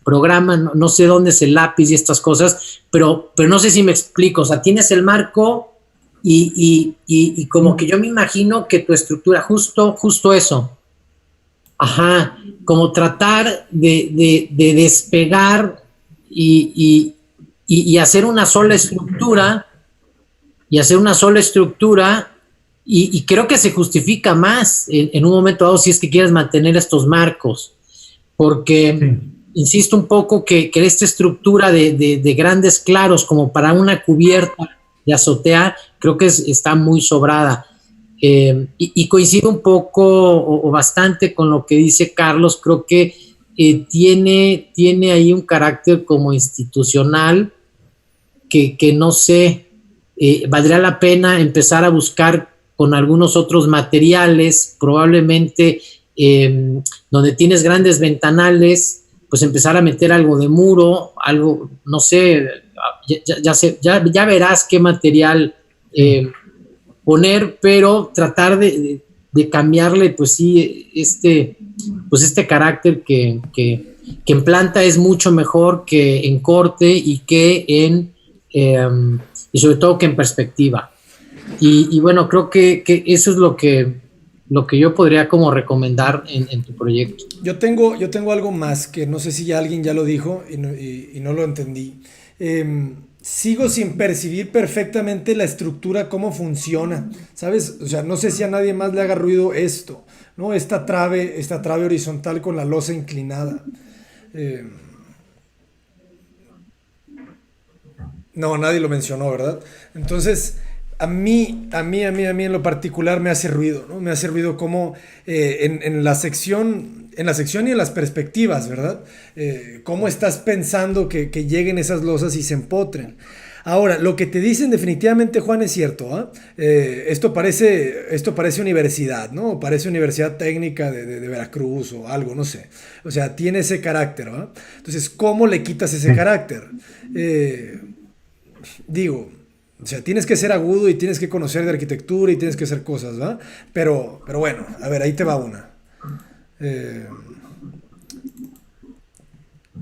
programa, no sé dónde es el lápiz y estas cosas, pero no sé si me explico. O sea, tienes el marco y como que yo me imagino que tu estructura, justo eso. Ajá, como tratar de despegar y hacer una sola estructura, y creo que se justifica más en un momento dado si es que quieres mantener estos marcos, porque insisto un poco que esta estructura de grandes claros como para una cubierta de azotea, creo que está muy sobrada. Y coincido un poco o bastante con lo que dice Carlos. Creo que tiene ahí un carácter como institucional que no sé, valdría la pena empezar a buscar con algunos otros materiales, probablemente donde tienes grandes ventanales, pues empezar a meter algo de muro, algo, no sé, ya verás qué material poner, pero tratar de cambiarle, pues sí, este carácter que en planta es mucho mejor que en corte y que y sobre todo que en perspectiva. Y bueno, creo que eso es lo que yo podría como recomendar en tu proyecto. Yo tengo algo más que no sé si ya alguien ya lo dijo y no lo entendí. Sigo sin percibir perfectamente la estructura, cómo funciona, ¿sabes? O sea, no sé si a nadie más le haga ruido esto, ¿no? Esta trave horizontal con la losa inclinada. Eh, no, nadie lo mencionó, ¿verdad? Entonces, a mí en lo particular me hace ruido, ¿no? Me hace ruido cómo en la sección y en las perspectivas, ¿verdad? Cómo estás pensando que lleguen esas losas y se empotren. Ahora, lo que te dicen definitivamente, Juan, es cierto, ¿ah? Esto parece universidad, ¿no? Parece universidad técnica de Veracruz o algo, no sé. O sea, tiene ese carácter, ¿ah? Entonces, ¿cómo le quitas ese carácter? Digo, o sea, tienes que ser agudo y tienes que conocer de arquitectura y tienes que hacer cosas, ¿va? Pero bueno, a ver, ahí te va una. Eh,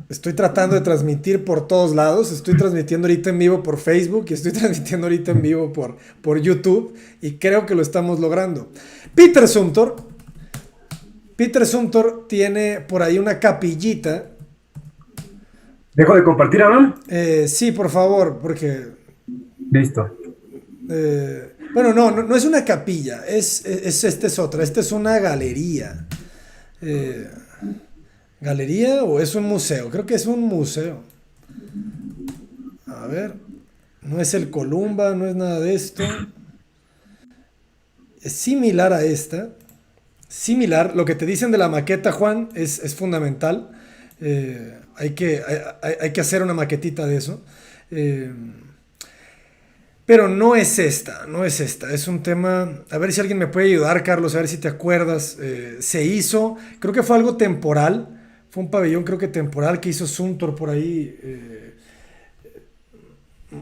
Estoy tratando de transmitir por todos lados. Estoy transmitiendo ahorita en vivo por Facebook y estoy transmitiendo ahorita en vivo por YouTube y creo que lo estamos logrando. Peter Zumthor tiene por ahí una capillita. ¿Dejo de compartir, Abraham? Sí, por favor, porque Listo. bueno, no es una capilla, esta es otra, esta es una galería. ¿Galería o es un museo? Creo que es un museo. A ver, no es el Columba, no es nada de esto. Es similar a esta. Similar, lo que te dicen de la maqueta, Juan, es fundamental. Hay que hacer una maquetita de eso. Pero no es esta. Es un tema. A ver si alguien me puede ayudar, Carlos, a ver si te acuerdas. Se hizo, creo que fue algo temporal. Fue un pabellón, creo que temporal, que hizo Zumthor por ahí.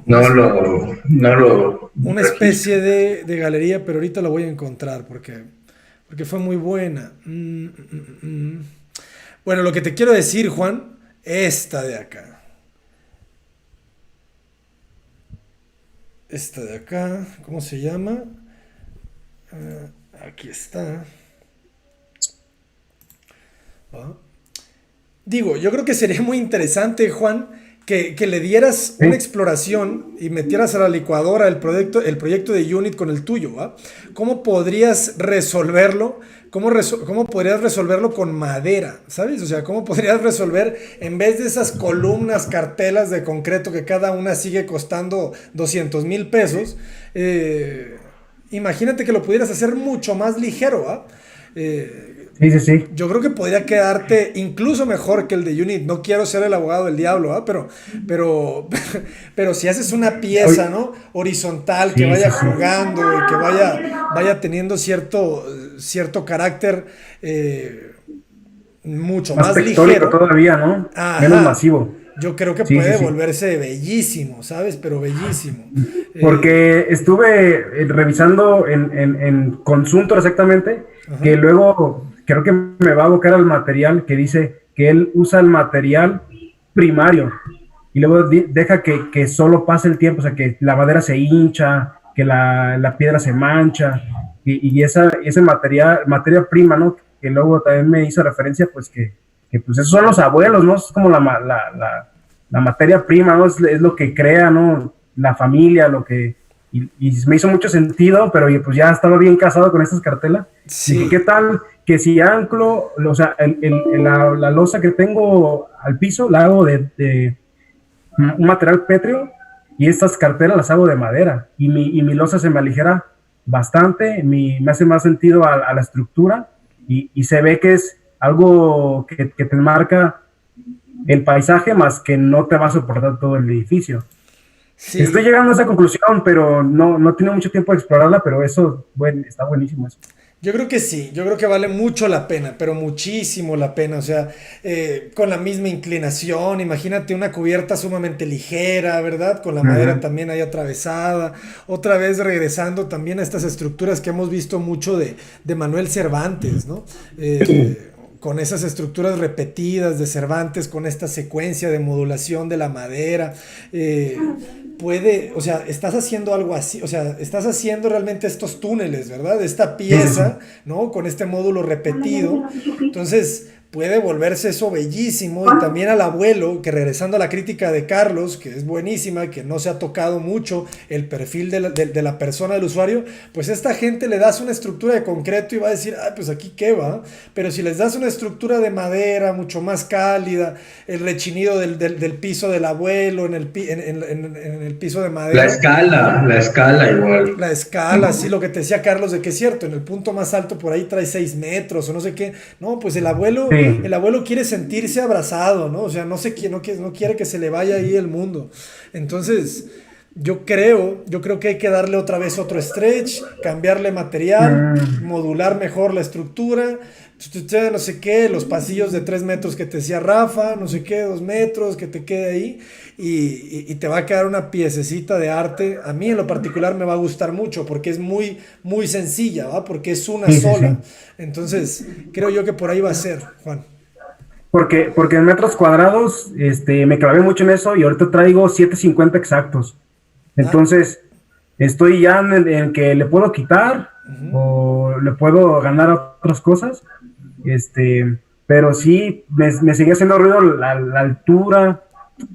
No lo Una especie de galería, pero ahorita la voy a encontrar porque fue muy buena. Bueno, lo que te quiero decir, Juan, esta de acá. Esta de acá, ¿cómo se llama? Aquí está. ¿Ah? Digo, yo creo que sería muy interesante, Juan, que le dieras una exploración y metieras a la licuadora el proyecto de Unit con el tuyo, ¿va? ¿Cómo podrías resolverlo? ¿Cómo podrías resolverlo con madera? ¿Sabes? O sea, ¿cómo podrías resolver en vez de esas columnas, cartelas de concreto que cada una sigue costando 200,000 pesos? Imagínate que lo pudieras hacer mucho más ligero, ¿va? Sí. Yo creo que podría quedarte incluso mejor que el de Unit. No quiero ser el abogado del diablo, ¿eh? Pero si haces una pieza, ¿no? Horizontal, que vaya jugando y que vaya teniendo cierto carácter mucho más ligero. Todavía, ¿no? Ajá. Menos masivo. Yo creo que puede volverse bellísimo, ¿sabes? Pero bellísimo. Porque estuve revisando con Zumthor exactamente, que luego creo que me va a abocar al material que dice que él usa el material primario. Y luego deja que solo pase el tiempo, o sea, que la madera se hincha, que la piedra se mancha, y ese materia prima, ¿no? Que luego también me hizo referencia, pues que pues esos son los abuelos, ¿no? Es como la materia prima, ¿no? Es lo que crea, ¿no? La familia, lo que... Y me hizo mucho sentido, pero pues ya estaba bien casado con estas cartelas. Sí. Dije, ¿qué tal que si anclo, o sea, la losa que tengo al piso, la hago de un material pétreo, y estas cartelas las hago de madera, y mi losa se me aligera bastante, me hace más sentido a la estructura, y se ve que es algo que te marca el paisaje, más que no te va a soportar todo el edificio. Sí. Estoy llegando a esa conclusión, pero no tiene mucho tiempo de explorarla, pero eso, bueno, está buenísimo eso. Yo creo que sí, yo creo que vale mucho la pena, pero muchísimo la pena, o sea, con la misma inclinación, imagínate una cubierta sumamente ligera, ¿verdad? Con la madera también ahí atravesada, otra vez regresando también a estas estructuras que hemos visto mucho de Manuel Cervantes, ¿no? Con esas estructuras repetidas de Cervantes, con esta secuencia de modulación de la madera, o sea, estás haciendo algo así, o sea, estás haciendo realmente estos túneles, ¿verdad? Esta pieza, ¿no? Con este módulo repetido. Entonces, puede volverse eso bellísimo. Y también al abuelo, que regresando a la crítica de Carlos, que es buenísima, que no se ha tocado mucho el perfil de la persona, del usuario, pues a esta gente le das una estructura de concreto y va a decir, ah, pues aquí qué va. Pero si les das una estructura de madera mucho más cálida, el rechinido del piso del abuelo en el piso de madera. La escala igual. La escala, sí, lo que te decía Carlos, de que es cierto, en el punto más alto por ahí trae 6 metros o no sé qué. No, pues el abuelo quiere sentirse abrazado, ¿no? O sea, no quiere que se le vaya ahí el mundo. Entonces, yo creo que hay que darle otra vez otro stretch, cambiarle material, modular mejor la estructura, no sé qué, los pasillos de 3 metros que te decía Rafa, no sé qué, 2 metros, que te quede ahí, y te va a quedar una piececita de arte. A mí en lo particular me va a gustar mucho, porque es muy, muy sencilla, ¿va? Porque es una sola. Sí. Entonces, creo yo que por ahí va a ser, Juan. Porque en metros cuadrados, me clavé mucho en eso, y ahorita traigo 750 exactos. Entonces, estoy ya en que le puedo quitar, o le puedo ganar otras cosas, pero sí, me sigue haciendo ruido la altura.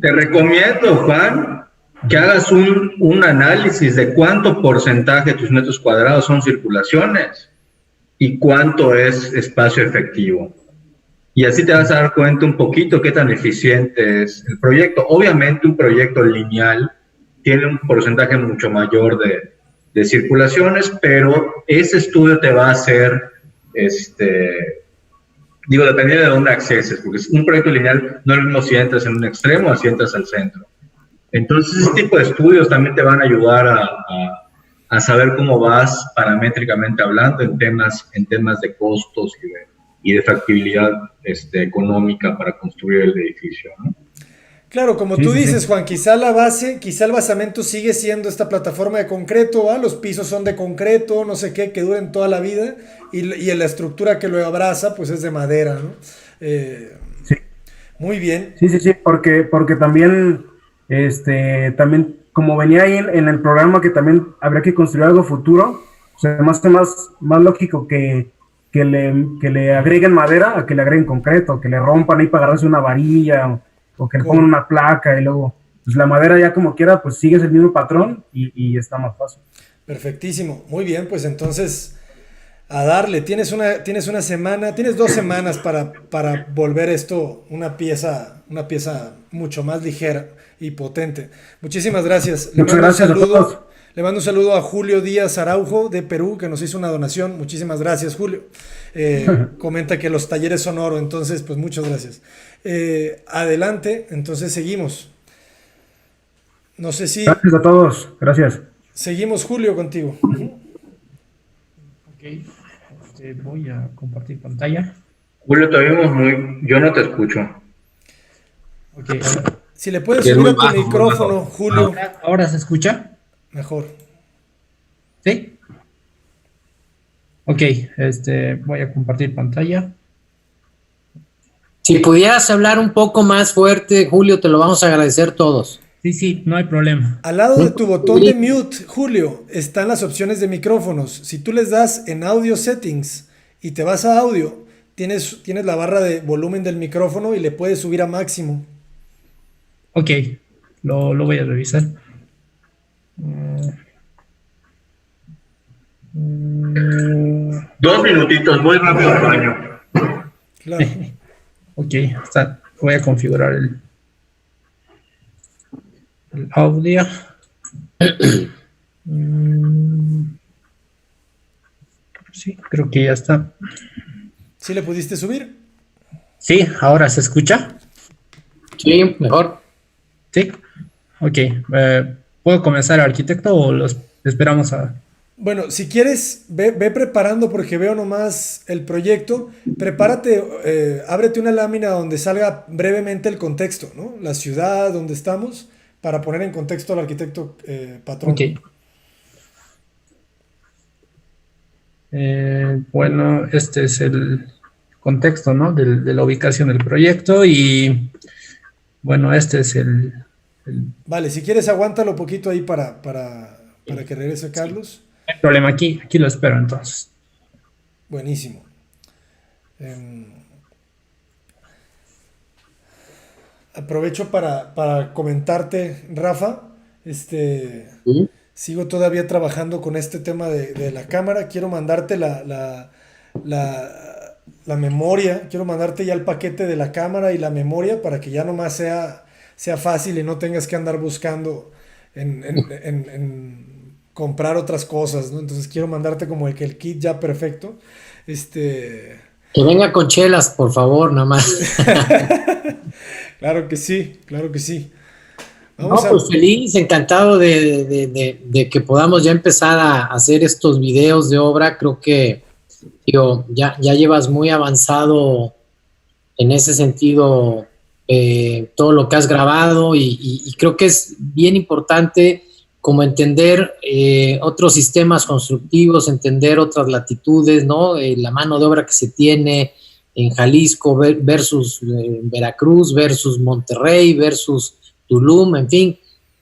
Te recomiendo, Juan, que hagas un análisis de cuánto porcentaje de tus metros cuadrados son circulaciones y cuánto es espacio efectivo. Y así te vas a dar cuenta un poquito qué tan eficiente es el proyecto. Obviamente un proyecto lineal tiene un porcentaje mucho mayor de circulaciones, pero ese estudio te va a hacer, dependiendo de dónde acceses, porque un proyecto lineal no es lo mismo si entras en un extremo o si entras al centro. Entonces, ese tipo de estudios también te van a ayudar a saber cómo vas paramétricamente hablando en temas de costos y de factibilidad económica para construir el edificio, ¿no? Claro, como tú dices, Juan, quizá el basamento sigue siendo esta plataforma de concreto, ¿va? Los pisos son de concreto, no sé qué, que duren toda la vida, y la estructura que lo abraza, pues es de madera, ¿no? Sí. Muy bien. Sí, porque también, también, como venía ahí en el programa, que también habría que construir algo futuro, o sea, más lógico que le agreguen madera a que le agreguen concreto, que le rompan ahí para agarrarse una varilla, o que le pongan una placa, y luego, pues la madera ya como quiera, pues sigues el mismo patrón y está más fácil. Perfectísimo, muy bien, pues entonces a darle, tienes 2 semanas para volver esto una pieza mucho más ligera y potente. Muchísimas gracias. Muchas gracias a todos. Le mando un saludo a Julio Díaz Araujo de Perú, que nos hizo una donación. Muchísimas gracias, Julio. Comenta que los talleres son oro, entonces pues muchas gracias. Adelante, entonces seguimos. No sé si... Gracias a todos, gracias. Seguimos, Julio, contigo. Ok, voy a compartir pantalla. Julio, te oímos yo no te escucho. Ok. Si le puedes subir a tu micrófono, Julio. ¿Ahora se escucha? Mejor. ¿Sí? Ok, voy a compartir pantalla. Si pudieras hablar un poco más fuerte, Julio, te lo vamos a agradecer todos. Sí, sí, no hay problema. Al lado de tu botón de mute, Julio, están las opciones de micrófonos. Si tú les das en Audio Settings y te vas a Audio, tienes la barra de volumen del micrófono y le puedes subir a máximo. Ok, lo voy a revisar. 2 minutitos, voy rápido al baño. Claro. Ok, voy a configurar el audio. Sí, creo que ya está. ¿Sí le pudiste subir? Sí, ahora se escucha. Sí, mejor. Sí, ok. ¿Puedo comenzar, arquitecto, o los esperamos a...? Bueno, si quieres, ve preparando porque veo nomás el proyecto. Prepárate, ábrete una lámina donde salga brevemente el contexto, ¿no? La ciudad donde estamos, para poner en contexto al arquitecto patrón. Ok. Bueno, este es el contexto, ¿no? De la ubicación del proyecto y, bueno, este es el... Vale, si quieres, aguántalo poquito ahí para que regrese Carlos. No hay problema, aquí lo espero entonces. Buenísimo. Aprovecho para comentarte, Rafa. ¿Sí? Sigo todavía trabajando con este tema de la cámara. Quiero mandarte la memoria. Quiero mandarte ya el paquete de la cámara y la memoria para que ya nomás sea fácil y no tengas que andar buscando en comprar otras cosas, ¿no? Entonces quiero mandarte como el kit ya perfecto. Que venga con chelas, por favor, nada más. Claro que sí, claro que sí. No, pues feliz, encantado de que podamos ya empezar a hacer estos videos de obra. Creo que, digo, ya llevas muy avanzado en ese sentido todo lo que has grabado y creo que es bien importante como entender otros sistemas constructivos, entender otras latitudes, ¿no? La mano de obra que se tiene en Jalisco versus Veracruz, versus Monterrey, versus Tulum, en fin,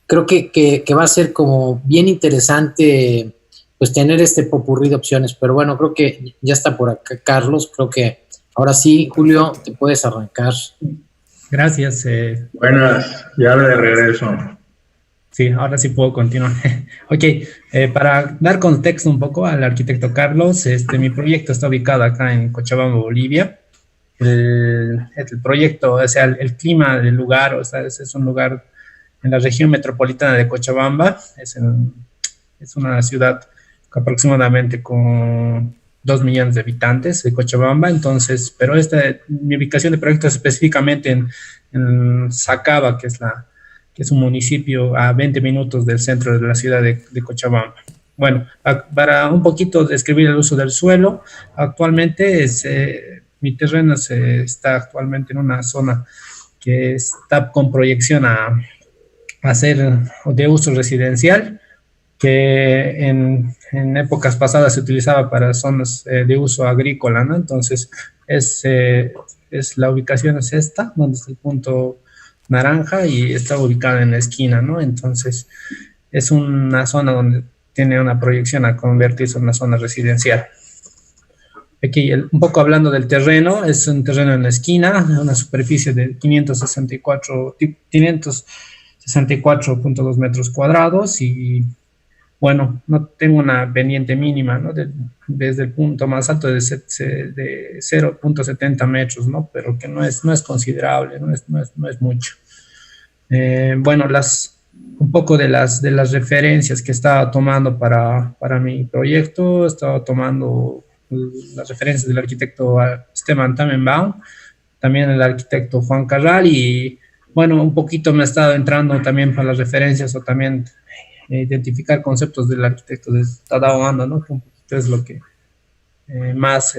creo que va a ser como bien interesante pues tener este popurrí de opciones, pero bueno, creo que ya está por acá Carlos, creo que ahora sí, Julio, perfecto. te puedes arrancar. Gracias. Buenas, ya de regreso. Sí, ahora sí puedo continuar. Ok, para dar contexto un poco al arquitecto Carlos, mi proyecto está ubicado acá en Cochabamba, Bolivia. El proyecto, o sea, el clima del lugar, o sea, es un lugar en la región metropolitana de Cochabamba, es una ciudad aproximadamente con 2 millones de habitantes de Cochabamba, entonces, pero mi ubicación de proyecto es específicamente en Sacaba, que es un municipio a 20 minutos del centro de la ciudad de Cochabamba. Bueno, para un poquito describir el uso del suelo, actualmente mi terreno está actualmente en una zona que está con proyección a ser de uso residencial, que en épocas pasadas se utilizaba para zonas de uso agrícola, ¿no? Entonces, la ubicación es esta, donde está el punto naranja y está ubicada en la esquina, ¿no? Entonces, es una zona donde tiene una proyección a convertirse en una zona residencial. Aquí, un poco hablando del terreno, es un terreno en la esquina, una superficie de 564.2 metros cuadrados y, bueno, no tengo una pendiente mínima, ¿no? Desde el punto más alto de 0.70 metros, ¿no? Pero que no es considerable, no es mucho. Bueno, un poco de las referencias que estaba tomando para mi proyecto, estaba tomando las referencias del arquitecto Esteban Tamenbaum, también el arquitecto Juan Carral y, bueno, un poquito me he estado entrando también para las referencias o también identificar conceptos del arquitecto de Tadao Ando, ¿no? Que un poquito es lo que más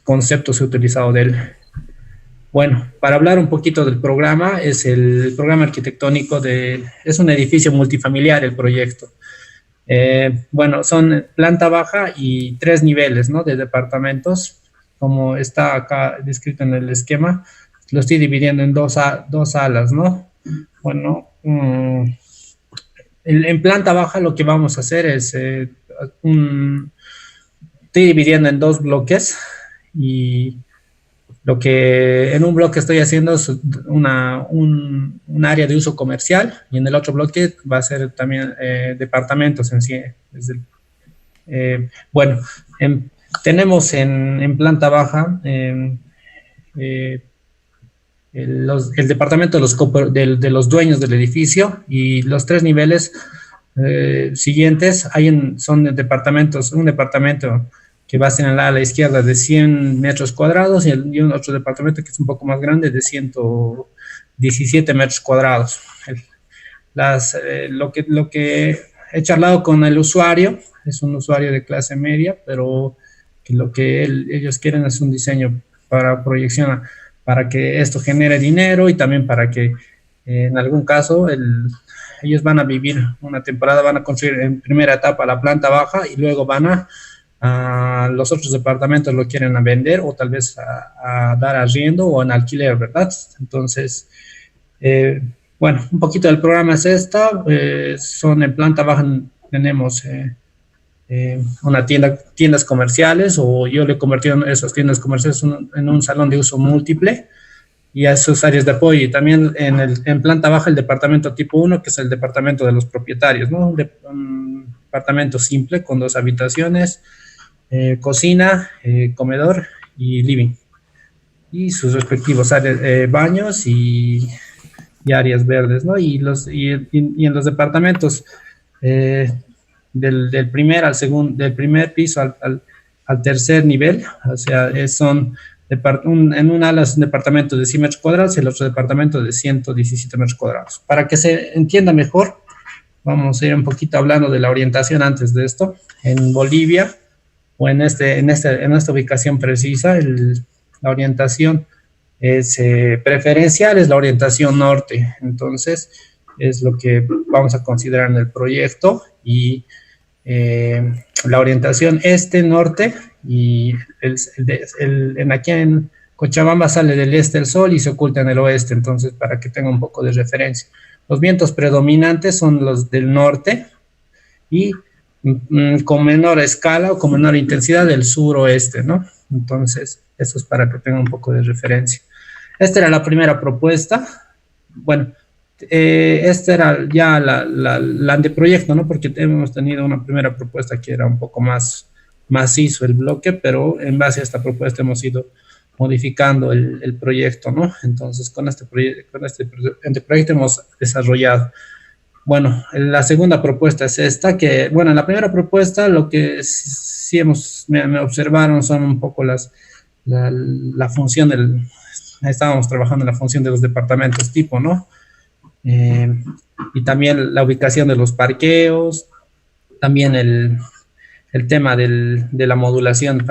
conceptos he utilizado de él. Bueno, para hablar un poquito del programa, es el programa arquitectónico es un edificio multifamiliar el proyecto. Bueno, son planta baja y 3 niveles, ¿no? De departamentos, como está acá descrito en el esquema. lo estoy dividiendo en dos alas, ¿no? Bueno, en planta baja lo que vamos a hacer es, estoy dividiendo en dos bloques y lo que en un bloque estoy haciendo es un área de uso comercial y en el otro bloque va a ser también departamentos en sí. Bueno, tenemos en planta baja el departamento de los dueños del edificio y los 3 niveles siguientes son departamentos, un departamento que va a ser en la ala izquierda de 100 metros cuadrados y un otro departamento que es un poco más grande de 117 metros cuadrados. Lo que he charlado con el usuario, es un usuario de clase media, pero que lo que ellos quieren es un diseño para proyección, para que esto genere dinero y también para que en algún caso ellos van a vivir una temporada, van a construir en primera etapa la planta baja y luego van a los otros departamentos lo quieren a vender o tal vez a dar arriendo o en alquiler, ¿verdad? Entonces, bueno, un poquito del programa es esta. Son en planta baja, tenemos tiendas comerciales, o yo le he convertido esas tiendas comerciales en un salón de uso múltiple y a sus áreas de apoyo. Y también en planta baja el departamento tipo 1, que es el departamento de los propietarios, ¿no? Un departamento simple con 2 habitaciones, cocina, comedor y living. Y sus respectivos áreas, baños y áreas verdes, ¿no? Y en los departamentos del primer piso al tercer nivel, o sea, en un ala es un departamento de 100 metros cuadrados y el otro departamento de 117 metros cuadrados. Para que se entienda mejor, vamos a ir un poquito hablando de la orientación antes de esto. En Bolivia, o en esta ubicación precisa, la orientación es preferencial, es la orientación norte. Entonces, es lo que vamos a considerar en el proyecto, y la orientación este-norte, y aquí en Cochabamba sale del este el sol y se oculta en el oeste, entonces para que tenga un poco de referencia. Los vientos predominantes son los del norte y con menor escala o con menor intensidad del suroeste, ¿no? Entonces, eso es para que tenga un poco de referencia. Esta era la primera propuesta. Bueno, esta era ya la anteproyecto, ¿no? Porque hemos tenido una primera propuesta que era un poco más macizo el bloque, pero en base a esta propuesta hemos ido modificando el proyecto, ¿no? Entonces, con este anteproyecto hemos desarrollado. Bueno, la segunda propuesta es esta, que, bueno, en la primera propuesta lo que sí me observaron son un poco la función estábamos trabajando en la función de los departamentos tipo, ¿no? Y también la ubicación de los parqueos, también el tema de la modulación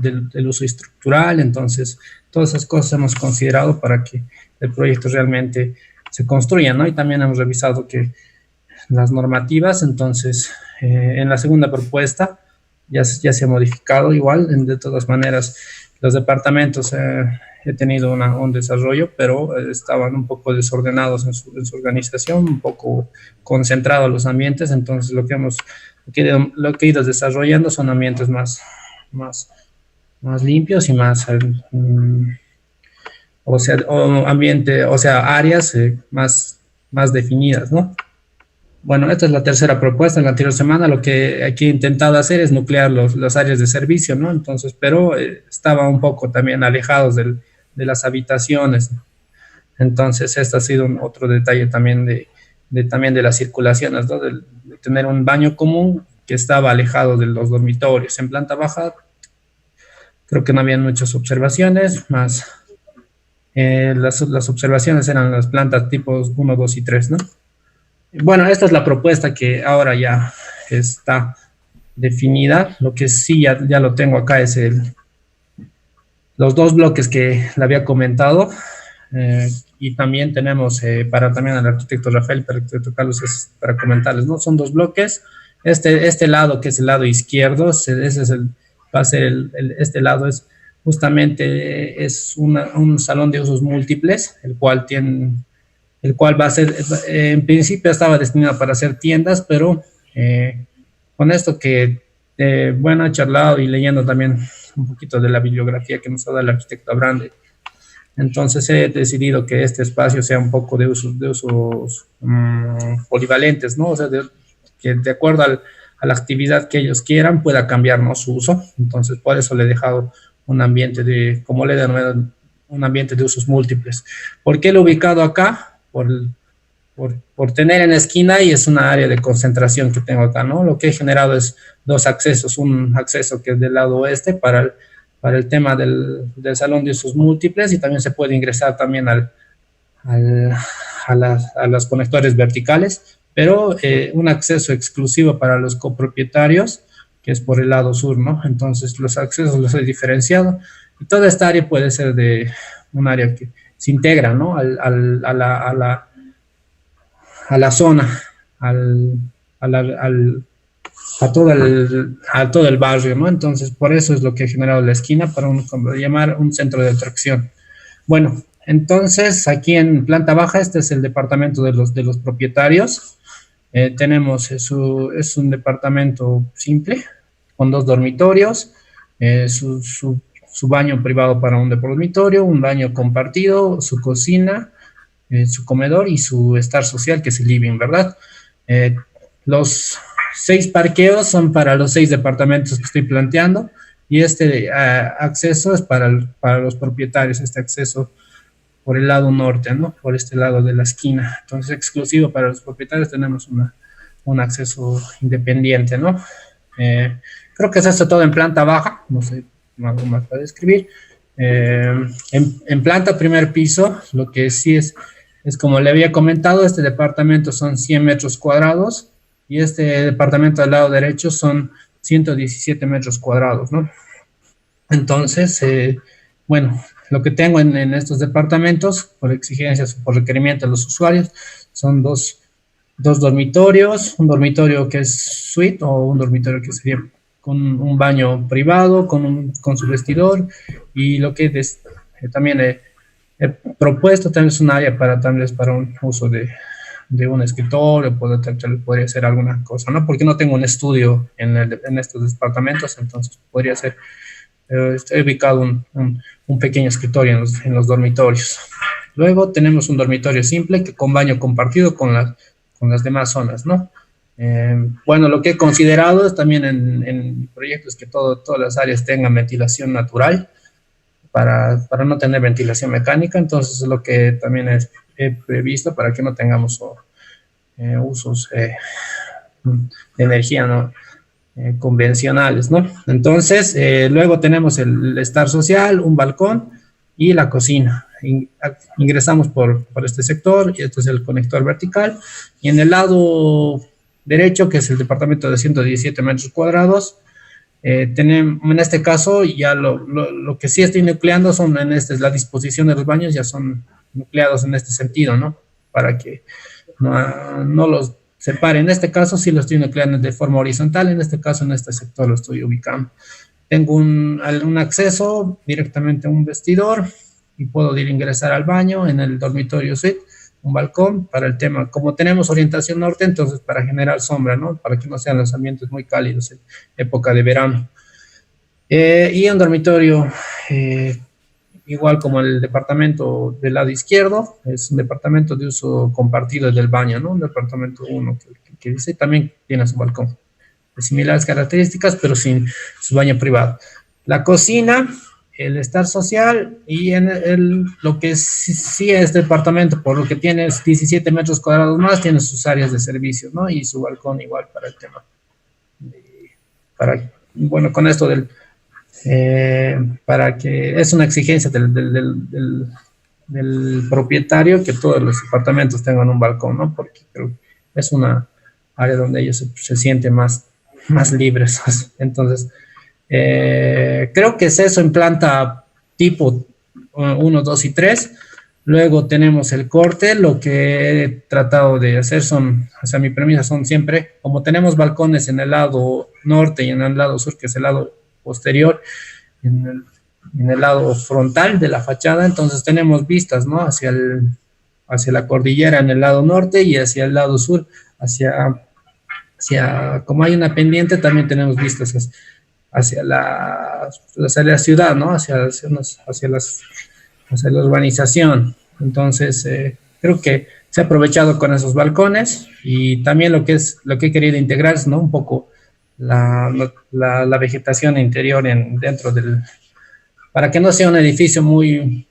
del uso estructural. Entonces, todas esas cosas hemos considerado para que el proyecto realmente se construya, ¿no? Y también hemos revisado que las normativas. Entonces, en la segunda propuesta ya se ha modificado igual. De todas maneras, los departamentos he tenido un desarrollo, pero estaban un poco desordenados en su organización, un poco concentrados los ambientes. Entonces, lo que he ido desarrollando son ambientes más limpios y más, áreas más definidas, ¿no? Bueno, esta es la tercera propuesta. En la anterior semana lo que aquí he intentado hacer es nuclear las áreas de servicio, ¿no? Entonces, pero estaba un poco también alejados de las habitaciones. Entonces, este ha sido otro detalle también de las circulaciones, ¿no? De tener un baño común que estaba alejado de los dormitorios. En planta baja creo que no habían muchas observaciones, más las observaciones eran las plantas tipos 1, 2 y 3, ¿no? Bueno, esta es la propuesta que ahora ya está definida. Lo que sí ya lo tengo acá es los 2 bloques que le había comentado, y también tenemos también al arquitecto Rafael, para el arquitecto Carlos, para comentarles, ¿no? Son 2 bloques. Este lado, que es el lado izquierdo, este lado es justamente es un salón de usos múltiples, el cual va a ser, en principio estaba destinado para hacer tiendas, pero con esto que, bueno, he charlado y leyendo también un poquito de la bibliografía que nos ha dado el arquitecto Abrande, entonces he decidido que este espacio sea un poco de usos polivalentes, ¿no? O sea, que de acuerdo a la actividad que ellos quieran pueda cambiar, ¿no?, su uso. Entonces, por eso le he dejado un ambiente como le he denominado, un ambiente de usos múltiples. ¿Por qué lo he ubicado acá? Por tener en la esquina, y es una área de concentración que tengo acá, ¿no? Lo que he generado es dos accesos, un acceso que es del lado oeste para el tema del salón de usos múltiples, y también se puede ingresar también a los conectores verticales, pero un acceso exclusivo para los copropietarios, que es por el lado sur, ¿no? Entonces los accesos los he diferenciado, y toda esta área puede ser de un área que se integra, ¿no?, a la zona, a todo el barrio, ¿no? Entonces, por eso es lo que ha generado la esquina para como llamar un centro de atracción. Bueno, entonces, aquí en planta baja, este es el departamento de los propietarios. Tenemos, es un departamento simple, con 2 dormitorios, su baño privado para un dormitorio, un baño compartido, su cocina, su comedor y su estar social, que es el living, ¿verdad? Los 6 parqueos son para los 6 departamentos que estoy planteando, y este acceso es para los propietarios, este acceso por el lado norte, ¿no?, por este lado de la esquina. Entonces, exclusivo para los propietarios, tenemos un acceso independiente, ¿no? Creo que es esto todo en planta baja, no sé, algo más para describir. En planta primer piso, lo que sí es como le había comentado, este departamento son 100 metros cuadrados, y este departamento al lado derecho son 117 metros cuadrados, ¿no? Entonces, bueno, lo que tengo en estos departamentos, por exigencias o por requerimiento de los usuarios, son dos dormitorios, un dormitorio que es suite, o un dormitorio que sería con un baño privado, con su vestidor, y lo que también he propuesto también es un área para un uso de un escritorio, podría ser alguna cosa, ¿no? Porque no tengo un estudio en estos departamentos, entonces podría ser, he ubicado un pequeño escritorio en los dormitorios. Luego tenemos un dormitorio simple que con baño compartido con las demás zonas, ¿no? Bueno, lo que he considerado es también en mi proyecto es que todas las áreas tengan ventilación natural para no tener ventilación mecánica. Entonces es lo que también he previsto para que no tengamos usos de energía, ¿no?, convencionales, ¿no? Entonces, luego tenemos el estar social, un balcón y la cocina. Ingresamos por este sector, y esto es el conector vertical, y en el lado derecho, que es el departamento de 117 metros cuadrados, tenemos, en este caso, ya lo que sí estoy nucleando es la disposición de los baños, ya son nucleados en este sentido, ¿no? Para que no los separe. En este caso sí lo estoy nucleando de forma horizontal, en este caso en este sector lo estoy ubicando. Tengo un acceso directamente a un vestidor, y puedo ingresar al baño en el dormitorio suite, un balcón para el tema, como tenemos orientación norte, entonces para generar sombra, ¿no?, para que no sean los ambientes muy cálidos en época de verano. Y un dormitorio igual como el departamento del lado izquierdo, es un departamento de uso compartido del baño, ¿no? Un departamento 1 que dice, también tiene su balcón, de similares características, pero sin su baño privado. La cocina, el estar social, y lo que sí es departamento, por lo que tiene 17 metros cuadrados más, tiene sus áreas de servicio, ¿no? Y su balcón igual para el tema. Bueno, con esto para que es una exigencia del propietario que todos los departamentos tengan un balcón, ¿no? Porque creo que es una área donde ellos se sienten más libres. Entonces, creo que es eso en planta tipo 1, 2 y 3. Luego tenemos el corte. Lo que he tratado de hacer mi premisa son siempre, como tenemos balcones en el lado norte y en el lado sur, que es el lado posterior, en el lado frontal de la fachada, entonces tenemos vistas, ¿no? Hacia la cordillera en el lado norte y hacia el lado sur, como hay una pendiente, también tenemos vistas hacia la ciudad, ¿no? Hacia la urbanización. Entonces, creo que se ha aprovechado con esos balcones y también lo que he querido integrar es, ¿no? Un poco la vegetación interior dentro para que no sea un edificio muy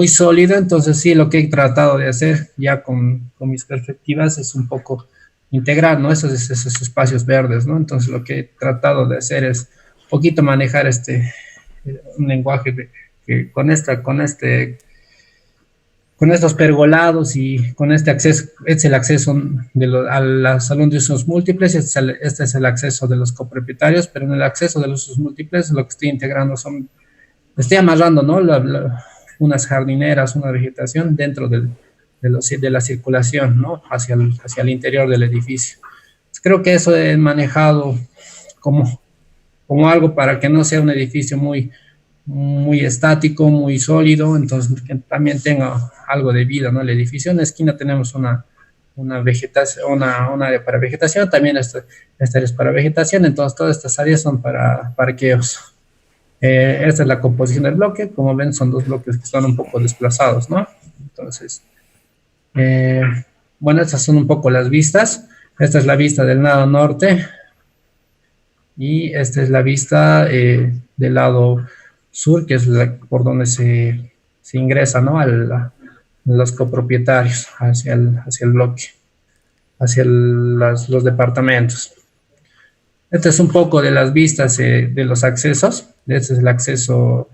sólido. Entonces sí, lo que he tratado de hacer ya con mis perspectivas es un poco integrar, ¿no? Esos espacios verdes, ¿no? Entonces lo que he tratado de hacer es un poquito manejar un lenguaje que con estos pergolados y con este acceso, es el acceso al salón de usos múltiples, este es el acceso de los copropietarios, pero en el acceso de los usos múltiples lo que estoy integrando estoy amarrando, ¿no? Unas jardineras, una vegetación dentro de la circulación, ¿no? Hacia el interior del edificio. Pues creo que eso he manejado como algo para que no sea un edificio muy estático, muy sólido, entonces que también tenga algo de vida, ¿no? El edificio, en la esquina tenemos una vegetación, un área para vegetación, también esta área es para vegetación, entonces todas estas áreas son para parqueos. Esta es la composición del bloque, como ven son dos bloques que están un poco desplazados, ¿no? Entonces, bueno, estas son un poco las vistas. Esta es la vista del lado norte y esta es la vista del lado sur, que es por donde se ingresa, ¿no? Los copropietarios hacia el bloque, hacia los departamentos. Este es un poco de las vistas de los accesos. Este es el acceso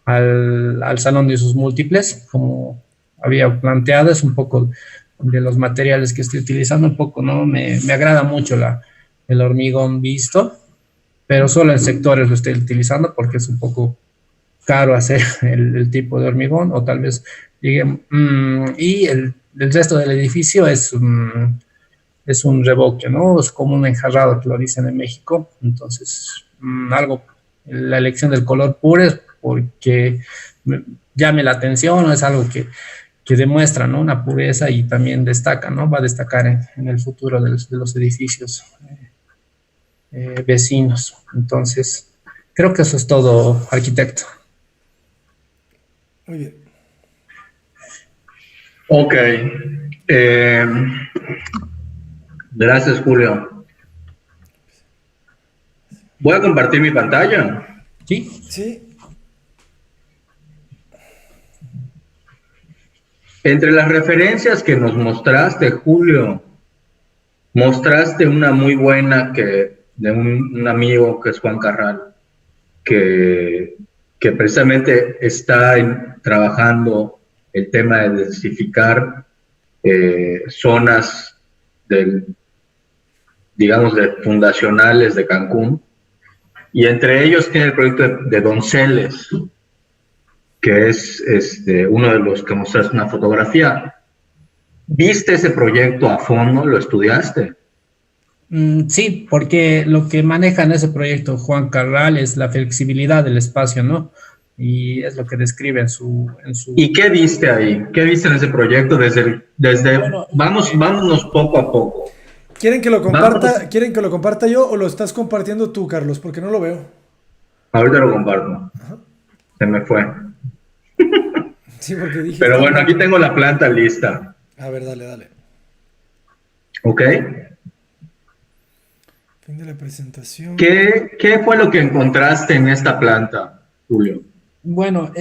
al salón de usos múltiples, como había planteado, es un poco de los materiales que estoy utilizando, un poco, ¿no? Me agrada mucho el hormigón visto, pero solo en sectores lo estoy utilizando porque es un poco caro hacer el tipo de hormigón, o tal vez y el resto del edificio es un revoque, ¿no? Es como un enjarrado, que lo dicen en México. Entonces, la elección del color puro es porque llame la atención, es algo que demuestra, ¿no? Una pureza y también destaca, ¿no? Va a destacar en el futuro de los edificios vecinos. Entonces, creo que eso es todo, arquitecto. Muy bien. Ok. Gracias, Julio. Voy a compartir mi pantalla. ¿Sí? Sí. Entre las referencias que nos mostraste, Julio, mostraste una muy buena de un amigo que es Juan Carral, que precisamente está trabajando el tema de densificar zonas digamos, fundacionales de Cancún, y entre ellos tiene el proyecto de Donceles, que es uno de los que mostraste una fotografía. ¿Viste ese proyecto a fondo? ¿Lo estudiaste? Sí, porque lo que maneja en ese proyecto Juan Carral es la flexibilidad del espacio, ¿no? Y es lo que describe en su... ¿Y qué viste ahí? ¿Qué viste en ese proyecto bueno, vámonos poco a poco? ¿Quieren que lo comparta yo o lo estás compartiendo tú, Carlos? Porque no lo veo. Ahorita lo comparto. Ajá. Se me fue. Sí, porque dije... Pero bueno, aquí tengo la planta lista. A ver, dale. Ok. Fin de la presentación. ¿Qué fue lo que encontraste en esta planta, Julio? Bueno,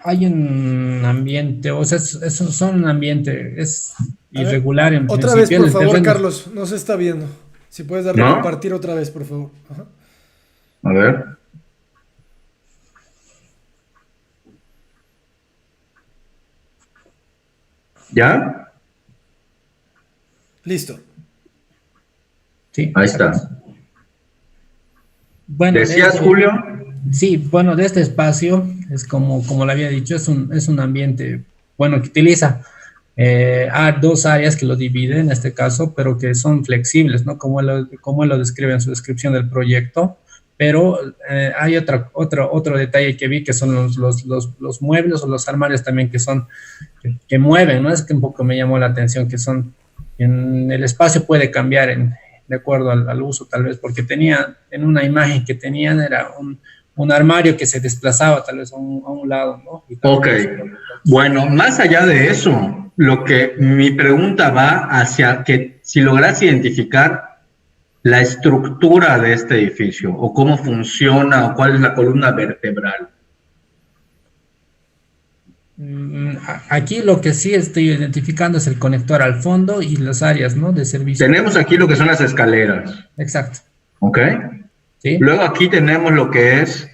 hay un ambiente, o sea, son un ambiente, es irregular en otra principio. Vez, por favor, Carlos, no se está viendo. Si puedes darle a compartir otra vez, por favor. Ajá. A ver. ¿Ya? Listo. Sí. Ahí está. Bueno, ¿decías, Julio? Sí, bueno, de este espacio, es como lo había dicho, es un ambiente, bueno, que utiliza dos áreas que lo dividen en este caso, pero que son flexibles, ¿no? Como él lo describe en su descripción del proyecto, Pero hay otro detalle que vi, que son los muebles o los armarios también que mueven, ¿no? Es que un poco me llamó la atención, que son, en el espacio puede cambiar de acuerdo al uso, tal vez, porque en una imagen que tenían era un armario que se desplazaba tal vez a un lado, ¿no? Ok, bueno, más allá de eso, mi pregunta va hacia que si logras identificar la estructura de este edificio, o cómo funciona, o cuál es la columna vertebral. Aquí lo que sí estoy identificando es el conector al fondo y las áreas, ¿no?, de servicio. Tenemos aquí lo que son las escaleras. Exacto. ¿Ok? Sí. Luego aquí tenemos lo que es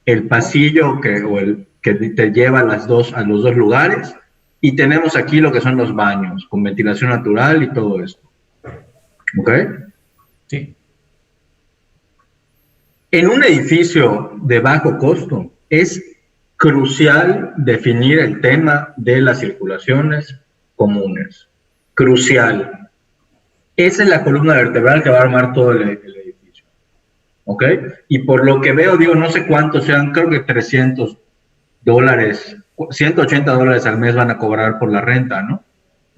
el pasillo que te lleva a los dos lugares, y tenemos aquí lo que son los baños, con ventilación natural y todo esto. ¿Ok? Sí. En un edificio de bajo costo es crucial definir el tema de las circulaciones comunes. Crucial. Esa es la columna vertebral que va a armar todo el edificio. ¿Ok? Y por lo que veo, digo, no sé cuántos sean, creo que $300, $180 al mes van a cobrar por la renta, ¿no?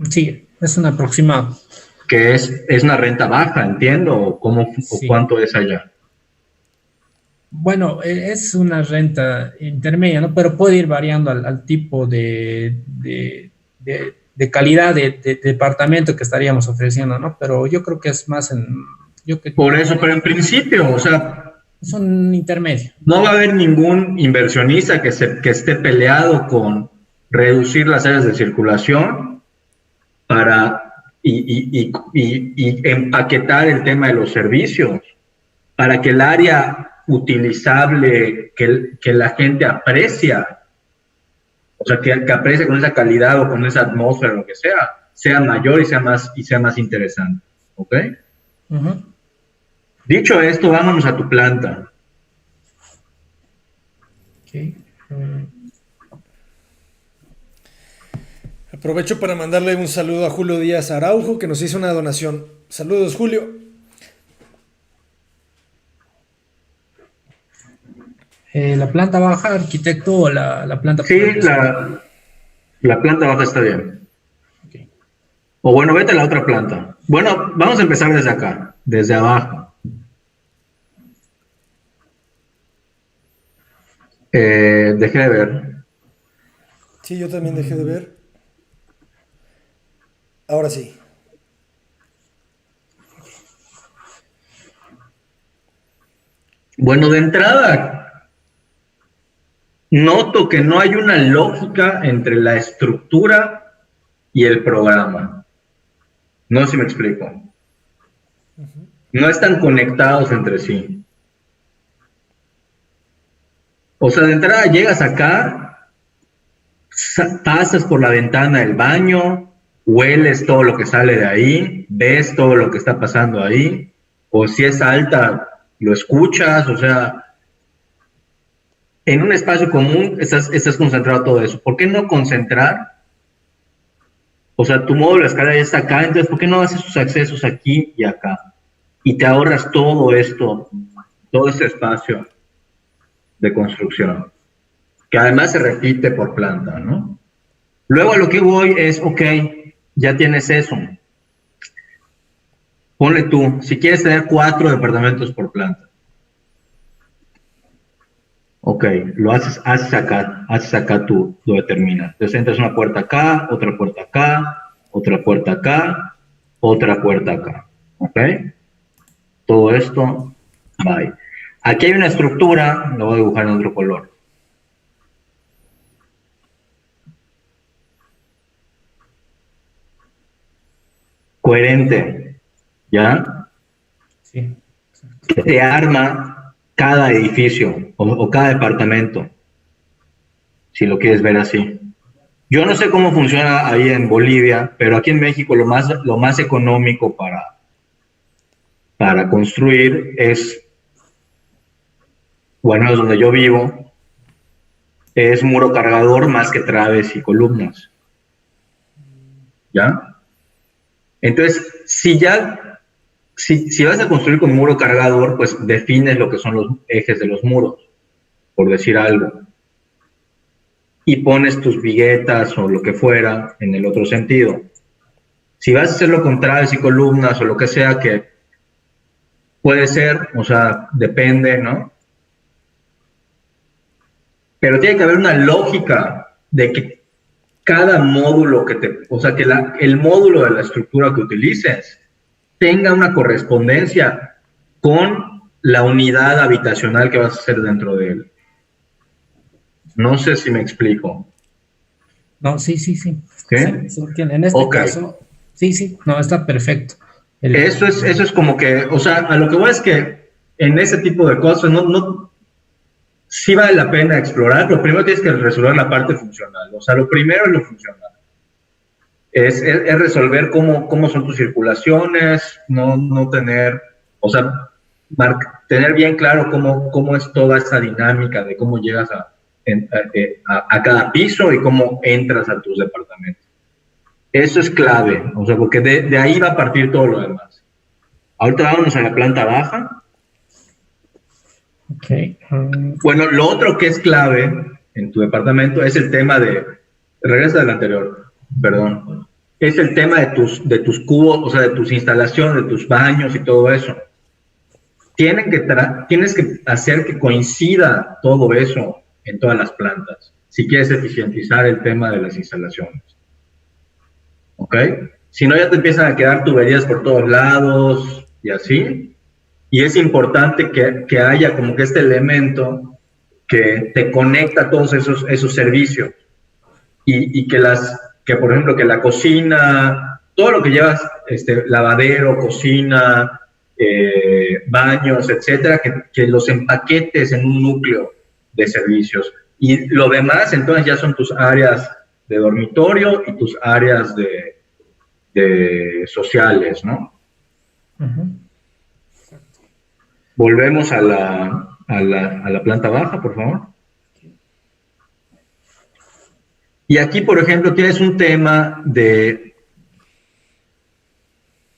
Sí, es un aproximado. Que es una renta baja, entiendo, o Sí. cuánto es allá. Bueno, es una renta intermedia, ¿no? Pero puede ir variando al tipo de calidad de departamento que estaríamos ofreciendo, ¿no? Pero yo creo que es más Por eso, pero en principio, o sea, es un intermedio. no va a haber ningún inversionista que esté peleado con reducir las áreas de circulación y empaquetar el tema de los servicios para que el área utilizable que la gente aprecia, o sea, que aprecie con esa calidad o con esa atmósfera, lo que sea mayor y sea más interesante. ¿Ok? Uh-huh. Dicho esto, vámonos a tu planta. Okay. Aprovecho para mandarle un saludo a Julio Díaz Araujo, que nos hizo una donación. Saludos, Julio. ¿La planta baja, arquitecto, o la planta? Sí, la planta baja está bien. Okay. O bueno, vete a la otra planta. Bueno, vamos a empezar desde acá, desde abajo. Dejé de ver. Sí, yo también dejé de ver. Ahora sí. Bueno, de entrada, noto que no hay una lógica entre la estructura y el programa. No sé si me explico. No están conectados entre sí. O sea, de entrada llegas acá, pasas por la ventana del baño, hueles todo lo que sale de ahí, ves todo lo que está pasando ahí, o si es alta, lo escuchas, o sea, en un espacio común estás concentrado todo eso. ¿Por qué no concentrar? O sea, tu módulo de escalera ya está acá, entonces ¿por qué no haces sus accesos aquí y acá? Y te ahorras todo esto, todo este espacio de construcción, que además se repite por planta, ¿no? Luego a lo que voy es, ok, ya tienes eso. Ponle tú, si quieres tener 4 departamentos por planta. Ok, lo haces acá tú lo determinas. Entonces entras una puerta acá, otra puerta acá, otra puerta acá, otra puerta acá. Ok, todo esto, bye. Aquí hay una estructura, lo voy a dibujar en otro color. Coherente, ¿ya? Sí. Que te arma cada edificio o cada departamento, si lo quieres ver así. Yo no sé cómo funciona ahí en Bolivia, pero aquí en México lo más económico para construir es, bueno, es donde yo vivo, es muro cargador más que traves y columnas. ¿Ya? Entonces, si si vas a construir con muro cargador, pues defines lo que son los ejes de los muros, por decir algo. Y pones tus viguetas o lo que fuera en el otro sentido. Si vas a hacer lo contrario, si columnas o lo que sea, que puede ser, o sea, depende, ¿no? Pero tiene que haber una lógica de que cada módulo o sea, que el módulo de la estructura que utilices tenga una correspondencia con la unidad habitacional que vas a hacer dentro de él. No sé si me explico. No, sí. ¿Qué? Sí, en este caso, sí, no, está perfecto. Eso es como que, o sea, a lo que voy es que en ese tipo de cosas sí vale la pena explorar. Lo primero tienes que resolver la parte funcional. O sea, lo primero es lo funcional. Es resolver cómo son tus circulaciones, no tener, o sea, tener bien claro cómo es toda esa dinámica de cómo llegas a cada piso y cómo entras a tus departamentos. Eso es clave, o sea, porque de ahí va a partir todo lo demás. Ahorita vámonos a la planta baja. Ok. Bueno, lo otro que es clave en tu departamento es el tema regresa del anterior, perdón, es el tema de tus cubos, o sea, de tus instalaciones, de tus baños y todo eso. Tienes que hacer que coincida todo eso en todas las plantas, si quieres eficientizar el tema de las instalaciones. ¿Ok? Si no, ya te empiezan a quedar tuberías por todos lados y así. Y es importante que haya como que este elemento que te conecta a todos esos servicios. Y que por ejemplo, que la cocina, todo lo que llevas, lavadero, cocina, baños, etcétera, que los empaquetes en un núcleo de servicios. Y lo demás, entonces, ya son tus áreas de dormitorio y tus áreas de sociales, ¿no? Uh-huh. Volvemos a la planta baja, por favor. Y aquí, por ejemplo, tienes un tema de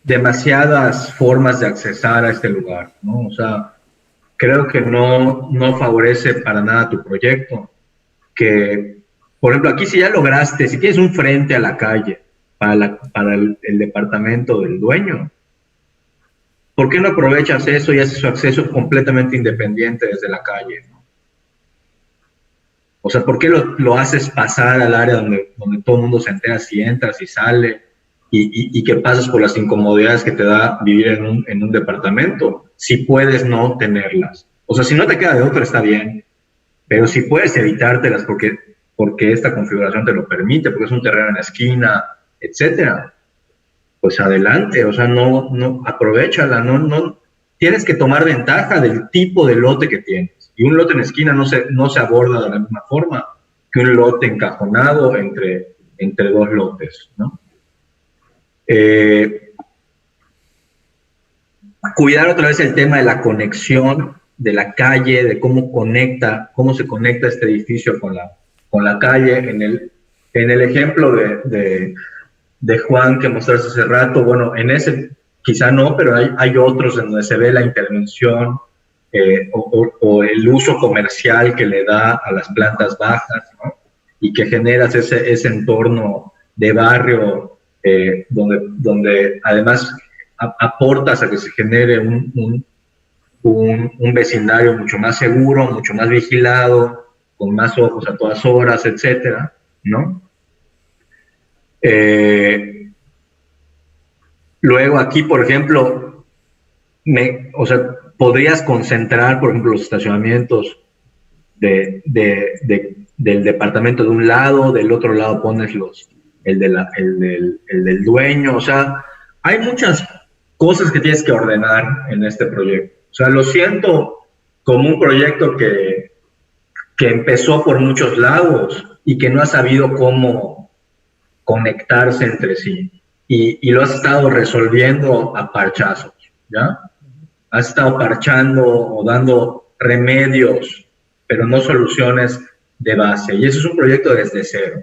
demasiadas formas de accesar a este lugar, ¿no? O sea, creo que no favorece para nada tu proyecto. Que, por ejemplo, aquí si ya lograste, si tienes un frente a la calle para el departamento del dueño, ¿por qué no aprovechas eso y haces su acceso completamente independiente desde la calle, ¿no? O sea, ¿por qué lo haces pasar al área donde todo el mundo se entera si entras y sale y que pasas por las incomodidades que te da vivir en un departamento? Si puedes no tenerlas. O sea, si no te queda de otra, está bien. Pero si puedes evitártelas porque esta configuración te lo permite, porque es un terreno en la esquina, etcétera, pues adelante. O sea, no aprovéchala. No tienes que tomar ventaja del tipo de lote que tienes. Y un lote en esquina no se aborda de la misma forma que un lote encajonado entre dos lotes, ¿no? Cuidar otra vez el tema de la conexión de la calle, de cómo se conecta este edificio con la calle. En el ejemplo de Juan que mostraste hace rato, bueno, en ese quizá no, pero hay otros en donde se ve la intervención o el uso comercial que le da a las plantas bajas, ¿no? Y que generas ese entorno de barrio donde además aportas a que se genere un vecindario mucho más seguro, mucho más vigilado, con más ojos a todas horas, etcétera, ¿no? Luego aquí, por ejemplo, podrías concentrar, por ejemplo, los estacionamientos del departamento de un lado, del otro lado pones el del dueño. O sea, hay muchas cosas que tienes que ordenar en este proyecto. O sea, lo siento como un proyecto que empezó por muchos lados y que no ha sabido cómo conectarse entre sí. Y lo has estado resolviendo a parchazos, ¿ya? Has estado parchando o dando remedios, pero no soluciones de base. Y eso es un proyecto desde cero.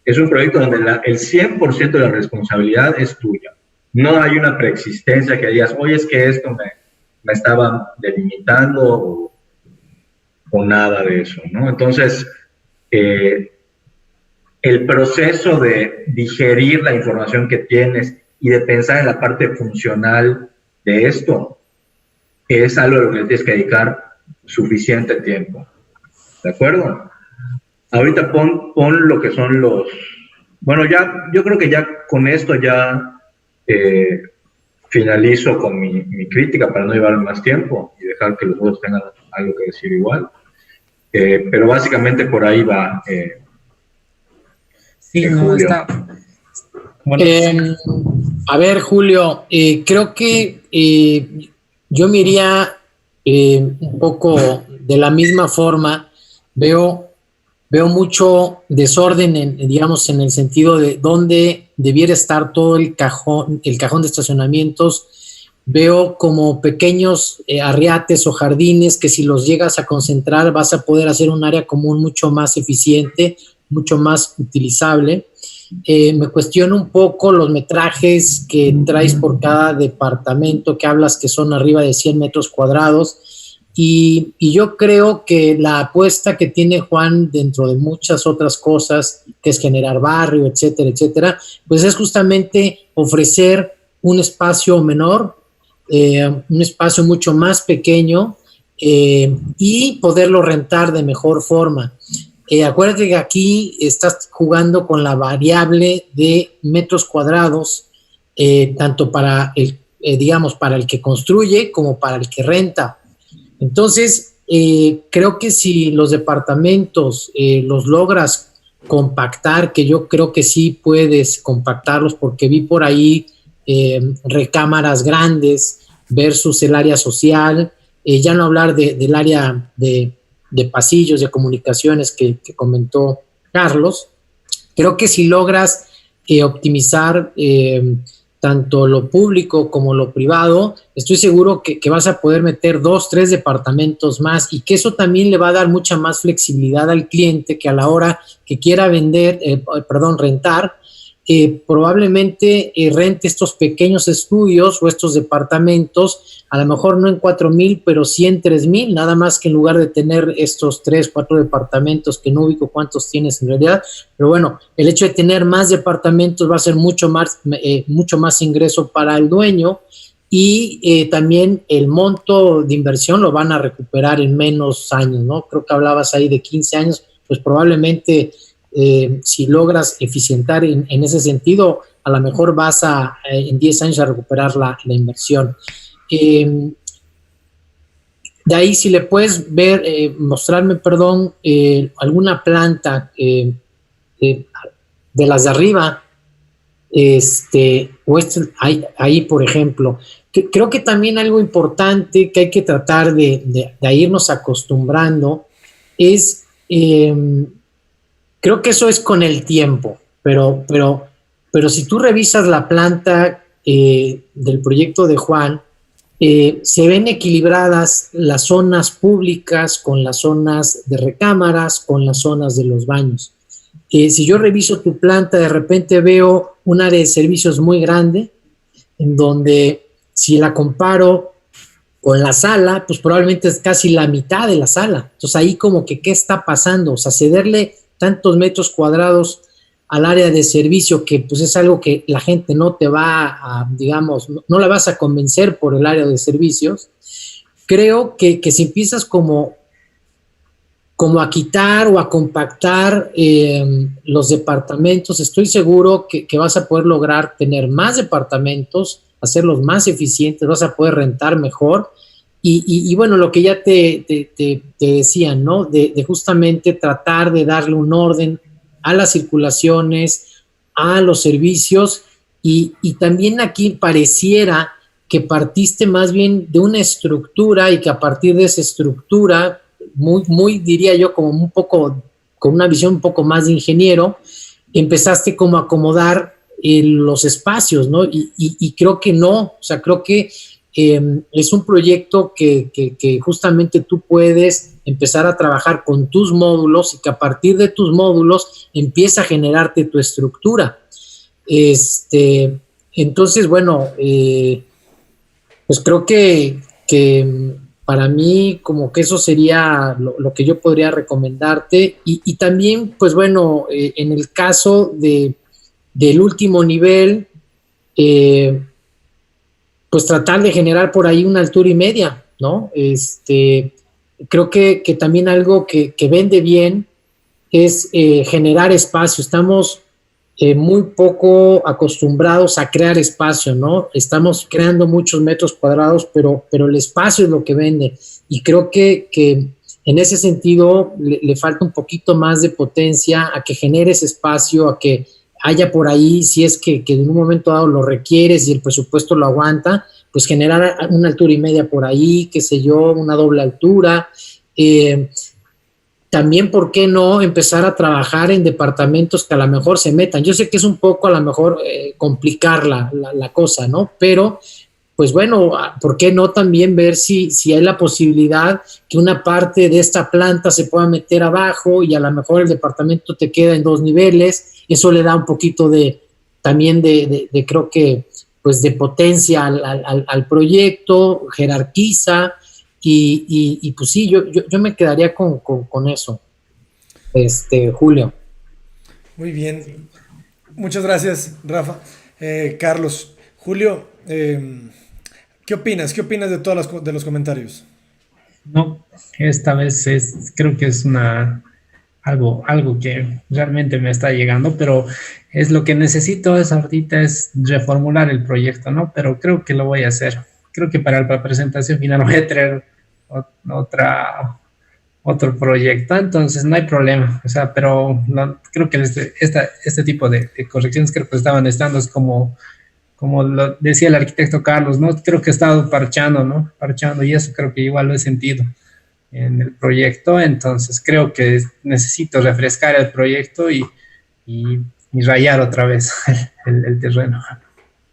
Es un proyecto donde el 100% de la responsabilidad es tuya. no hay una preexistencia que digas, oye, es que esto me estaba delimitando o nada de eso, ¿no? Entonces, el proceso de digerir la información que tienes y de pensar en la parte funcional de esto es algo a lo que le tienes que dedicar suficiente tiempo, ¿de acuerdo? Ahorita pon lo que son los... Bueno, yo creo que ya con esto ya finalizo con mi crítica para no llevar más tiempo y dejar que los otros tengan algo que decir igual. Pero básicamente por ahí va. Sí, no Julio. está. Bueno. A ver, Julio, creo que yo me iría un poco de la misma forma. Veo mucho desorden, digamos, en el sentido de dónde debiera estar todo el cajón de estacionamientos. Veo como pequeños arriates o jardines que si los llegas a concentrar vas a poder hacer un área común mucho más eficiente, mucho más utilizable. Me cuestiono un poco los metrajes que traes por cada departamento, que hablas que son arriba de 100 metros cuadrados. Y yo creo que la apuesta que tiene Juan, dentro de muchas otras cosas, que es generar barrio, etcétera, etcétera, pues es justamente ofrecer un espacio menor, un espacio mucho más pequeño y poderlo rentar de mejor forma. Acuérdate que aquí estás jugando con la variable de metros cuadrados, tanto para para el que construye como para el que renta. Entonces, creo que si los departamentos los logras compactar, que yo creo que sí puedes compactarlos, porque vi por ahí recámaras grandes versus el área social, ya no hablar del área de pasillos, de comunicaciones que comentó Carlos. Creo que si logras optimizar tanto lo público como lo privado, estoy seguro que vas a poder meter 2, 3 departamentos más, y que eso también le va a dar mucha más flexibilidad al cliente, que a la hora que quiera rentar, probablemente rente estos pequeños estudios o estos departamentos, a lo mejor no en 4,000, pero sí en 3,000, nada más que en lugar de tener estos 3, 4 departamentos, que no ubico cuántos tienes en realidad, pero bueno, el hecho de tener más departamentos va a ser mucho más ingreso para el dueño, y también el monto de inversión lo van a recuperar en menos años, ¿no? Creo que hablabas ahí de 15 años, pues probablemente si logras eficientar en ese sentido, a lo mejor vas en 10 años a recuperar la inversión. De ahí, si le puedes mostrarme, alguna planta de las de arriba, ahí, por ejemplo. Creo que también algo importante que hay que tratar de irnos acostumbrando es, creo que eso es con el tiempo, pero si tú revisas la planta del proyecto de Juan, se ven equilibradas las zonas públicas con las zonas de recámaras, con las zonas de los baños. Si yo reviso tu planta, de repente veo un área de servicios muy grande, en donde si la comparo con la sala, pues probablemente es casi la mitad de la sala. Entonces ahí como que, ¿qué está pasando? O sea, cederle tantos metros cuadrados al área de servicio, que pues es algo que la gente no te va a, digamos, no la vas a convencer por el área de servicios. Creo que si empiezas como a quitar o a compactar los departamentos, estoy seguro que vas a poder lograr tener más departamentos, hacerlos más eficientes, vas a poder rentar mejor. Y bueno, lo que ya te decía, ¿no? De justamente tratar de darle un orden a las circulaciones, a los servicios, y también aquí pareciera que partiste más bien de una estructura, y que a partir de esa estructura, muy diría yo, como un poco, con una visión un poco más de ingeniero, empezaste como a acomodar los espacios, ¿no? Y creo que no, o sea, creo que es un proyecto que justamente tú puedes empezar a trabajar con tus módulos, y que a partir de tus módulos empieza a generarte tu estructura. Entonces, bueno, pues creo que para mí como que eso sería lo que yo podría recomendarte. Y también, pues bueno, en el caso del último nivel, pues tratar de generar por ahí una altura y media, ¿no? Creo que también algo que vende bien es generar espacio. Estamos muy poco acostumbrados a crear espacio, ¿no? Estamos creando muchos metros cuadrados, pero el espacio es lo que vende. Y creo que en ese sentido le falta un poquito más de potencia a que generes espacio, a que haya por ahí, si es que en un momento dado lo requieres y el presupuesto lo aguanta, pues generar una altura y media por ahí, qué sé yo, una doble altura. También, ¿por qué no empezar a trabajar en departamentos que a lo mejor se metan? Yo sé que es un poco a lo mejor complicar la cosa, ¿no? Pero, pues bueno, ¿por qué no también ver si hay la posibilidad que una parte de esta planta se pueda meter abajo y a lo mejor el departamento te queda en 2 niveles? Eso le da un poquito también de creo que, pues de potencia al proyecto, jerarquiza. Y pues sí, yo me quedaría con eso, Julio. Muy bien. Muchas gracias, Rafa. Carlos, Julio, ¿qué opinas? ¿Qué opinas de de los comentarios? No, esta vez creo que es algo que realmente me está llegando, pero es lo que necesito ahorita es reformular el proyecto, ¿no? Pero creo que lo voy a hacer. Creo que para la presentación final voy a traer otro proyecto, entonces no hay problema, o sea, pero creo que este tipo de correcciones creo que estaban estando, es como lo decía el arquitecto Carlos, ¿no? Creo que he estado parchando, ¿no? Parchando, y eso creo que igual lo he sentido en el proyecto, entonces creo que necesito refrescar el proyecto y rayar otra vez el terreno.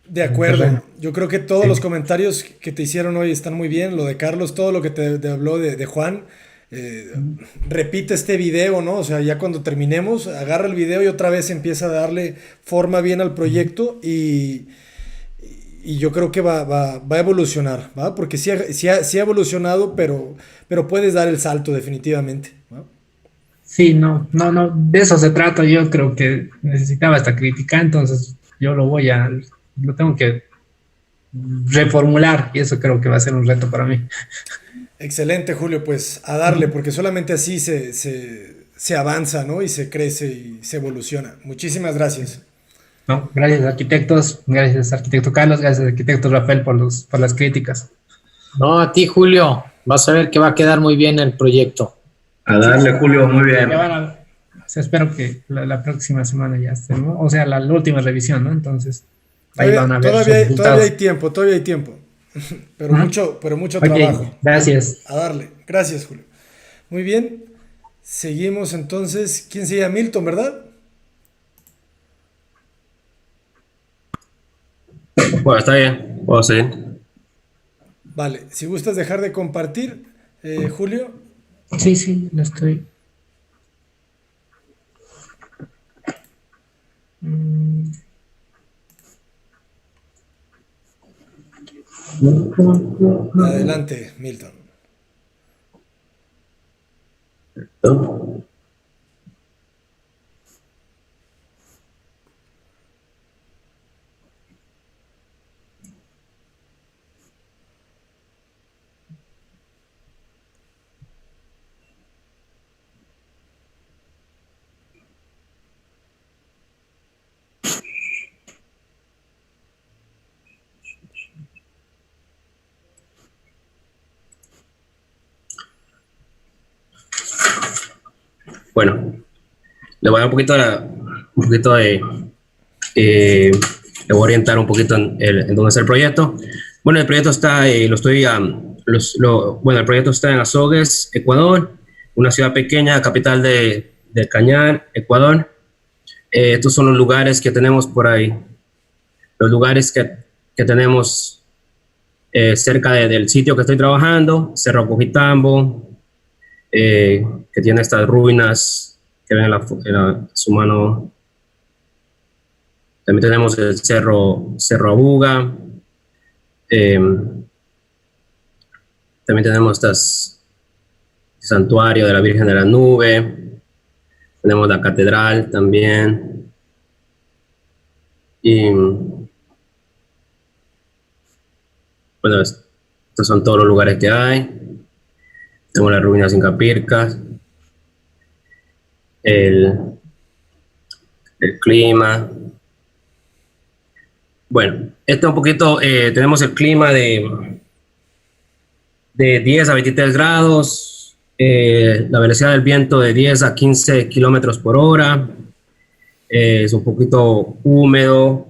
De acuerdo. Terreno. Yo creo que todos Sí. los comentarios que te hicieron hoy están muy bien. Lo de Carlos, todo lo que te habló de Juan. Repite este video, ¿no? O sea, ya cuando terminemos, agarra el video y otra vez empieza a darle forma bien al proyecto y yo creo que va a evolucionar, ¿va? Porque sí ha evolucionado, pero puedes dar el salto definitivamente, ¿va? Sí, no, de eso se trata. Yo creo que necesitaba esta crítica, entonces yo lo tengo que reformular y eso creo que va a ser un reto para mí. Excelente, Julio, pues a darle, porque solamente así se avanza, ¿no? Y se crece y se evoluciona. Muchísimas gracias. No, gracias arquitectos, gracias arquitecto Carlos, gracias arquitecto Rafael por las críticas. No, a ti, Julio, vas a ver que va a quedar muy bien el proyecto. A darle, Julio, muy bien. O sea, espero que la próxima semana ya esté, ¿no? O sea, la última revisión, ¿no? Entonces, ahí van a ver Todavía hay tiempo. Pero mucho Ok, trabajo. gracias. A darle. Gracias, Julio. Muy bien. Seguimos entonces. ¿Quién se llama? Milton, ¿verdad? Bueno, está bien, puedo seguir. Vale. Si gustas dejar de compartir, Julio. Sí, lo estoy. Adelante, Milton. Bueno, le voy a dar un poquito le voy a orientar un poquito en dónde está el proyecto. Bueno, el proyecto está, bueno, el proyecto está en Azogues, Ecuador, una ciudad pequeña, capital de Cañar, Ecuador. Estos son los lugares que tenemos por ahí, los lugares que tenemos cerca del sitio que estoy trabajando, Cerro Cojitambo, que tiene estas ruinas que ven su mano También tenemos el Cerro Abuga. También tenemos el santuario de la Virgen de la Nube. Tenemos la catedral también. Y bueno, estos son todos los lugares que hay. Tenemos las ruinas incapircas. El clima. Bueno, un poquito, tenemos el clima de 10 a 23 grados, la velocidad del viento de 10 a 15 kilómetros por hora, es un poquito húmedo,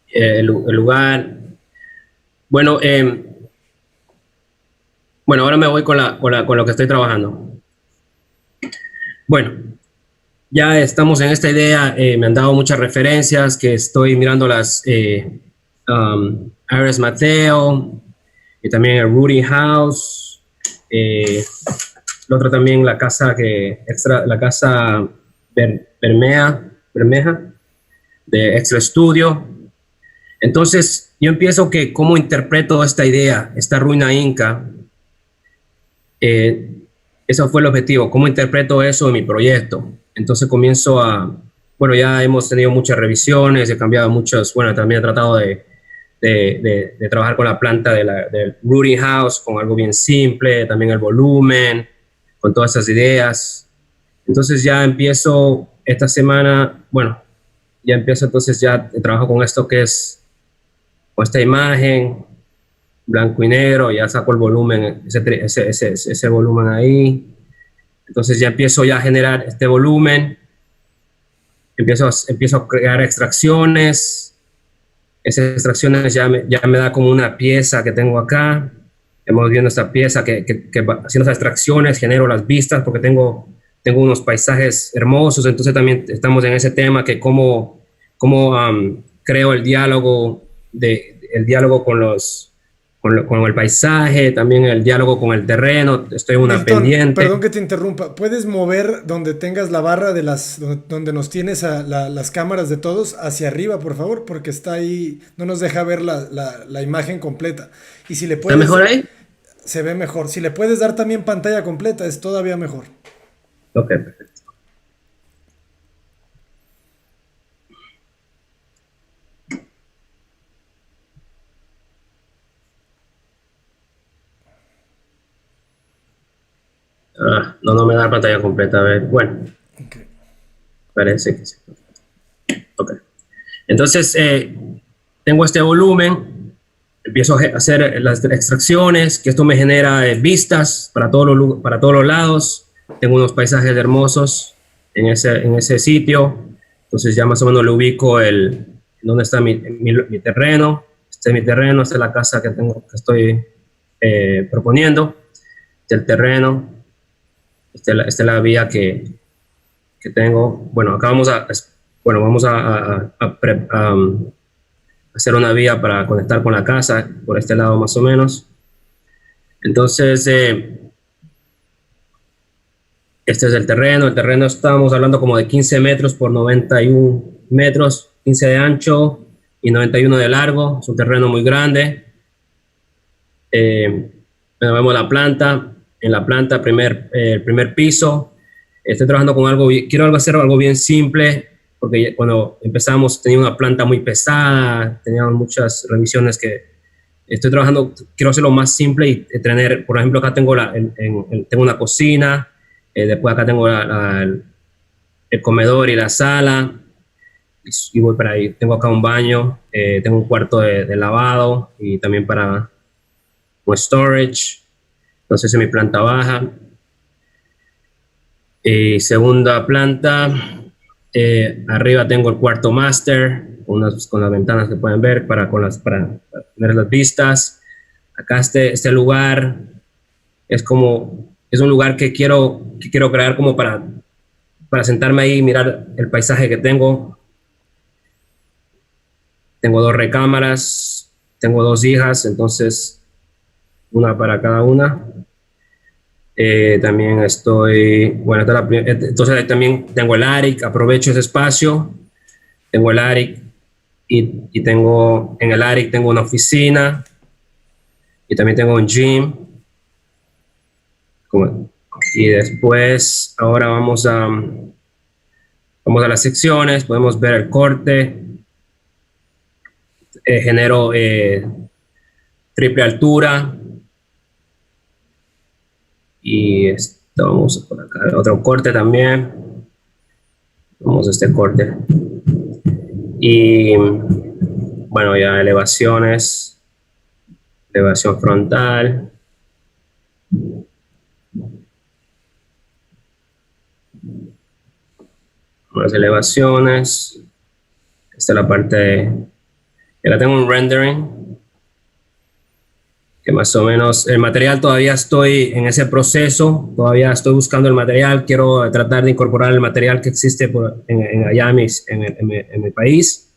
el lugar. Bueno, ahora me voy con lo que estoy trabajando. Bueno, ya estamos en esta idea, me han dado muchas referencias, que estoy mirando las Ares Mateo, y también el Rudy House, la otra también la casa Bermeja de Extra Studio. Entonces yo empiezo que cómo interpreto esta idea, esta ruina inca. Eso fue el objetivo, cómo interpreto eso en mi proyecto. Entonces comienzo ya hemos tenido muchas revisiones, he cambiado muchas, también he tratado de trabajar con la planta del Rudy House, con algo bien simple, también el volumen, con todas esas ideas. Entonces ya empiezo esta semana, ya trabajo con esto que es, con esta imagen, blanco y negro, ya saco el volumen, ese volumen ahí. Entonces ya empiezo a generar este volumen, empiezo a crear extracciones. Esas extracciones ya me da como una pieza que tengo acá. Estamos viendo esta pieza que haciendo esas extracciones genero las vistas porque tengo unos paisajes hermosos. Entonces también estamos en ese tema que cómo creo el diálogo con el paisaje, también el diálogo con el terreno. Estoy en una Milton, pendiente. Perdón que te interrumpa. ¿Puedes mover donde tengas la barra donde nos tienes las cámaras de todos hacia arriba, por favor? Porque está ahí, no nos deja ver la imagen completa. Y si le puedes, ¿Está mejor ahí? Se ve mejor. Si le puedes dar también pantalla completa, es todavía mejor. Ok, perfecto. No me da pantalla completa. A ver, bueno. Okay. Parece que sí. Ok. Entonces, tengo este volumen, empiezo a hacer las extracciones, que esto me genera vistas para todos los lados. Tengo unos paisajes hermosos en ese sitio. Entonces ya más o menos le ubico dónde está mi terreno. Este es mi terreno, esta es la casa que estoy proponiendo. Este es el terreno. Esta es la vía que tengo. Bueno, acá vamos a hacer una vía para conectar con la casa, por este lado más o menos. Entonces, este es el terreno. El terreno estamos hablando como de 15 metros por 91 metros, 15 de ancho y 91 de largo. Es un terreno muy grande. Vemos la planta. En la planta, el primer piso. Estoy trabajando con quiero hacer algo bien simple, porque cuando empezamos tenía una planta muy pesada, teníamos muchas revisiones que estoy trabajando, quiero hacerlo más simple y tener, por ejemplo, acá tengo tengo una cocina, después acá tengo el comedor y la sala, y voy para ahí. Tengo acá un baño, tengo un cuarto de lavado y también para storage. Entonces en mi planta baja. Segunda planta, arriba tengo el cuarto máster, con las ventanas que pueden ver para tener las vistas. Acá este lugar es un lugar que quiero crear como para sentarme ahí y mirar el paisaje que tengo. Tengo 2 recámaras, tengo 2 hijas, entonces una para cada una. También entonces también tengo el attic, aprovecho ese espacio tengo el attic y tengo, en el attic tengo una oficina y también tengo un gym. Y después, ahora vamos a las secciones, podemos ver el corte, genero triple altura y esto, vamos por acá, otro corte también, vamos a este corte y bueno, ya elevaciones, elevación frontal, las elevaciones, esta es la parte, ya tengo un rendering, que más o menos, el material todavía estoy en ese proceso, todavía estoy buscando el material, quiero tratar de incorporar el material que existe allá en mi país.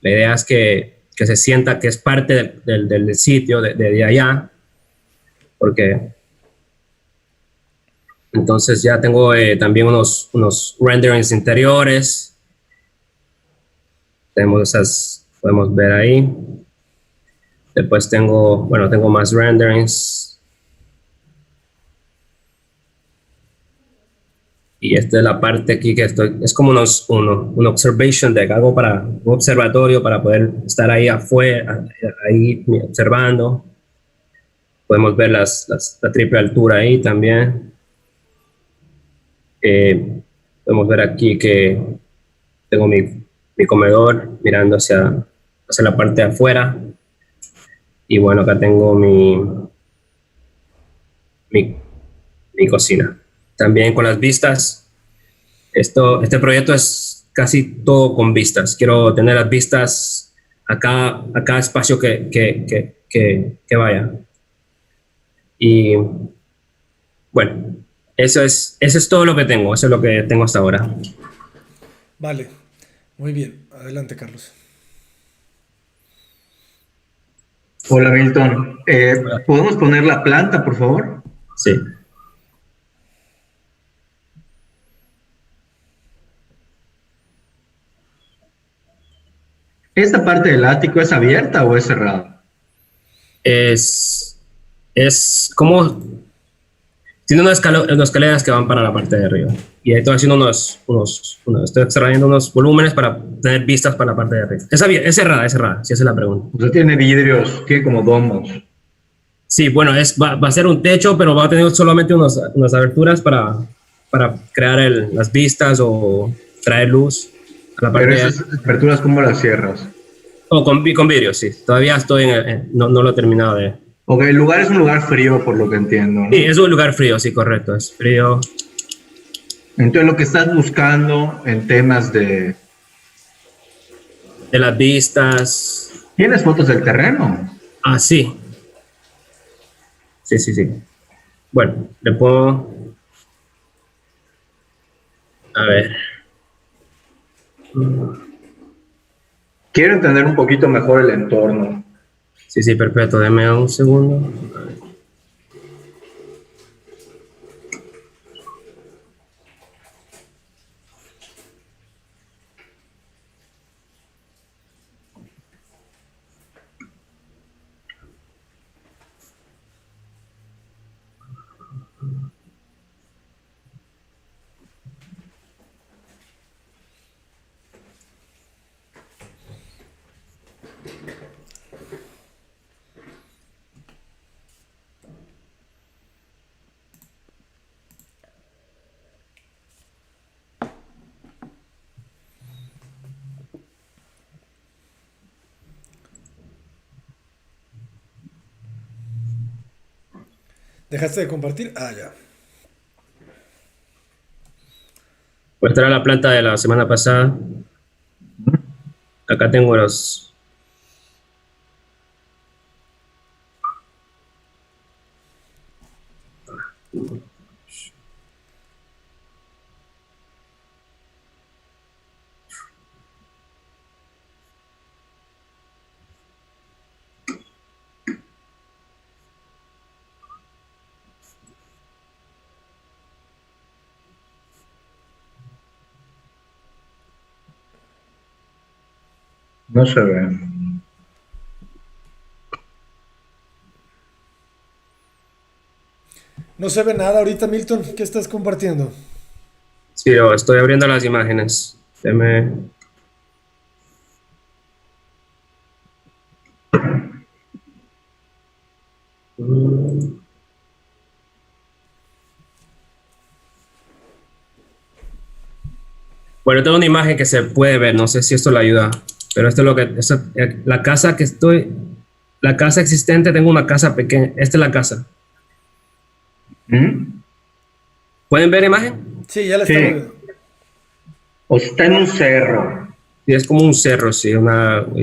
La idea es que se sienta que es parte del sitio de allá, porque entonces ya tengo también unos renderings interiores, tenemos esas, podemos ver ahí. Después tengo más renderings. Y esta es la parte aquí que estoy, es como un observation deck, algo para un observatorio para poder estar ahí afuera, ahí observando. Podemos ver la triple altura ahí también. Podemos ver aquí que tengo mi comedor mirando hacia la parte de afuera. Y bueno, acá tengo mi cocina. También con las vistas, este proyecto es casi todo con vistas. Quiero tener las vistas a cada espacio que vaya. Y bueno, eso es todo lo que tengo. Eso es lo que tengo hasta ahora. Vale, muy bien. Adelante, Carlos. Hola Milton, ¿podemos poner la planta, por favor? Sí. ¿Esta parte del ático es abierta o es cerrada? Es como, tiene unas escaleras que van para la parte de arriba. Y ahí estoy haciendo estoy extrayendo unos volúmenes para tener vistas para la parte de arriba. Es cerrada, si esa es la pregunta. O sea, tiene vidrios, tiene como domos. Sí, bueno, va a ser un techo, pero va a tener solamente unas aberturas para crear las vistas o traer luz a la parte. Pero esas aperturas, ¿cómo las cierras? Con vidrio, sí. Todavía estoy no lo he terminado de... Ok, el lugar es un lugar frío, por lo que entiendo, ¿no? Sí, es un lugar frío, sí, correcto, es frío. Entonces, lo que estás buscando en temas de... De las vistas... ¿Tienes fotos del terreno? Ah, sí. Sí. Bueno, le puedo... A ver. Quiero entender un poquito mejor el entorno. Sí, perfecto. Deme un segundo. A ver. ¿Dejaste de compartir? Ah, ya. Pues esta era la planta de la semana pasada. Acá tengo los... No se ve. No se ve nada ahorita, Milton. ¿Qué estás compartiendo? Sí, yo estoy abriendo las imágenes. Deme. Bueno, tengo una imagen que se puede ver, no sé si esto le ayuda, pero esto es lo que, la casa que estoy, la casa existente, tengo una casa pequeña, esta es la casa. ¿Mm? ¿Pueden ver la imagen? Sí, ya la Sí. estamos viendo. O sea, está en un cerro. Sí, es como un cerro, sí,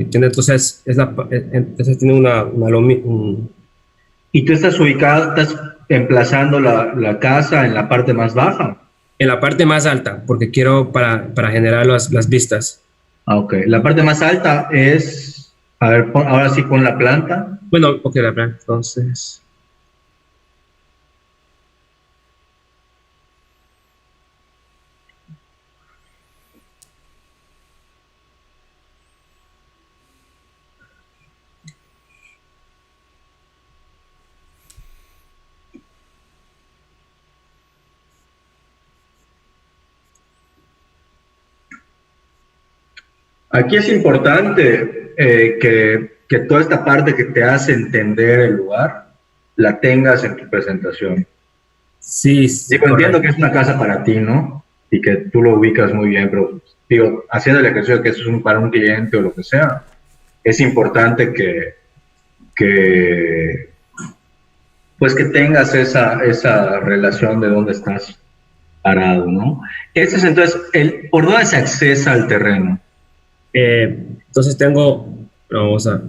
tiene, entonces, entonces tiene Y tú estás ubicado, estás emplazando la casa en la parte más baja. en la parte más alta, porque quiero para generar las vistas. Ah, ok. La parte más alta es, a ver, ahora sí pon la planta. Bueno, ok, la plan, entonces. Aquí es importante que toda esta parte que te hace entender el lugar la tengas en tu presentación. Sí, Digo, entiendo que es una casa para ti, ¿no? Y que tú lo ubicas muy bien, pero digo, haciendo el ejercicio de que eso es para un cliente o lo que sea, es importante pues que tengas esa relación de dónde estás parado, ¿no? Ese es entonces, ¿por dónde se accesa al terreno? entonces vamos a.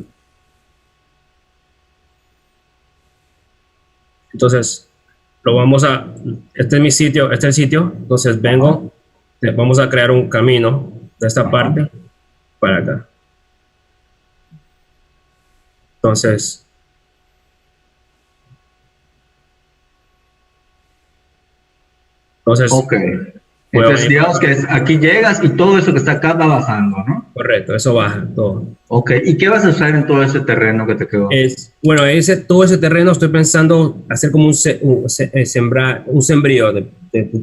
Entonces, este es mi sitio, este es el sitio, entonces vengo, vamos a crear un camino de esta parte para acá. Entonces, Ok. Entonces, digamos que aquí llegas y todo eso que está acá va bajando, ¿no? Correcto, eso baja todo. Ok. ¿Y qué vas a usar en todo ese terreno que te quedó? Bueno, todo ese terreno estoy pensando hacer como un sembrío de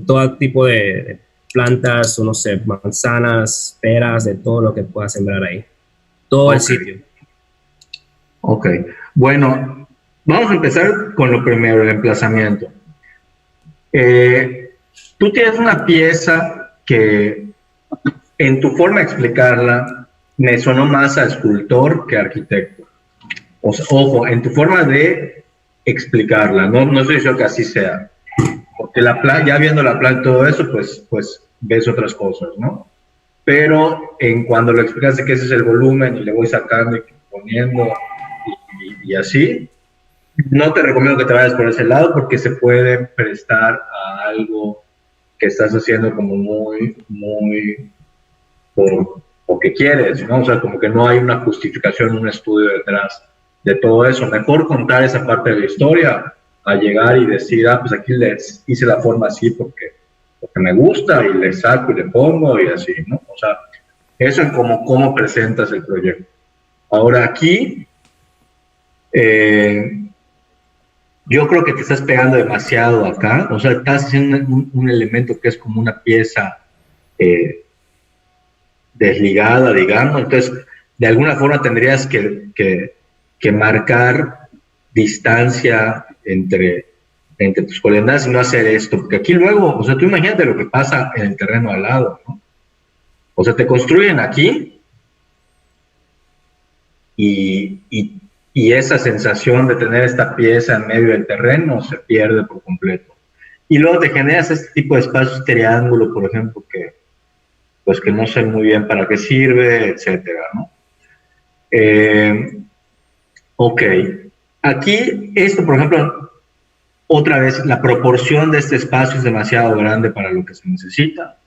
todo tipo de plantas, o no sé, manzanas, peras, de todo lo que pueda sembrar ahí. Todo el sitio. Ok. Bueno, vamos a empezar con lo primero, el emplazamiento. Tú tienes una pieza que en tu forma de explicarla me sonó más a escultor que a arquitecto. O sea, ojo, en tu forma de explicarla, no estoy diciendo que así sea, porque ya viendo la planta y todo eso, pues ves otras cosas, ¿no? Pero cuando lo explicas de que ese es el volumen y le voy sacando y poniendo y así, no te recomiendo que te vayas por ese lado porque se puede prestar a algo que estás haciendo como muy porque quieres, ¿no? O sea, como que no hay una justificación, un estudio detrás de todo eso. Mejor contar esa parte de la historia a llegar y decir, pues aquí les hice la forma así porque me gusta y le saco y le pongo y así, ¿no? O sea, eso es cómo presentas el proyecto. Ahora aquí, yo creo que te estás pegando demasiado acá, o sea, estás haciendo un elemento que es como una pieza desligada, digamos, entonces de alguna forma tendrías que marcar distancia entre tus coordenadas y no hacer esto, porque aquí luego, o sea, tú imagínate lo que pasa en el terreno al lado, ¿no? O sea, te construyen aquí y esa sensación de tener esta pieza en medio del terreno se pierde por completo. Y luego te generas este tipo de espacios triángulo, por ejemplo, que no sé muy bien para qué sirve, etcétera, ¿no? Ok. Aquí, esto, por ejemplo, otra vez, la proporción de este espacio es demasiado grande para lo que se necesita.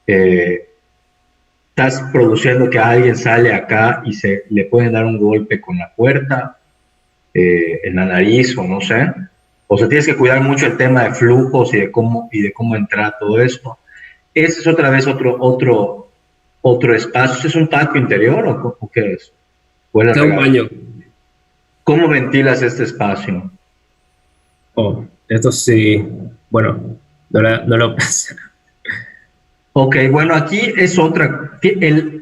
Estás produciendo que alguien sale acá y le pueden dar un golpe con la puerta, en la nariz o no sé. O sea, tienes que cuidar mucho el tema de flujos y de cómo entrar todo esto. Ese es otra vez otro otro espacio. ¿Es un patio interior o qué es? Es un baño. ¿Cómo ventilas este espacio? Oh, esto sí, bueno, no lo pensé. Ok, bueno, aquí es otra.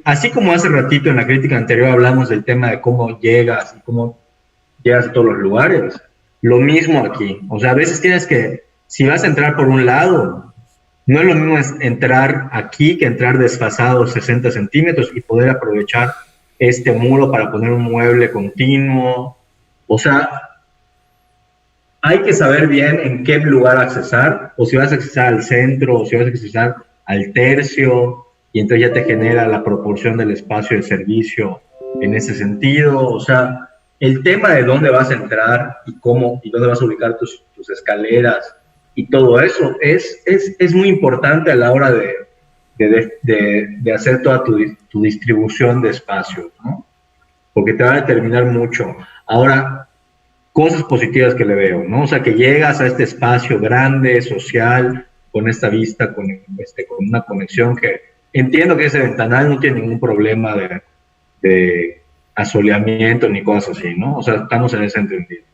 Así como hace ratito en la crítica anterior hablamos del tema de cómo llegas y cómo llegas a todos los lugares, lo mismo aquí. O sea, a veces tienes que, si vas a entrar por un lado, no es lo mismo entrar aquí que entrar desfasado 60 centímetros y poder aprovechar este muro para poner un mueble continuo. O sea, hay que saber bien en qué lugar accesar, o si vas a accesar al centro, o si vas a accesar al tercio, y entonces ya te genera la proporción del espacio de servicio en ese sentido. O sea, el tema de dónde vas a entrar y cómo, y dónde vas a ubicar tus escaleras y todo eso es muy importante a la hora de hacer toda tu distribución de espacios, ¿no? Porque te va a determinar mucho. Ahora, cosas positivas que le veo, ¿no? O sea, que llegas a este espacio grande, social, con esta vista, con una conexión que entiendo que ese ventanal no tiene ningún problema de asoleamiento ni cosas así, ¿no? O sea, estamos en ese entendido.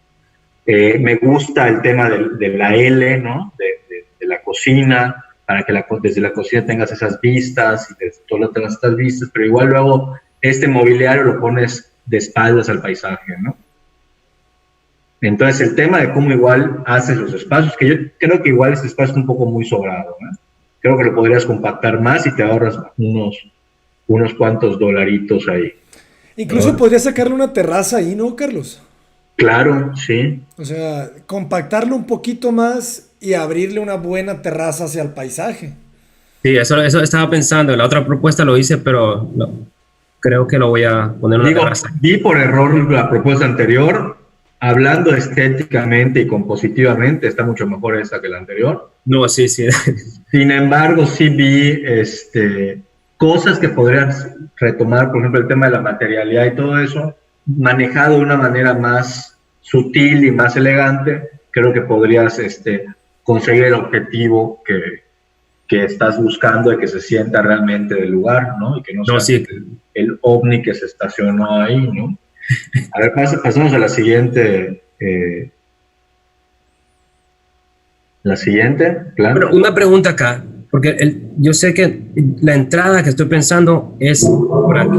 Me gusta el tema de la L, ¿no? De la cocina, para que desde la cocina tengas esas vistas y desde todo tengas estas vistas, pero igual luego este mobiliario lo pones de espaldas al paisaje, ¿no? Entonces el tema de cómo igual haces los espacios, que yo creo que igual este espacio es un poco muy sobrado, ¿no? Creo que lo podrías compactar más y te ahorras unos cuantos dolaritos ahí. Incluso podrías sacarle una terraza ahí, ¿no, Carlos? Claro, sí. O sea, compactarlo un poquito más y abrirle una buena terraza hacia el paisaje. Sí, eso estaba pensando. La otra propuesta lo hice, pero creo que lo voy a poner en una terraza. Vi por error la propuesta anterior. Hablando estéticamente y compositivamente, está mucho mejor esa que la anterior. No, sí. Sin embargo, sí vi cosas que podrías retomar, por ejemplo, el tema de la materialidad y todo eso, manejado de una manera más sutil y más elegante. Creo que podrías conseguir el objetivo que estás buscando, de que se sienta realmente del lugar, ¿no? Y que no sea el ovni que se estacionó ahí, ¿no? A ver, pasamos a la siguiente. Claro. Pero una pregunta acá, porque yo sé que la entrada que estoy pensando es por aquí,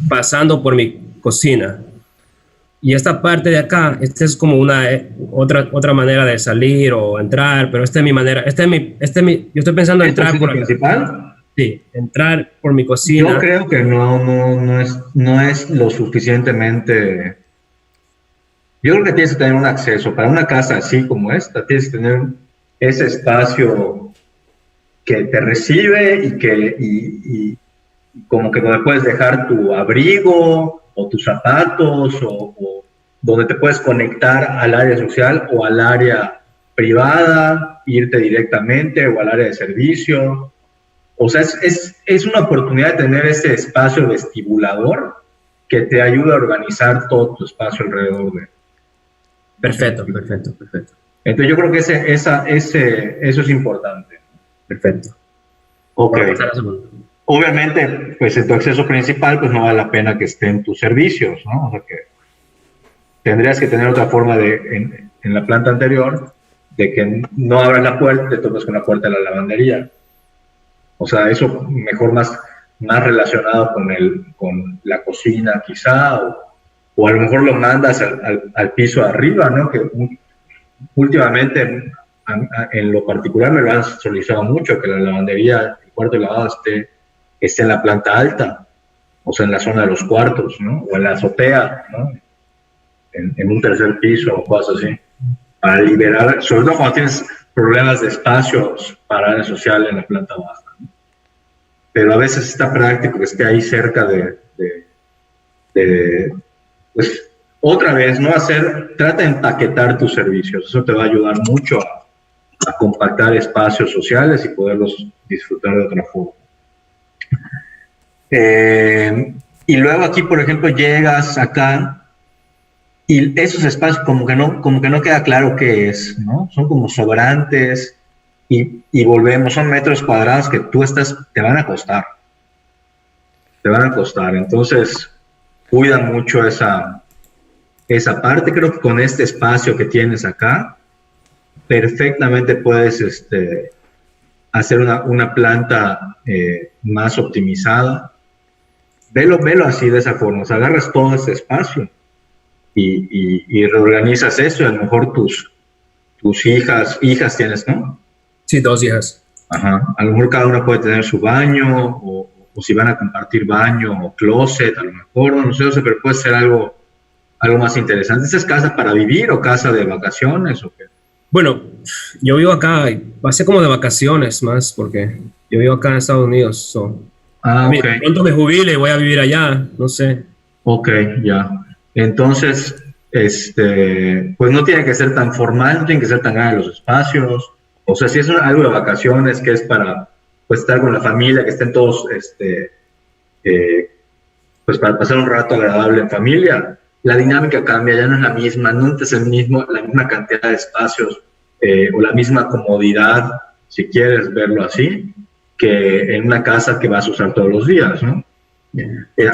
pasando por mi cocina. Y esta parte de acá, esta es como otra manera de salir o entrar, pero esta es mi manera, yo estoy pensando en entrar por acá. ¿Principal? Sí, entrar por mi cocina. Yo creo que no es lo suficientemente. Yo creo que tienes que tener un acceso para una casa así como esta. Tienes que tener ese espacio que te recibe y como que donde puedes dejar tu abrigo o tus zapatos o donde te puedes conectar al área social o al área privada, irte directamente o al área de servicio. O sea, es una oportunidad de tener ese espacio vestibulador que te ayuda a organizar todo tu espacio alrededor de. Perfecto. Entonces yo creo que eso es importante. Perfecto. Ok. Obviamente, pues en tu acceso principal, pues no vale la pena que estén tus servicios, ¿no? O sea que tendrías que tener otra forma en la planta anterior de que no abras la puerta, te topes con la puerta de la lavandería. O sea, eso mejor más relacionado con la cocina quizá, o a lo mejor lo mandas al piso de arriba, ¿no? Que últimamente, en lo particular, me lo han solicitado mucho, que la lavandería, el cuarto de lavado esté en la planta alta, o sea, en la zona de los cuartos, ¿no? O en la azotea, ¿no? En un tercer piso o cosas así, para liberar, sobre todo cuando tienes problemas de espacios para área social en la planta baja. Pero a veces está práctico que esté ahí cerca pues, otra vez, ¿no? Trata de empaquetar tus servicios. Eso te va a ayudar mucho a compactar espacios sociales y poderlos disfrutar de otra forma. Y luego aquí, por ejemplo, llegas acá y esos espacios como que no queda claro qué es, ¿no? Son como sobrantes, y volvemos, son metros cuadrados que te van a costar. Te van a costar. Entonces, cuida mucho esa parte. Creo que con este espacio que tienes acá, perfectamente puedes hacer una planta más optimizada. Velo así, de esa forma. O sea, agarras todo ese espacio y reorganizas eso, y a lo mejor tus hijas tienes, ¿no? Sí, 2 hijas. Ajá. A lo mejor cada una puede tener su baño, o si van a compartir baño o closet, a lo mejor, no sé, pero puede ser algo más interesante. ¿Esta es casa para vivir o casa de vacaciones o qué? Bueno, yo vivo acá, va a ser como de vacaciones más, porque yo vivo acá en Estados Unidos. So. Ok. Pronto me jubile y voy a vivir allá, no sé. Ok, ya. Entonces, pues no tiene que ser tan formal, no tiene que ser tan grande los espacios. O sea, si es algo de vacaciones que es para pues estar con la familia, que estén todos, pues para pasar un rato agradable en familia, la dinámica cambia, ya no es la misma, no es la misma cantidad de espacios o la misma comodidad, si quieres verlo así, que en una casa que vas a usar todos los días, ¿no?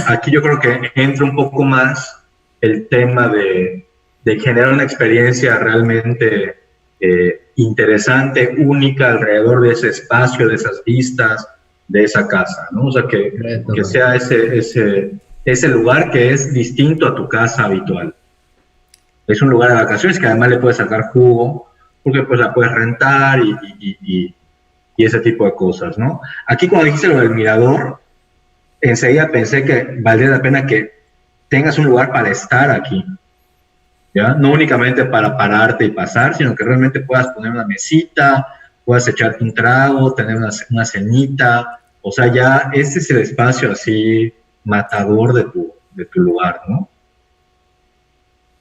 Aquí yo creo que entra un poco más el tema de generar una experiencia realmente interesante, única alrededor de ese espacio, de esas vistas, de esa casa, ¿no? O sea, que sea ese lugar que es distinto a tu casa habitual. Es un lugar de vacaciones que además le puedes sacar jugo, porque pues la puedes rentar y ese tipo de cosas, ¿no? Aquí cuando dijiste lo del mirador, enseguida pensé que valdría la pena que tengas un lugar para estar aquí, ¿ya? No únicamente para pararte y pasar, sino que realmente puedas poner una mesita, puedas echarte un trago, tener una cenita, o sea, ya ese es el espacio así matador de tu lugar, ¿no?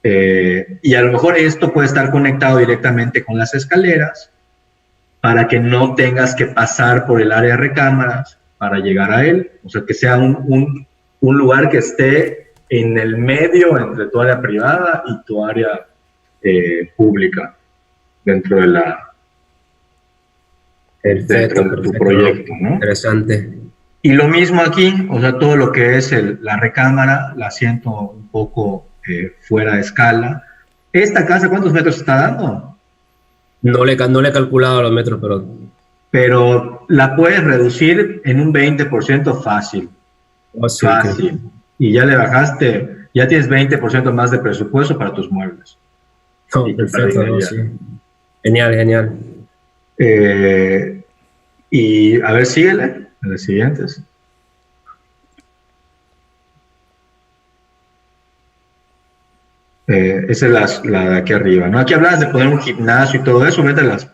Y a lo mejor esto puede estar conectado directamente con las escaleras para que no tengas que pasar por el área de recámaras para llegar a él, o sea, que sea un lugar que esté en el medio entre tu área privada y tu área pública dentro de tu proyecto, ¿no? Interesante. Y lo mismo aquí, o sea, todo lo que es la recámara, la siento un poco fuera de escala. ¿Esta casa cuántos metros está dando? No le he calculado los metros, pero la puedes reducir en un 20% fácil. Fácil. Okay. Y ya le bajaste, ya tienes 20% más de presupuesto para tus muebles. Oh, perfecto, no, sí. Genial. Y a ver, síguele en los siguientes. Esa es la de aquí arriba, ¿no? Aquí hablas de poner un gimnasio y todo eso, vete a los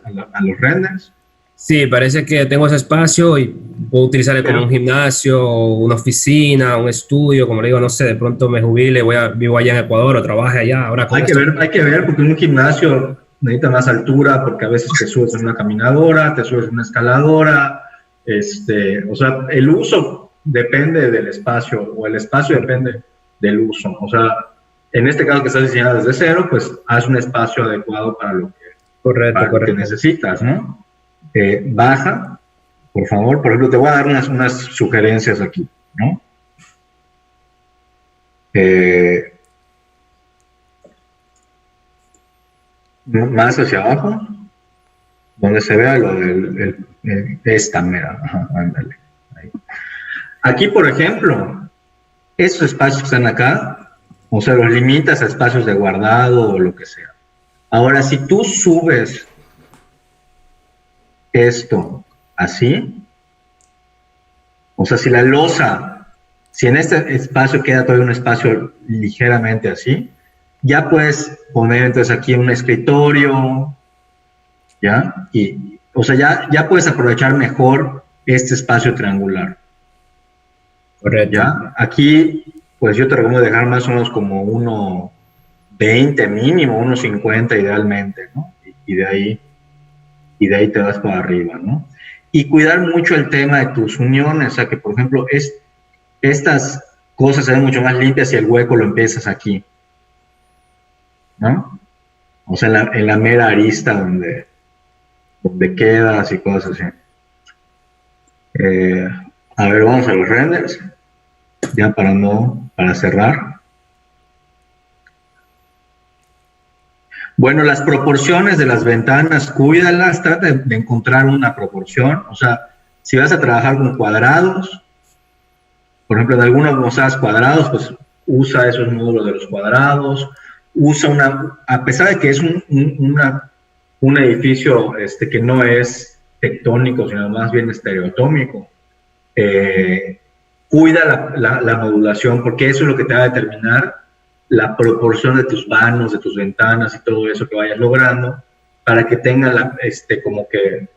renders. Sí, parece que tengo ese espacio y puedo utilizarlo como un gimnasio, una oficina, un estudio, como le digo, no sé, de pronto me jubile, vivo allá en Ecuador o trabaje allá. Ahora hay que ver, porque un gimnasio necesita más altura, porque a veces te subes en una caminadora, te subes en una escaladora, o sea, el uso depende del espacio, o el espacio depende del uso, o sea, en este caso que estás diseñando desde cero, pues haz un espacio adecuado para lo que necesitas, ¿no? Baja, por favor. Por ejemplo, te voy a dar unas sugerencias aquí, ¿no? Más hacia abajo, donde se vea lo esta mera. Ajá, ándale. Ahí. Aquí, por ejemplo, estos espacios que están acá, o sea, los limitas a espacios de guardado o lo que sea. Ahora, si tú subes esto así, o sea, si la losa, si en este espacio queda todavía un espacio ligeramente así, ya puedes poner entonces aquí un escritorio, ¿ya? Y, o sea, ya puedes aprovechar mejor este espacio triangular. Correcto. ¿Ya? Aquí, pues yo te recomiendo dejar más o menos como 1.20 mínimo, 1.50 idealmente, ¿no? Y de ahí te vas para arriba, ¿no? Y cuidar mucho el tema de tus uniones, o sea que, por ejemplo, estas cosas se ven mucho más limpias si el hueco lo empiezas aquí, ¿no? O sea, en la mera arista donde quedas y cosas así. A ver, vamos a los renders, ya para cerrar. Bueno, las proporciones de las ventanas, cuídalas, trata de encontrar una proporción. O sea, si vas a trabajar con cuadrados, por ejemplo, de algunos mosadas cuadrados, pues usa esos módulos de los cuadrados, usa a pesar de que es un edificio que no es tectónico, sino más bien estereotómico, cuida la modulación, porque eso es lo que te va a determinar la proporción de tus vanos, de tus ventanas y todo eso que vayas logrando, para que tengan como que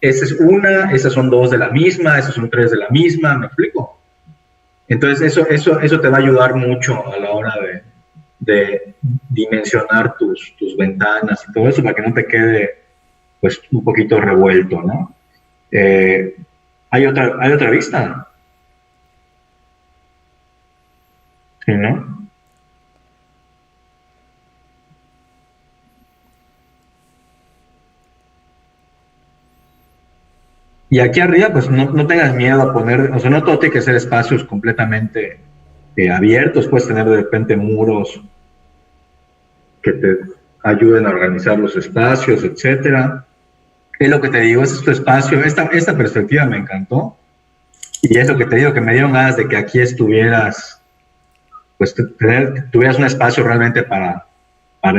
esa es una, esas son dos de la misma, esas son tres de la misma, ¿me explico? Entonces eso te va a ayudar mucho a la hora de dimensionar tus ventanas y todo eso, para que no te quede pues un poquito revuelto, ¿no? ¿Hay otra vista? ¿Sí, no? Y aquí arriba, pues no tengas miedo a poner, o sea, no todo tiene que ser espacios completamente abiertos, puedes tener de repente muros que te ayuden a organizar los espacios, etcétera. Es lo que te digo, este es tu espacio, esta perspectiva me encantó, y es lo que te digo, que me dieron ganas de que aquí estuvieras, pues tuvieras un espacio realmente para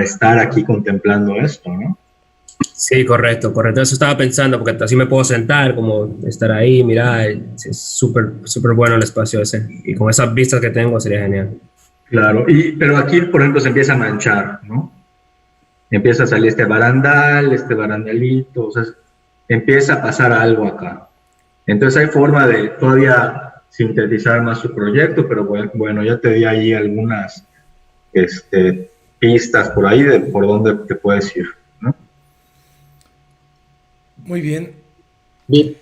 estar aquí contemplando esto, ¿no? Sí, correcto. Eso estaba pensando, porque así me puedo sentar, como estar ahí, mirar, es súper bueno el espacio ese. Y con esas vistas que tengo sería genial. Claro, pero aquí, por ejemplo, se empieza a manchar, ¿no? Empieza a salir este barandalito, o sea, empieza a pasar algo acá. Entonces hay forma de todavía sintetizar más su proyecto, pero bueno, ya te di ahí algunas pistas por ahí de por dónde te puedes ir, ¿no? Muy bien. Bien.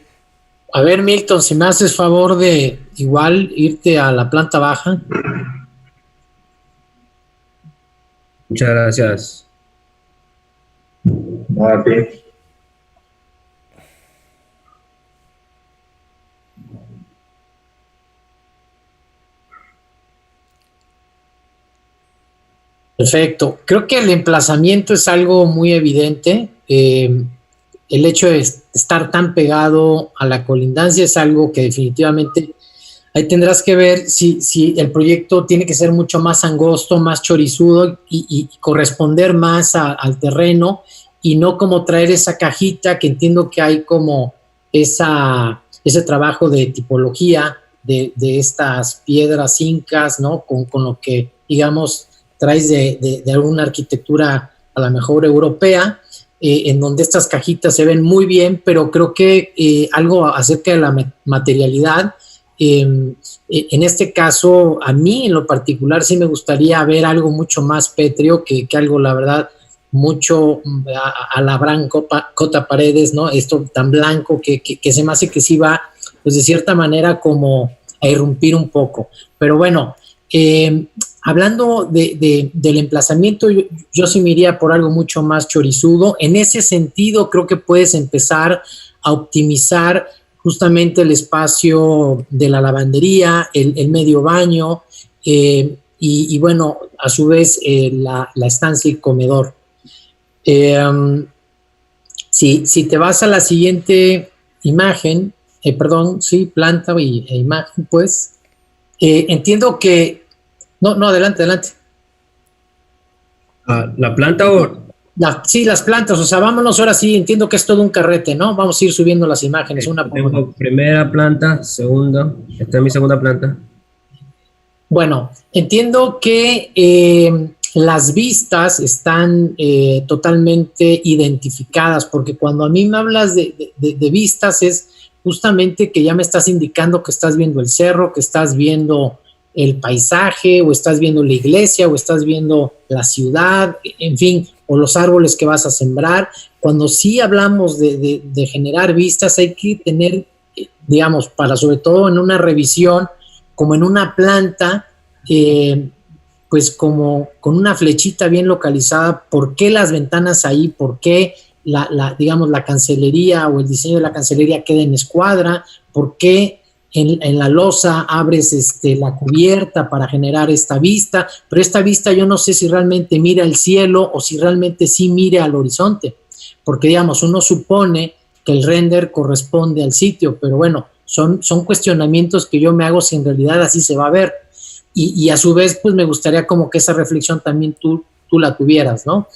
A ver, Milton, si me haces favor de igual irte a la planta baja. Muchas gracias. No, a ti. Perfecto. Creo que el emplazamiento es algo muy evidente. El hecho de estar tan pegado a la colindancia es algo que definitivamente ahí tendrás que ver si el proyecto tiene que ser mucho más angosto, más chorizudo y corresponder más al terreno, y no como traer esa cajita, que entiendo que hay como ese trabajo de tipología de estas piedras incas, ¿no? Con lo que, digamos, traes de alguna arquitectura a lo mejor europea, en donde estas cajitas se ven muy bien, pero creo que algo acerca de la materialidad, en este caso, a mí en lo particular sí me gustaría ver algo mucho más pétreo que algo, la verdad, mucho a la Branco Cota Paredes, ¿no? Esto tan blanco que se me hace que sí va, pues de cierta manera, como a irrumpir un poco. Pero bueno, hablando del emplazamiento, yo sí me iría por algo mucho más chorizudo. En ese sentido, creo que puedes empezar a optimizar justamente el espacio de la lavandería, el medio baño, y bueno, a su vez la estancia y comedor. Si te vas a la siguiente imagen, planta e imagen, pues, entiendo que... No, adelante. ¿La planta o...? Sí, las plantas, o sea, vámonos ahora sí, entiendo que es todo un carrete, ¿no? Vamos a ir subiendo las imágenes una por una. Primera planta, segunda, esta es mi segunda planta. Bueno, entiendo que las vistas están totalmente identificadas, porque cuando a mí me hablas de vistas es justamente que ya me estás indicando que estás viendo el cerro, que estás viendo el paisaje, o estás viendo la iglesia, o estás viendo la ciudad, en fin, o los árboles que vas a sembrar. Cuando sí hablamos de generar vistas, hay que tener, digamos, para sobre todo en una revisión, como en una planta, pues como con una flechita bien localizada, por qué las ventanas ahí, por qué digamos, la cancelería o el diseño de la cancelería queda en escuadra, por qué en la losa abres la cubierta para generar esta vista, pero esta vista yo no sé si realmente mira al cielo o si realmente sí mire al horizonte, porque digamos, uno supone que el render corresponde al sitio, pero bueno, son cuestionamientos que yo me hago si en realidad así se va a ver, y a su vez pues me gustaría como que esa reflexión también tú la tuvieras, ¿no?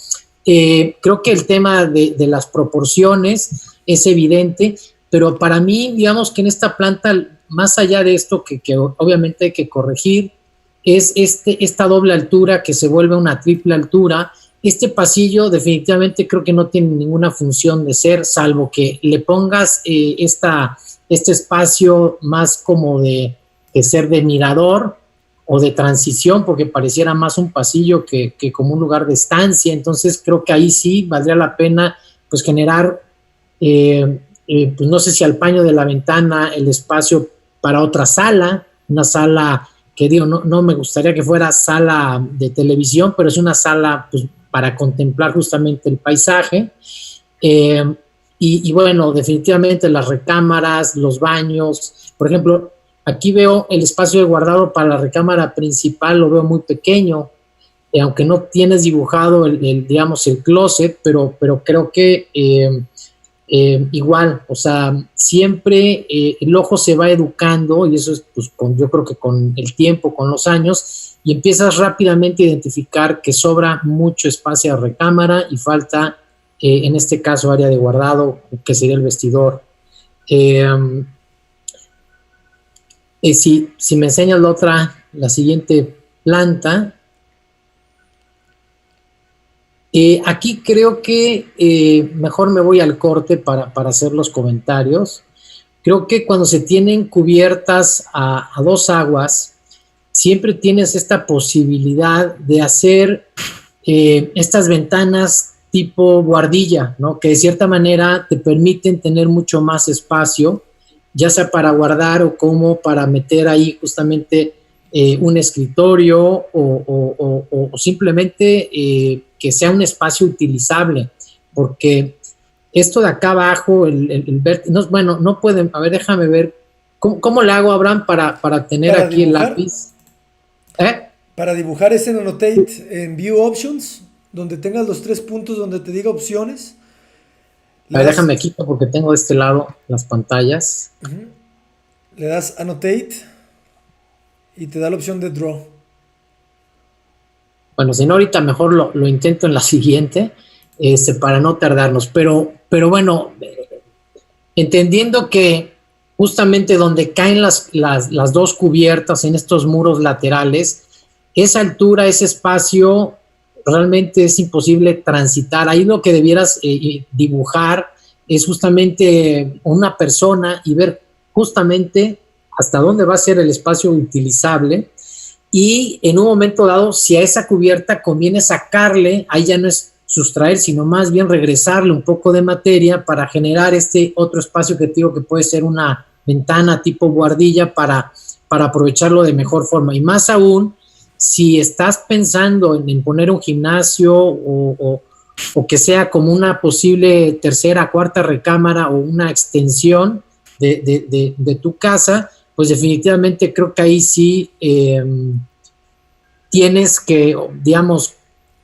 Creo que el tema de las proporciones es evidente, pero para mí, digamos que en esta planta, más allá de esto que obviamente hay que corregir, es esta doble altura que se vuelve una triple altura. Este pasillo definitivamente creo que no tiene ninguna función de ser, salvo que le pongas este espacio más como de ser de mirador o de transición, porque pareciera más un pasillo que como un lugar de estancia. Entonces creo que ahí sí valdría la pena pues generar, pues no sé si al paño de la ventana el espacio para otra sala, una sala que digo, no me gustaría que fuera sala de televisión, pero es una sala pues para contemplar justamente el paisaje. Y bueno, definitivamente las recámaras, los baños, por ejemplo, aquí veo el espacio de guardado para la recámara principal, lo veo muy pequeño, aunque no tienes dibujado digamos, el closet, pero creo que igual, o sea, siempre el ojo se va educando, y eso es, pues, yo creo que con el tiempo, con los años, y empiezas rápidamente a identificar que sobra mucho espacio de recámara y falta, en este caso, área de guardado, que sería el vestidor. Si me enseñas la siguiente planta, aquí creo que mejor me voy al corte para hacer los comentarios. Creo que cuando se tienen cubiertas a dos aguas, siempre tienes esta posibilidad de hacer estas ventanas tipo buhardilla, ¿no? Que de cierta manera te permiten tener mucho más espacio, ya sea para guardar o como para meter ahí justamente un escritorio o simplemente que sea un espacio utilizable, porque esto de acá abajo, bueno, no pueden, a ver, déjame ver, ¿cómo le hago, Abraham, para tener ¿Para aquí dibujar? el lápiz? Para dibujar es en Annotate, en View Options, donde tengas los 3 puntos donde te diga opciones. A ver, déjame quito porque tengo de este lado las pantallas. Le das Annotate y te da la opción de Draw. Bueno, si no, ahorita mejor lo intento en la siguiente, para no tardarnos. Pero bueno, entendiendo que justamente donde caen las dos cubiertas en estos muros laterales, esa altura, ese espacio, realmente es imposible transitar. Ahí lo que debieras dibujar es justamente una persona y ver justamente hasta dónde va a ser el espacio utilizable, y en un momento dado, si a esa cubierta conviene sacarle, ahí ya no es sustraer, sino más bien regresarle un poco de materia para generar este otro espacio que te digo que puede ser una ventana tipo buhardilla para aprovecharlo de mejor forma. Y más aún, si estás pensando en poner un gimnasio o que sea como una posible tercera, cuarta recámara o una extensión de tu casa, pues definitivamente creo que ahí sí tienes que, digamos,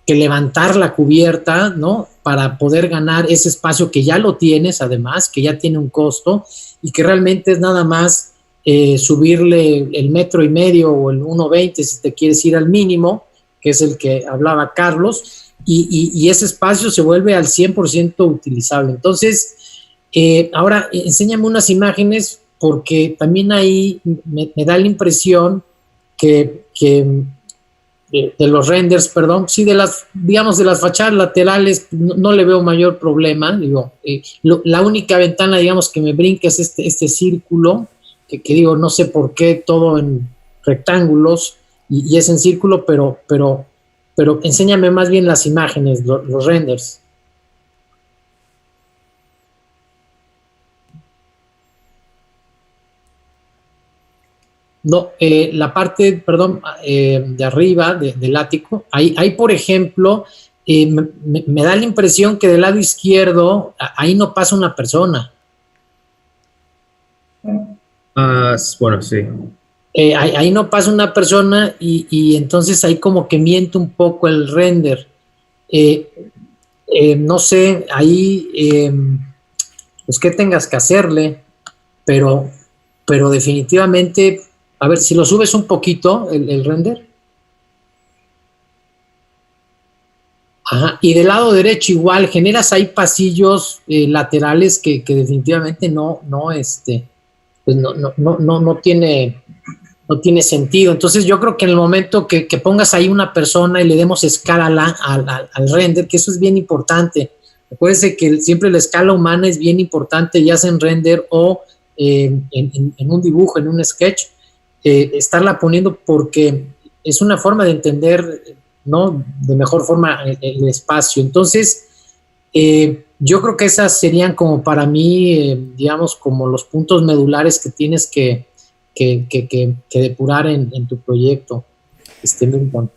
que levantar la cubierta, ¿no? Para poder ganar ese espacio que ya lo tienes, además, que ya tiene un costo y que realmente es nada más subirle el 1.5 metros o el 1.20 si te quieres ir al mínimo, que es el que hablaba Carlos, y ese espacio se vuelve al 100% utilizable. Entonces, ahora enséñame unas imágenes, porque también ahí me da la impresión que de los renders, perdón, sí, digamos, de las fachadas laterales no le veo mayor problema. Digo, la única ventana, digamos, que me brinca es este círculo, que digo, no sé por qué todo en rectángulos y es en círculo, pero enséñame más bien las imágenes, los renders. No, la parte, perdón, de arriba del ático, ahí por ejemplo, me da la impresión que del lado izquierdo, ahí no pasa una persona. Bueno, sí. Ahí no pasa una persona y entonces ahí como que miente un poco el render. No sé, ahí pues qué tengas que hacerle, pero definitivamente, a ver, si lo subes un poquito, el render. Ajá, y del lado derecho igual, generas ahí pasillos laterales que definitivamente pues no tiene sentido. Entonces yo creo que en el momento que pongas ahí una persona y le demos escala al render, que eso es bien importante. Acuérdense que siempre la escala humana es bien importante, ya sea en render o en un dibujo, en un sketch, estarla poniendo porque es una forma de entender, ¿no?, de mejor forma el espacio. Entonces, yo creo que esas serían como para mí, digamos, como los puntos medulares que tienes que depurar en tu proyecto, Milton.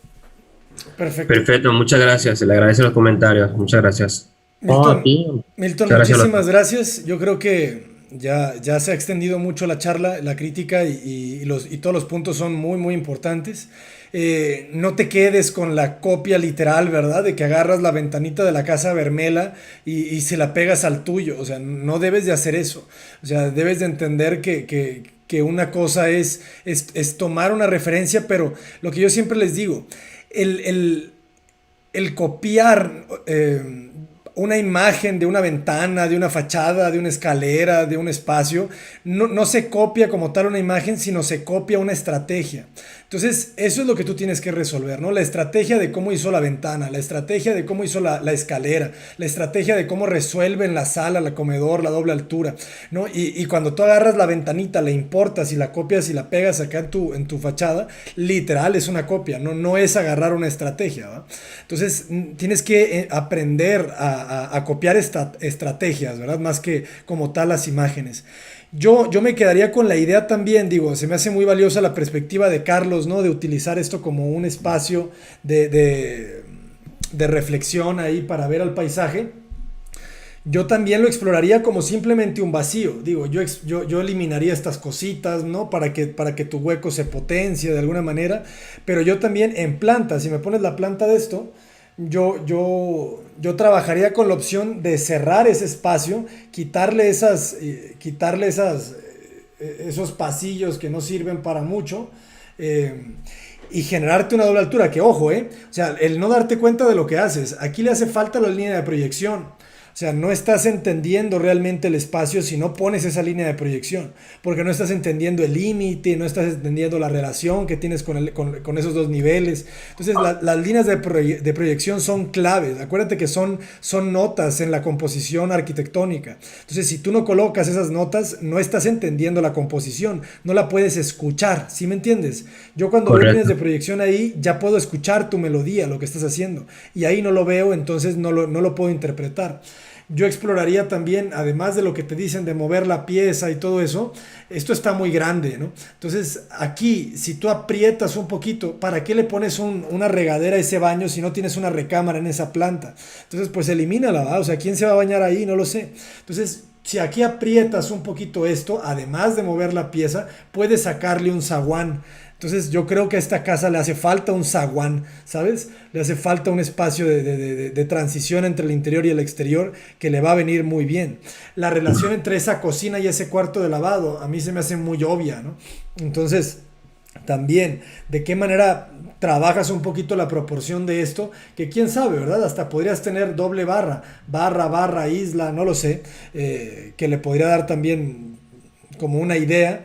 Perfecto, muchas gracias. Le agradezco los comentarios. Muchas gracias. Milton, Gracias. muchísimas gracias. Yo creo que ya se ha extendido mucho la charla, la crítica y todos los puntos son muy, muy importantes. No te quedes con la copia literal, ¿verdad? De que agarras la ventanita de la casa Vermela y se la pegas al tuyo. O sea, no debes de hacer eso. O sea, debes de entender que una cosa es tomar una referencia, pero lo que yo siempre les digo, el copiar una imagen de una ventana, de una fachada, de una escalera, de un espacio, no se copia como tal una imagen, sino se copia una estrategia. Entonces, eso es lo que tú tienes que resolver, ¿no? La estrategia de cómo hizo la ventana, la estrategia de cómo hizo la escalera, la estrategia de cómo resuelven la sala, el comedor, la doble altura, ¿no? Y cuando tú agarras la ventanita, la importas y la copias y la pegas acá en tu fachada, literal es una copia, no es agarrar una estrategia, ¿va? Entonces, tienes que aprender a copiar estrategias, ¿verdad? Más que como tal las imágenes. Yo me quedaría con la idea también, digo, se me hace muy valiosa la perspectiva de Carlos, ¿no? De utilizar esto como un espacio de reflexión ahí para ver al paisaje. Yo también lo exploraría como simplemente un vacío. Digo, yo eliminaría estas cositas, ¿no? Para que tu hueco se potencie de alguna manera. Pero yo también en planta, si me pones la planta de esto, yo trabajaría con la opción de cerrar ese espacio, quitarle esos pasillos que no sirven para mucho, y generarte una doble altura, que ojo, o sea, el no darte cuenta de lo que haces, aquí le hace falta la línea de proyección. O sea, no estás entendiendo realmente el espacio si no pones esa línea de proyección, porque no estás entendiendo el límite, no estás entendiendo la relación que tienes con esos dos niveles. Entonces, las líneas de proyección son claves. Acuérdate que son notas en la composición arquitectónica. Entonces, si tú no colocas esas notas, no estás entendiendo la composición, no la puedes escuchar, ¿sí me entiendes? Yo cuando veo líneas de proyección ahí, ya puedo escuchar tu melodía, lo que estás haciendo, y ahí no lo veo, entonces no lo puedo interpretar. Yo exploraría también, además de lo que te dicen de mover la pieza y todo eso, esto está muy grande, ¿no? Entonces, aquí, si tú aprietas un poquito, ¿para qué le pones una regadera a ese baño si no tienes una recámara en esa planta? Entonces, pues elimínala, ¿va? O sea, ¿quién se va a bañar ahí? No lo sé. Entonces, si aquí aprietas un poquito esto, además de mover la pieza, puedes sacarle un zaguán. Entonces yo creo que a esta casa le hace falta un zaguán, ¿sabes? Le hace falta un espacio de transición entre el interior y el exterior que le va a venir muy bien. La relación entre esa cocina y ese cuarto de lavado a mí se me hace muy obvia, ¿no? Entonces, también, ¿de qué manera trabajas un poquito la proporción de esto? Que quién sabe, ¿verdad? Hasta podrías tener doble barra, isla, no lo sé, que le podría dar también como una idea.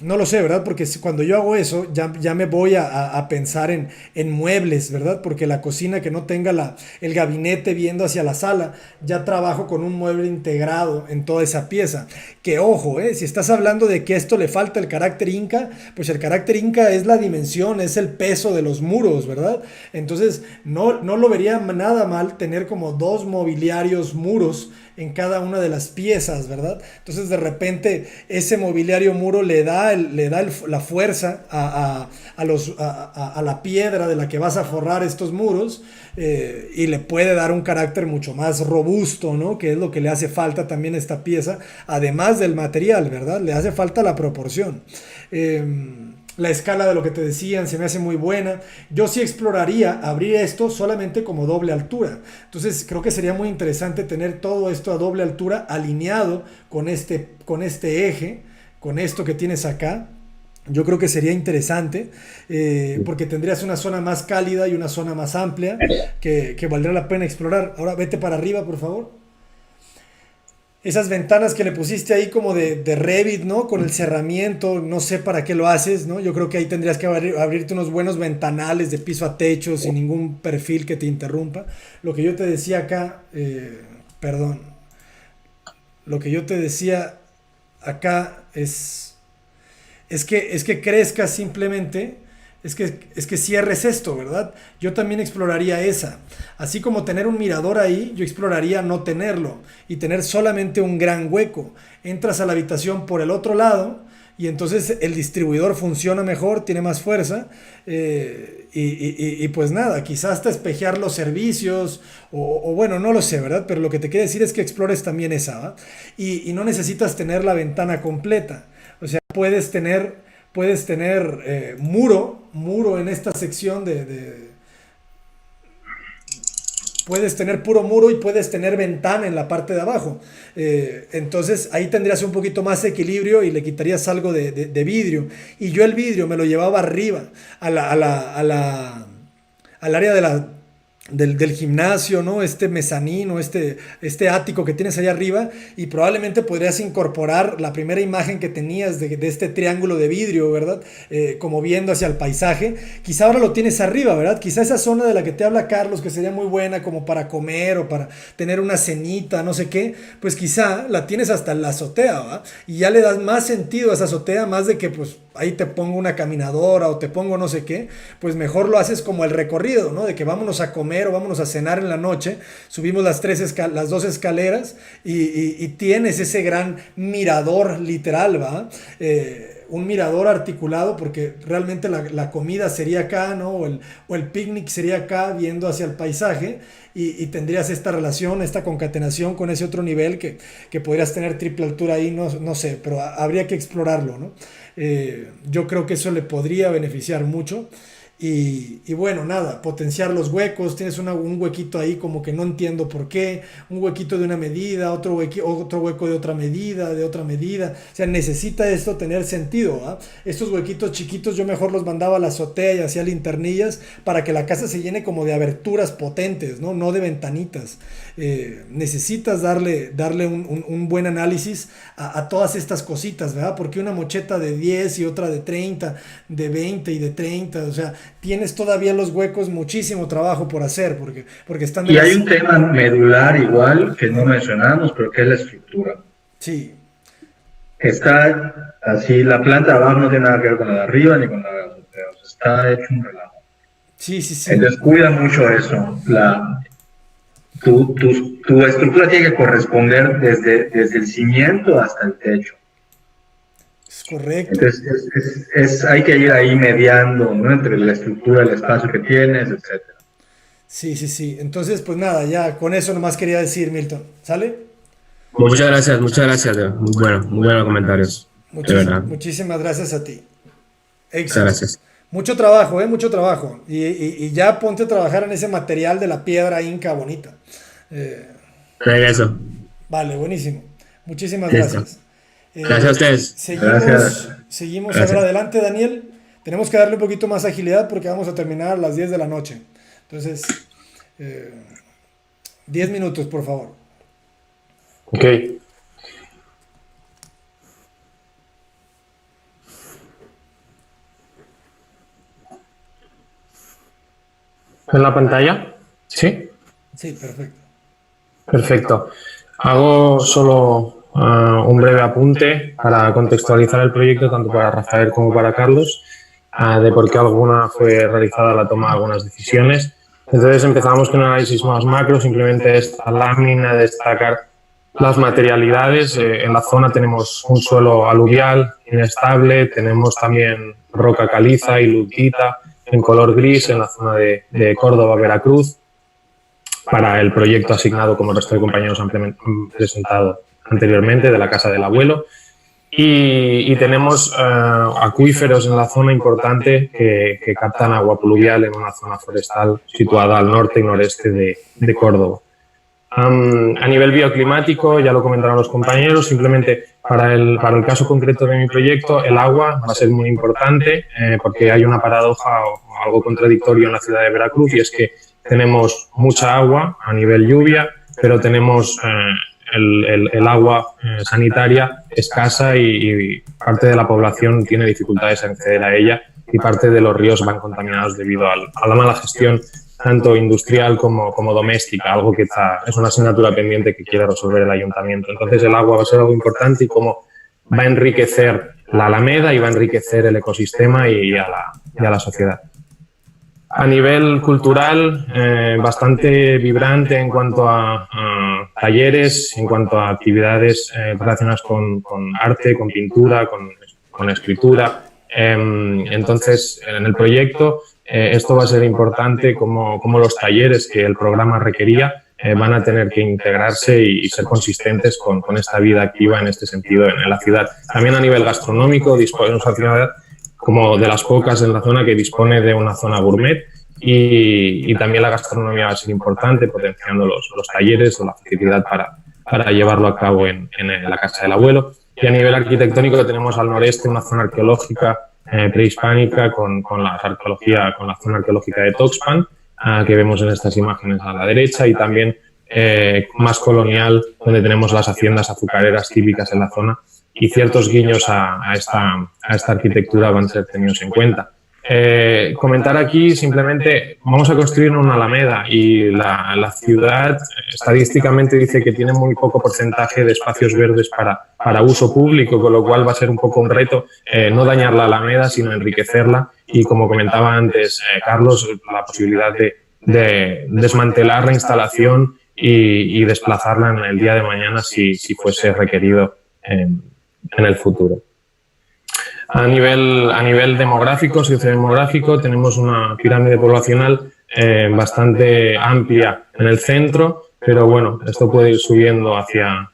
No lo sé, ¿verdad? Porque cuando yo hago eso, ya me voy a pensar en muebles, ¿verdad? Porque la cocina que no tenga el gabinete viendo hacia la sala, ya trabajo con un mueble integrado en toda esa pieza. Que ojo, si estás hablando de que esto le falta el carácter inca, pues el carácter inca es la dimensión, es el peso de los muros, ¿verdad? Entonces, no lo vería nada mal tener como 2 mobiliarios muros en cada una de las piezas, ¿verdad? Entonces, de repente, ese mobiliario muro le da la fuerza a la piedra de la que vas a forrar estos muros, y le puede dar un carácter mucho más robusto, ¿no? Que es lo que le hace falta también a esta pieza, además del material, ¿verdad? Le hace falta la proporción. La escala de lo que te decían se me hace muy buena. Yo sí exploraría abrir esto solamente como doble altura. Entonces creo que sería muy interesante tener todo esto a doble altura alineado con este eje, con esto que tienes acá. Yo creo que sería interesante, porque tendrías una zona más cálida y una zona más amplia que valdría la pena explorar. Ahora vete para arriba, por favor. Esas ventanas que le pusiste ahí como de Revit, ¿no? Con el cerramiento, no sé para qué lo haces, ¿no? Yo creo que ahí tendrías que abrirte unos buenos ventanales de piso a techo sin ningún perfil que te interrumpa. Lo que yo te decía acá, lo que yo te decía acá es que crezcas simplemente. Es que cierres esto, ¿verdad? Yo también exploraría esa. Así como tener un mirador ahí, yo exploraría no tenerlo y tener solamente un gran hueco. Entras a la habitación por el otro lado y entonces el distribuidor funciona mejor, tiene más fuerza, y pues nada, quizás hasta espejear los servicios o bueno, no lo sé, ¿verdad? Pero lo que te quiero decir es que explores también esa, ¿va? Y no necesitas tener la ventana completa. O sea, puedes tener muro en esta sección puedes tener puro muro y puedes tener ventana en la parte de abajo. Entonces ahí tendrías un poquito más de equilibrio y le quitarías algo de vidrio. Y yo el vidrio me lo llevaba arriba, al área del gimnasio, ¿no? Este mezanino, este ático que tienes allá arriba, y probablemente podrías incorporar la primera imagen que tenías de este triángulo de vidrio, ¿verdad? Como viendo hacia el paisaje. Quizá ahora lo tienes arriba, ¿verdad? Quizá esa zona de la que te habla Carlos, que sería muy buena como para comer o para tener una cenita, no sé qué, pues quizá la tienes hasta en la azotea, ¿va? Y ya le das más sentido a esa azotea, más de que pues ahí te pongo una caminadora o te pongo no sé qué, pues mejor lo haces como el recorrido, ¿no? De que vámonos a comer o vámonos a cenar en la noche, subimos las 2 escaleras y tienes ese gran mirador literal, ¿va? Un mirador articulado, porque realmente la comida sería acá, ¿no? O el picnic sería acá, viendo hacia el paisaje, y tendrías esta relación, esta concatenación con ese otro nivel que podrías tener triple altura ahí, no sé, pero habría que explorarlo, ¿no? Yo creo que eso le podría beneficiar mucho. Y bueno, nada, potenciar los huecos. Tienes un huequito ahí como que no entiendo por qué, un huequito de una medida, otro hueco de otra medida, o sea, necesita esto tener sentido, ¿eh? Estos huequitos chiquitos yo mejor los mandaba a la azotea y hacía linternillas para que la casa se llene como de aberturas potentes, no de ventanitas. Necesitas darle un buen análisis a todas estas cositas, ¿verdad? Porque una mocheta de 10 y otra de 30, de 20 y de 30, o sea, tienes todavía los huecos, muchísimo trabajo por hacer, porque están... Y hay un tema medular igual que no mencionamos, pero que es la estructura. Sí. Está así, la planta de abajo no tiene nada que ver con la de arriba ni con la de azotea, o sea, está hecho un relajo. Sí. Se descuida mucho eso. Tu estructura tiene que corresponder desde el cimiento hasta el techo. Es correcto. Entonces hay que ir ahí mediando, ¿no? Entre la estructura, el espacio que tienes, etc. Sí. Entonces, pues nada, ya con eso nomás quería decir, Milton. ¿Sale? Muchas gracias. Muy buenos comentarios. Muchísimas gracias a ti. Muchas gracias. Mucho trabajo, mucho trabajo. Y ya ponte a trabajar en ese material de la piedra inca bonita. Eso. Vale, buenísimo. Muchísimas gracias. Gracias a ustedes. Seguimos a ver adelante, Daniel. Tenemos que darle un poquito más agilidad porque vamos a terminar a las 10 de la noche. Entonces, 10 minutos, por favor. Ok. ¿En la pantalla? ¿Sí? Sí, perfecto. Perfecto. Hago solo un breve apunte para contextualizar el proyecto, tanto para Rafael como para Carlos, de por qué alguna fue realizada la toma de algunas decisiones. Entonces empezamos con un análisis más macro, simplemente esta lámina destacar las materialidades. En la zona tenemos un suelo aluvial inestable, tenemos también roca caliza y lutita en color gris en la zona de Córdoba, Veracruz, para el proyecto asignado, como el resto de compañeros han presentado anteriormente, de la Casa del Abuelo. Y tenemos acuíferos en la zona importante que captan agua pluvial en una zona forestal situada al norte y noreste de Córdoba. A nivel bioclimático, ya lo comentaron los compañeros, simplemente para el caso concreto de mi proyecto, el agua va a ser muy importante porque hay una paradoja o algo contradictorio en la ciudad de Veracruz, y es que tenemos mucha agua a nivel lluvia, pero tenemos el agua sanitaria escasa y parte de la población tiene dificultades en acceder a ella, y parte de los ríos van contaminados debido a la mala gestión tanto industrial como doméstica, algo que es una asignatura pendiente que quiere resolver el ayuntamiento. Entonces el agua va a ser algo importante y cómo va a enriquecer la Alameda y va a enriquecer el ecosistema y a la sociedad. A nivel cultural, bastante vibrante en cuanto a talleres, en cuanto a actividades relacionadas con arte, con pintura, con escritura. Entonces, en el proyecto, esto va a ser importante como los talleres que el programa requería van a tener que integrarse y ser consistentes con esta vida activa en este sentido en la ciudad. También a nivel gastronómico, disponemos una ciudad como de las pocas en la zona que dispone de una zona gourmet, y también la gastronomía va a ser importante, potenciando los talleres o la facilidad para llevarlo a cabo en la Casa del Abuelo. Y a nivel arquitectónico tenemos al noreste una zona arqueológica prehispánica con la zona arqueológica de Tuxpan, que vemos en estas imágenes a la derecha, y también más colonial, donde tenemos las haciendas azucareras típicas en la zona, y ciertos guiños a esta arquitectura van a ser tenidos en cuenta. Comentar aquí simplemente, vamos a construir una alameda y la ciudad estadísticamente dice que tiene muy poco porcentaje de espacios verdes para uso público, con lo cual va a ser un poco un reto no dañar la alameda, sino enriquecerla, y como comentaba antes Carlos, la posibilidad de desmantelar la instalación y desplazarla en el día de mañana si fuese requerido en el futuro. A nivel demográfico, sociodemográfico, tenemos una pirámide poblacional bastante amplia en el centro, pero bueno, esto puede ir subiendo hacia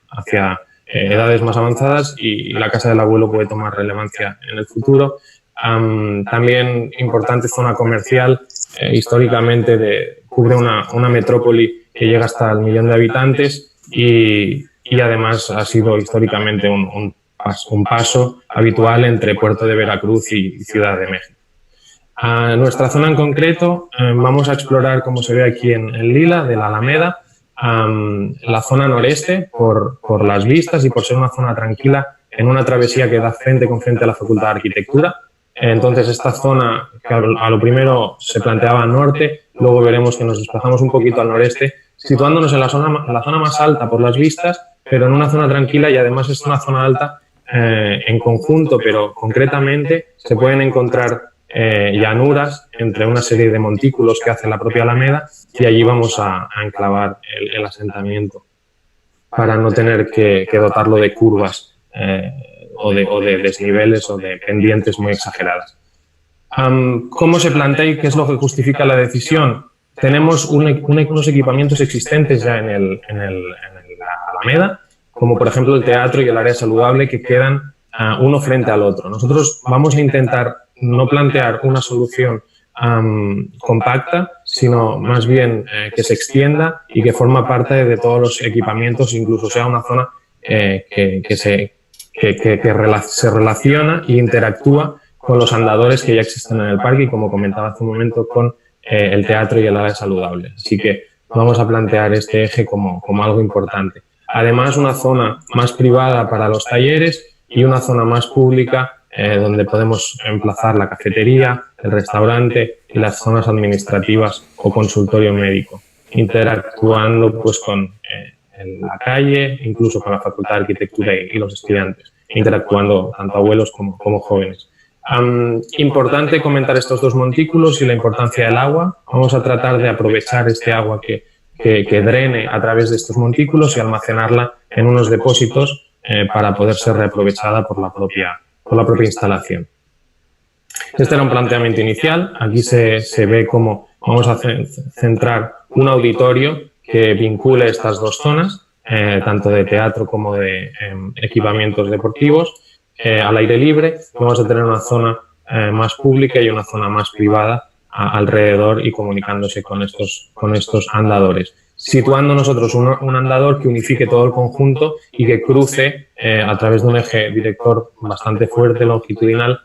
edades más avanzadas, y la Casa del Abuelo puede tomar relevancia en el futuro. También importante zona comercial, históricamente cubre una metrópoli que llega hasta el 1.000.000 de habitantes, y además ha sido históricamente un paso habitual entre Puerto de Veracruz y Ciudad de México. A nuestra zona en concreto, vamos a explorar, como se ve aquí en lila, de la Alameda, la zona noreste por las vistas y por ser una zona tranquila en una travesía que da frente con frente a la Facultad de Arquitectura. Entonces esta zona, que a lo primero se planteaba al norte, luego veremos que nos desplazamos un poquito al noreste, situándonos en la zona más alta por las vistas, pero en una zona tranquila, y además es una zona alta en conjunto, pero concretamente se pueden encontrar llanuras entre una serie de montículos que hace la propia Alameda, y allí vamos a enclavar el asentamiento para no tener que dotarlo de curvas o de desniveles o de pendientes muy exageradas. ¿Cómo se plantea y qué es lo que justifica la decisión? Tenemos unos equipamientos existentes ya en la Alameda, como por ejemplo el teatro y el área saludable, que quedan uno frente al otro. Nosotros vamos a intentar no plantear una solución compacta, sino más bien que se extienda y que forma parte de todos los equipamientos, incluso sea una zona que se relaciona e interactúa con los andadores que ya existen en el parque, y como comentaba hace un momento, con el teatro y el área saludable. Así que vamos a plantear este eje como algo importante. Además, una zona más privada para los talleres y una zona más pública donde podemos emplazar la cafetería, el restaurante y las zonas administrativas o consultorio médico, interactuando pues con la calle, incluso con la Facultad de Arquitectura y los estudiantes, interactuando tanto abuelos como jóvenes. Importante comentar estos dos montículos y la importancia del agua. Vamos a tratar de aprovechar este agua que que drene a través de estos montículos y almacenarla en unos depósitos para poder ser reaprovechada por la propia instalación. Este era un planteamiento inicial. Aquí se ve cómo vamos a centrar un auditorio que vincule estas dos zonas, tanto de teatro como de equipamientos deportivos, al aire libre. Vamos a tener una zona más pública y una zona más privada alrededor y comunicándose con estos andadores. Situando nosotros un andador que unifique todo el conjunto y que cruce a través de un eje director bastante fuerte, longitudinal,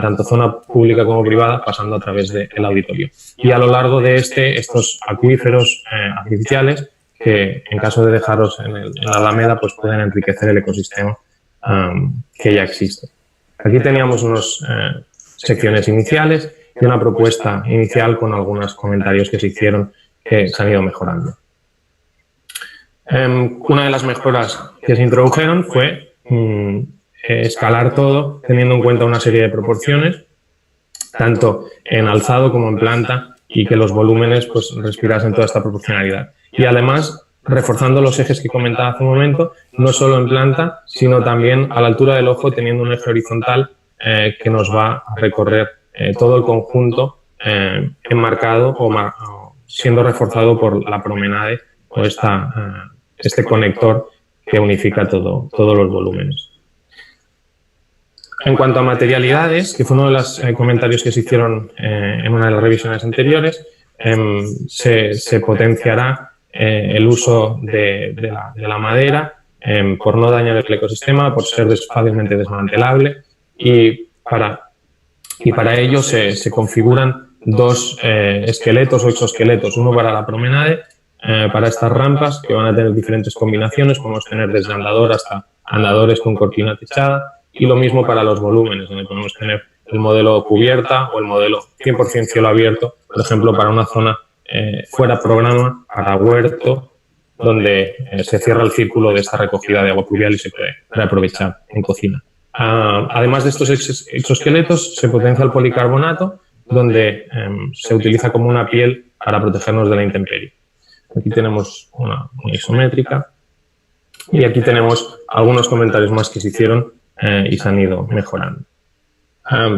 tanto zona pública como privada, pasando a través del auditorio. Y a lo largo de estos acuíferos artificiales, que en caso de dejarlos en la Alameda, pues pueden enriquecer el ecosistema que ya existe. Aquí teníamos unas secciones iniciales y una propuesta inicial con algunos comentarios que se hicieron que se han ido mejorando. Una de las mejoras que se introdujeron fue escalar todo teniendo en cuenta una serie de proporciones, tanto en alzado como en planta, y que los volúmenes pues respirasen toda esta proporcionalidad. Y además, reforzando los ejes que comentaba hace un momento, no solo en planta, sino también a la altura del ojo, teniendo un eje horizontal que nos va a recorrer todo el conjunto, enmarcado o siendo reforzado por la promenade o este conector que unifica todos los volúmenes. En cuanto a materialidades, que fue uno de los comentarios que se hicieron en una de las revisiones anteriores, se potenciará el uso de la madera por no dañar el ecosistema, por ser fácilmente desmantelable, y para ello se configuran dos esqueletos o exoesqueletos, uno para la promenade, para estas rampas que van a tener diferentes combinaciones, podemos tener desde andador hasta andadores con cortina techada, y lo mismo para los volúmenes, donde podemos tener el modelo cubierta o el modelo 100% cielo abierto, por ejemplo, para una zona fuera programa, para huerto, donde se cierra el círculo de esta recogida de agua pluvial y se puede reaprovechar en cocina. Además de estos exoesqueletos, se potencia el policarbonato, donde se utiliza como una piel para protegernos de la intemperie. Aquí tenemos una isométrica y aquí tenemos algunos comentarios más que se hicieron y se han ido mejorando.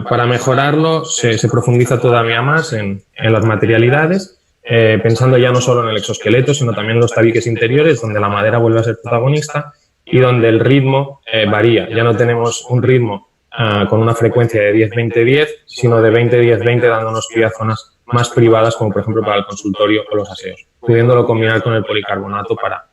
Para mejorarlo se profundiza todavía más en las materialidades, pensando ya no solo en el exoesqueleto, sino también en los tabiques interiores, donde la madera vuelve a ser protagonista y donde el ritmo varía. Ya no tenemos un ritmo con una frecuencia de 10-20-10, sino de 20-10-20, dándonos pie a zonas más privadas, como por ejemplo para el consultorio o los aseos, pudiéndolo combinar con el policarbonato para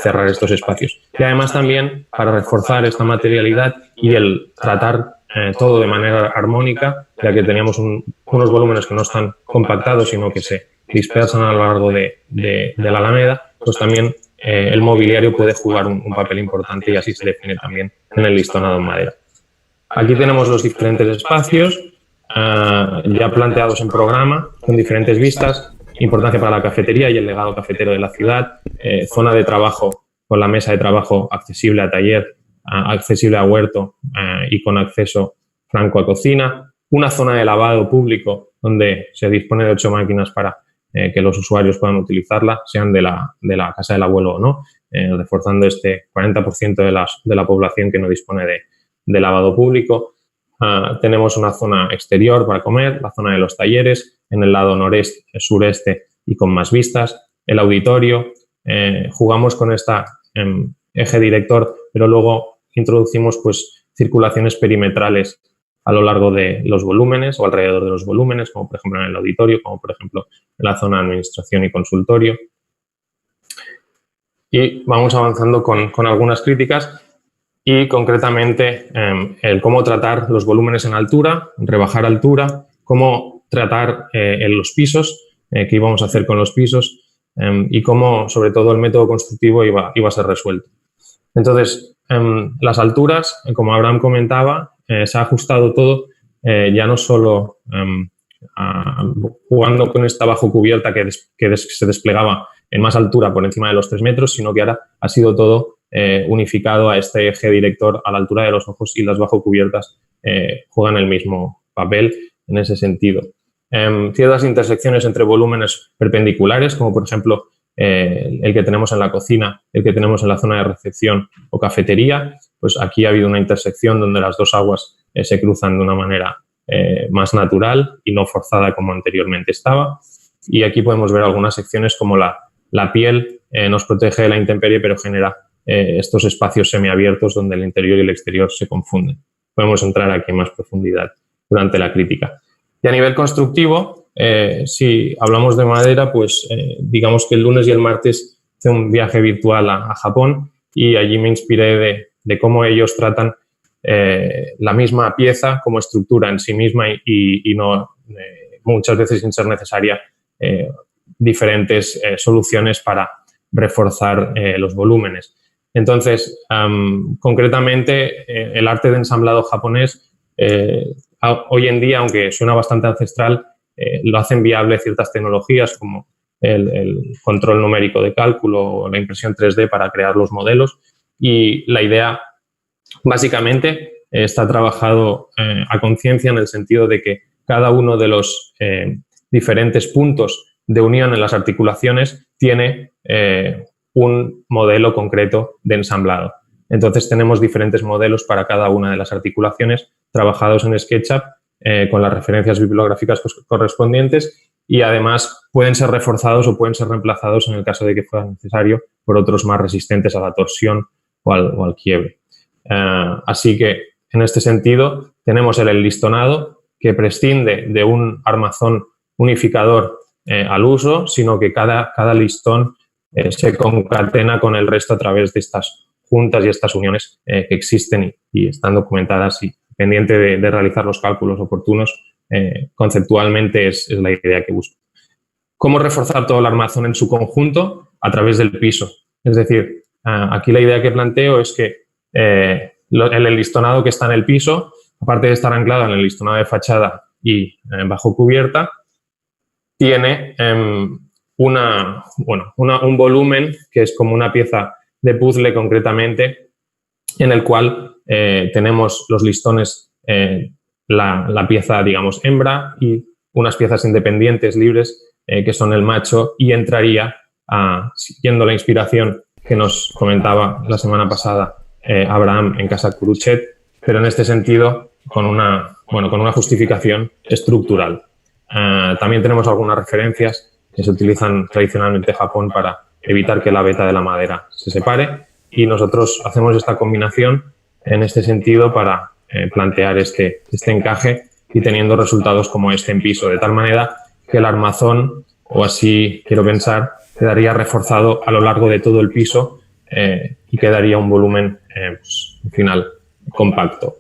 cerrar estos espacios. Y además también para reforzar esta materialidad y el tratar todo de manera armónica, ya que teníamos unos volúmenes que no están compactados, sino que se dispersan a lo largo de la Alameda, pues también el mobiliario puede jugar un papel importante y así se define también en el listonado en madera. Aquí tenemos los diferentes espacios ya planteados en programa, con diferentes vistas, importancia para la cafetería y el legado cafetero de la ciudad, zona de trabajo con la mesa de trabajo accesible a taller, accesible a huerto y con acceso franco a cocina, una zona de lavado público donde se dispone de 8 máquinas para que los usuarios puedan utilizarla, sean de la casa del abuelo o no, reforzando este 40% de la población que no dispone de lavado público. Tenemos una zona exterior para comer, la zona de los talleres, en el lado noreste, sureste y con más vistas, el auditorio. Jugamos con esta eje director, pero luego introducimos pues circulaciones perimetrales a lo largo de los volúmenes o alrededor de los volúmenes, como por ejemplo en el auditorio, como por ejemplo en la zona de administración y consultorio. Y vamos avanzando con algunas críticas y concretamente el cómo tratar los volúmenes en altura, rebajar altura, cómo tratar en los pisos, qué íbamos a hacer con los pisos y cómo sobre todo el método constructivo iba a ser resuelto. Entonces, las alturas, como Abraham comentaba, se ha ajustado todo, ya no solo jugando con esta bajo cubierta que se desplegaba en más altura por encima de los 3 metros, sino que ahora ha sido todo unificado a este eje director a la altura de los ojos y las bajo cubiertas juegan el mismo papel en ese sentido. Ciertas intersecciones entre volúmenes perpendiculares, como por ejemplo el que tenemos en la cocina, el que tenemos en la zona de recepción o cafetería, pues aquí ha habido una intersección donde las dos aguas se cruzan de una manera más natural y no forzada como anteriormente estaba. Y aquí podemos ver algunas secciones como la piel nos protege de la intemperie, pero genera estos espacios semiabiertos donde el interior y el exterior se confunden. Podemos entrar aquí en más profundidad durante la crítica. Y a nivel constructivo, si hablamos de madera, pues digamos que el lunes y el martes hice un viaje virtual a Japón y allí me inspiré de cómo ellos tratan la misma pieza como estructura en sí misma y no muchas veces sin ser necesaria diferentes soluciones para reforzar los volúmenes. Entonces, concretamente, el arte de ensamblado japonés hoy en día, aunque suena bastante ancestral, lo hacen viable ciertas tecnologías como el control numérico de cálculo o la impresión 3D para crear los modelos. Y la idea, básicamente, está trabajado a conciencia en el sentido de que cada uno de los diferentes puntos de unión en las articulaciones tiene un modelo concreto de ensamblado. Entonces, tenemos diferentes modelos para cada una de las articulaciones trabajados en SketchUp con las referencias bibliográficas correspondientes y, además, pueden ser reforzados o pueden ser reemplazados en el caso de que fuera necesario por otros más resistentes a la torsión o al quiebre. Así que, en este sentido, tenemos el enlistonado que prescinde de un armazón unificador al uso, sino que cada listón se concatena con el resto a través de estas juntas y estas uniones que existen y están documentadas y pendiente de realizar los cálculos oportunos, conceptualmente es la idea que busco. ¿Cómo reforzar todo el armazón en su conjunto? A través del piso. Es decir, aquí la idea que planteo es que el enlistonado que está en el piso, aparte de estar anclado en el enlistonado de fachada y bajo cubierta, tiene un volumen que es como una pieza de puzzle concretamente, en el cual tenemos los listones, la pieza, digamos, hembra y unas piezas independientes, libres, que son el macho, y entraría, siguiendo la inspiración que nos comentaba la semana pasada Abraham en Casa Curuchet, pero en este sentido con una justificación estructural. También tenemos algunas referencias que se utilizan tradicionalmente en Japón para evitar que la veta de la madera se separe, y nosotros hacemos esta combinación en este sentido para plantear este encaje y teniendo resultados como este en piso, de tal manera que el armazón, o así quiero pensar, quedaría reforzado a lo largo de todo el piso y quedaría un volumen final compacto.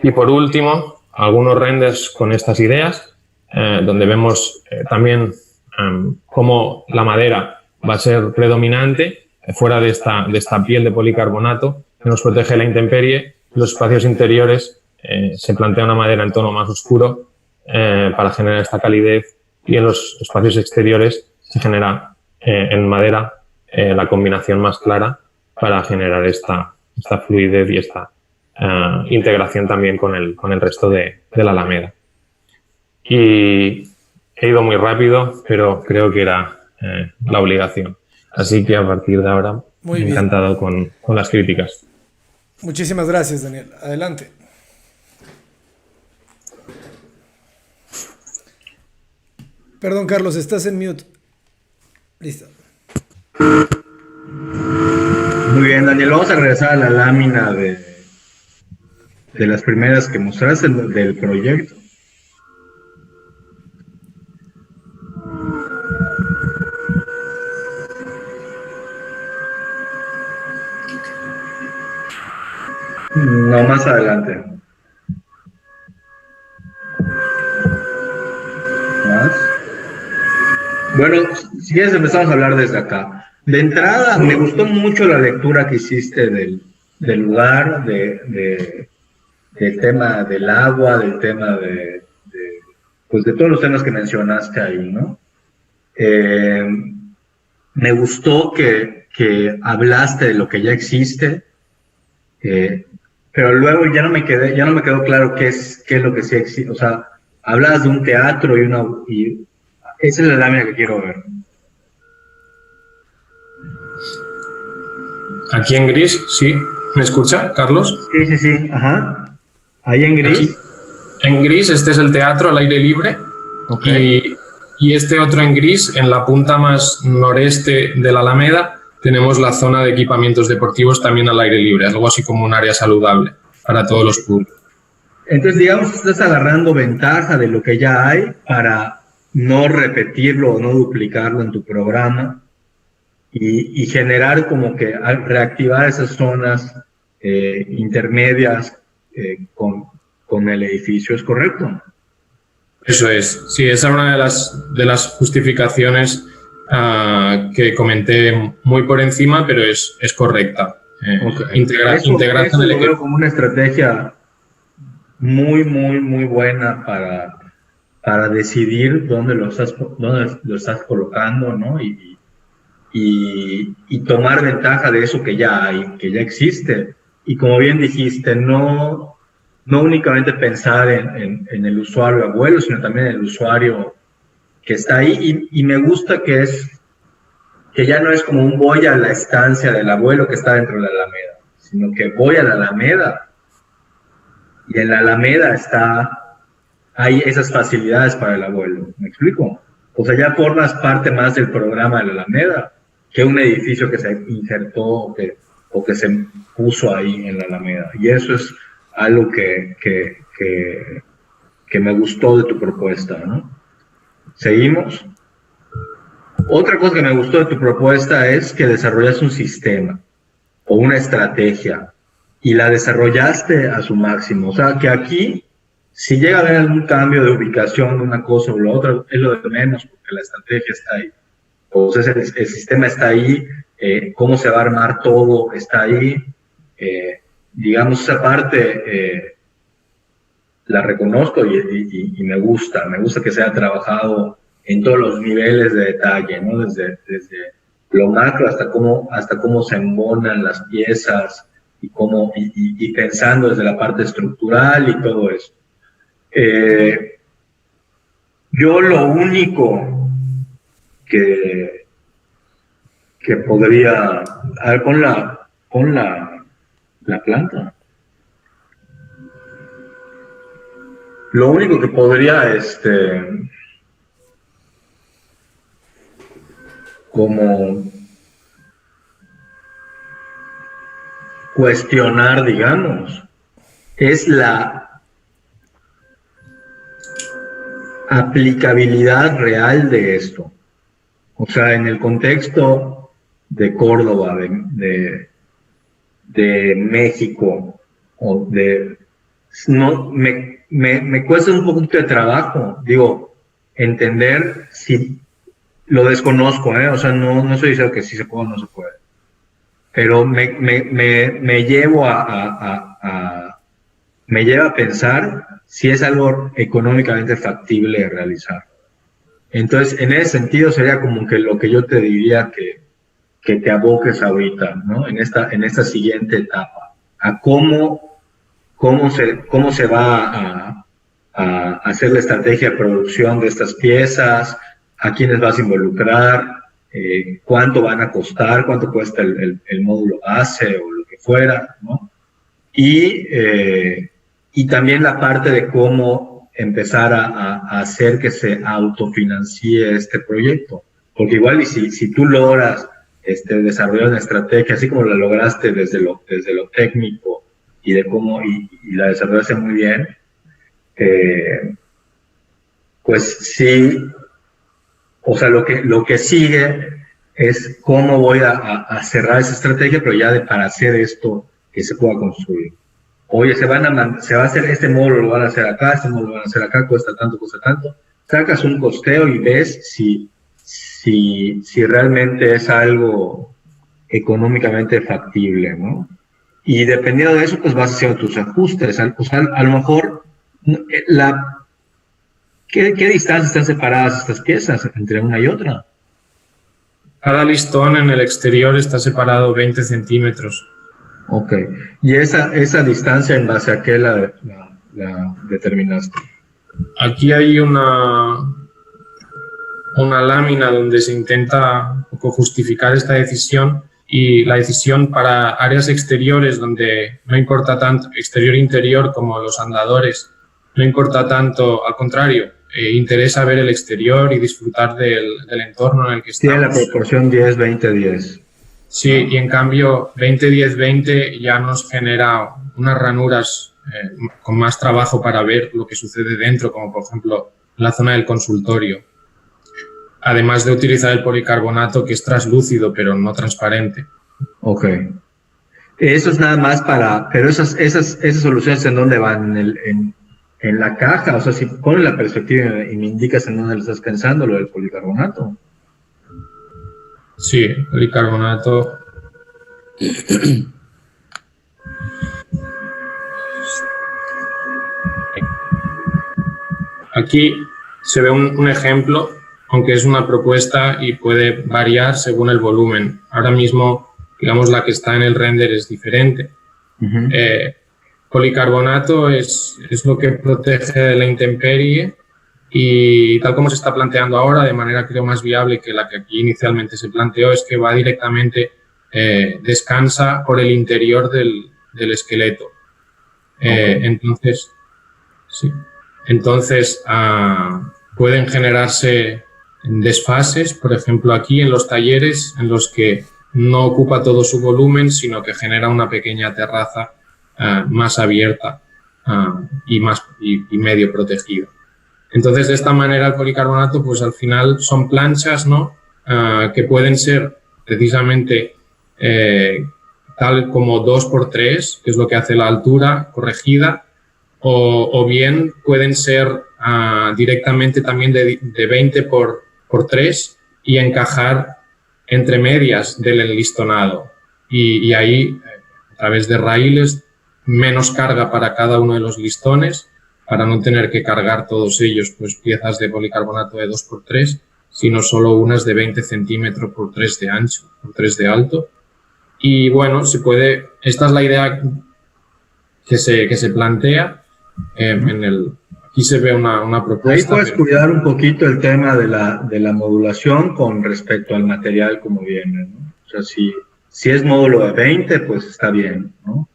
Y por último, algunos renders con estas ideas, donde vemos también cómo la madera va a ser predominante fuera de esta piel de policarbonato que nos protege de la intemperie. Los espacios interiores se plantea una madera en tono más oscuro para generar esta calidez, y en los espacios exteriores se genera en madera la combinación más clara para generar esta fluidez y esta integración también con el resto de la alameda. Y he ido muy rápido, pero creo que era la obligación. Así que a partir de ahora, encantado con las críticas. Muchísimas gracias, Daniel. Adelante. Perdón, Carlos, estás en mute. Listo. Muy bien, Daniel, vamos a regresar a la lámina de las primeras que mostraste del proyecto. No, más adelante. ¿Más? Bueno, si quieres empezamos a hablar desde acá. De entrada, me gustó mucho la lectura que hiciste del lugar, del tema del agua, del tema pues de todos los temas que mencionaste ahí, ¿no? Me gustó que hablaste de lo que ya existe, pero luego ya no me quedó claro qué es lo que sí existe. O sea, hablas de un teatro y esa es la lámina que quiero ver. Aquí en gris, sí. ¿Me escucha, Carlos? Sí. Ajá. Ahí en gris. Aquí, en gris, este es el teatro al aire libre. Okay. Y este otro en gris, en la punta más noreste de la Alameda, tenemos la zona de equipamientos deportivos también al aire libre, algo así como un área saludable para todos los públicos. Entonces, digamos que estás agarrando ventaja de lo que ya hay para no repetirlo o no duplicarlo en tu programa y generar como que reactivar esas zonas intermedias con el edificio, ¿es correcto? Eso es, sí, esa es una de las justificaciones que comenté muy por encima, pero es correcta. Okay. Integrar eso en el lo veo como una estrategia muy buena para decidir dónde lo estás colocando, ¿no? Y tomar ventaja de eso que ya hay, que ya existe. Y como bien dijiste, no únicamente pensar en el usuario abuelo, sino también en el usuario que está ahí. Y me gusta que ya no es como un voy a la estancia del abuelo que está dentro de la Alameda, sino que voy a la Alameda y en la Alameda hay esas facilidades para el abuelo. ¿Me explico? O sea, ya formas parte más del programa de la Alameda que un edificio que se injertó o que se puso ahí en la Alameda. Y eso es algo que me gustó de tu propuesta, ¿no? ¿Seguimos? Otra cosa que me gustó de tu propuesta es que desarrollas un sistema o una estrategia y la desarrollaste a su máximo. O sea, que aquí, si llega a haber algún cambio de ubicación de una cosa o la otra, es lo de menos, porque la estrategia está ahí. Entonces, el sistema está ahí, cómo se va a armar todo está ahí. Digamos, esa parte la reconozco y me gusta que se haya trabajado en todos los niveles de detalle, ¿no? Desde lo macro hasta cómo se embonan las piezas y pensando desde la parte estructural y todo eso. Yo lo único que podría... A ver, pon la planta. Lo único que podría, como cuestionar, digamos, es la aplicabilidad real de esto. O sea, en el contexto de Córdoba, de México, o no, me cuesta un poquito de trabajo, digo, entender si lo desconozco, o sea, no estoy diciendo que sí se puede o no se puede, pero me lleva a pensar si es algo económicamente factible de realizar. Entonces, en ese sentido sería como que lo que yo te diría que te aboques ahorita, ¿no? En esta siguiente etapa, a cómo se va a hacer la estrategia de producción de estas piezas, a quiénes vas a involucrar, cuánto van a costar, cuánto cuesta el módulo base o lo que fuera, ¿no? Y también la parte de cómo empezar a hacer que se autofinancie este proyecto. Porque igual y si tú logras desarrollar una estrategia, así como la lograste desde lo técnico y de cómo y la desarrollaste muy bien, pues sí, o sea, lo que sigue es cómo voy a cerrar esa estrategia, pero ya para hacer esto que se pueda construir. Oye, se va a hacer este módulo, lo van a hacer acá, este módulo lo van a hacer acá, cuesta tanto, sacas un costeo y ves si realmente es algo económicamente factible, ¿no? Y dependiendo de eso, pues vas haciendo tus ajustes. O sea, a lo mejor, ¿qué distancia están separadas estas piezas entre una y otra? Cada listón en el exterior está separado 20 centímetros. Ok. ¿Y esa distancia en base a qué la determinaste? Aquí hay una lámina donde se intenta justificar esta decisión, y la decisión para áreas exteriores donde no importa tanto exterior e interior como los andadores, no importa tanto, al contrario, interesa ver el exterior y disfrutar del entorno en el que estamos. Tiene la proporción 10-20-10. Sí, y en cambio 20-10-20 ya nos genera unas ranuras con más trabajo para ver lo que sucede dentro, como por ejemplo la zona del consultorio. Además de utilizar el policarbonato, que es translúcido pero no transparente. Ok. Eso es nada más para... Pero esas soluciones, ¿en dónde van? ¿En la caja? O sea, si pones la perspectiva y me indicas en dónde lo estás pensando, lo del policarbonato. Sí, policarbonato. Aquí se ve un ejemplo, aunque es una propuesta y puede variar según el volumen. Ahora mismo, digamos, la que está en el render es diferente. Uh-huh. Policarbonato es lo que protege de la intemperie, y tal como se está planteando ahora, de manera creo más viable que la que aquí inicialmente se planteó, es que va directamente, descansa por el interior del esqueleto. Okay. Entonces, pueden generarse desfases, por ejemplo aquí en los talleres en los que no ocupa todo su volumen, sino que genera una pequeña terraza más abierta y medio protegida. Entonces, de esta manera el policarbonato, pues al final son planchas, ¿no? Que pueden ser precisamente tal como 2x3, que es lo que hace la altura corregida, o bien pueden ser directamente también de 20x3 y encajar entre medias del enlistonado. Y ahí, a través de raíles, menos carga para cada uno de los listones, para no tener que cargar todos ellos pues piezas de policarbonato de 2x3, sino solo unas de 20 centímetros por 3 de ancho, por 3 de alto. Y bueno, se puede, esta es la idea que se plantea. Aquí se ve una propuesta. Ahí puedes cuidar un poquito el tema de la modulación con respecto al material como viene, ¿no? O sea, si es módulo de 20, pues está bien, ¿no?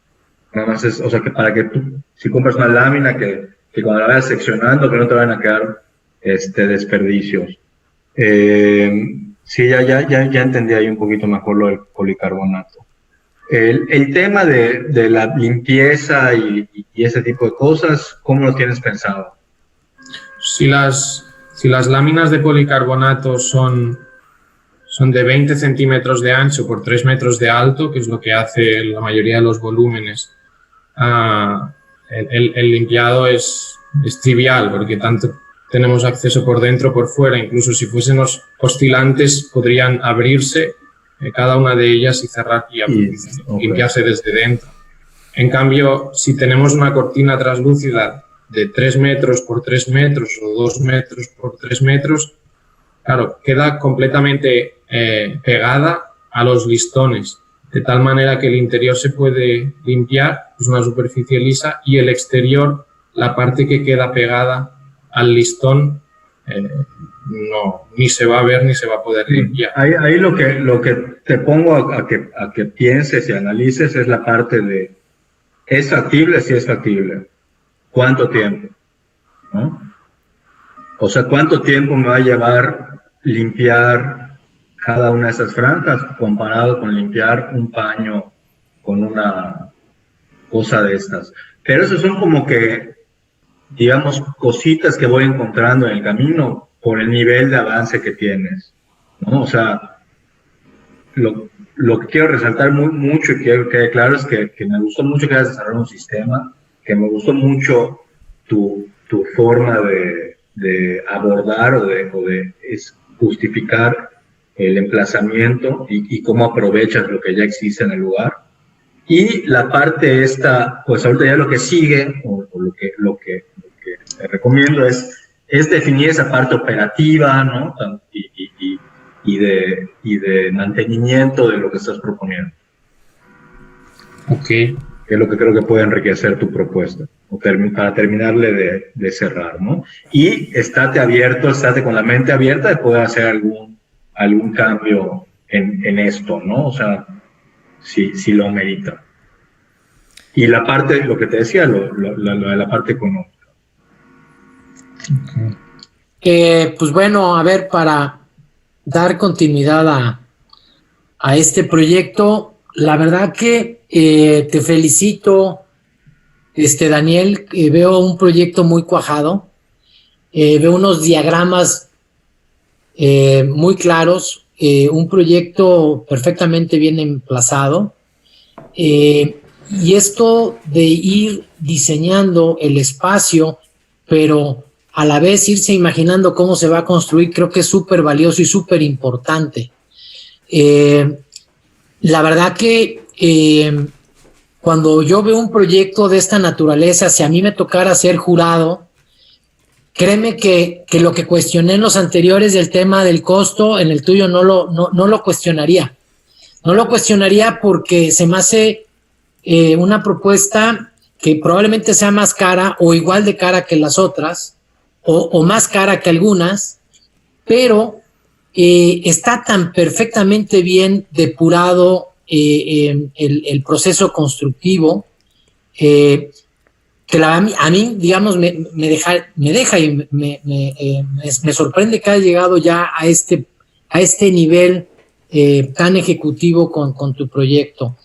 Nada más es, o sea, que para que tú, si compras una lámina, que cuando la vayas seccionando, que no te vayan a quedar desperdicios. Sí, ya entendí ahí un poquito mejor lo del policarbonato. El tema de la limpieza y ese tipo de cosas, ¿cómo lo tienes pensado? Si las láminas de policarbonato son de 20 centímetros de ancho por 3 metros de alto, que es lo que hace la mayoría de los volúmenes, el limpiado es trivial, porque tanto tenemos acceso por dentro, por fuera. Incluso si fuésemos oscilantes, podrían abrirse cada una de ellas y cerrar y limpiarse desde dentro. En cambio, si tenemos una cortina translúcida de 3 metros por 3 metros o 2 metros por 3 metros, claro, queda completamente pegada a los listones, de tal manera que el interior se puede limpiar, es una superficie lisa, y el exterior, la parte que queda pegada al listón, no, ni se va a ver ni se va a poder limpiar. Ahí lo que te pongo a que pienses y analices es la parte de ¿es factible? Sí es factible. ¿Cuánto tiempo? ¿No? O sea, ¿cuánto tiempo me va a llevar limpiar cada una de esas franjas comparado con limpiar un paño con una cosa de estas? Pero esos son como que, digamos, cositas que voy encontrando en el camino por el nivel de avance que tienes, ¿no? O sea, lo que quiero resaltar mucho y quiero que quede claro es que me gustó mucho que hayas desarrollado un sistema, que me gustó mucho tu forma de abordar o de justificar el emplazamiento y cómo aprovechas lo que ya existe en el lugar. Y la parte esta, pues ahorita ya lo que sigue, o lo que te recomiendo es definir esa parte operativa, ¿no? Y de mantenimiento de lo que estás proponiendo. Ok. Que es lo que creo que puede enriquecer tu propuesta, para terminarle de cerrar, ¿no? Y estate con la mente abierta de poder hacer algún cambio en esto, ¿no? O sea, sí lo merita. Y la parte, lo que te decía, lo de la parte económica. Pues bueno, a ver, para dar continuidad a este proyecto, la verdad que te felicito, Daniel. Veo un proyecto muy cuajado, veo unos diagramas muy claros, un proyecto perfectamente bien emplazado, y esto de ir diseñando el espacio, pero a la vez irse imaginando cómo se va a construir, creo que es súper valioso y súper importante. La verdad que cuando yo veo un proyecto de esta naturaleza, si a mí me tocara ser jurado, créeme que lo que cuestioné en los anteriores del tema del costo, en el tuyo no lo cuestionaría. No lo cuestionaría porque se me hace una propuesta que probablemente sea más cara o igual de cara que las otras, o más cara que algunas, pero está tan perfectamente bien depurado el proceso constructivo, que a mí, digamos, me deja y me sorprende que haya llegado ya a este nivel tan ejecutivo con tu proyecto.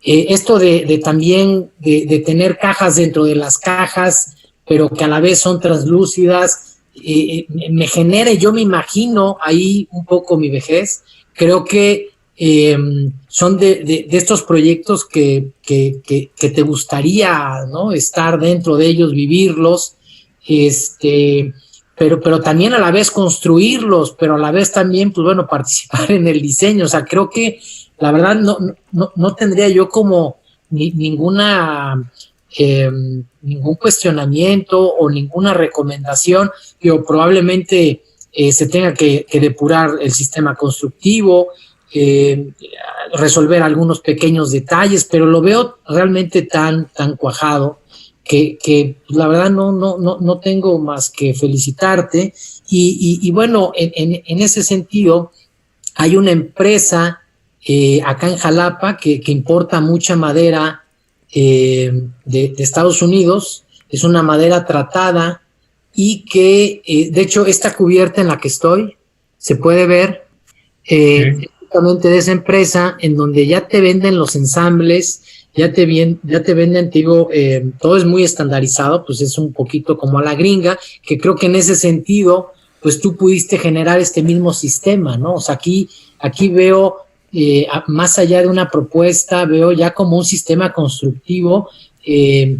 Esto de también de tener cajas dentro de las cajas, pero que a la vez son translúcidas, me genera, yo me imagino ahí un poco mi vejez. Creo que son de estos proyectos que te gustaría, ¿no?, estar dentro de ellos, vivirlos, pero también a la vez construirlos, pero a la vez también, pues bueno, participar en el diseño. O sea, creo que la verdad no tendría yo como ningún cuestionamiento o ninguna recomendación. Probablemente se tenga que depurar el sistema constructivo, resolver algunos pequeños detalles, pero lo veo realmente tan cuajado que la verdad no tengo más que felicitarte. Y bueno, en ese sentido, hay una empresa acá en Jalapa que importa mucha madera de Estados Unidos. Es una madera tratada y que, de hecho, esta cubierta en la que estoy se puede ver justamente de esa empresa, en donde ya te venden los ensambles, ya te venden, te digo, todo es muy estandarizado, pues es un poquito como a la gringa, que creo que en ese sentido, pues tú pudiste generar este mismo sistema, ¿no? O sea, aquí veo, más allá de una propuesta, veo ya como un sistema constructivo que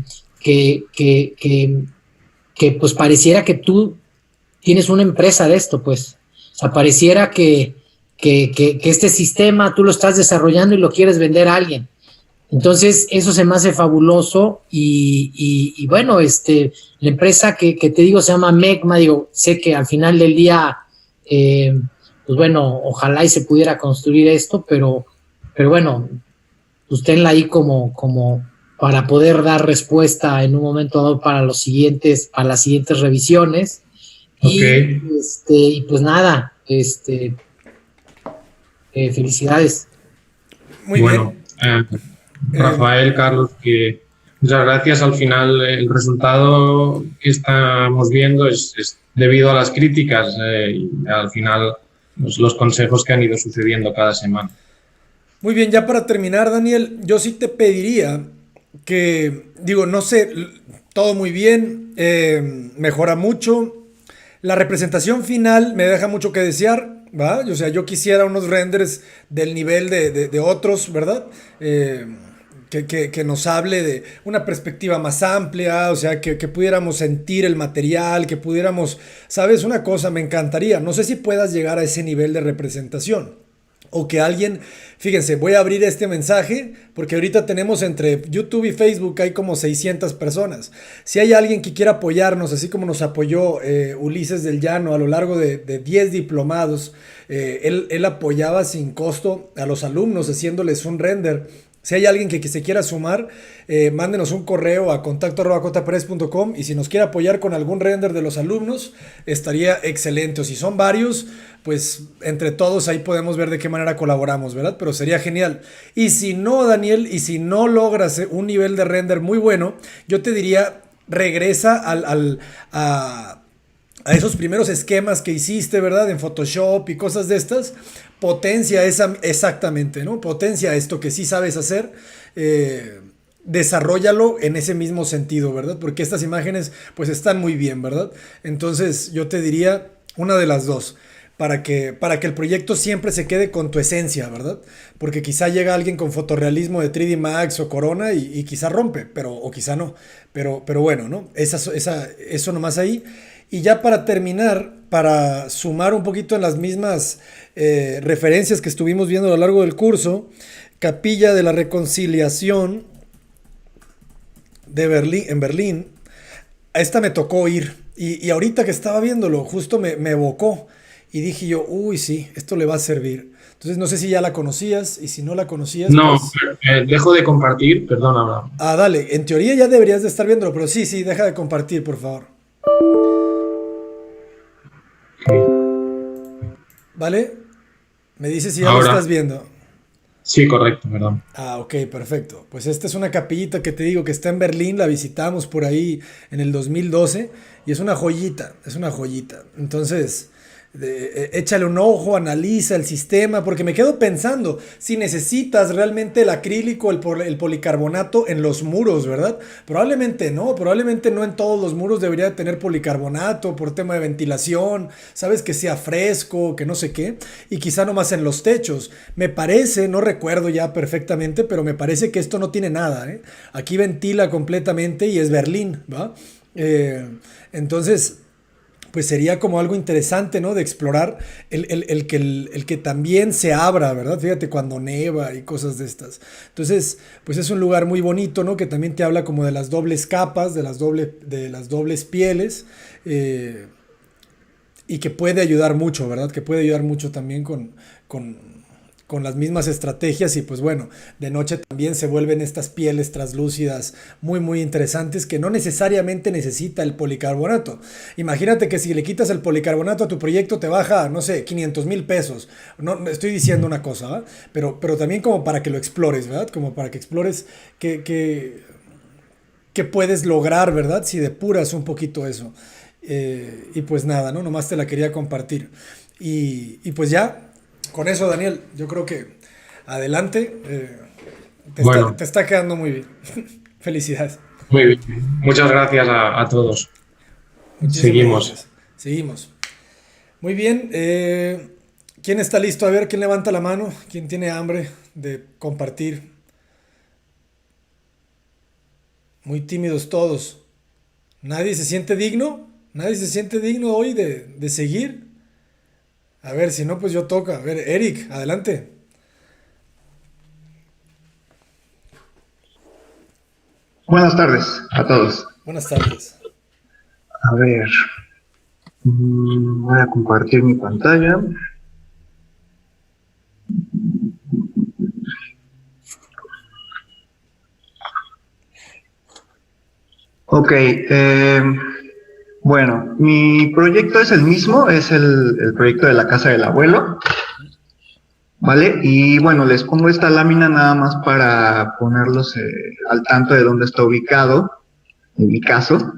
pues pareciera que tú tienes una empresa de esto, pues. O sea, pareciera que este sistema tú lo estás desarrollando y lo quieres vender a alguien. Entonces, eso se me hace fabuloso. Y bueno, la empresa que te digo se llama Megma. Digo, sé que al final del día, pues bueno, ojalá y se pudiera construir esto, pero bueno, pues tenla ahí como para poder dar respuesta en un momento dado para las siguientes revisiones. Okay. Y pues nada, felicidades. Muy bueno, bien. Rafael, Carlos, que muchas gracias. Al final, el resultado que estamos viendo es debido a las críticas y al final los consejos que han ido sucediendo cada semana. Muy bien, ya para terminar, Daniel, yo sí te pediría que, digo, no sé, todo muy bien, mejora mucho. La representación final me deja mucho que desear, ¿va? O sea, yo quisiera unos renders del nivel de otros, ¿verdad? Que nos hable de una perspectiva más amplia, o sea, que pudiéramos sentir el material, que pudiéramos, ¿sabes? Una cosa me encantaría, no sé si puedas llegar a ese nivel de representación. O que alguien, fíjense, voy a abrir este mensaje porque ahorita tenemos entre YouTube y Facebook hay como 600 personas. Si hay alguien que quiera apoyarnos, así como nos apoyó Ulises del Llano a lo largo de 10 diplomados, él apoyaba sin costo a los alumnos haciéndoles un render Si hay alguien que se quiera sumar, mándenos un correo a contacto@cotapress.com y si nos quiere apoyar con algún render de los alumnos, estaría excelente. O si son varios, pues entre todos ahí podemos ver de qué manera colaboramos, ¿verdad? Pero sería genial. Y si no, Daniel, y si no logras un nivel de render muy bueno, yo te diría, regresa a esos primeros esquemas que hiciste, ¿verdad? En Photoshop y cosas de estas, potencia esa, exactamente, ¿no? Potencia esto que sí sabes hacer, desarróllalo en ese mismo sentido, ¿verdad? Porque estas imágenes, pues están muy bien, ¿verdad? Entonces, yo te diría una de las dos, para que el proyecto siempre se quede con tu esencia, ¿verdad? Porque quizá llega alguien con fotorrealismo de 3D Max o Corona y quizá rompe, o quizá no. Pero bueno, ¿no? Eso nomás ahí. Y ya para terminar, para sumar un poquito en las mismas referencias que estuvimos viendo a lo largo del curso, Capilla de la Reconciliación de Berlín, en Berlín, a esta me tocó ir. Y ahorita que estaba viéndolo, justo me evocó. Y dije yo, uy, sí, esto le va a servir. Entonces no sé si ya la conocías, y si no la conocías... No, pues... dejo de compartir, perdón, Abraham. Ah, dale, en teoría ya deberías de estar viéndolo, pero sí, deja de compartir, por favor. ¿Vale? Me dices si ya Ahora. lo estás viendo. Sí, correcto, perdón. Ah, ok, perfecto. Pues esta es una capillita que te digo que está en Berlín, la visitamos por ahí en el 2012 y es una joyita, Entonces, échale un ojo, analiza el sistema, porque me quedo pensando si necesitas realmente el acrílico, el policarbonato en los muros, ¿verdad? Probablemente no en todos los muros debería de tener policarbonato por tema de ventilación, sabes, que sea fresco, que no sé qué, y quizá nomás en los techos. Me parece, no recuerdo ya perfectamente, pero me parece que esto no tiene nada, ¿eh? Aquí ventila completamente y es Berlín, ¿va? Entonces... pues sería como algo interesante, ¿no? De explorar el que también se abra, ¿verdad? Fíjate, cuando neva y cosas de estas. Entonces, pues es un lugar muy bonito, ¿no? Que también te habla como de las dobles capas, de las dobles pieles, y que puede ayudar mucho, ¿verdad? Que puede ayudar mucho también con las mismas estrategias y pues bueno, de noche también se vuelven estas pieles translúcidas muy muy interesantes que no necesariamente necesita el policarbonato. Imagínate que si le quitas el policarbonato a tu proyecto te baja, no sé, 500,000 pesos. No estoy diciendo una cosa, ¿verdad? Pero también como para que lo explores, ¿verdad? Como para que explores qué puedes lograr, ¿verdad? Si depuras un poquito eso. Y pues nada, ¿no? Nomás te la quería compartir. Y pues ya. Con eso, Daniel, yo creo que adelante. Te está quedando muy bien. Felicidades. Muy bien. Muchas gracias a todos. Muchísimas gracias. Seguimos. Muy bien. ¿Quién está listo? A ver, ¿quién levanta la mano? ¿Quién tiene hambre de compartir? Muy tímidos todos. ¿Nadie se siente digno? ¿Nadie se siente digno hoy de seguir? A ver, si no, pues yo toca. A ver, Eric, adelante. Buenas tardes a todos. Buenas tardes. A ver, voy a compartir mi pantalla. Ok, bueno, mi proyecto es el mismo, es el proyecto de la casa del abuelo, ¿vale? Y bueno, les pongo esta lámina nada más para ponerlos al tanto de dónde está ubicado, en mi caso,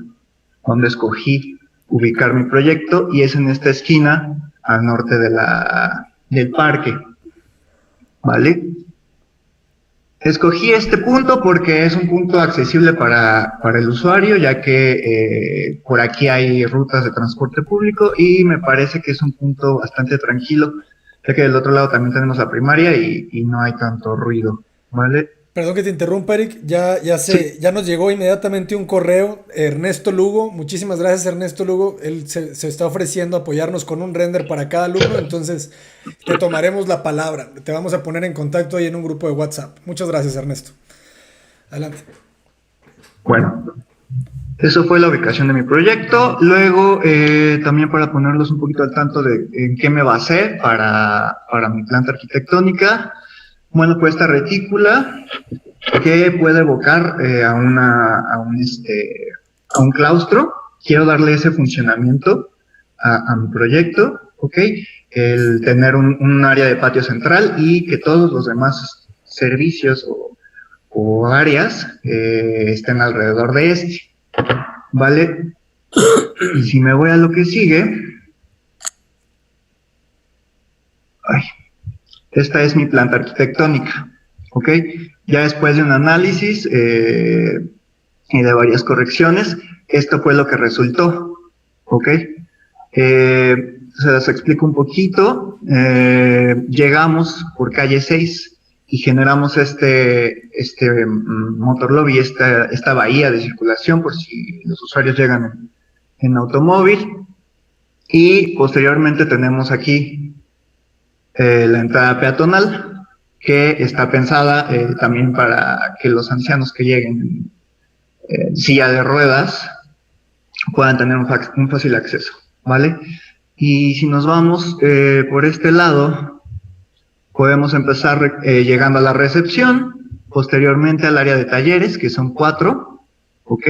donde escogí ubicar mi proyecto, y es en esta esquina, al norte del parque, ¿vale? Escogí este punto porque es un punto accesible para el usuario, ya que por aquí hay rutas de transporte público y me parece que es un punto bastante tranquilo, ya que del otro lado también tenemos la primaria y no hay tanto ruido, ¿vale? Perdón que te interrumpa, Eric, ya nos llegó inmediatamente un correo, Ernesto Lugo, muchísimas gracias Ernesto Lugo, él se está ofreciendo a apoyarnos con un render para cada alumno, entonces te tomaremos la palabra, te vamos a poner en contacto ahí en un grupo de WhatsApp. Muchas gracias Ernesto. Adelante. Bueno, eso fue la ubicación de mi proyecto, luego también para ponerlos un poquito al tanto de en qué me basé para mi planta arquitectónica. Bueno, pues esta retícula que puede evocar a un claustro. Quiero darle ese funcionamiento a mi proyecto, ¿ok? El tener un área de patio central y que todos los demás servicios o áreas estén alrededor de este, ¿vale? Y si me voy a lo que sigue, esta es mi planta arquitectónica, ¿ok? Ya después de un análisis y de varias correcciones, esto fue lo que resultó, ¿ok? Se las explico un poquito. Llegamos por calle 6 y generamos este motor lobby, esta bahía de circulación por si los usuarios llegan en automóvil. Y posteriormente tenemos aquí la entrada peatonal, que está pensada también para que los ancianos que lleguen en silla de ruedas puedan tener un fácil acceso, ¿vale? Y si nos vamos por este lado, podemos empezar llegando a la recepción, posteriormente al área de talleres, que son 4, ¿ok?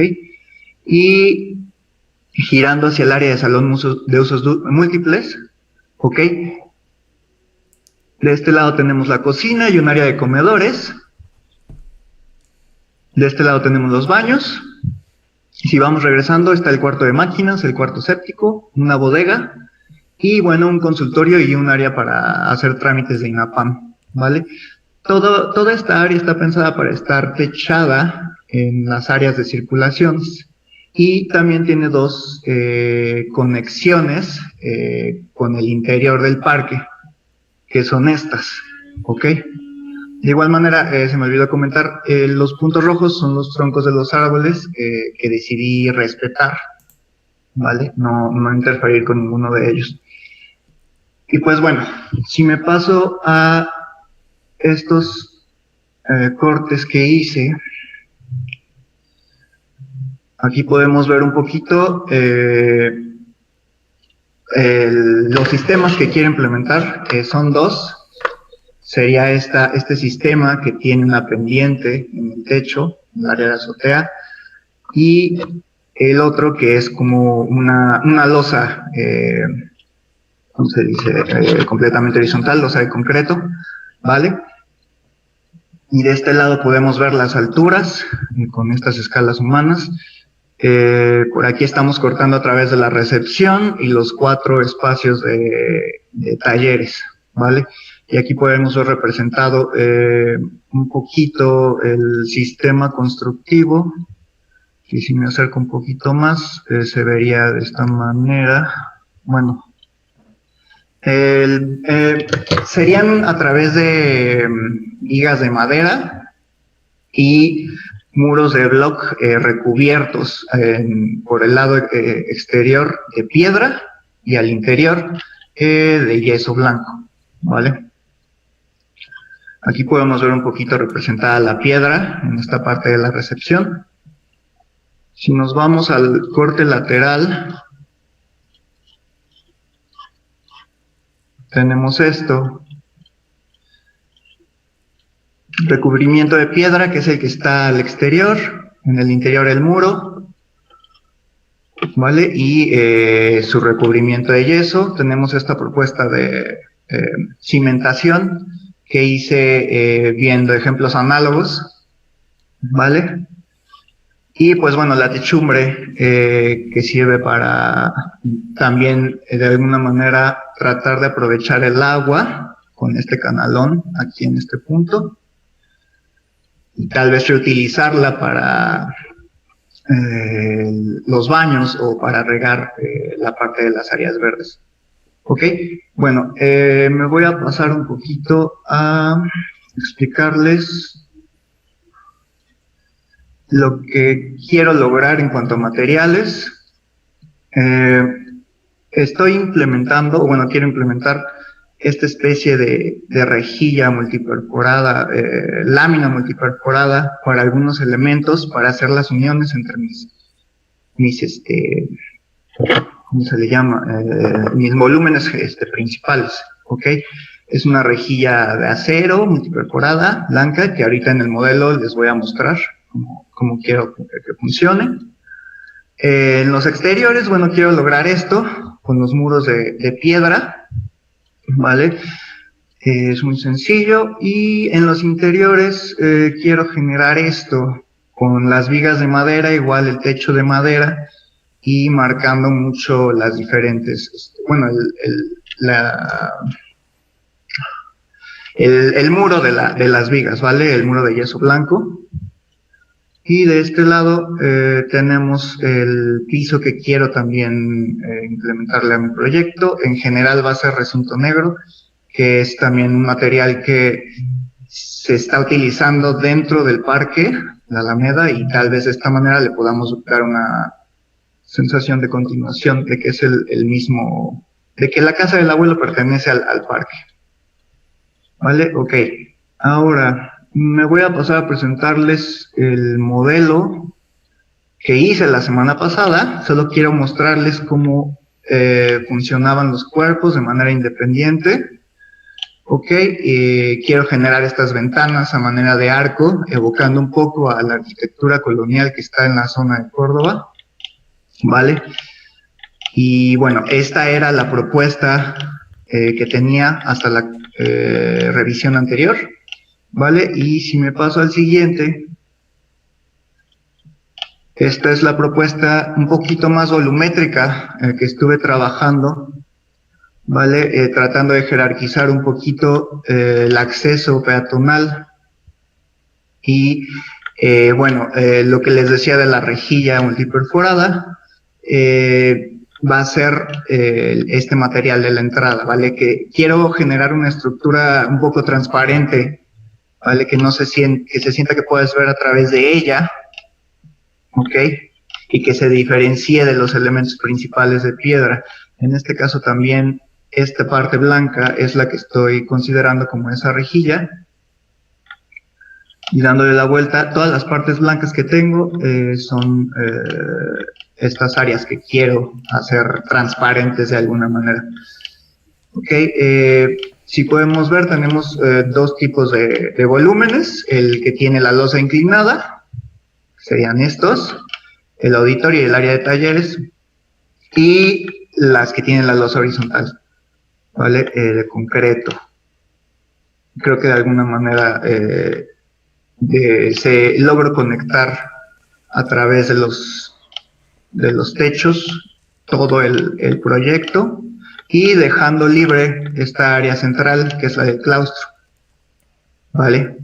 Y girando hacia el área de salón de usos múltiples, ¿ok? De este lado tenemos la cocina y un área de comedores. De este lado tenemos los baños. Y si vamos regresando, está el cuarto de máquinas, el cuarto séptico, una bodega y, bueno, un consultorio y un área para hacer trámites de INAPAM, ¿vale? Toda esta área está pensada para estar techada en las áreas de circulaciones y también tiene 2 conexiones con el interior del parque, que son estas, ¿ok? De igual manera, se me olvidó comentar, los puntos rojos son los troncos de los árboles que decidí respetar, ¿vale? No interferir con ninguno de ellos. Y pues bueno, si me paso a estos cortes que hice, aquí podemos ver un poquito los sistemas que quiero implementar, son 2. Sería este sistema que tiene una pendiente en el techo, en el área de azotea, y el otro que es como una losa, ¿cómo se dice? Completamente horizontal, losa de concreto, ¿vale? Y de este lado podemos ver las alturas con estas escalas humanas. Por aquí estamos cortando a través de la recepción y los 4 espacios de talleres, ¿vale? Y aquí podemos ver representado un poquito el sistema constructivo. Y si me acerco un poquito más, se vería de esta manera. Bueno, serían a través de vigas de madera y muros de bloc recubiertos por el lado exterior de piedra y al interior de yeso blanco, ¿vale? Aquí podemos ver un poquito representada la piedra en esta parte de la recepción. Si nos vamos al corte lateral, tenemos esto. Recubrimiento de piedra, que es el que está al exterior, en el interior del muro, ¿vale? Y su recubrimiento de yeso. Tenemos esta propuesta de cimentación que hice viendo ejemplos análogos, ¿vale? Y pues bueno, la techumbre que sirve para también de alguna manera tratar de aprovechar el agua con este canalón aquí en este punto y tal vez reutilizarla para los baños o para regar la parte de las áreas verdes. Ok, bueno, me voy a pasar un poquito a explicarles lo que quiero lograr en cuanto a materiales. Estoy implementando, o bueno, quiero implementar esta especie de rejilla multiperforada, lámina multiperforada para algunos elementos, para hacer las uniones entre mis ¿cómo se le llama? Mis volúmenes principales, ¿ok? Es una rejilla de acero multiperforada, blanca, que ahorita en el modelo les voy a mostrar cómo quiero que funcione. En los exteriores, bueno, quiero lograr esto con los muros de piedra, ¿vale? Es muy sencillo. Y en los interiores quiero generar esto con las vigas de madera, igual el techo de madera, y marcando mucho las diferentes, bueno, el muro de las vigas, ¿vale? El muro de yeso blanco. Y de este lado tenemos el piso que quiero también implementarle a mi proyecto. En general va a ser recinto negro, que es también un material que se está utilizando dentro del parque, la Alameda, y tal vez de esta manera le podamos dar una sensación de continuación, de que es el mismo, de que la casa del abuelo pertenece al parque. ¿Vale? Ok. Ahora me voy a pasar a presentarles el modelo que hice la semana pasada. Solo quiero mostrarles cómo funcionaban los cuerpos de manera independiente. Ok, quiero generar estas ventanas a manera de arco, evocando un poco a la arquitectura colonial que está en la zona de Córdoba, ¿vale? Y bueno, esta era la propuesta que tenía hasta la revisión anterior, ¿vale? Y si me paso al siguiente, esta es la propuesta un poquito más volumétrica que estuve trabajando, ¿vale? Tratando de jerarquizar un poquito el acceso peatonal y, bueno, lo que les decía de la rejilla multiperforada, va a ser este material de la entrada, ¿vale? Que quiero generar una estructura un poco transparente, ¿vale? Que se sienta que puedes ver a través de ella, ¿ok? Y que se diferencie de los elementos principales de piedra. En este caso también esta parte blanca es la que estoy considerando como esa rejilla. Y dándole la vuelta, todas las partes blancas que tengo son estas áreas que quiero hacer transparentes de alguna manera. Ok, si podemos ver, tenemos dos tipos de volúmenes. El que tiene la losa inclinada, serían estos, el auditorio y el área de talleres, y las que tienen la losa horizontal, ¿vale? De concreto. Creo que de alguna manera se logro conectar a través de los techos todo el proyecto, y dejando libre esta área central que es la del claustro, ¿vale?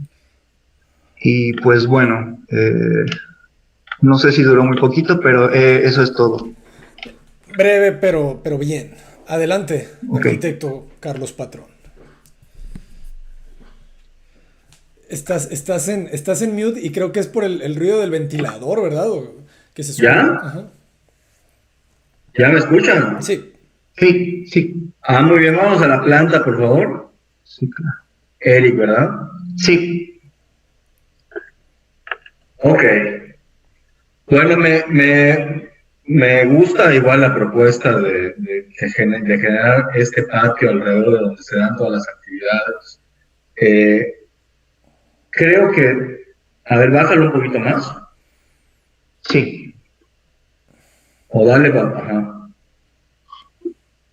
Y pues bueno, no sé si duró muy poquito, pero eso es todo. Breve, pero bien. Adelante, okay. Arquitecto Carlos Patrón. Estás en mute y creo que es por el ruido del ventilador, ¿verdad? Que se ¿Ya? Ajá. ¿Ya me escuchan? Sí. Sí, sí. Ah, muy bien, vamos a la planta, por favor. Sí, claro. Eric, ¿verdad? Sí. Ok. Bueno, me gusta igual la propuesta de generar este patio alrededor de donde se dan todas las actividades. Creo que... A ver, bájalo un poquito más. Sí. O dale para... Ajá.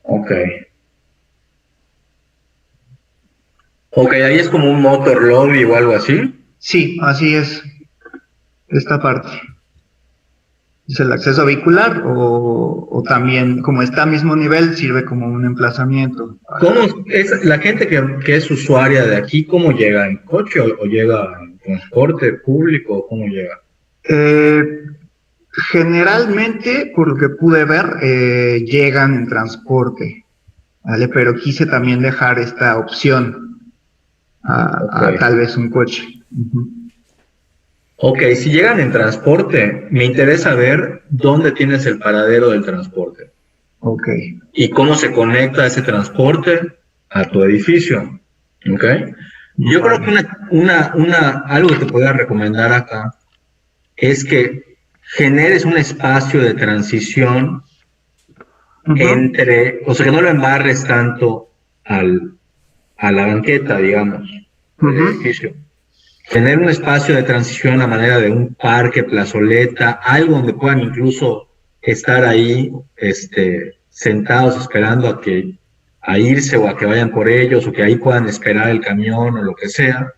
Ok. Ok, ahí es como un motor lobby o algo así. Sí, así es. Esta parte. ¿Es el acceso vehicular o también, como está a mismo nivel, sirve como un emplazamiento? ¿Cómo es la gente que es usuaria de aquí, cómo llega? ¿En coche o llega en transporte público? ¿Cómo llega? Generalmente, por lo que pude ver, llegan en transporte, ¿vale? Pero quise también dejar esta opción a tal vez un coche. Uh-huh. Ok, si llegan en transporte, me interesa ver dónde tienes el paradero del transporte. Ok. Y cómo se conecta ese transporte a tu edificio. Ok. Yo creo que algo que te podría recomendar acá es que generes un espacio de transición entre, o sea, que no lo embarres tanto al la banqueta, digamos, del edificio. Tener un espacio de transición a manera de un parque, plazoleta, algo donde puedan incluso estar ahí sentados esperando a irse o a que vayan por ellos, o que ahí puedan esperar el camión o lo que sea,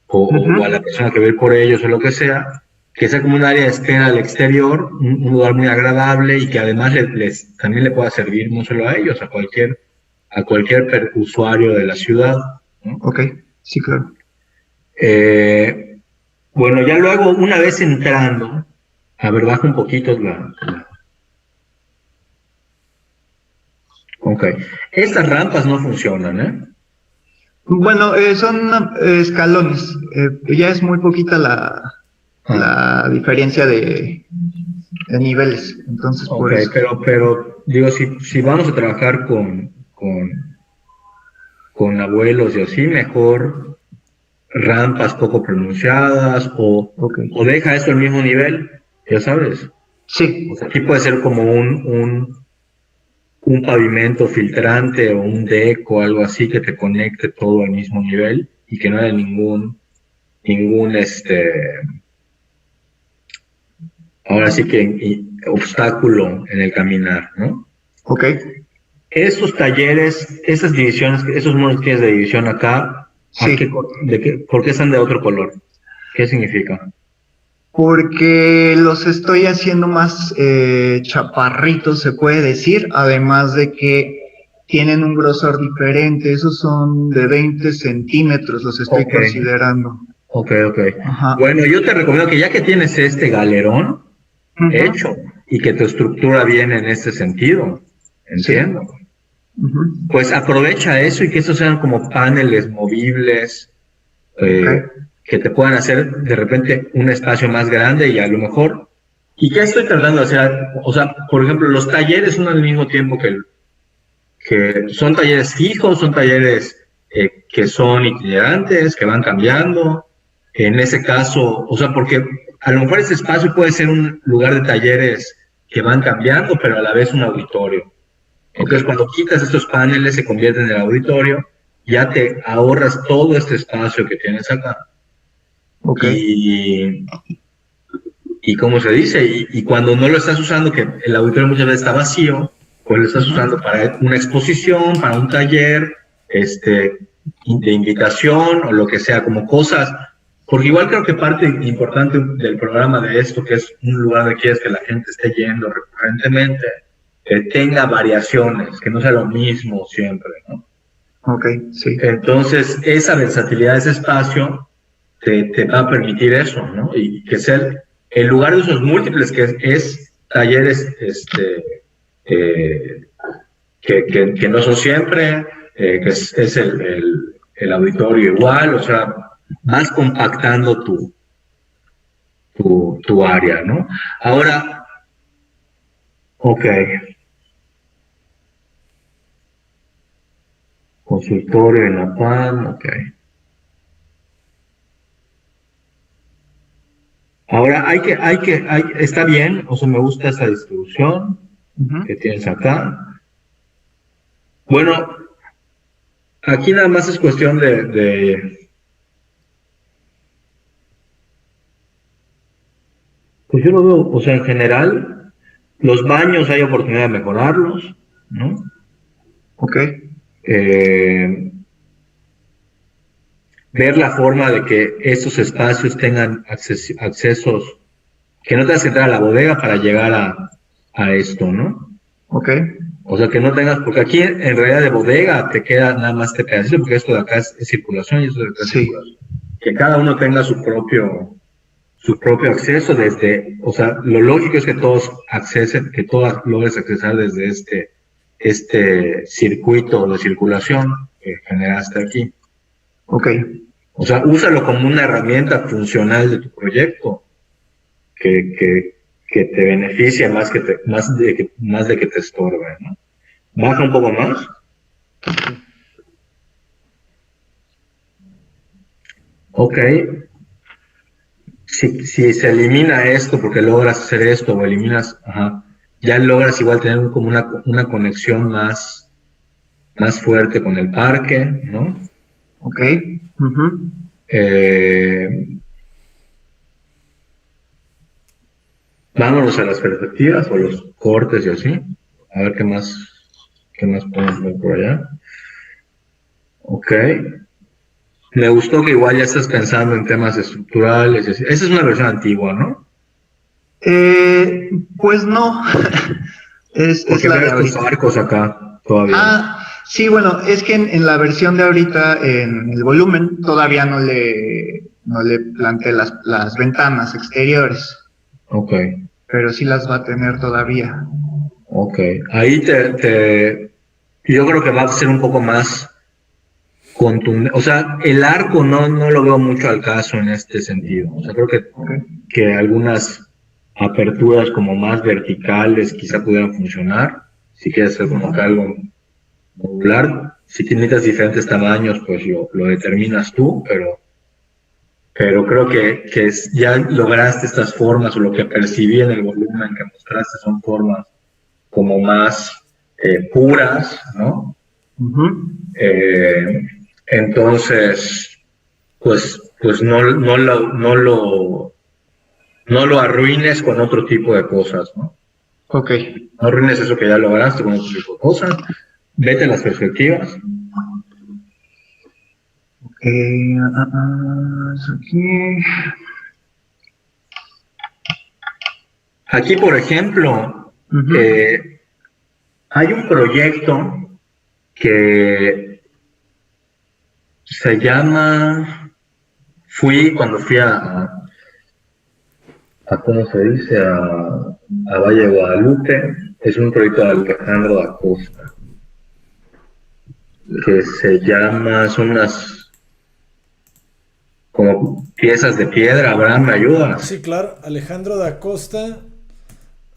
o a la persona que va a ir por ellos o lo que sea, que sea como un área de espera al exterior, un lugar muy agradable y que además también le pueda servir no solo a ellos, a cualquier usuario de la ciudad, ¿no? Ok, sí, claro. Bueno, ya luego, una vez entrando, a ver, baja un poquito Ok. Estas rampas no funcionan, ¿eh? Bueno, son escalones. Ya es muy poquita la diferencia de niveles. Entonces, por eso. Pero digo, si vamos a trabajar con abuelos y así, mejor rampas poco pronunciadas o deja eso al mismo nivel, ya sabes. Sí. O sea, aquí puede ser como un pavimento filtrante o un deck o algo así que te conecte todo al mismo nivel y que no haya ningún ahora sí que obstáculo en el caminar, ¿no? Ok. Esos talleres, esas divisiones, esos monos que tienes de división acá, Sí. ¿por qué están de otro color? ¿Qué significa? Porque los estoy haciendo más chaparritos, se puede decir, además de que tienen un grosor diferente. Esos son de 20 centímetros, los estoy considerando. Ok. Ajá. Bueno, yo te recomiendo que ya que tienes este galerón hecho y que tu estructura viene en este sentido, entiendo. Sí. Pues aprovecha eso y que esos sean como paneles movibles, que te puedan hacer de repente un espacio más grande y a lo mejor. ¿Y qué estoy tratando de hacer? O sea, por ejemplo, los talleres son al mismo tiempo que son talleres fijos, son talleres que son itinerantes, que van cambiando. En ese caso, o sea, porque a lo mejor ese espacio puede ser un lugar de talleres que van cambiando, pero a la vez un auditorio. Entonces, cuando quitas estos paneles, se convierten en el auditorio, ya te ahorras todo este espacio que tienes acá. Y ¿cómo se dice? Y cuando no lo estás usando, que el auditorio muchas veces está vacío, pues lo estás usando para una exposición, para un taller, de invitación o lo que sea, como cosas. Porque igual creo que parte importante del programa de esto, que es un lugar de quieres que la gente esté yendo recurrentemente, tenga variaciones, que no sea lo mismo siempre, ¿no? Ok, sí. Entonces, esa versatilidad de ese espacio te va a permitir eso, ¿no? Y que sea el lugar de usos múltiples, que es talleres que no son siempre, que es el auditorio igual, o sea, vas compactando tu área, ¿no? Ahora, ok. Consultorio en la PAN, ok. Ahora está bien, o sea, me gusta esa distribución que tienes acá. Bueno, aquí nada más es cuestión pues yo lo veo, o sea, en general, los baños hay oportunidad de mejorarlos, ¿no? Ok. Ver la forma de que estos espacios tengan accesos, que no tengas que entrar a la bodega para llegar a esto, ¿no? Ok. O sea, que no tengas, porque aquí en realidad de bodega te queda nada más este pedacito, porque esto de acá es circulación y esto de acá es circulación. Que cada uno tenga su propio acceso desde, o sea, lo lógico es que todos logres accesar desde este circuito de circulación que generaste aquí. Ok. O sea, úsalo como una herramienta funcional de tu proyecto que te beneficie más de que te estorbe, ¿no? Baja un poco más. Ok. Si se elimina esto porque logras hacer esto o eliminas, ya logras igual tener como una conexión más más fuerte con el parque, ¿no? Ok. Ujú. Vámonos a las perspectivas o los cortes y así. A ver qué más podemos ver por allá. Ok. Me gustó que igual ya estás pensando en temas estructurales. Esa es una versión antigua, ¿no? Pues no. es Porque la de veo tus ahorita. arcos acá todavía. Ah, sí, bueno, es que en la versión de ahorita, en el volumen, todavía no le planteé las ventanas exteriores, Ok. pero sí las va a tener todavía. Ok. Ahí yo creo que va a ser un poco más contundente. O sea, el arco no lo veo mucho al caso en este sentido. O sea, creo que algunas aperturas como más verticales quizá pudieran funcionar. Si quieres hacer como que algo modular. Si necesitas diferentes tamaños, pues lo determinas tú, pero creo que ya lograste estas formas, o lo que percibí en el volumen que mostraste son formas como más puras, ¿no? Ujú. Entonces, pues no lo arruines con otro tipo de cosas, ¿no? Ok. No arruines eso que ya lograste con otro tipo de cosas. Vete a las perspectivas. Aquí. Aquí, por ejemplo, Ujú. hay un proyecto que se llama, cuando fui a ¿cómo se dice? A Valle de Guadalupe. Es un proyecto de Alejandro da Costa, que se llama, son unas como piezas de piedra. Abraham, ¿me ayudas? Sí, claro. Alejandro da Costa.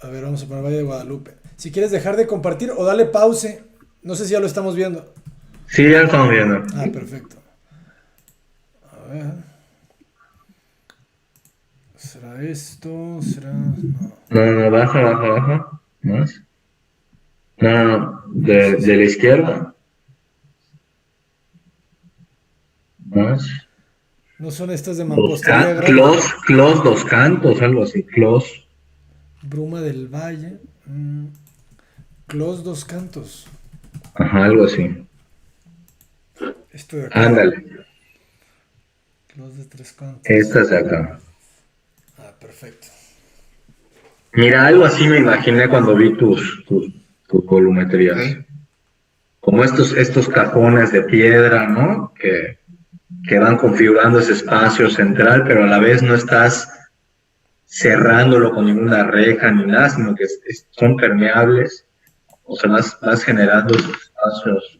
A ver, vamos a poner Valle de Guadalupe. Si quieres dejar de compartir o dale pause. No sé si ya lo estamos viendo. Sí, ya lo estamos viendo. Ah, perfecto. A ver. ¿Será esto? ¿Será...? No. No, baja. Más. No. De la izquierda. Más. No son estas de mampostería grande. Clos, dos cantos, algo así. Clos. Bruma del Valle. Clos dos cantos. Ajá, algo así. Esto de acá. Ándale. Clos de tres cantos. Estas de acá. Ah, perfecto. Mira, algo así me imaginé cuando vi tus volumetrías. Ok. Como estos cajones de piedra, ¿no? Que van configurando ese espacio central, pero a la vez no estás cerrándolo con ninguna reja ni nada, sino que son permeables. O sea, vas generando esos espacios.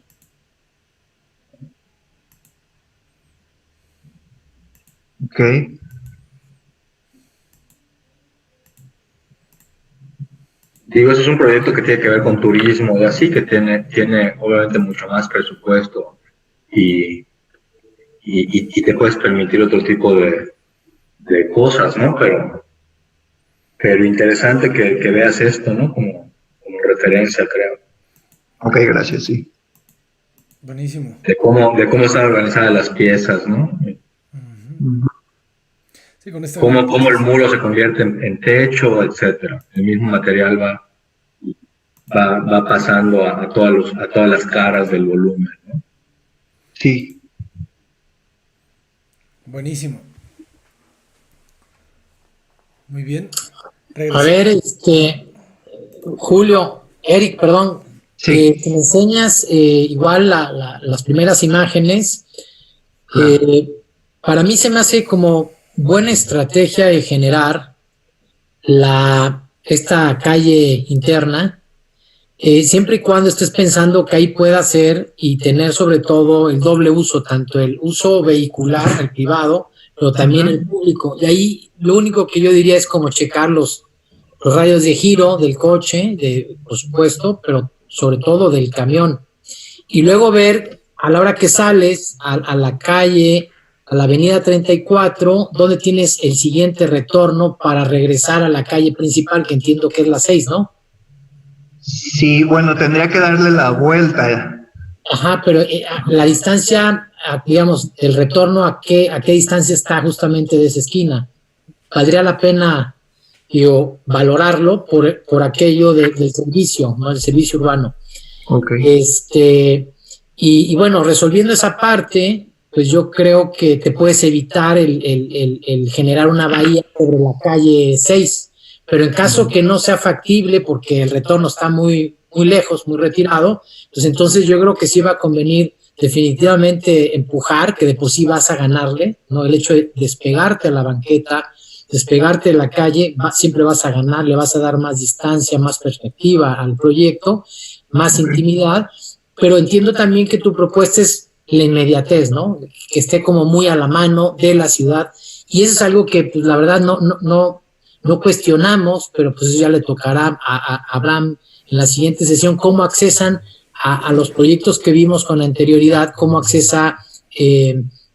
Ok. Digo, eso es un proyecto que tiene que ver con turismo y así, que tiene obviamente mucho más presupuesto y te puedes permitir otro tipo de cosas, ¿no? Pero interesante que veas esto, ¿no? Como referencia, creo. Ok, gracias, sí. Buenísimo. De cómo están organizadas las piezas, ¿no? Ujú. Sí, con esta Cómo el muro se convierte en techo, etcétera. El mismo material va pasando a todas las caras del volumen, ¿no? Sí. Buenísimo. Muy bien. A ver, Julio, Eric, perdón, Sí. que me enseñas igual las primeras imágenes. Claro. Para mí se me hace como buena estrategia de generar esta calle interna, siempre y cuando estés pensando que ahí pueda ser y tener sobre todo el doble uso, tanto el uso vehicular, el privado, pero también el público. Y ahí lo único que yo diría es como checar los radios de giro del coche, por supuesto, pero sobre todo del camión. Y luego ver a la hora que sales a la calle, a la avenida 34, donde tienes el siguiente retorno para regresar a la calle principal, que entiendo que es la 6, ¿no? Sí, bueno, tendría que darle la vuelta Ajá, pero la distancia, digamos, el retorno, ¿a qué distancia está justamente de esa esquina? Valdría la pena, digo, valorarlo por aquello del servicio, ¿no? El servicio urbano. Ok. Y bueno, resolviendo esa parte, pues yo creo que te puedes evitar el generar una bahía sobre la calle 6, pero en caso que no sea factible porque el retorno está muy lejos, muy retirado, pues entonces yo creo que sí va a convenir definitivamente empujar, que de por sí vas a ganarle, ¿no? El hecho de despegarte a la banqueta, despegarte de la calle, siempre vas a ganar, le vas a dar más distancia, más perspectiva al proyecto, más intimidad, pero entiendo también que tu propuesta es la inmediatez, ¿no? Que esté como muy a la mano de la ciudad, y eso es algo que pues la verdad no cuestionamos, pero pues eso ya le tocará a Abraham en la siguiente sesión, cómo accesan a los proyectos que vimos con anterioridad, cómo accesa,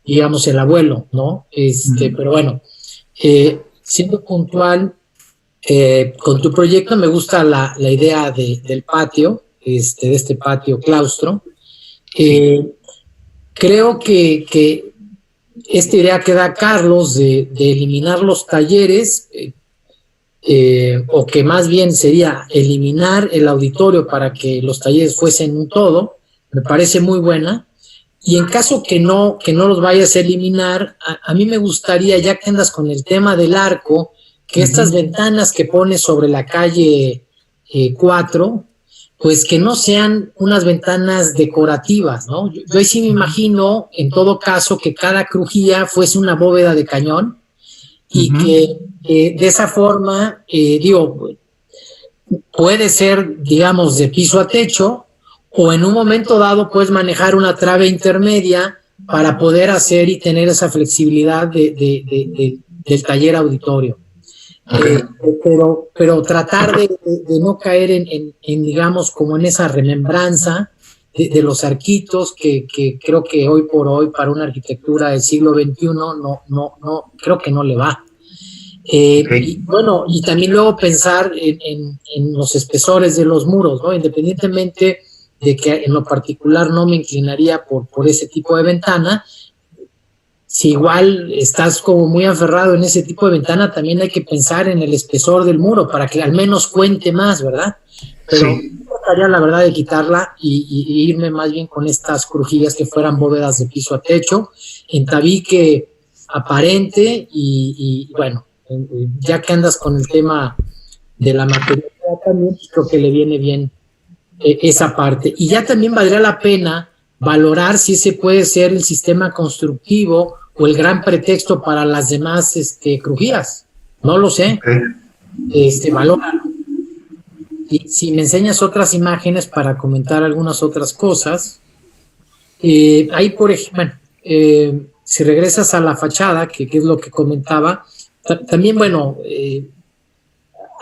digamos, el abuelo, ¿no? Pero bueno, siendo puntual, con tu proyecto me gusta la idea del patio, de este patio claustro. Creo que esta idea que da Carlos de eliminar los talleres, o que más bien sería eliminar el auditorio para que los talleres fuesen un todo, me parece muy buena. Y en caso que no los vayas a eliminar, a mí me gustaría, ya que andas con el tema del arco, que estas ventanas que pones sobre la calle 4, pues que no sean unas ventanas decorativas, ¿no? Yo ahí sí me imagino, en todo caso, que cada crujía fuese una bóveda de cañón, y que de esa forma, digo, puede ser, digamos, de piso a techo, o en un momento dado puedes manejar una trave intermedia para poder hacer y tener esa flexibilidad del taller auditorio. Pero tratar de no caer en, digamos, como en esa remembranza de los arquitos que creo que hoy por hoy para una arquitectura del siglo XXI no creo que no le va. Y bueno, y también luego pensar en los espesores de los muros, ¿no? Independientemente de que en lo particular no me inclinaría por ese tipo de ventana, si igual estás como muy aferrado en ese tipo de ventana, también hay que pensar en el espesor del muro para que al menos cuente más, ¿verdad? Pero sí, trataría la verdad de quitarla y irme más bien con estas crujillas que fueran bóvedas de piso a techo, en tabique aparente y bueno, ya que andas con el tema de la materialidad también, pues creo que le viene bien esa parte. Y ya también valdría la pena valorar si ese puede ser el sistema constructivo o el gran pretexto para las demás crujías. No lo sé. Valóralo. Y si me enseñas otras imágenes para comentar algunas otras cosas, ahí por ejemplo, si regresas a la fachada, que es lo que comentaba, también, bueno,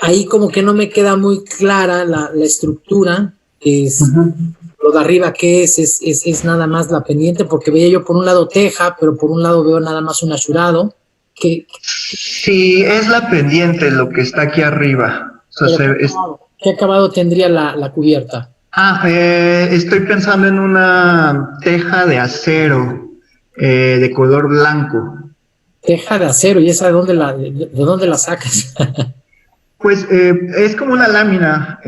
ahí como que no me queda muy clara la estructura, lo de arriba que es nada más la pendiente, porque veía yo por un lado teja, pero por un lado veo nada más un achurado. Sí, es la pendiente lo que está aquí arriba. O sea, ¿qué acabado tendría la cubierta? Estoy pensando en una teja de acero de color blanco. Teja de acero, ¿y esa de dónde la sacas? Pues es como una lámina,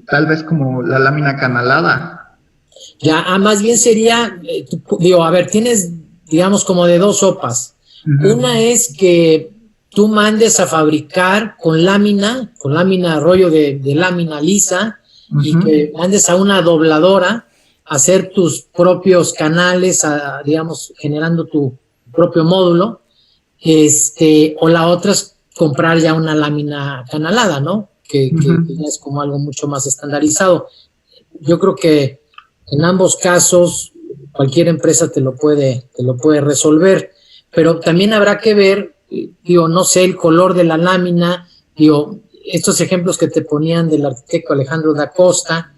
tal vez como la lámina canalada. Ya, más bien sería, digo, a ver, tienes, digamos, como de dos sopas. Una es que tú mandes a fabricar con lámina rollo de lámina lisa, y que mandes a una dobladora a hacer tus propios canales, digamos, generando tu propio módulo, o la otra es comprar ya una lámina canalada, ¿no? Que ya es como algo mucho más estandarizado. Yo creo que en ambos casos cualquier empresa te lo puede resolver, pero también habrá que ver, digo, no sé, el color de la lámina, digo, estos ejemplos que te ponían del arquitecto Alejandro da Costa,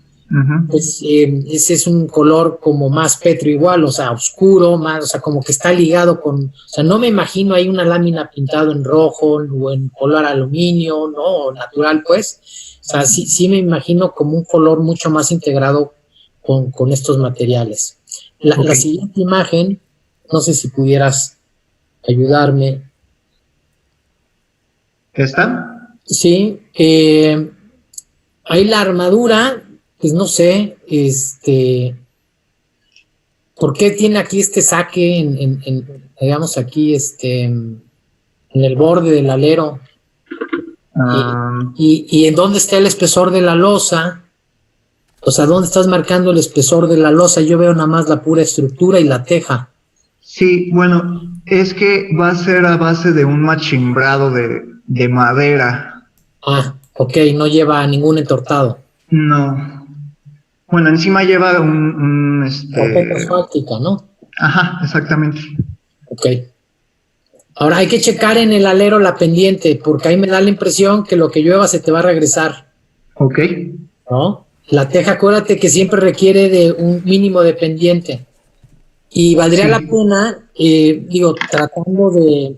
pues ese es un color como más petro igual, o sea, oscuro, más, o sea, como que está ligado con, o sea, no me imagino ahí una lámina pintada en rojo o en color aluminio, ¿no? O natural, pues, O sea, sí me imagino como un color mucho más integrado con estos materiales. La siguiente imagen, no sé si pudieras ayudarme. ¿Esta? Sí, ahí la armadura, pues no sé, ¿por qué tiene aquí este saque digamos aquí, en el borde del alero? Y en dónde está el espesor de la losa, o sea, ¿dónde estás marcando el espesor de la losa? Yo veo nada más la pura estructura y la teja. Sí, bueno, es que va a ser a base de un machimbrado de madera. Ah, ok, no lleva ningún entortado. No. Bueno, encima lleva Carpeta asfáltica, ¿no? Ajá, exactamente. Ok. Ahora hay que checar en el alero la pendiente, porque ahí me da la impresión que lo que llueva se te va a regresar. Ok. ¿No? La teja, acuérdate que siempre requiere de un mínimo de pendiente. Y valdría la pena, tratando de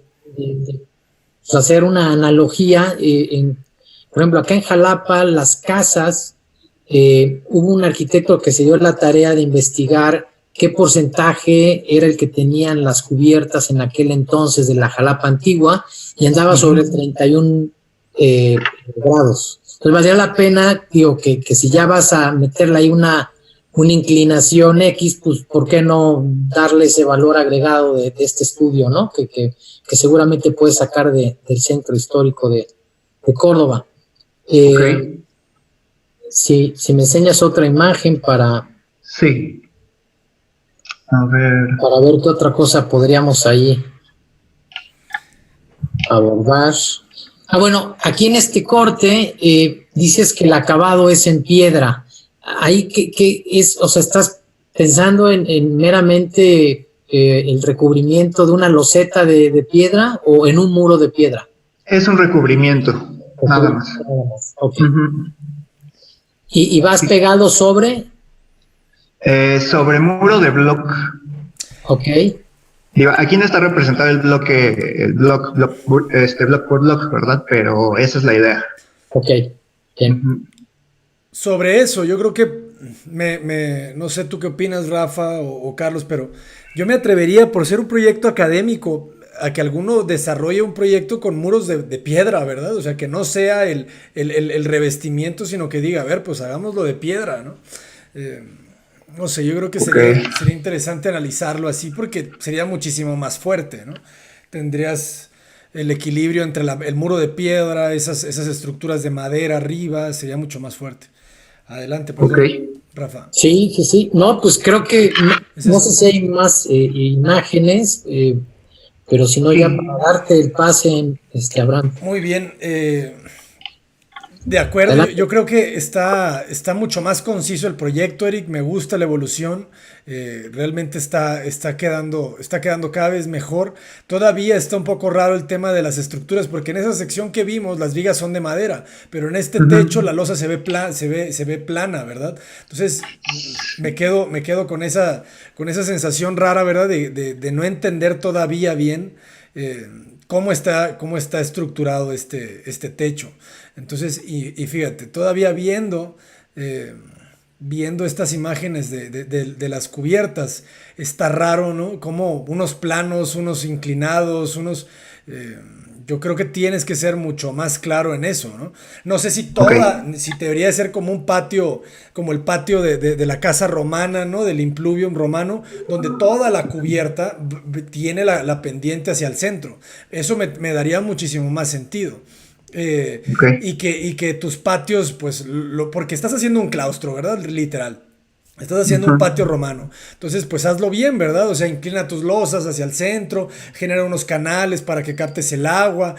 hacer una analogía, por ejemplo, acá en Jalapa, las casas, hubo un arquitecto que se dio la tarea de investigar qué porcentaje era el que tenían las cubiertas en aquel entonces de la Jalapa antigua, y andaba sobre 31 grados. Entonces valdría la pena, que si ya vas a meterle ahí una inclinación X, pues ¿por qué no darle ese valor agregado de este estudio, ¿no? Que seguramente puedes sacar del centro histórico de Córdoba. Si me enseñas otra imagen para... Sí. A ver. Para ver qué otra cosa podríamos ahí abordar. Bueno, aquí en este corte dices que el acabado es en piedra. Ahí ¿qué es? O sea, ¿estás pensando en meramente el recubrimiento de una loseta de piedra o en un muro de piedra? Es un recubrimiento, nada más. Okay. ¿Y vas pegado sobre? Sobre muro de bloc. Ok. Aquí no está representado el block por block, ¿verdad? Pero esa es la idea. Ok, bien. Sobre eso, yo creo que no sé tú qué opinas, Rafa o Carlos, pero yo me atrevería, por ser un proyecto académico, a que alguno desarrolle un proyecto con muros de piedra, ¿verdad? O sea, que no sea el revestimiento, sino que diga, a ver, pues hagámoslo de piedra, ¿no? No sé, yo creo que sería interesante analizarlo así, porque sería muchísimo más fuerte, ¿no? Tendrías el equilibrio entre el muro de piedra, esas estructuras de madera arriba, sería mucho más fuerte. Adelante, perdón, Rafa. Sí. No, pues creo que, no sé si hay más imágenes, pero si no, ya para darte el pase, Abraham. Muy bien, de acuerdo. Adelante. Yo creo que está mucho más conciso el proyecto, Eric. Me gusta la evolución. Realmente está quedando cada vez mejor. Todavía está un poco raro el tema de las estructuras, porque en esa sección que vimos las vigas son de madera, pero en este techo la losa se ve plana, ¿verdad? Entonces me quedo con esa sensación rara, ¿verdad? De no entender todavía bien cómo está estructurado este techo. Entonces, y fíjate, todavía viendo estas imágenes de las cubiertas, está raro, ¿no? Como unos planos, unos inclinados, yo creo que tienes que ser mucho más claro en eso, ¿no? No sé si si debería ser como un patio, como el patio de la casa romana, ¿no? Del impluvium romano, donde toda la cubierta tiene la pendiente hacia el centro. Eso me daría muchísimo más sentido. Y que tus patios, pues, porque estás haciendo un claustro, ¿verdad? Literal. Estás haciendo un patio romano. Entonces, pues hazlo bien, ¿verdad? O sea, inclina tus losas hacia el centro, genera unos canales para que captes el agua.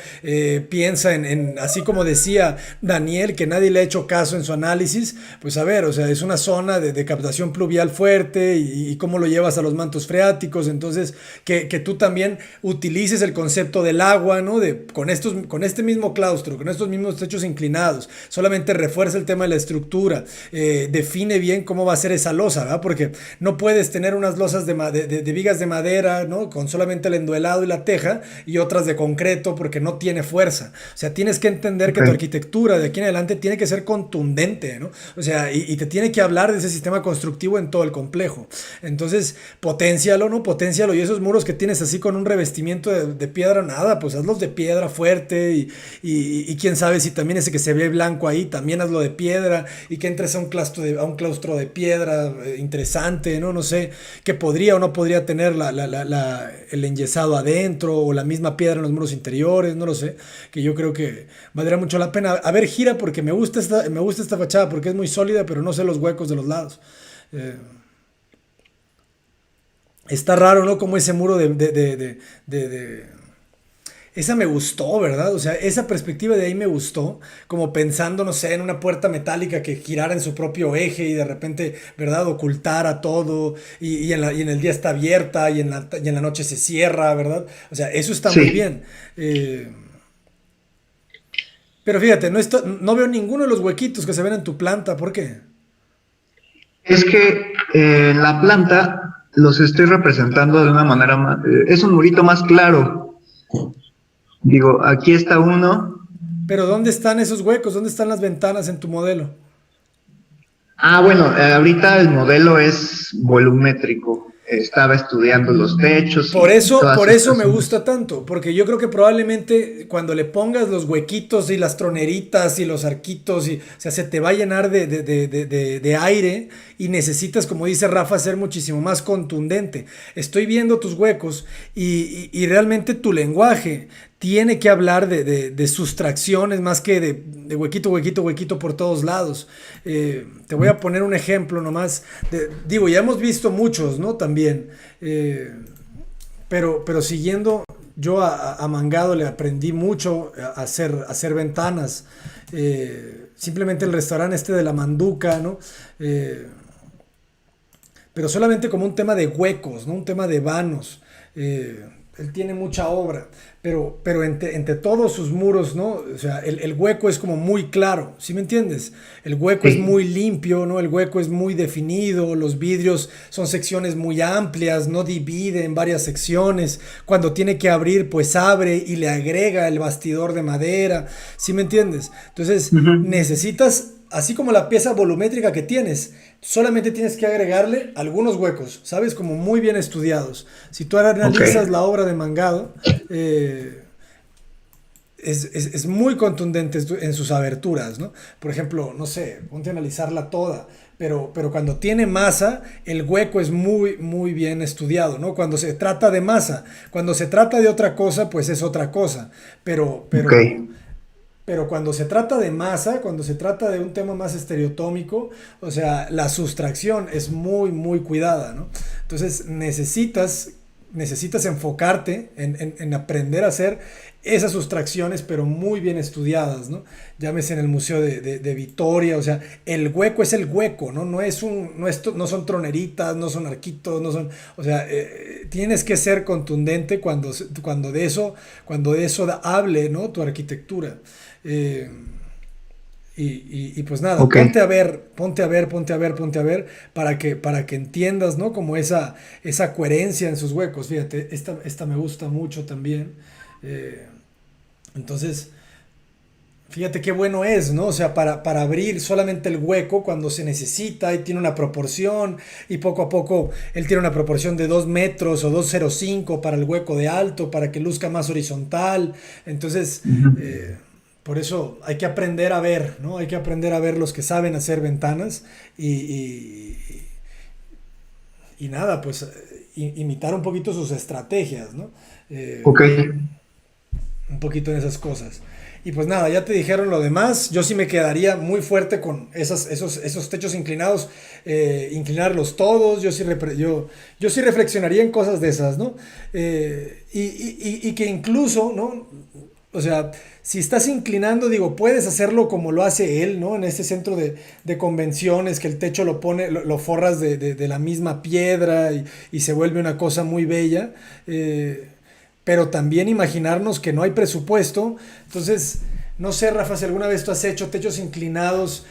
Piensa en, así como decía Daniel, que nadie le ha hecho caso en su análisis. Pues a ver, o sea, es una zona de captación pluvial fuerte y cómo lo llevas a los mantos freáticos. Entonces, que tú también utilices el concepto del agua, ¿no? Con este mismo claustro, con estos mismos techos inclinados. Solamente refuerza el tema de la estructura. Define bien cómo va a ser esa esa losa, ¿verdad? Porque no puedes tener unas losas de vigas de madera, ¿no? Con solamente el enduelado y la teja, y otras de concreto porque no tiene fuerza. O sea, tienes que entender que tu arquitectura de aquí en adelante tiene que ser contundente, ¿no? O sea, y te tiene que hablar de ese sistema constructivo en todo el complejo. Entonces, poténcialo, ¿no? Poténcialo, y esos muros que tienes así con un revestimiento de piedra, nada, pues hazlos de piedra fuerte, y quién sabe si también ese que se ve blanco ahí, también hazlo de piedra, y que entres a un claustro de piedra interesante, ¿no? No sé, que podría o no podría tener el enyesado adentro, o la misma piedra en los muros interiores, no lo sé, que yo creo que valdría mucho la pena. A ver, gira, porque me gusta esta fachada, porque es muy sólida, pero no sé los huecos de los lados. Está raro, ¿no? Como ese muro esa me gustó, ¿verdad? O sea, esa perspectiva de ahí me gustó, como pensando, no sé, en una puerta metálica que girara en su propio eje y de repente, ¿verdad? Ocultara todo, y en el día está abierta, y en la noche se cierra, ¿verdad? O sea, eso está muy bien. Pero fíjate, no veo ninguno de los huequitos que se ven en tu planta. ¿Por qué? Es que en la planta los estoy representando de una manera más, es un murito más claro. Digo, aquí está uno. Pero ¿dónde están esos huecos? ¿Dónde están las ventanas en tu modelo? Bueno, ahorita el modelo es volumétrico. Estaba estudiando los techos. Por eso me gusta tanto, porque yo creo que probablemente cuando le pongas los huequitos y las troneritas y los arquitos, o sea, se te va a llenar de aire, y necesitas, como dice Rafa, ser muchísimo más contundente. Estoy viendo tus huecos y realmente tu lenguaje tiene que hablar de sustracciones más que de huequito, huequito, huequito por todos lados. Te voy a poner un ejemplo nomás. Digo, ya hemos visto muchos, ¿no? También. Pero siguiendo, yo a Mangado le aprendí mucho a hacer ventanas. Simplemente el restaurante de la Manduca, ¿no? Pero solamente como un tema de huecos, ¿no? Un tema de vanos. Él tiene mucha obra, pero entre todos sus muros, ¿no? O sea, el hueco es como muy claro, ¿sí me entiendes? El hueco es muy limpio, ¿no? El hueco es muy definido, los vidrios son secciones muy amplias, no divide en varias secciones. Cuando tiene que abrir, pues abre y le agrega el bastidor de madera, ¿sí me entiendes? Entonces, necesitas, así como la pieza volumétrica que tienes, solamente tienes que agregarle algunos huecos, ¿sabes? Como muy bien estudiados. Si tú analizas la obra de Mangado, es muy contundente en sus aberturas, ¿no? Por ejemplo, no sé, ponte a analizarla toda, pero cuando tiene masa, el hueco es muy, muy bien estudiado, ¿no? Cuando se trata de masa, cuando se trata de otra cosa, pues es otra cosa, pero cuando se trata de masa, cuando se trata de un tema más estereotómico, o sea, la sustracción es muy, muy cuidada, ¿no? Entonces necesitas enfocarte en aprender a hacer esas sustracciones, pero muy bien estudiadas, ¿no? Llámese en el Museo de Vitoria, o sea, el hueco es el hueco, ¿no? No son troneritas, no son arquitos, no son, o sea, tienes que ser contundente cuando de eso hable, ¿no? Tu arquitectura. Y pues nada, ponte a ver para que entiendas, ¿no? Como esa coherencia en sus huecos. Fíjate, esta me gusta mucho también. Entonces, fíjate qué bueno es, ¿no? O sea, para abrir solamente el hueco cuando se necesita, y tiene una proporción, y poco a poco él tiene una proporción de 2 metros o 2,05 para el hueco de alto, para que luzca más horizontal. Entonces, por eso hay que aprender a ver, ¿no? Hay que aprender a ver los que saben hacer ventanas y nada, pues imitar un poquito sus estrategias, ¿no? Un poquito en esas cosas. Y pues nada, ya te dijeron lo demás. Yo sí me quedaría muy fuerte con esos techos inclinados, inclinarlos todos. Yo sí reflexionaría en cosas de esas, ¿no? Y que incluso, ¿no? O sea, si estás inclinando, digo, puedes hacerlo como lo hace él, ¿no? En este centro de convenciones, que el techo lo forras de la misma piedra y se vuelve una cosa muy bella. Pero también imaginarnos que no hay presupuesto. Entonces, no sé, Rafa, si alguna vez tú has hecho techos inclinados,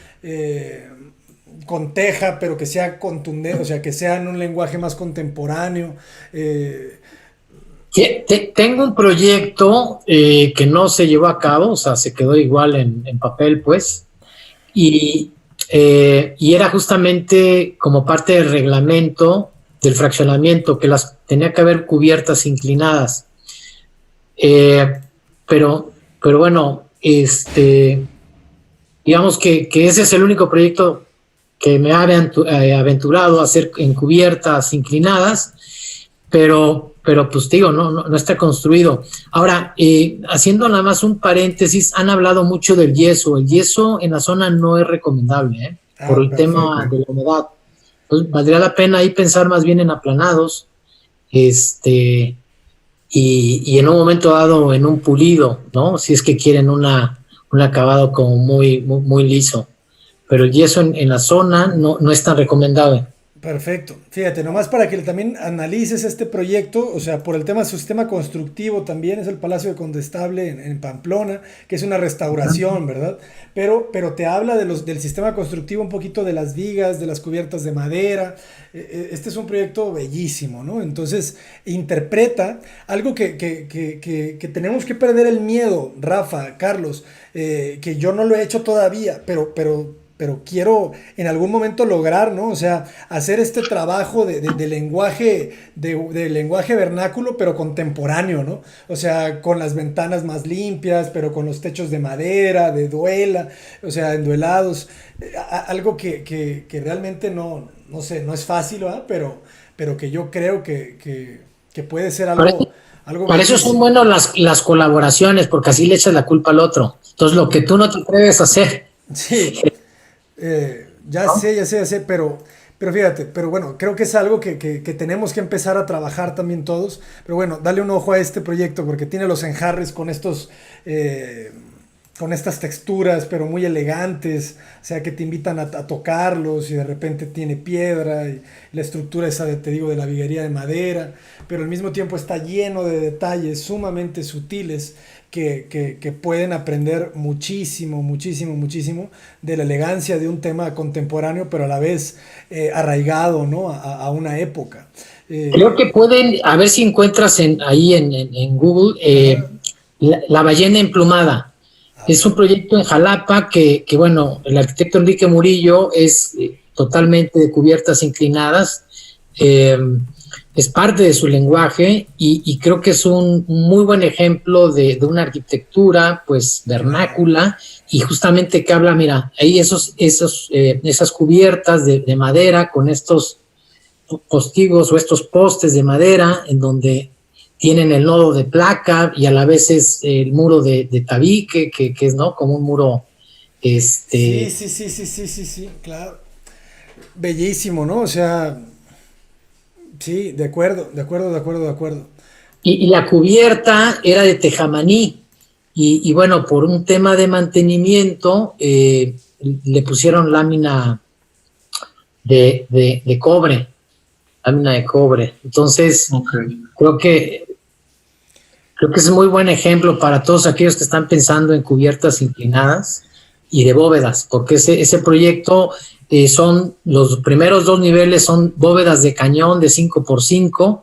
con teja, pero que sea contundente, o sea, que sea en un lenguaje más contemporáneo. Tengo un proyecto que no se llevó a cabo, o sea, se quedó igual en papel, pues, y era justamente como parte del reglamento del fraccionamiento, que las tenía que haber cubiertas inclinadas. Pero bueno, digamos que ese es el único proyecto que me ha aventurado a hacer en cubiertas inclinadas, pero pues digo, no está construido. Ahora, haciendo nada más un paréntesis, han hablado mucho del yeso. El yeso en la zona no es recomendable, por el tema de la humedad. Pues valdría la pena ahí pensar más bien en aplanados, y en un momento dado en un pulido, ¿no? Si es que quieren un acabado como muy liso. Pero el yeso en la zona no es tan recomendable. Perfecto. Fíjate, nomás para que también analices este proyecto, o sea, por el tema de su sistema constructivo también, es el Palacio de Condestable en Pamplona, que es una restauración, ¿verdad? Pero te habla del sistema constructivo un poquito de las vigas, de las cubiertas de madera. Este es un proyecto bellísimo, ¿no? Entonces, interpreta algo que tenemos que perder el miedo, Rafa, Carlos, que yo no lo he hecho todavía, pero quiero en algún momento lograr, ¿no? O sea, hacer este trabajo de lenguaje vernáculo, pero contemporáneo, ¿no? O sea, con las ventanas más limpias, pero con los techos de madera, de duela, o sea, enduelados. Algo que realmente no sé, no es fácil, ¿verdad? Pero que yo creo que puede ser algo... Para eso son buenas las colaboraciones, porque así le echas la culpa al otro. Entonces, lo que tú no te atreves a hacer... Sí. Ya sé, pero fíjate, pero bueno, creo que es algo que tenemos que empezar a trabajar también todos. Pero bueno, dale un ojo a este proyecto porque tiene los enjarres con con estas texturas, pero muy elegantes, o sea, que te invitan a tocarlos y de repente tiene piedra y la estructura esa, te digo, de la viguería de madera, pero al mismo tiempo está lleno de detalles sumamente sutiles que pueden aprender muchísimo de la elegancia de un tema contemporáneo, pero a la vez arraigado, ¿no? a una época. Creo que pueden, a ver si encuentras ahí en Google, la ballena emplumada. Es un proyecto en Jalapa que bueno, el arquitecto Enrique Murillo es totalmente de cubiertas inclinadas. Es parte de su lenguaje y creo que es un muy buen ejemplo de una arquitectura pues vernácula y justamente que habla, mira, ahí esas cubiertas de madera con estos postigos o estos postes de madera en donde tienen el nodo de placa y a la vez es el muro de tabique que es, ¿no? Como un muro Sí, claro. Bellísimo, ¿no? O sea... Sí, de acuerdo. Y la cubierta era de tejamaní y bueno, por un tema de mantenimiento le pusieron lámina de cobre, Entonces, creo que es un muy buen ejemplo para todos aquellos que están pensando en cubiertas inclinadas y de bóvedas, porque ese proyecto... son los primeros 2 niveles son bóvedas de cañón de 5x5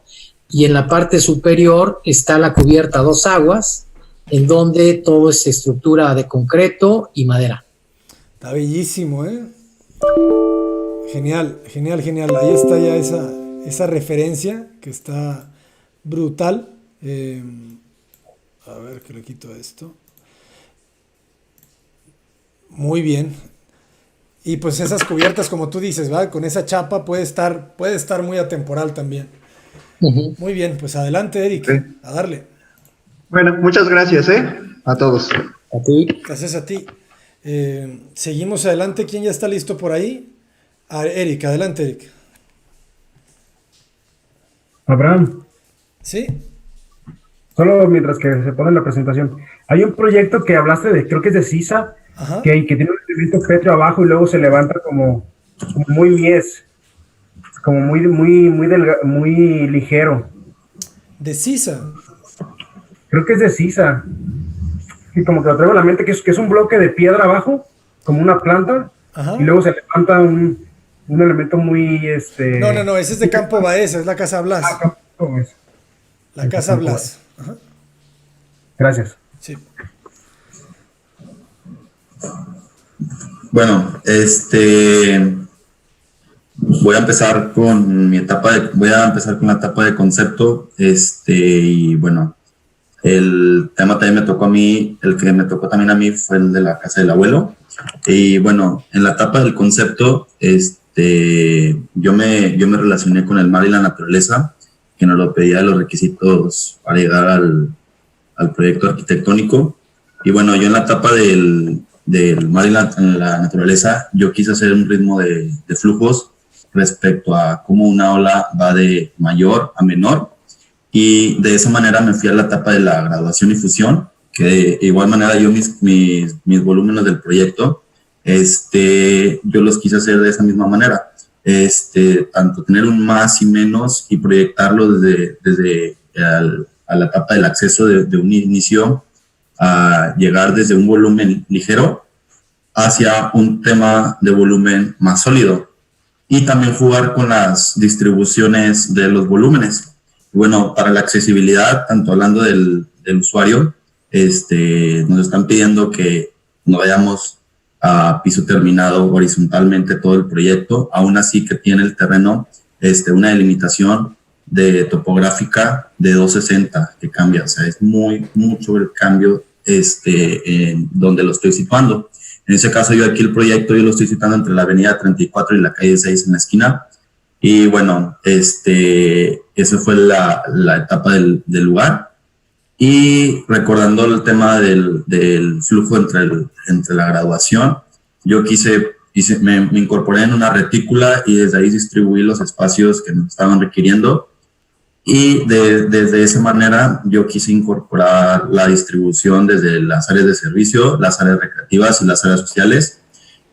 y en la parte superior está la cubierta a 2 aguas en donde todo es estructura de concreto y madera. Está bellísimo, ¿eh? Genial. Ahí está ya esa referencia que está brutal. A ver que le quito esto. Muy bien. Y pues esas cubiertas, como tú dices, ¿va? Con esa chapa puede estar muy atemporal también. Uh-huh. Muy bien, pues adelante, Eric, sí. A darle. Bueno, muchas gracias, a todos. A ti. Gracias a ti. Seguimos adelante. ¿Quién ya está listo por ahí? Eric, adelante, Eric. Abraham. Sí. Solo mientras que se pone la presentación. Hay un proyecto que hablaste de, creo que es de CISA, que tiene un elemento petrio abajo y luego se levanta como muy mies, como muy ligero. ¿De CISA? Creo que es de CISA. Y como que lo traigo a la mente que es un bloque de piedra abajo, como una planta, y luego se levanta un elemento muy... No, ese es de Campo Baeza, es la Casa Blas. La Casa Blas. Ajá. Gracias. Sí. Bueno, voy a empezar con la etapa de concepto, y bueno, el tema también me tocó a mí, el que me tocó también a mí fue el de la casa del abuelo, y bueno, en la etapa del concepto, yo me relacioné con el mar y la naturaleza, que nos lo pedía los requisitos para llegar al proyecto arquitectónico, y bueno, yo en la etapa del mar y la naturaleza, yo quise hacer un ritmo de flujos respecto a cómo una ola va de mayor a menor, y de esa manera me fui a la etapa de la graduación y fusión, que de igual manera yo mis volúmenes del proyecto, yo los quise hacer de esa misma manera, tanto tener un más y menos y proyectarlo desde a la etapa del acceso de un inicio a llegar desde un volumen ligero hacia un tema de volumen más sólido, y también jugar con las distribuciones de los volúmenes. Bueno, para la accesibilidad, tanto hablando del usuario, nos están pidiendo que no vayamos a piso terminado horizontalmente todo el proyecto, aún así que tiene el terreno una delimitación de topográfica de 260 que cambia, o sea, es mucho el cambio en donde lo estoy situando. En ese caso, yo aquí el proyecto yo lo estoy situando entre la avenida 34 y la calle 6 en la esquina. Y bueno, esa fue la etapa del lugar. Y recordando el tema del flujo entre la graduación, yo me incorporé en una retícula y desde ahí distribuí los espacios que nos estaban requiriendo. Y desde esa manera yo quise incorporar la distribución desde las áreas de servicio, las áreas recreativas y las áreas sociales.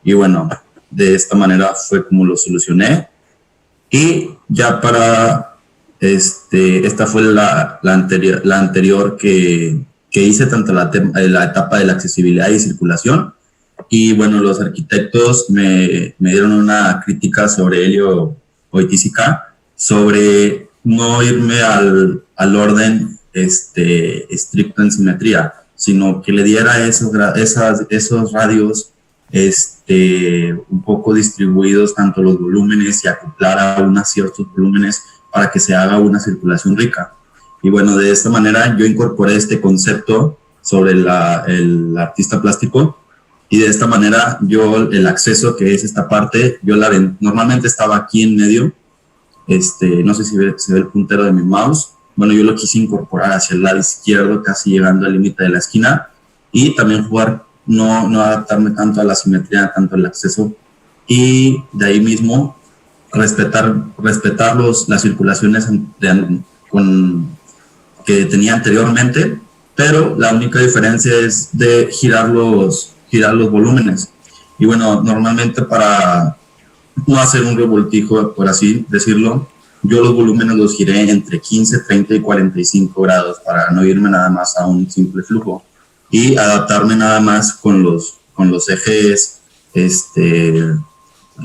Y bueno, de esta manera fue como lo solucioné. Y ya esta fue la anterior que hice, tanto la etapa de la accesibilidad y circulación. Y bueno, los arquitectos me dieron una crítica sobre Helio Oiticica, sobre no irme al orden estricto en simetría, sino que le diera esos radios un poco distribuidos, tanto los volúmenes, y acoplar a ciertos volúmenes para que se haga una circulación rica. Y bueno, de esta manera yo incorporé este concepto sobre el artista plástico, y de esta manera yo el acceso, que es esta parte, normalmente estaba aquí en medio, no sé si se ve el puntero de mi mouse. Bueno, yo lo quise incorporar hacia el lado izquierdo, casi llegando al límite de la esquina, y también jugar, no adaptarme tanto a la simetría, tanto al acceso, y de ahí mismo respetar las circulaciones que tenía anteriormente, pero la única diferencia es de girar los volúmenes. Y bueno, normalmente para no hacer un revoltijo, por así decirlo, yo los volúmenes los giré entre 15, 30 y 45 grados para no irme nada más a un simple flujo y adaptarme nada más con los ejes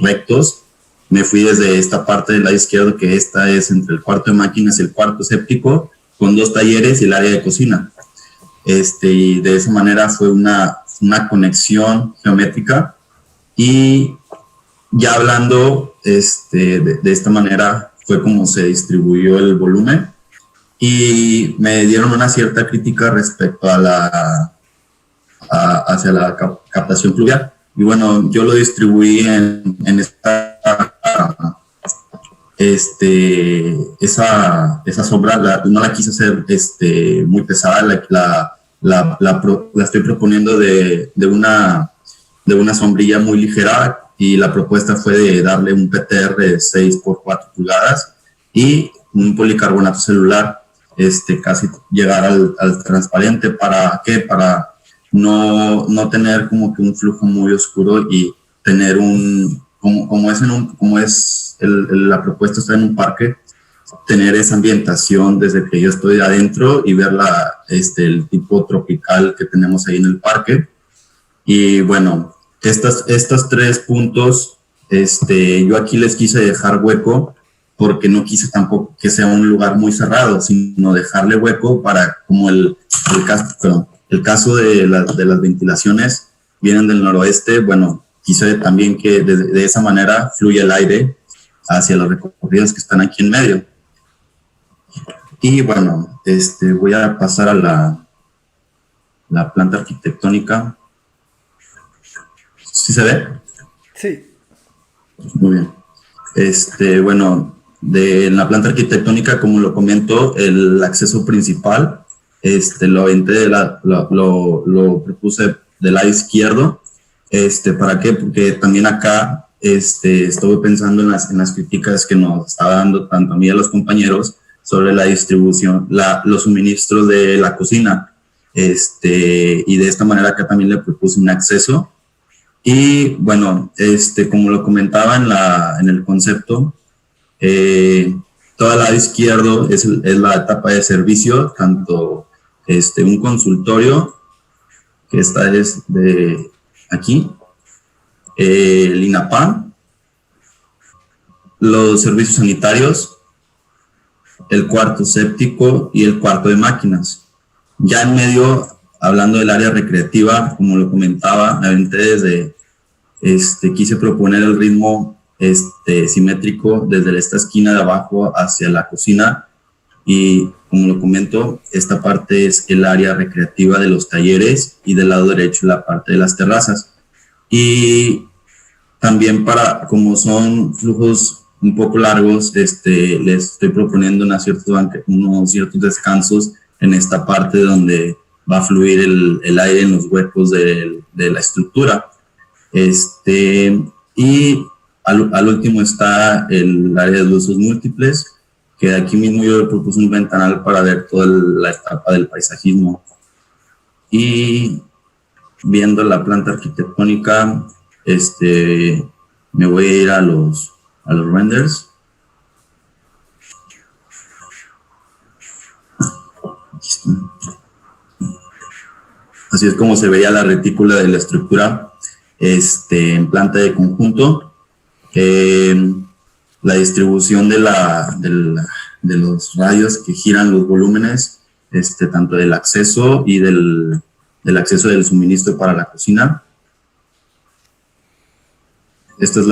rectos. Me fui desde esta parte del lado izquierdo, que esta es entre el cuarto de máquinas y el cuarto séptico, con 2 talleres y el área de cocina. Y de esa manera fue una conexión geométrica. Y ya hablando de esta manera fue como se distribuyó el volumen, y me dieron una cierta crítica respecto hacia la captación pluvial. Y bueno, yo lo distribuí en esa sombra, no la quise hacer muy pesada, la estoy proponiendo de una sombrilla muy ligera, y la propuesta fue de darle un PTR de 6 por 4 pulgadas y un policarbonato celular, casi llegar al transparente. ¿Para qué? Para no tener como que un flujo muy oscuro y tener la propuesta está en un parque, tener esa ambientación desde que yo estoy adentro y ver el tipo tropical que tenemos ahí en el parque. Y bueno, estos 3 puntos yo aquí les quise dejar hueco porque no quise tampoco que sea un lugar muy cerrado, sino dejarle hueco para, como el caso de las ventilaciones vienen del noroeste, bueno, quise también que de esa manera fluya el aire hacia los recorridos que están aquí en medio. Y bueno, voy a pasar a la planta arquitectónica. ¿Sí se ve? Sí. Muy bien. Bueno, en la planta arquitectónica, como lo comento, el acceso principal, lo aventé, lo propuse del lado izquierdo. ¿Para qué? Porque también acá estuve pensando en las críticas que nos estaba dando tanto a mí y a los compañeros sobre la distribución, los suministros de la cocina. Y de esta manera acá también le propuse un acceso. Y bueno, como lo comentaba en el concepto, todo el lado izquierdo es la etapa de servicio, tanto un consultorio, que esta es de aquí, el INAPAM, los servicios sanitarios, el cuarto séptico y el cuarto de máquinas. Ya en medio, hablando del área recreativa, como lo comentaba, me aventé desde, quise proponer el ritmo simétrico desde esta esquina de abajo hacia la cocina, y como lo comento, esta parte es el área recreativa de los talleres y del lado derecho la parte de las terrazas. Y también como son flujos un poco largos, les estoy proponiendo unos ciertos descansos en esta parte donde va a fluir el aire en los huecos de la estructura. Y al último está el área de usos múltiples, que aquí mismo yo le propuse un ventanal para ver toda la etapa del paisajismo. Y viendo la planta arquitectónica, me voy a ir a los renders. Así es como se vería la retícula de la estructura en planta de conjunto. La distribución de los radios que giran los volúmenes, tanto del acceso y del acceso del suministro para la cocina. Esta es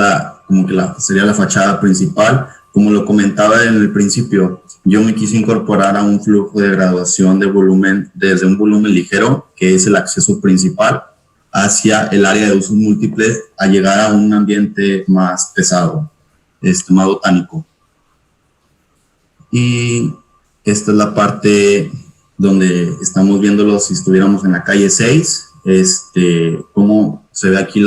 sería la fachada principal. Como lo comentaba en el principio, yo me quise incorporar a un flujo de graduación de volumen desde un volumen ligero, que es el acceso principal, hacia el área de usos múltiples, a llegar a un ambiente más pesado, más botánico. Y esta es la parte donde estamos viéndolo si estuviéramos en la calle 6, cómo se ve aquí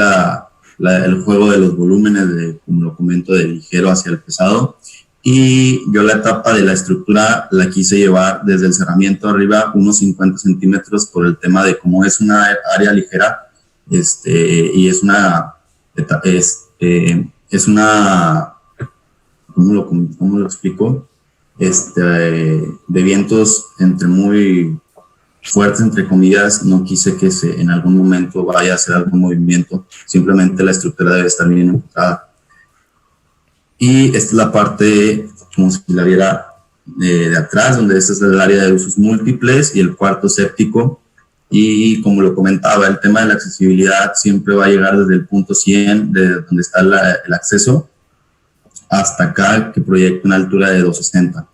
el juego de los volúmenes, como lo comento, de ligero hacia el pesado. Y yo la etapa de la estructura la quise llevar desde el cerramiento arriba unos 50 centímetros por el tema de cómo es una área ligera, y es una ¿cómo lo explico? De vientos muy fuertes, entre comillas. No quise que en algún momento vaya a hacer algún movimiento, simplemente la estructura debe estar bien enfocada. Y esta es la parte, como si la viera de atrás, donde esta es el área de usos múltiples y el cuarto séptico. Y como lo comentaba, el tema de la accesibilidad siempre va a llegar desde el punto 100, de donde está el acceso, hasta acá, que proyecta una altura de 260.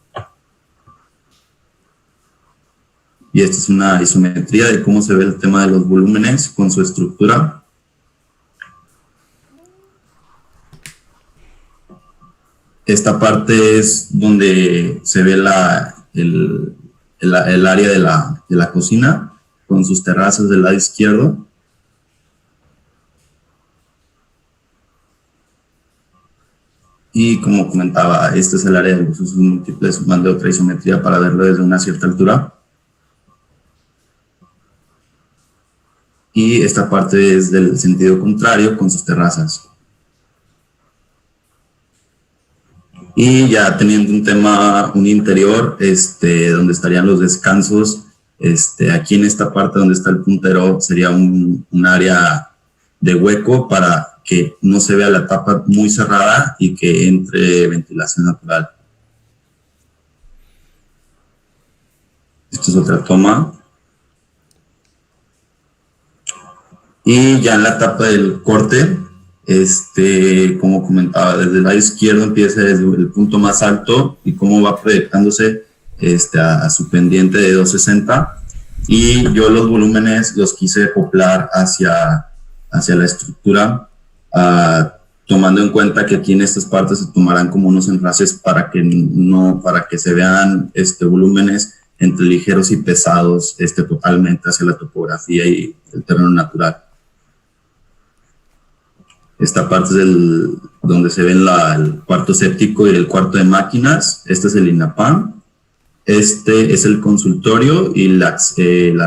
Y esta es una isometría de cómo se ve el tema de los volúmenes con su estructura. Esta parte es donde se ve el área de la cocina, con sus terrazas del lado izquierdo. Y como comentaba, este es el área de usos múltiples. Mandé otra isometría para verlo desde una cierta altura. Y esta parte es del sentido contrario, con sus terrazas. Y ya teniendo un interior, donde estarían los descansos, aquí en esta parte donde está el puntero sería un área de hueco para que no se vea la tapa muy cerrada y que entre ventilación natural. Esta es otra toma. Y ya en la etapa del corte, como comentaba, desde el lado izquierdo empieza desde el punto más alto y cómo va proyectándose a su pendiente de 260. Y yo los volúmenes los quise acoplar hacia la estructura, tomando en cuenta que aquí en estas partes se tomarán como unos enlaces para que se vean volúmenes entre ligeros y pesados totalmente hacia la topografía y el terreno natural. Esta parte es donde se ven el cuarto séptico y el cuarto de máquinas. Este es el INAPAM. Este es el consultorio y la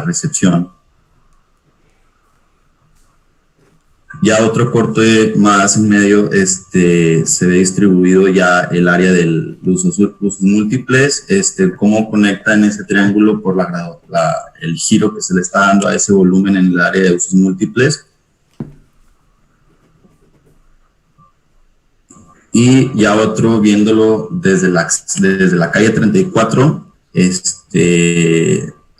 recepción. Ya otro corte más en medio, se ve distribuido ya el área de usos múltiples, cómo conecta en ese triángulo por el giro que se le está dando a ese volumen en el área de usos múltiples. Y ya otro viéndolo desde la calle 34,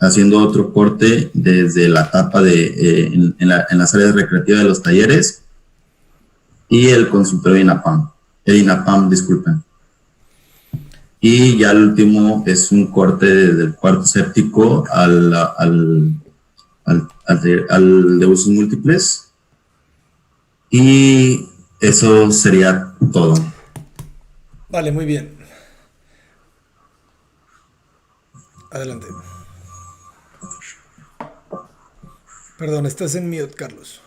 haciendo otro corte desde la tapa en las áreas recreativas de los talleres y el consultorio de INAPAM, disculpen. Y ya el último es un corte desde el cuarto séptico al de usos múltiples. Y eso sería todo. Vale, muy bien. Adelante. Perdón, estás en mute, Carlos.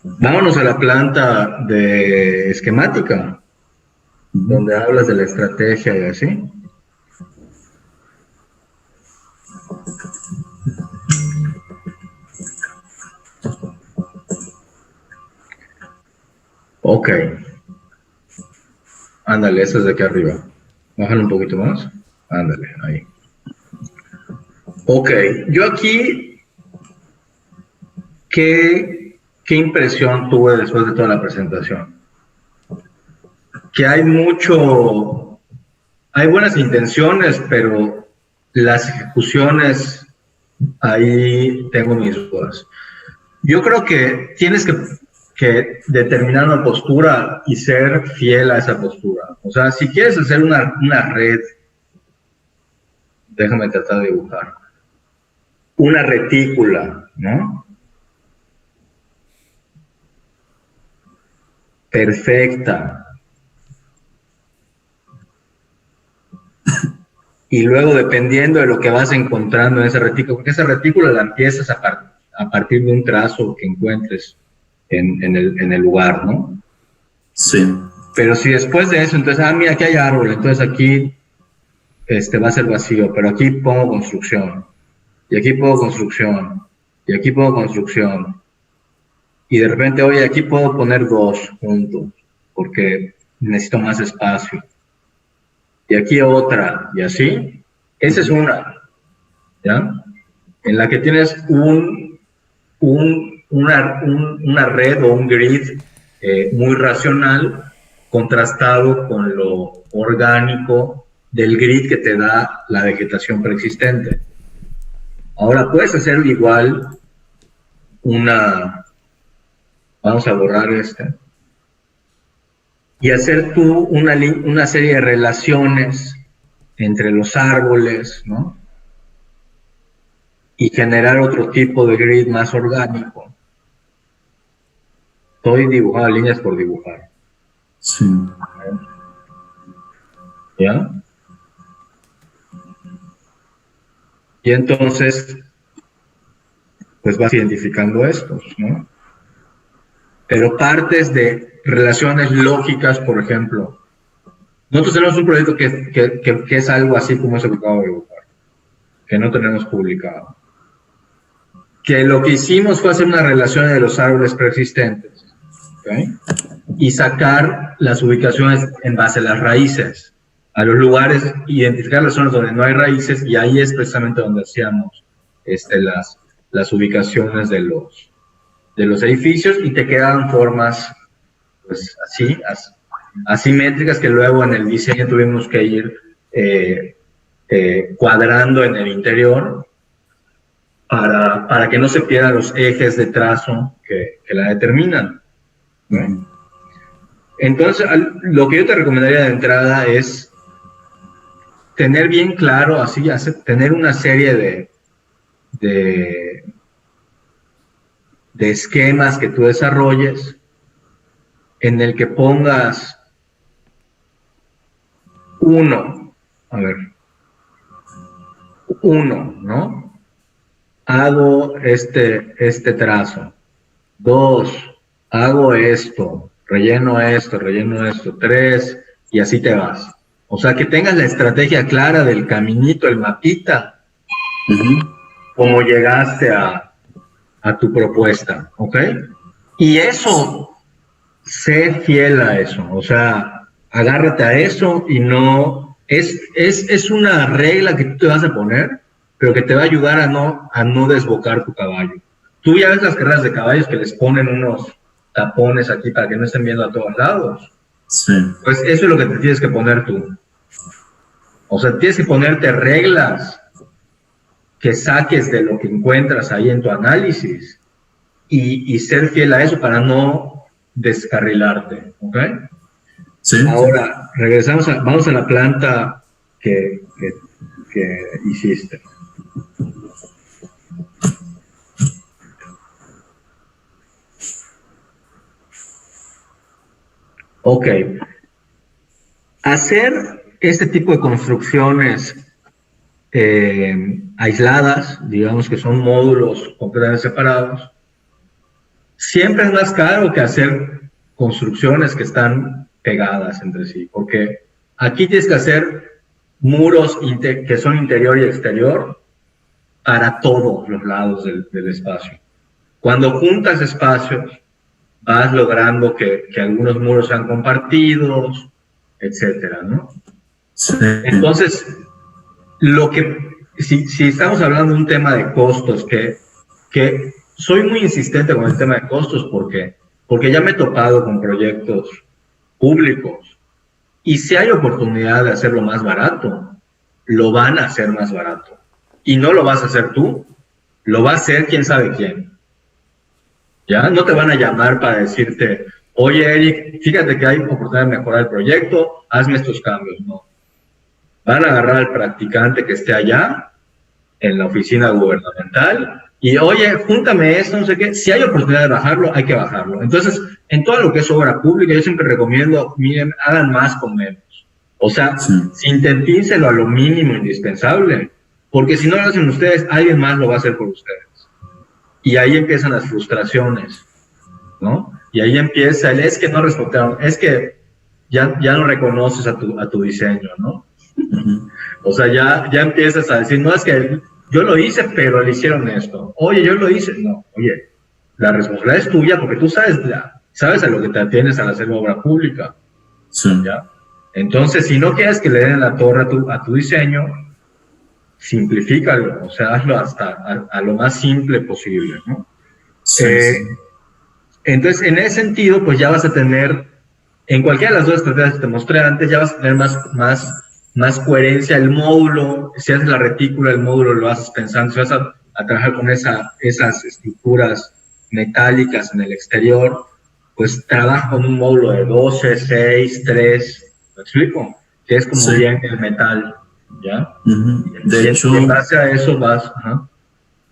Vámonos a la planta de esquemática, donde hablas de la estrategia y así. Ok. Ándale, esa es de aquí arriba. Bájalo un poquito más. Ándale, ahí. Ok, yo aquí, ¿qué impresión tuve después de toda la presentación? Que hay buenas intenciones, pero las ejecuciones, ahí tengo mis dudas. Yo creo que tienes que determinar una postura y ser fiel a esa postura. O sea, si quieres hacer una red, déjame tratar de dibujar, una retícula, ¿no? Perfecta. Y luego, dependiendo de lo que vas encontrando en esa retícula, porque esa retícula la empiezas a partir de un trazo que encuentres en el lugar, ¿no? Sí. Pero si después de eso, entonces, mira, aquí hay árbol, entonces aquí va a ser vacío, pero aquí pongo construcción, y aquí pongo construcción, y aquí pongo construcción, y de repente, oye, aquí puedo poner dos juntos, porque necesito más espacio, y aquí otra, y así. Esa es una, ¿ya? En la que tienes una red o un grid muy racional, contrastado con lo orgánico del grid que te da la vegetación preexistente. Ahora puedes hacer igual vamos a borrar y hacer tú una serie de relaciones entre los árboles, ¿no? Y generar otro tipo de grid más orgánico. Estoy dibujando líneas por dibujar. Sí. ¿Ya? Y entonces, pues vas identificando estos, ¿no? Pero partes de relaciones lógicas, por ejemplo. Nosotros tenemos un proyecto que es algo así como ese que acabo de dibujar, que no tenemos publicado. Que lo que hicimos fue hacer una relación de los árboles preexistentes, ¿okay? Y sacar las ubicaciones en base a las raíces, a los lugares, identificar las zonas donde no hay raíces, y ahí es precisamente donde hacíamos las ubicaciones de los edificios y te quedan formas pues así, asimétricas que luego en el diseño tuvimos que ir cuadrando en el interior para que no se pierdan los ejes de trazo que la determinan. Entonces, lo que yo te recomendaría de entrada es tener bien claro, tener una serie de esquemas que tú desarrolles en el que pongas uno, ¿no? Hago este trazo. 2, hago esto, relleno esto. 3, y así te vas. O sea, que tengas la estrategia clara del caminito, el mapita, como llegaste a tu propuesta, ¿ok? Y eso, sé fiel a eso, o sea, agárrate a eso y no, es una regla que tú te vas a poner, pero que te va a ayudar a no desbocar tu caballo. Tú ya ves las carreras de caballos que les ponen unos tapones aquí para que no estén viendo a todos lados. Sí. Pues eso es lo que te tienes que poner tú. O sea, tienes que ponerte reglas que saques de lo que encuentras ahí en tu análisis y ser fiel a eso para no descarrilarte, ¿ok? Sí. Ahora, vamos a la planta que hiciste. Ok. Hacer este tipo de construcciones aisladas, digamos que son módulos completamente separados, siempre es más caro que hacer construcciones que están pegadas entre sí, porque aquí tienes que hacer muros que son interior y exterior para todos los lados del espacio. Cuando juntas espacios, vas logrando que algunos muros sean compartidos, etcétera, ¿no? Sí. Entonces, si estamos hablando de un tema de costos, que soy muy insistente con el tema de costos porque ya me he topado con proyectos públicos y si hay oportunidad de hacerlo más barato, lo van a hacer más barato. Y no lo vas a hacer tú, lo va a hacer quién sabe quién. ¿Ya? No te van a llamar para decirte, oye, Eric, fíjate que hay oportunidad de mejorar el proyecto, hazme estos cambios. No. Van a agarrar al practicante que esté allá, en la oficina gubernamental, y oye, júntame esto, no sé qué. Si hay oportunidad de bajarlo, hay que bajarlo. Entonces, en todo lo que es obra pública, yo siempre recomiendo, miren, hagan más con menos. O sea, sintetícenselo a lo mínimo indispensable, porque si no lo hacen ustedes, alguien más lo va a hacer por ustedes. Y ahí empiezan las frustraciones, ¿no? Y ahí empieza es que no respetaron, es que ya no reconoces a tu diseño, ¿no? O sea, ya empiezas a decir, no, es que yo lo hice, pero le hicieron esto. Oye, yo lo hice. No, oye, la responsabilidad es tuya porque tú sabes a lo que te atienes al hacer obra pública. Sí. ¿Ya? Entonces, si no quieres que le den la torre a tu diseño, simplifícalo, o sea, hazlo hasta a lo más simple posible, ¿no? Sí. Entonces, en ese sentido, pues ya vas a tener, en cualquiera de las dos estrategias que te mostré antes, ya vas a tener más coherencia. El módulo, si haces la retícula, el módulo lo haces pensando, si vas a trabajar con esas estructuras metálicas en el exterior, pues trabaja con un módulo de 12, 6, 3, ¿me explico? Que es como bien el metal, ¿ya? De hecho, en base a eso vas,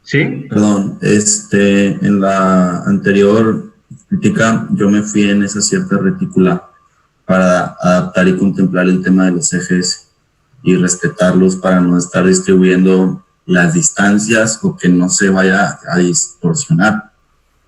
¿sí? Perdón, en la anterior crítica yo me fui en esa cierta retícula para adaptar y contemplar el tema de los ejes y respetarlos para no estar distribuyendo las distancias o que no se vaya a distorsionar.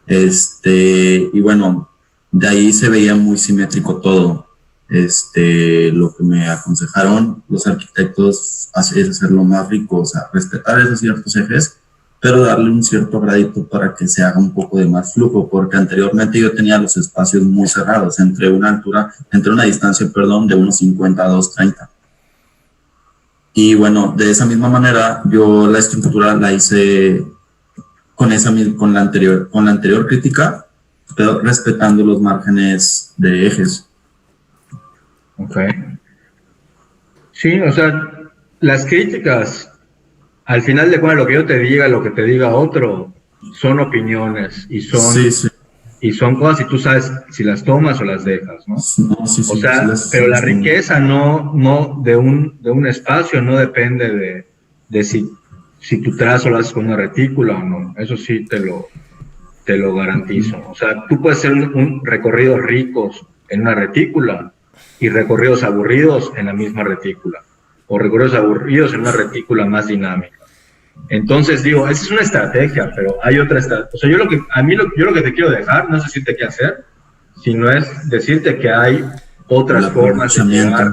Y bueno, de ahí se veía muy simétrico todo. Lo que me aconsejaron los arquitectos es hacerlo más rico, o sea, respetar esos ciertos ejes, pero darle un cierto gradito para que se haga un poco de más flujo, porque anteriormente yo tenía los espacios muy cerrados, entre una distancia, de unos 50 a 230. Y bueno, de esa misma manera, yo la estructura la hice con la anterior crítica, pero respetando los márgenes de ejes. Ok. Sí, o sea, las críticas, al final de cuentas, lo que yo te diga, lo que te diga otro, son opiniones y son cosas y tú sabes si las tomas o las dejas, ¿no? O sea, pero la riqueza no de un espacio no depende de si tu trazo lo haces con una retícula o no. Eso sí te lo garantizo. O sea, tú puedes hacer un recorridos ricos en una retícula y recorridos aburridos en la misma retícula, o recorridos aburridos en una retícula más dinámica. Entonces digo, esa es una estrategia, pero hay otra estrategia. O sea, yo lo que te quiero dejar, no es decirte qué hacer, sino es decirte que hay otras formas de llegar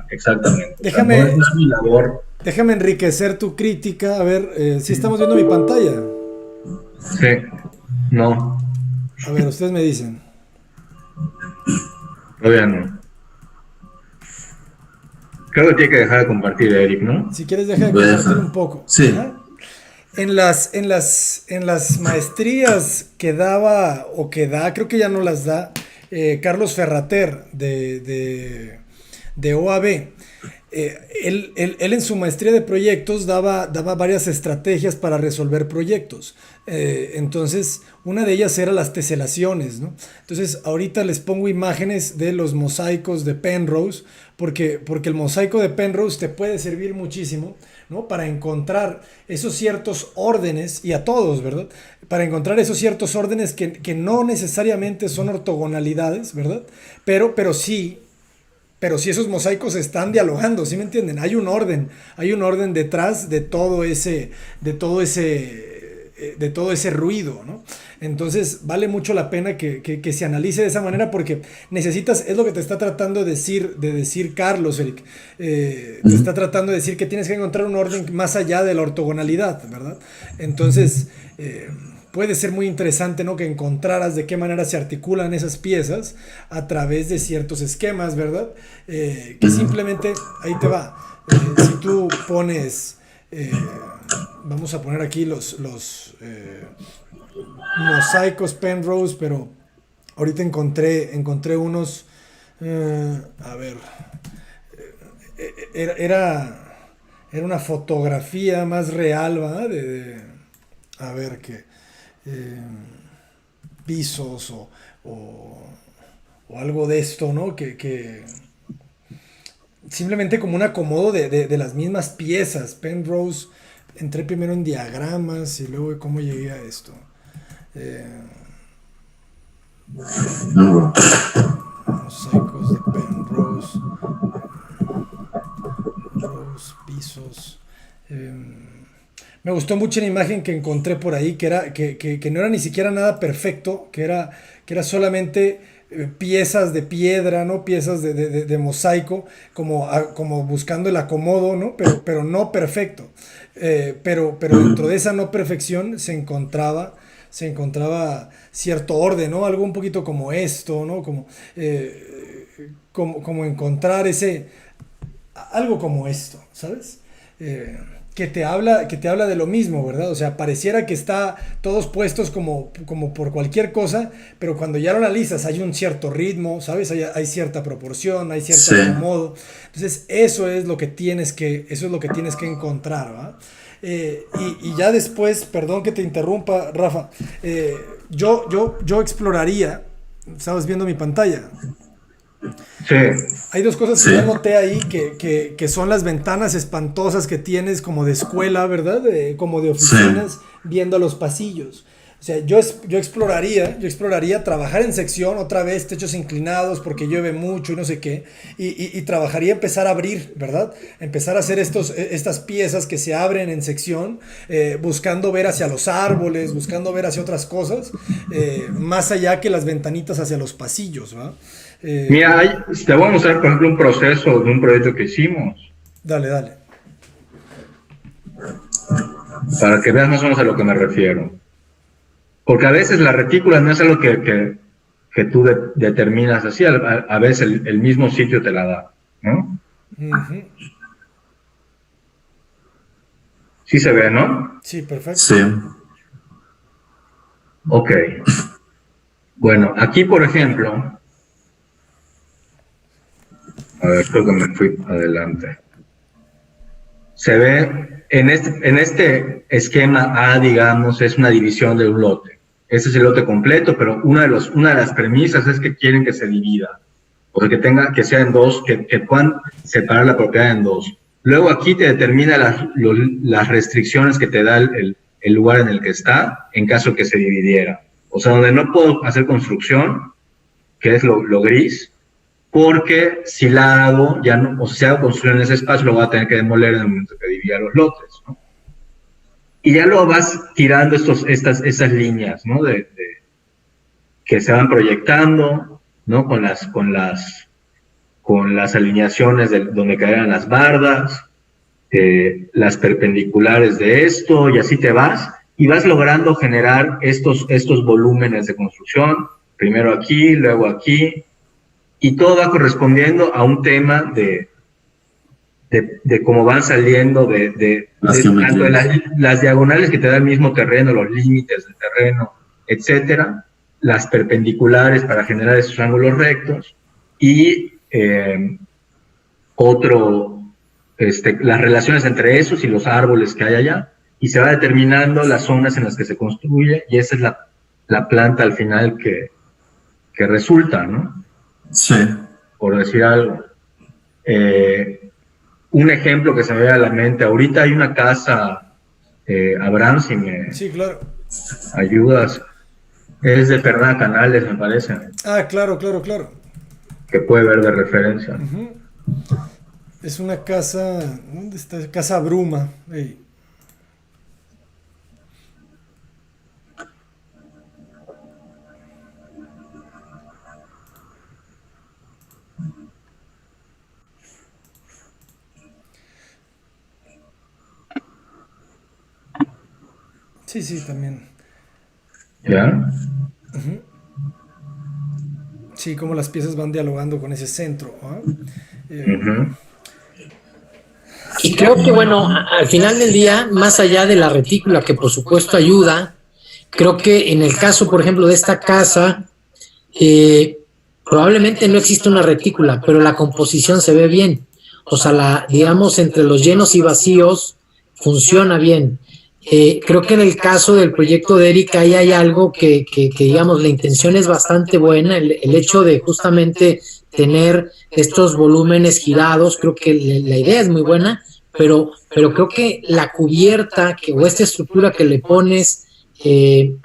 exactamente. Déjame, o sea, no es mi labor. Déjame enriquecer tu crítica. A ver, si estamos viendo mi pantalla. Sí, no. A ver, ustedes me dicen. Todavía no. Creo que tiene que dejar de compartir, Eric, ¿no? Si quieres, deja de compartir un poco. Sí. ¿Ajá? En las maestrías que daba o que da, creo que ya no las da, Carlos Ferrater de OAB. Él en su maestría de proyectos daba varias estrategias para resolver proyectos. Entonces, una de ellas era las teselaciones, ¿no? Entonces, ahorita les pongo imágenes de los mosaicos de Penrose, porque el mosaico de Penrose te puede servir muchísimo, ¿no? Para encontrar esos ciertos órdenes, y a todos, ¿verdad? Para encontrar esos ciertos órdenes que no necesariamente son ortogonalidades, ¿verdad? Pero sí esos mosaicos están dialogando, ¿sí me entienden? Hay un orden detrás de todo ese ruido, ¿no? Entonces vale mucho la pena que se analice de esa manera, porque necesitas, es lo que te está tratando de decir Carlos, Eric. Te está tratando de decir que tienes que encontrar un orden más allá de la ortogonalidad, ¿verdad? Entonces puede ser muy interesante, ¿no? Que encontraras de qué manera se articulan esas piezas a través de ciertos esquemas, ¿verdad? Que simplemente, ahí te va. Si tú pones, vamos a poner aquí los mosaicos Penrose, pero ahorita encontré unos, a ver, era una fotografía más real, ¿verdad? A ver qué. Pisos o algo de esto, ¿no? Que simplemente como un acomodo de las mismas piezas. Penrose, entré primero en diagramas y luego cómo llegué a esto. Mosaicos de Penrose, pisos. Me gustó mucho la imagen que encontré por ahí, que no era ni siquiera nada perfecto, que era solamente piezas de piedra, ¿no? Piezas de mosaico, como buscando el acomodo, ¿no? Pero no perfecto. Pero dentro de esa no perfección se encontraba cierto orden, ¿no? Algo un poquito como esto, ¿no? Como encontrar algo como esto, ¿sabes? Que te habla de lo mismo, ¿verdad? O sea, pareciera que está todos puestos como por cualquier cosa, pero cuando ya lo analizas hay un cierto ritmo, ¿sabes? Hay cierta proporción, hay cierto acomodo. Entonces, eso es lo que tienes que encontrar, ¿verdad? Y ya después, perdón que te interrumpa, Rafa, yo exploraría, ¿estabas viendo mi pantalla? Sí. Hay dos cosas que yo noté ahí que son las ventanas espantosas que tienes como de escuela, ¿verdad? Como de oficinas, viendo los pasillos. O sea, yo exploraría trabajar en sección, otra vez techos inclinados porque llueve mucho y no sé qué, y trabajaría empezar a abrir, ¿verdad? Empezar a hacer estas piezas que se abren en sección, buscando ver hacia los árboles, buscando ver hacia otras cosas, más allá que las ventanitas hacia los pasillos, ¿verdad? Mira, te voy a mostrar, por ejemplo, un proceso de un proyecto que hicimos. Dale. Para que veas más o menos a lo que me refiero. Porque a veces la retícula no es algo que tú determinas así, a veces el mismo sitio te la da, ¿no? Uh-huh. Sí se ve, ¿no? Sí, perfecto. Sí. Ok. Bueno, aquí, por ejemplo, a ver, creo que me fui adelante. Se ve, en este esquema A, digamos, es una división de un lote. Ese es el lote completo, pero una de las premisas es que quieren que se divida, o que sea en dos, que puedan separar la propiedad en dos. Luego aquí te determina las restricciones que te da el lugar en el que está, en caso que se dividiera. O sea, donde no puedo hacer construcción, que es lo gris, porque si la hago, ya no, o si hago construcción en ese espacio, lo voy a tener que demoler en el momento que divida los lotes, ¿no? Y ya lo vas tirando esas líneas, ¿no? Que se van proyectando, ¿no? Con las alineaciones donde caerán las bardas, las perpendiculares de esto, y así te vas, y vas logrando generar estos volúmenes de construcción, primero aquí, luego aquí, y todo va correspondiendo a un tema de cómo van saliendo tanto de las diagonales que te da el mismo terreno, los límites del terreno, etcétera, las perpendiculares para generar esos ángulos rectos, y las relaciones entre esos y los árboles que hay allá, y se va determinando las zonas en las que se construye, y esa es la planta al final que resulta, ¿no? Sí. Por decir algo. Un ejemplo que se me viene a la mente, ahorita hay una casa, Abraham, si me Sí, claro. ayudas, es de Fernanda Canales, me parece, Ah, claro. que puede ver de referencia. Ujú. Es una casa, ¿dónde está? Casa Bruma. Ey. Sí, también. ¿Ya? Ujú. Sí, como las piezas van dialogando con ese centro, ¿ah? Uh-huh. Y creo que, bueno, al final del día, más allá de la retícula, que por supuesto ayuda, creo que en el caso, por ejemplo, de esta casa, probablemente no existe una retícula, pero la composición se ve bien. O sea, digamos, entre los llenos y vacíos funciona bien. Creo que en el caso del proyecto de Erika ahí hay algo que digamos, la intención es bastante buena, el hecho de justamente tener estos volúmenes girados, creo que la idea es muy buena, pero creo que la cubierta o esta estructura que le pones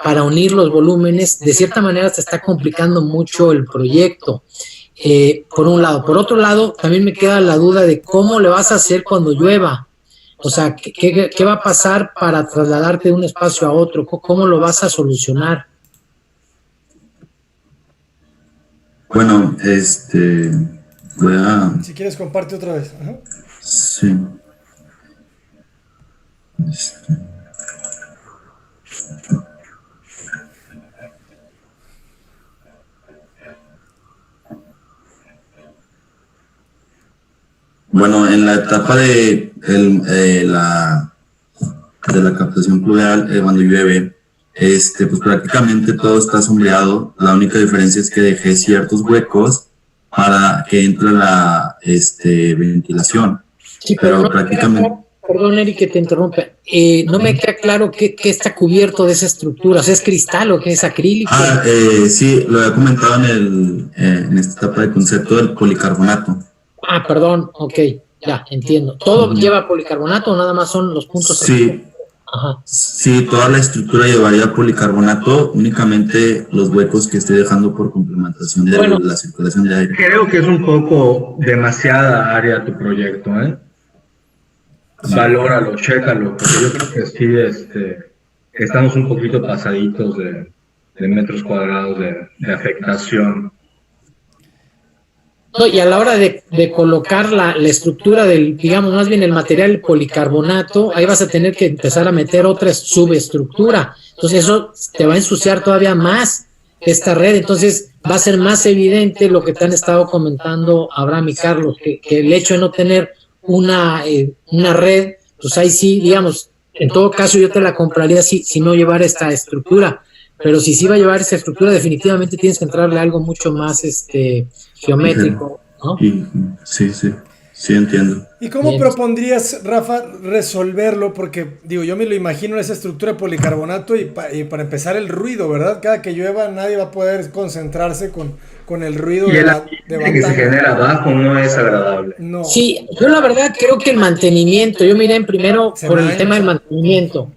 para unir los volúmenes, de cierta manera te está complicando mucho el proyecto. Por un lado. Por otro lado, también me queda la duda de cómo le vas a hacer cuando llueva. O sea, ¿qué va a pasar para trasladarte de un espacio a otro? ¿Cómo lo vas a solucionar? Bueno, voy a... Si quieres, comparte otra vez. Ajá. Sí. Bueno, en la etapa de la captación pluvial, cuando llueve, pues prácticamente todo está sombreado. La única diferencia es que dejé ciertos huecos para que entre la ventilación. Sí, pero no prácticamente... Perdón, Eric, que te interrumpa. No me queda claro qué está cubierto de esa estructura. O sea, ¿es cristal o qué es acrílico? Sí, lo había comentado en esta etapa de concepto del policarbonato. Ah, perdón, ok, ya, entiendo. ¿Todo lleva policarbonato o nada más son los puntos? Sí. Ajá. Sí, toda la estructura llevaría policarbonato, únicamente los huecos que estoy dejando por complementación de la circulación de aire. Creo que es un poco demasiada área tu proyecto, ¿eh? Sí. Valóralo, chécalo, porque yo creo que sí, estamos un poquito pasaditos de metros cuadrados de afectación. No, y a la hora de colocar la estructura digamos, más bien el material policarbonato, ahí vas a tener que empezar a meter otra subestructura. Entonces eso te va a ensuciar todavía más esta red. Entonces va a ser más evidente lo que te han estado comentando Abraham y Carlos, que el hecho de no tener una red, pues ahí sí, digamos, en todo caso yo te la compraría si no llevar esta estructura. pero si sí va a llevar esa estructura, definitivamente tienes que entrarle a algo mucho más geométrico, ¿no? Sí, entiendo. ¿Y cómo Bien. propondrías, Rafa, resolverlo? Porque, digo, yo me lo imagino en esa estructura de policarbonato y para empezar el ruido, ¿verdad? Cada que llueva nadie va a poder concentrarse con el ruido Y el de ambiente que se batalla. genera abajo no es agradable. No. Sí, yo la verdad creo que el mantenimiento, yo miré en primero Se por el mancha. tema del mantenimiento.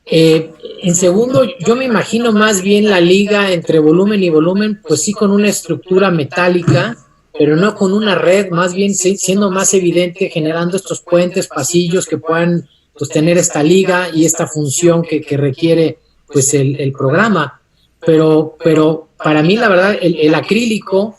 En segundo, yo me imagino más bien la liga entre volumen y volumen, pues sí con una estructura metálica, pero no con una red, más bien siendo más evidente, generando estos puentes, pasillos que puedan pues tener esta liga y esta función que requiere pues el programa. Pero para mí la verdad el acrílico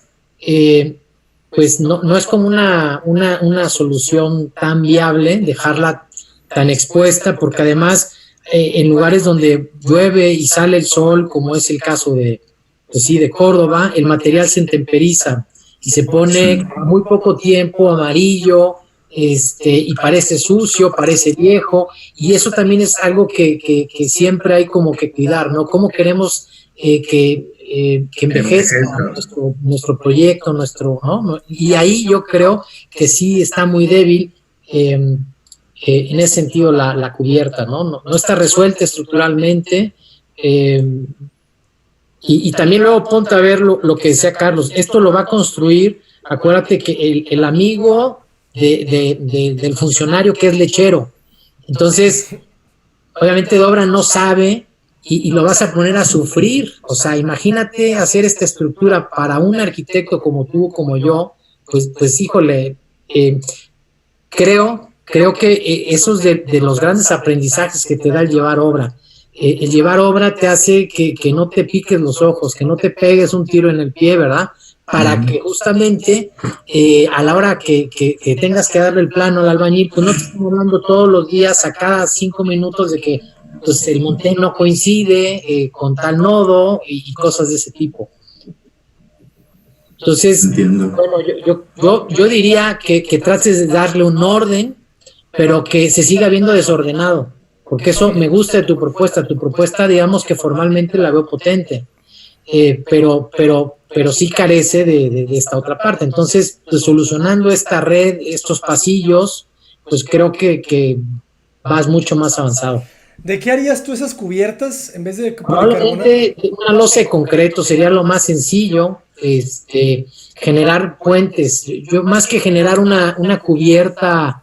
pues no es como una solución tan viable dejarla tan expuesta, porque además en lugares donde llueve y sale el sol, como es el caso pues sí, de Córdoba, el material se intemperiza y se pone a muy poco tiempo amarillo, y parece sucio, parece viejo, y eso también es algo que siempre hay como que cuidar, ¿no? ¿Cómo queremos que envejezca nuestro proyecto, ¿no? Y ahí yo creo que sí está muy débil en ese sentido la cubierta, ¿no? No está resuelta estructuralmente. Y también luego ponte a ver lo que decía Carlos, esto lo va a construir, acuérdate que el amigo del funcionario que es lechero, entonces obviamente de obra no sabe y lo vas a poner a sufrir, o sea, imagínate hacer esta estructura para un arquitecto como tú, como yo, pues híjole, creo que esos de los grandes aprendizajes que te da el llevar obra. El llevar obra te hace que no te piques los ojos, que no te pegues un tiro en el pie, ¿verdad? Para que justamente a la hora que tengas que darle el plano al albañil, pues no te estén hablando todos los días a cada 5 minutos de que pues, el montén no coincide con tal nodo y cosas de ese tipo. Entonces, Entiendo. bueno, yo diría que trates de darle un orden, pero que se siga viendo desordenado, porque eso me gusta de tu propuesta digamos que formalmente la veo potente, pero sí carece de esta otra parte. Entonces, pues, solucionando esta red, estos pasillos, pues creo que vas mucho más avanzado. ¿De qué harías tú esas cubiertas en vez de policarbonato? Probablemente una losa de concreto sería lo más sencillo, generar puentes. Yo más que generar una cubierta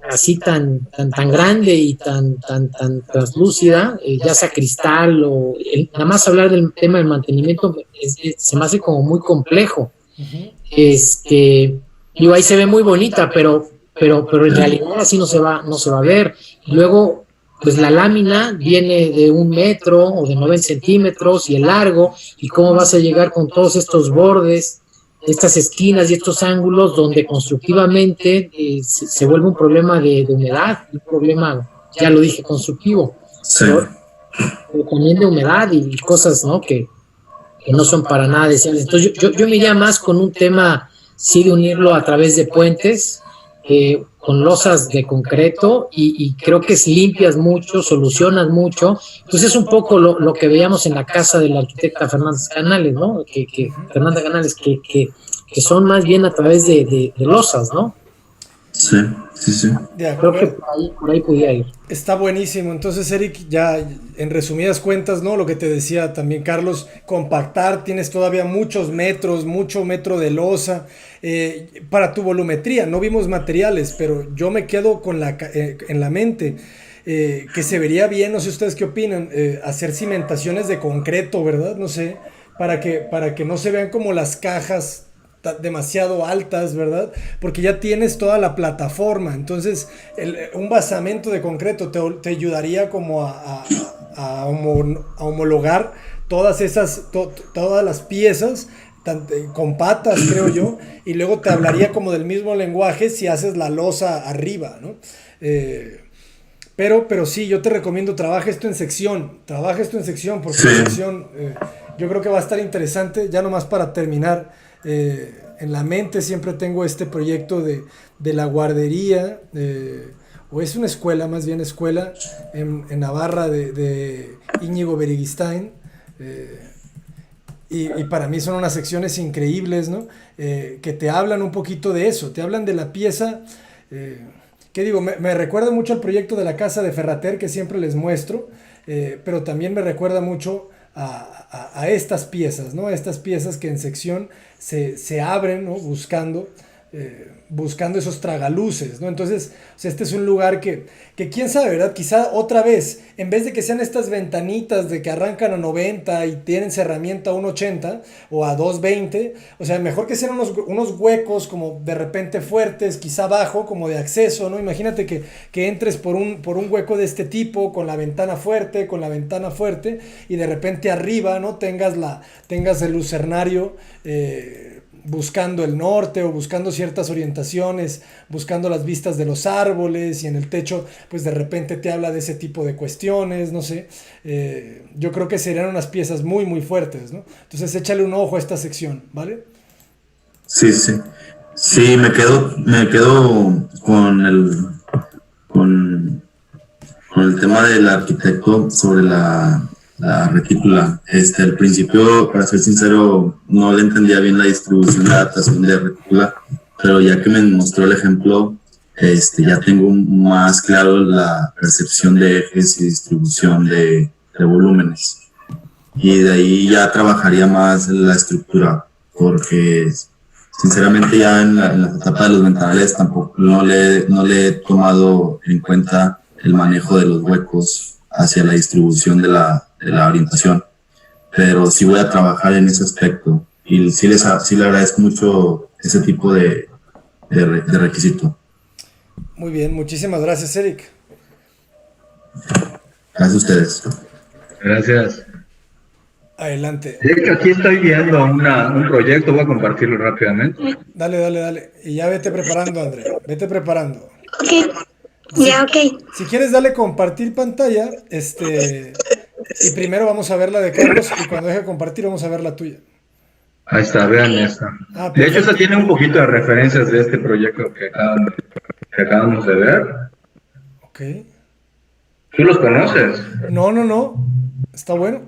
así tan grande y tan translúcida, ya sea cristal o nada más hablar del tema del mantenimiento se me hace como muy complejo. Digo, ahí se ve muy bonita, pero en realidad así no se va a ver. Y luego, pues la lámina viene de 1 metro o de 90 centímetros y el largo, y cómo vas a llegar con todos estos bordes, estas esquinas y estos ángulos donde constructivamente se vuelve un problema de humedad, un problema, ya lo dije, constructivo, Sí. pero también de humedad y cosas, ¿no? que no son para nada deseables. Entonces yo me iría más con un tema, sí, de unirlo a través de puentes, con losas de concreto, y creo que si limpias mucho, solucionas mucho, pues es un poco lo que veíamos en la casa de la arquitecta Fernanda Canales, ¿no? Fernanda Canales, que son más bien a través de losas, ¿no? Sí. De Creo que acuerdo. por ahí podía ir. Está buenísimo. Entonces, Eric, ya en resumidas cuentas, ¿no? Lo que te decía también Carlos, compactar, tienes todavía muchos metros, mucho metro de losa. Para tu volumetría, no vimos materiales, pero yo me quedo con en la mente que se vería bien, no sé ustedes qué opinan, hacer cimentaciones de concreto, ¿verdad? No sé, para que no se vean como las cajas demasiado altas, ¿verdad? Porque ya tienes toda la plataforma, entonces un basamento de concreto te ayudaría como a homologar todas las piezas con patas, creo yo, y luego te hablaría como del mismo lenguaje si haces la losa arriba, ¿no? Pero sí, yo te recomiendo, trabaja esto en sección, porque Sí. en sección yo creo que va a estar interesante. Ya nomás para terminar, en la mente siempre tengo este proyecto de la guardería, o es una escuela, más bien escuela, en Navarra de Íñigo Beristain. Y para mí son unas secciones increíbles, ¿no? Que te hablan un poquito de eso, te hablan de la pieza. ¿Qué digo? Me recuerda mucho al proyecto de la casa de Ferrater que siempre les muestro, pero también me recuerda mucho a estas piezas, ¿no? A estas piezas que en sección se abren, ¿no? Buscando esos tragaluces, ¿no? Entonces, o sea, este es un lugar que quién sabe, ¿verdad? Quizá otra vez, en vez de que sean estas ventanitas de que arrancan a 90 y tienen cerramiento a 1.80 o a 2.20, o sea, mejor que sean unos huecos como de repente fuertes, quizá abajo, como de acceso, ¿no? Imagínate que entres por un hueco de este tipo, con la ventana fuerte, y de repente arriba, ¿no? Tengas el lucernario, buscando el norte o buscando ciertas orientaciones, buscando las vistas de los árboles, y en el techo pues de repente te habla de ese tipo de cuestiones, no sé. Yo creo que serían unas piezas muy muy fuertes, ¿no? Entonces échale un ojo a esta sección, ¿vale? Sí, me quedo con el tema del arquitecto sobre la retícula. Al principio, para ser sincero, no le entendía bien la distribución de la datación de retícula, pero ya que me mostró el ejemplo, ya tengo más claro la percepción de ejes y distribución de volúmenes. Y de ahí ya trabajaría más la estructura, porque sinceramente ya en la etapa de los ventanales tampoco no le he tomado en cuenta el manejo de los huecos hacia la distribución de la orientación, pero sí voy a trabajar en ese aspecto y sí le agradezco mucho ese tipo de requisito. Muy bien, muchísimas gracias, Eric. Gracias a ustedes. Gracias. Adelante. De hecho, aquí estoy viendo un proyecto, voy a compartirlo rápidamente. Dale. Y ya vete preparando, André. Vete preparando. Ok. Ya, ok. Si quieres, dale compartir pantalla, y primero vamos a ver la de Carlos, y cuando deje de compartir vamos a ver la tuya. Ahí está, vean esta. De hecho, esta tiene un poquito de referencias de este proyecto que acabamos de ver. Ok. ¿Tú los conoces? No. Está bueno.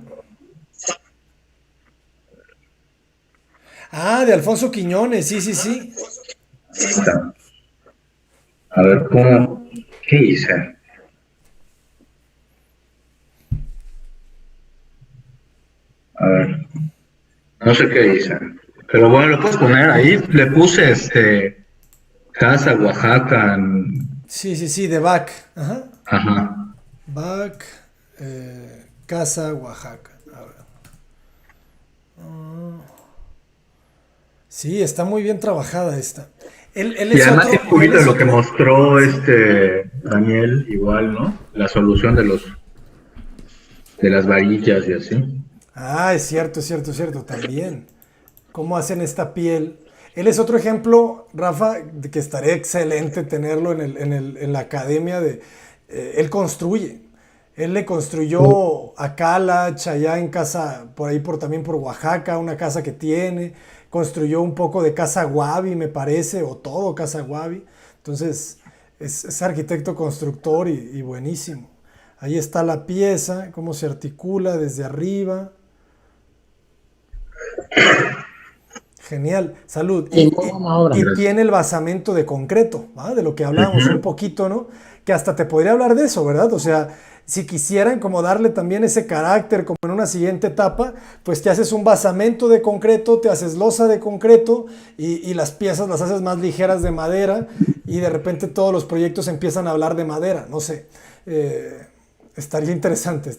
De Alfonso Quiñones, sí. Ahí está. A ver, ¿qué hice? A ver, no sé qué hice, pero bueno, lo puedes poner ahí. Le puse Casa Oaxaca. Sí, de Bac. Ajá. Bac, Casa Oaxaca. A ver. Sí, está muy bien trabajada esta. Y además tiene un poquito de lo que mostró Daniel, igual, ¿no? La solución de las varillas y así. Es cierto, también. Cómo hacen esta piel. Él es otro ejemplo, Rafa, de que estaría excelente tenerlo en la academia él construye. Él le construyó a Calach, allá en casa, también por Oaxaca, una casa que tiene. Construyó un poco de Casa Guavi, me parece, o todo Casa Guavi. Entonces, es arquitecto constructor y buenísimo. Ahí está la pieza, cómo se articula desde arriba. Genial, salud. Y tiene el basamento de concreto, ¿va? De lo que hablábamos un poquito, ¿no? Que hasta te podría hablar de eso, ¿verdad? O sea, si quisieran como darle también ese carácter como en una siguiente etapa, pues te haces un basamento de concreto, te haces losa de concreto y las piezas las haces más ligeras de madera, y de repente todos los proyectos empiezan a hablar de madera, no sé. Estaría interesante.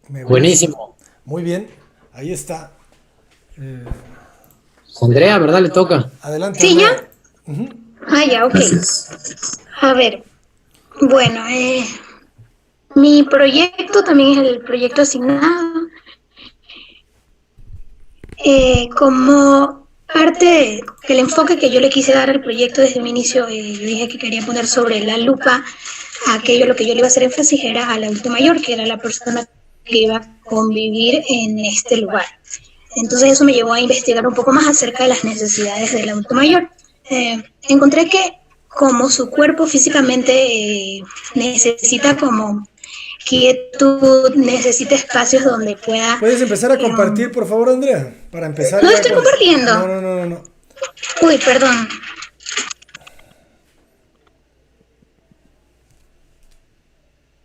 Buenísimo. Muy bien, ahí está. Andrea, ¿verdad? Le toca. Adelante. ¿Sí, Andrea. ya? Ya, ok. Gracias. A ver, bueno, mi proyecto también es el proyecto asignado. Como parte del enfoque que yo le quise dar al proyecto desde un inicio, yo dije que quería poner sobre la lupa aquello lo que yo le iba a hacer énfasis era al adulto mayor, que era la persona que iba a convivir en este lugar. Entonces eso me llevó a investigar un poco más acerca de las necesidades del adulto mayor. encontré que como su cuerpo físicamente necesita como quietud, necesita espacios donde pueda... ¿Puedes empezar a compartir, por favor, Andrea? Para empezar. No estoy compartiendo. No. Uy, perdón.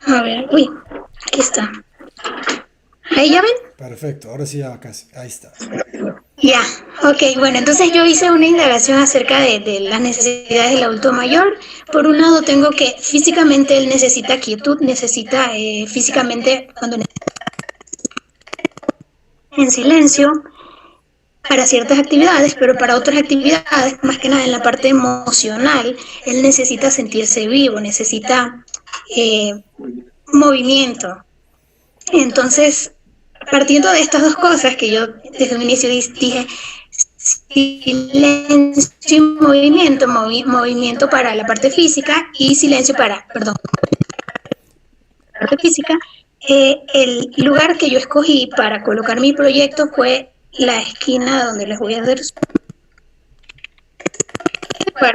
A ver, uy, aquí está. ¿Ahí ya ven? Perfecto, ahora sí ya casi. Ahí está. Ya, ok, bueno, entonces yo hice una indagación acerca de las necesidades del adulto mayor. Por un lado tengo que físicamente él necesita quietud, necesita físicamente cuando en silencio para ciertas actividades, pero para otras actividades, más que nada en la parte emocional, él necesita sentirse vivo, necesita movimiento. Entonces, partiendo de estas dos cosas que yo desde un inicio dije, silencio y movimiento, movimiento para la parte física y silencio para, la parte física, el lugar que yo escogí para colocar mi proyecto fue la esquina donde les voy a hacer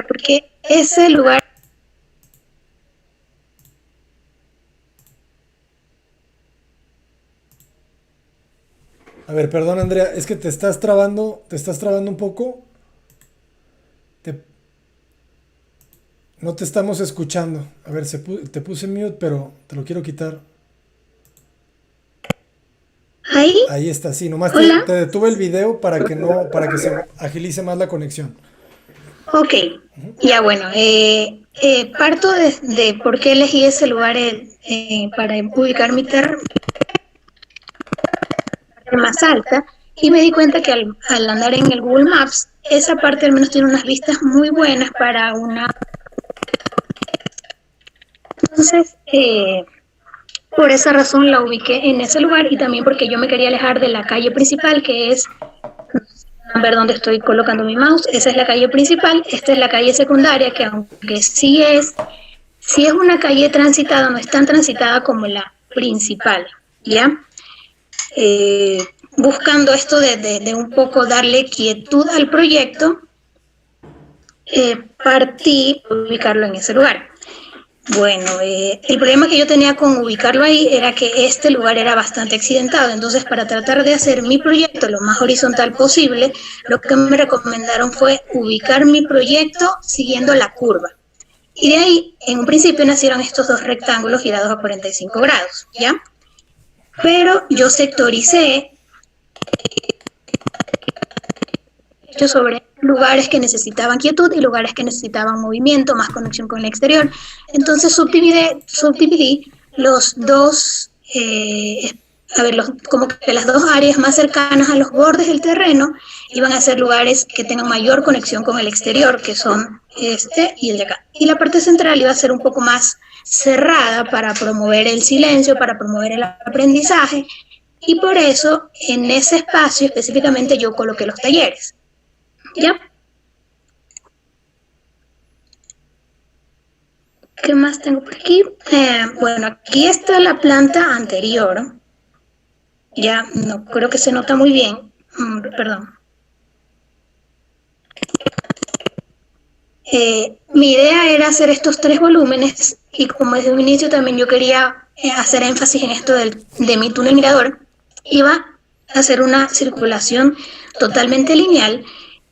porque ese lugar A ver, perdón, Andrea, es que te estás trabando un poco. No te estamos escuchando. A ver, te puse mute, pero te lo quiero quitar. Ahí está, sí, nomás te detuve el video para que se agilice más la conexión. Ok, ya bueno, parto de por qué elegí ese lugar para ubicar mi terreno más alta, y me di cuenta que al andar en el Google Maps, esa parte al menos tiene unas vistas muy buenas para una... Entonces, por esa razón la ubiqué en ese lugar, y también porque yo me quería alejar de la calle principal, que es... A ver dónde estoy colocando mi mouse. Esa es la calle principal, esta es la calle secundaria, que aunque sí es una calle transitada, no es tan transitada como la principal, ¿ya? Buscando esto de un poco darle quietud al proyecto, partí a ubicarlo en ese lugar. Bueno, el problema que yo tenía con ubicarlo ahí era que este lugar era bastante accidentado, entonces para tratar de hacer mi proyecto lo más horizontal posible, lo que me recomendaron fue ubicar mi proyecto siguiendo la curva. Y de ahí, en un principio, nacieron estos dos rectángulos girados a 45 grados, ¿ya? Pero yo sectoricé sobre lugares que necesitaban quietud y lugares que necesitaban movimiento, más conexión con el exterior. Entonces subdividí los dos, como que las dos áreas más cercanas a los bordes del terreno iban a ser lugares que tengan mayor conexión con el exterior, que son este y el de acá. Y la parte central iba a ser un poco más cerrada para promover el silencio, para promover el aprendizaje, y por eso en ese espacio específicamente yo coloqué los talleres. ¿Ya? ¿Qué más tengo por aquí? Bueno, aquí está la planta anterior. Ya, no creo que se nota muy bien. Perdón. Mi idea era hacer estos 3 volúmenes, y como desde un inicio también yo quería hacer énfasis en esto de mi túnel mirador, iba a hacer una circulación totalmente lineal,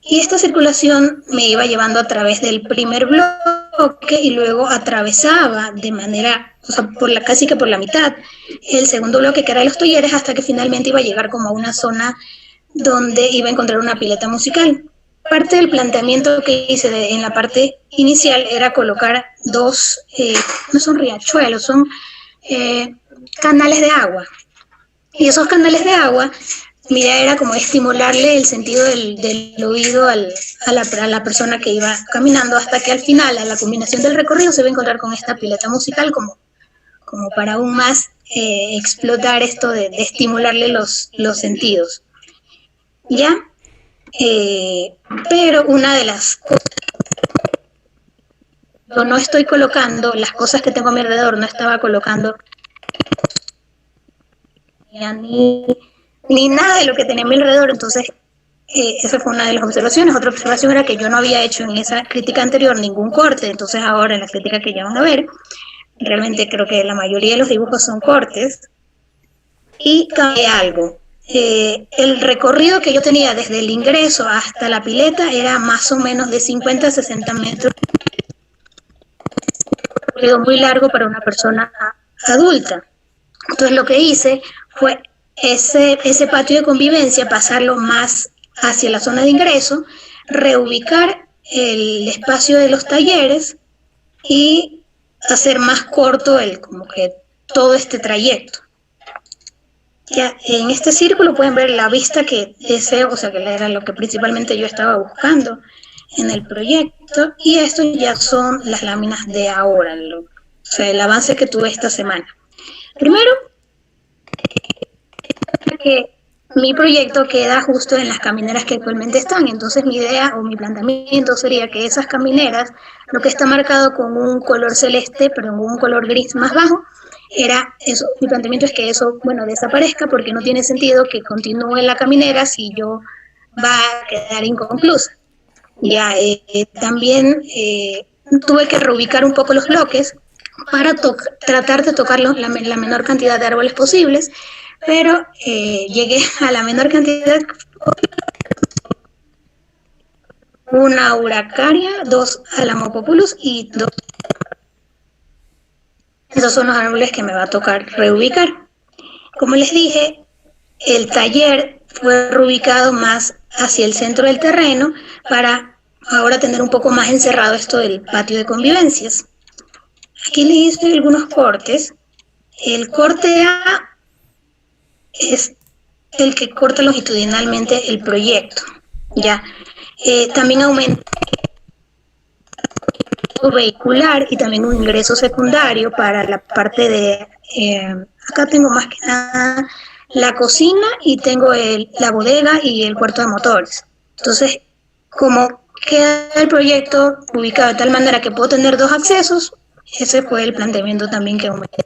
y esta circulación me iba llevando a través del primer bloque y luego atravesaba de manera, o sea, casi que por la mitad, el segundo bloque, que era los talleres, hasta que finalmente iba a llegar como a una zona donde iba a encontrar una pileta musical. Parte del planteamiento que hice en la parte inicial era colocar dos, no son riachuelos, son canales de agua. Y esos canales de agua, mi idea era como estimularle el sentido del oído a la persona que iba caminando, hasta que al final, a la culminación del recorrido, se va a encontrar con esta pileta musical como para aún más explotar esto de estimularle los sentidos. ¿Ya? Pero una de las cosas, yo no estoy colocando las cosas que tengo a mi alrededor, no estaba colocando ni nada de lo que tenía a mi alrededor, entonces esa fue una de las observaciones. Otra observación era que yo no había hecho en esa crítica anterior ningún corte, entonces ahora en la crítica que ya van a ver, realmente creo que la mayoría de los dibujos son cortes. Y cambié algo. El recorrido que yo tenía desde el ingreso hasta la pileta era más o menos de 50 a 60 metros. Quedó muy largo para una persona adulta. Entonces lo que hice fue ese patio de convivencia, pasarlo más hacia la zona de ingreso, reubicar el espacio de los talleres y hacer más corto como que todo este trayecto. Ya en este círculo pueden ver la vista que deseo, o sea que era lo que principalmente yo estaba buscando en el proyecto, y estos ya son las láminas de ahora, o sea, el avance que tuve esta semana. Primero, que mi proyecto queda justo en las camineras que actualmente están, entonces mi idea o mi planteamiento sería que esas camineras, lo que está marcado con un color celeste, pero en un color gris más bajo, era eso. Mi planteamiento es que eso, bueno, desaparezca, porque no tiene sentido que continúe la caminera si yo va a quedar inconclusa. Ya, también tuve que reubicar un poco los bloques para tratar de tocar la menor cantidad de árboles posibles, pero llegué a la menor cantidad. Una urracaria, 2 Alamopopulus y 2. Esos son los árboles que me va a tocar reubicar. Como les dije, el taller fue reubicado más hacia el centro del terreno para ahora tener un poco más encerrado esto del patio de convivencias. Aquí les hice algunos cortes. El corte A es el que corta longitudinalmente el proyecto. Ya. También aumenta vehicular y también un ingreso secundario para la parte de acá tengo más que nada la cocina y tengo la bodega y el cuarto de motores. Entonces, como queda el proyecto ubicado de tal manera que puedo tener 2 accesos, ese fue el planteamiento también que aumenté.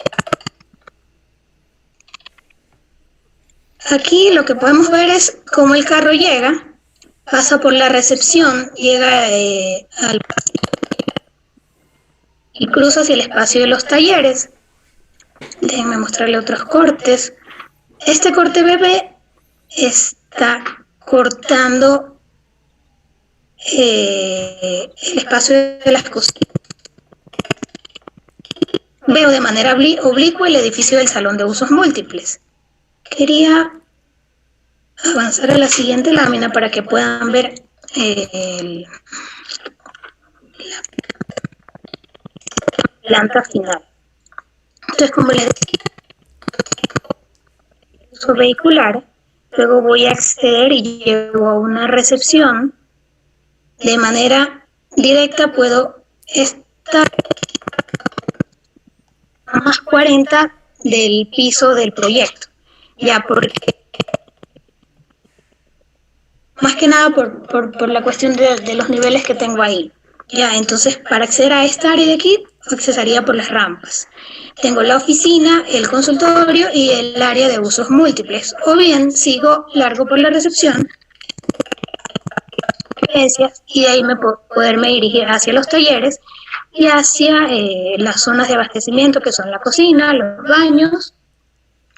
Aquí lo que podemos ver es cómo el carro llega, pasa por la recepción, llega al y cruza hacia el espacio de los talleres. Déjenme mostrarle otros cortes. Este corte bebé está cortando el espacio de las cocinas. Veo de manera oblicua el edificio del salón de usos múltiples. Quería avanzar a la siguiente lámina para que puedan ver la planta final. Entonces, como les decía, uso vehicular, luego voy a acceder y llego a una recepción. De manera directa puedo estar a más 40 del piso del proyecto, ya, porque más que nada por la cuestión de los niveles que tengo ahí. Ya, entonces para acceder a esta área de aquí, accesaría por las rampas. Tengo la oficina, el consultorio y el área de usos múltiples. O bien sigo largo por la recepción y de ahí poderme dirigir hacia los talleres y hacia las zonas de abastecimiento, que son la cocina, los baños.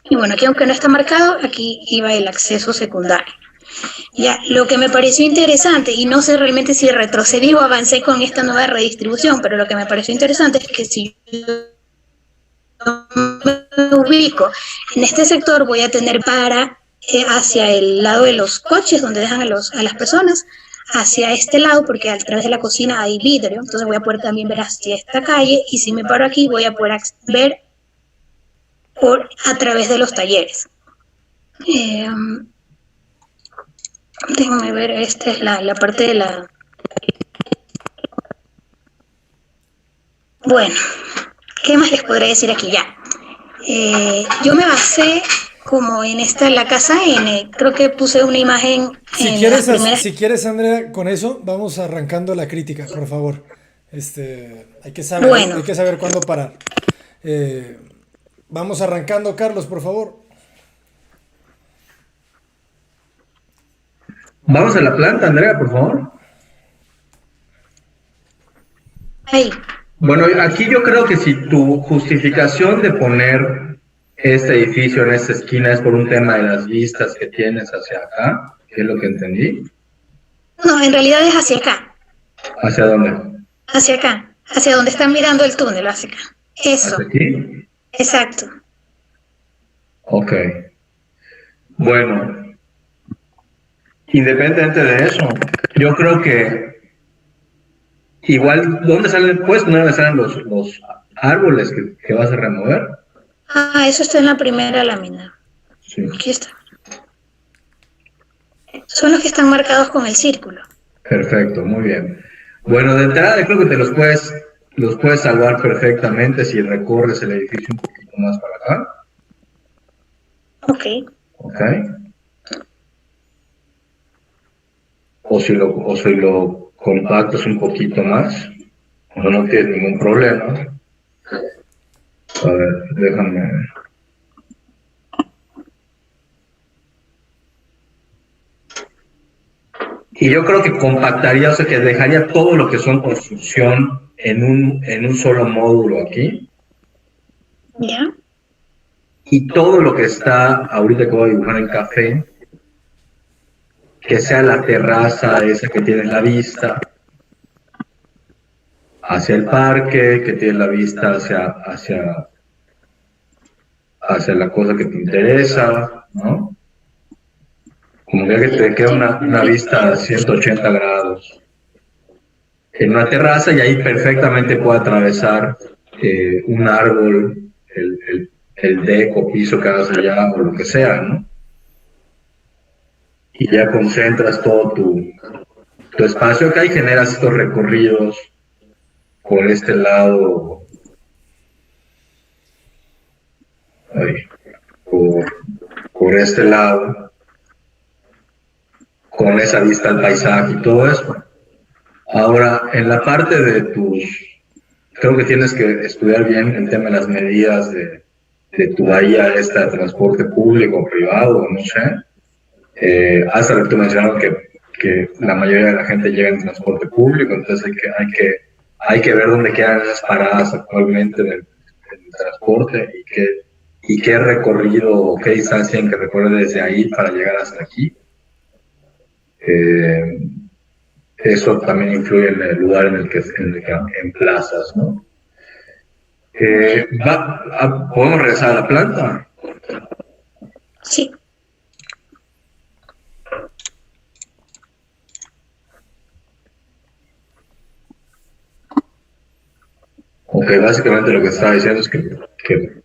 Y bueno, aquí aunque no está marcado, aquí iba el acceso secundario. Ya, lo que me pareció interesante, y no sé realmente si retrocedí o avancé con esta nueva redistribución, pero lo que me pareció interesante es que si yo me ubico en este sector, voy a tener para hacia el lado de los coches, donde dejan a las personas, hacia este lado, porque a través de la cocina hay vidrio, entonces voy a poder también ver hacia esta calle, y si me paro aquí voy a poder ver a través de los talleres. Déjenme ver, esta es la parte de la... Bueno, ¿qué más les podré decir aquí ya? Yo me basé como en la casa N, creo que puse una imagen. Si quieres, Andrea, con eso vamos arrancando la crítica, por favor. Hay que saber cuándo parar. Vamos arrancando, Carlos, por favor. Vamos a la planta, Andrea, por favor. Ahí. Bueno, aquí yo creo que si tu justificación de poner este edificio en esta esquina es por un tema de las vistas que tienes hacia acá, que es lo que entendí. No, en realidad es hacia acá. ¿Hacia dónde? Hacia acá. Hacia donde están mirando el túnel, hacia acá. Eso. ¿Hacia aquí? Exacto. Ok. Bueno, independientemente de eso, yo creo que igual, ¿dónde salen? ¿Puedes poner dónde salen los árboles que vas a remover? Ah, eso está en la primera lámina. Sí. Aquí está. Son los que están marcados con el círculo. Perfecto, muy bien. Bueno, de entrada creo que te los puedes salvar perfectamente si recorres el edificio un poquito más para acá. Ok. Ok. O si lo compactas un poquito más, no tienes ningún problema. A ver, déjame. Y yo creo que compactaría, o sea, que dejaría todo lo que son construcción en un solo módulo aquí. ¿Ya? Y todo lo que está, ahorita que voy a dibujar en café, que sea la terraza esa que tiene la vista hacia el parque, que tiene la vista hacia la cosa que te interesa, ¿no? Como que te queda una vista a 180 grados en una terraza y ahí perfectamente puede atravesar un árbol, el deck o piso que hagas allá o lo que sea, ¿no? Y ya concentras todo tu espacio acá y generas estos recorridos por este lado, por este lado, con esa vista al paisaje y todo eso. Ahora, en la parte de creo que tienes que estudiar bien el tema de las medidas de tu bahía esta de transporte público o privado, no sé. Hasta lo que tú mencionaron que la mayoría de la gente llega en transporte público, entonces hay que ver dónde quedan esas paradas actualmente del transporte y qué recorrido o qué distancia hay que recorrer desde ahí para llegar hasta aquí. Eso también influye en el lugar en el que emplazas, ¿no? ¿Podemos regresar a la planta? Sí. Ok, básicamente lo que estaba diciendo es que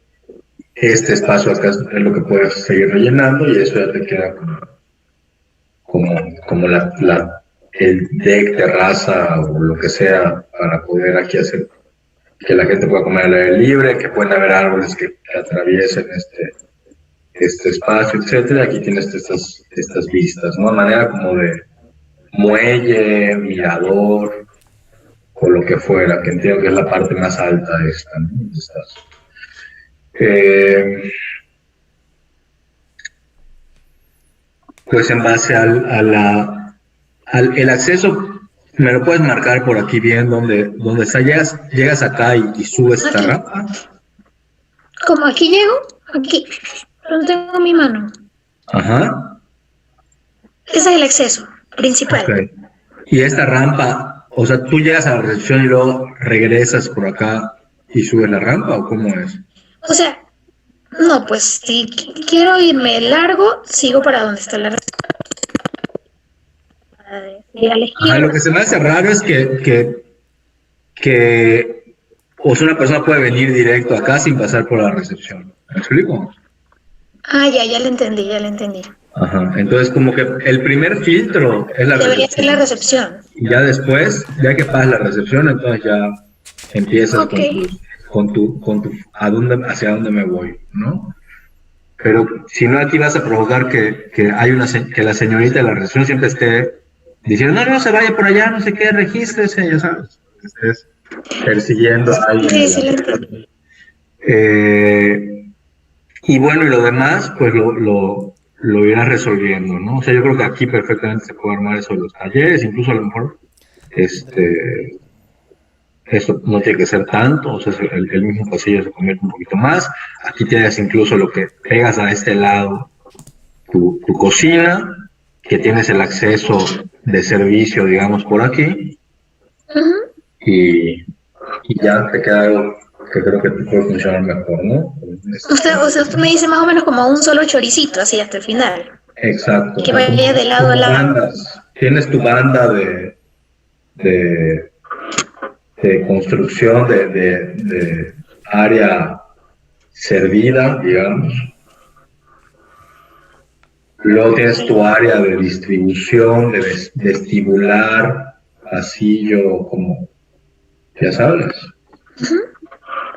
este espacio acá es lo que puedes seguir rellenando y eso ya te queda como el deck, terraza o lo que sea para poder aquí hacer que la gente pueda comer al aire libre, que pueden haber árboles que atraviesen este espacio, etcétera. Aquí tienes estas vistas, ¿no? De manera como de muelle, mirador o lo que fuera, que entiendo que es la parte más alta de esta, ¿no? Pues en base el acceso, me lo puedes marcar por aquí bien donde está, llegas acá y subes esta rampa. Como aquí llego, aquí, no tengo mi mano. Ajá. Ese es el acceso principal. Okay. Y esta rampa, o sea, tú llegas a la recepción y luego regresas por acá y subes la rampa, ¿o cómo es? O sea, no, pues si quiero irme largo, sigo para donde está la recepción. Ajá, lo que se me hace raro es que o sea, una persona puede venir directo acá sin pasar por la recepción. ¿Me explico? Ah, ya le entendí. Ajá, entonces como que el primer filtro es la Debería recepción. ser la recepción. Y ya después, ya que pasas la recepción, entonces ya empiezas con tu hacia dónde me voy, ¿no? Pero si no, aquí vas a provocar que la señorita de la recepción siempre esté diciendo, no se vaya por allá, no sé qué, regístrese, ya sabes, que estés persiguiendo a alguien. Sí, y bueno, y lo demás, pues lo irás resolviendo, ¿no? O sea, yo creo que aquí perfectamente se puede armar eso de los talleres, incluso a lo mejor, eso no tiene que ser tanto, o sea, el mismo pasillo se convierte un poquito más. Aquí tienes incluso lo que pegas a este lado, tu cocina, que tienes el acceso de servicio, digamos, por aquí, y ya te queda algo que creo que te puede funcionar mejor, ¿no? Usted me dice más o menos como un solo choricito, así hasta el final. Exacto. Que vaya de lado a lado. Tienes tu banda de construcción de área servida, digamos. Luego tienes tu área de distribución, de vestibular, pasillo, como, ya sabes.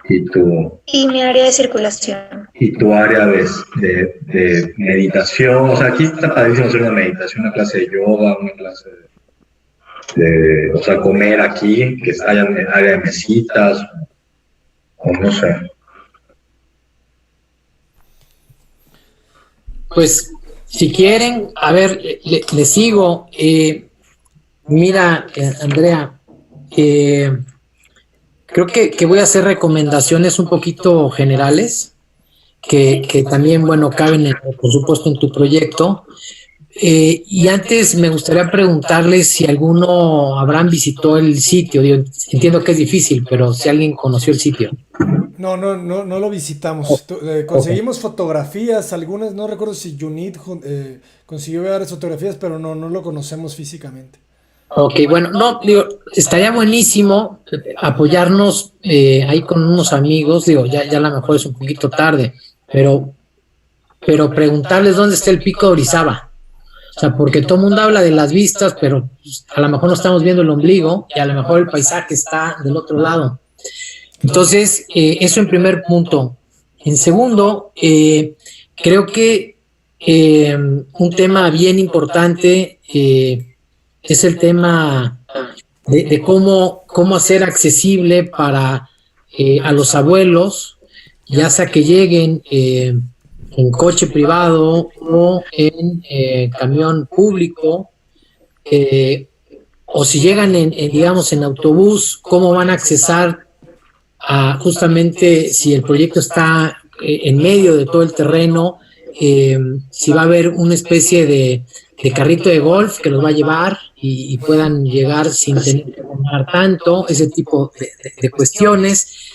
Y mi área de circulación. Y tu área de meditación. O sea, aquí está padrísimo hacer una meditación, una clase de yoga, una clase o sea, comer aquí, que haya área de mesitas, o no sé. Pues, si quieren, a ver, le sigo. Mira, Andrea, creo que voy a hacer recomendaciones un poquito generales, que también, bueno, caben, por supuesto, en tu proyecto. Y antes me gustaría preguntarles si alguno habrán visitado el sitio. Digo, entiendo que es difícil, pero si alguien conoció el sitio. No lo visitamos. Conseguimos fotografías, algunas, no recuerdo si Junit consiguió ver varias fotografías, pero no lo conocemos físicamente. Ok, bueno, no, digo, estaría buenísimo apoyarnos ahí con unos amigos. Digo, ya a lo mejor es un poquito tarde, pero preguntarles dónde está el pico de Orizaba. O sea, porque todo el mundo habla de las vistas, pero pues, a lo mejor no estamos viendo el ombligo y a lo mejor el paisaje está del otro lado. Entonces, eso en primer punto. En segundo, creo que un tema bien importante es el tema de cómo hacer accesible para a los abuelos, ya sea que lleguen en coche privado o en camión público, o si llegan digamos, en autobús, cómo van a accesar a justamente si el proyecto está en medio de todo el terreno, si va a haber una especie de carrito de golf que los va a llevar y puedan llegar sin tener que caminar tanto, ese tipo de cuestiones.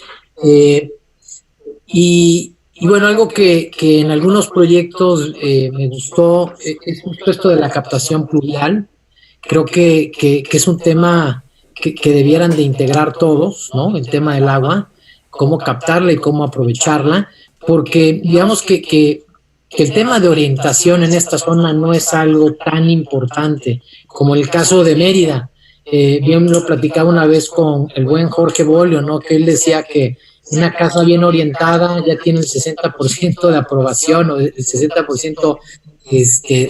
Y bueno, algo que en algunos proyectos me gustó es justo esto de la captación pluvial. Creo que es un tema que debieran de integrar todos, ¿no? El tema del agua, cómo captarla y cómo aprovecharla, porque digamos que el tema de orientación en esta zona no es algo tan importante como el caso de Mérida. Bien lo platicaba una vez con el buen Jorge Bolio, ¿no? Que él decía que una casa bien orientada ya tiene el 60% de aprobación, o el 60%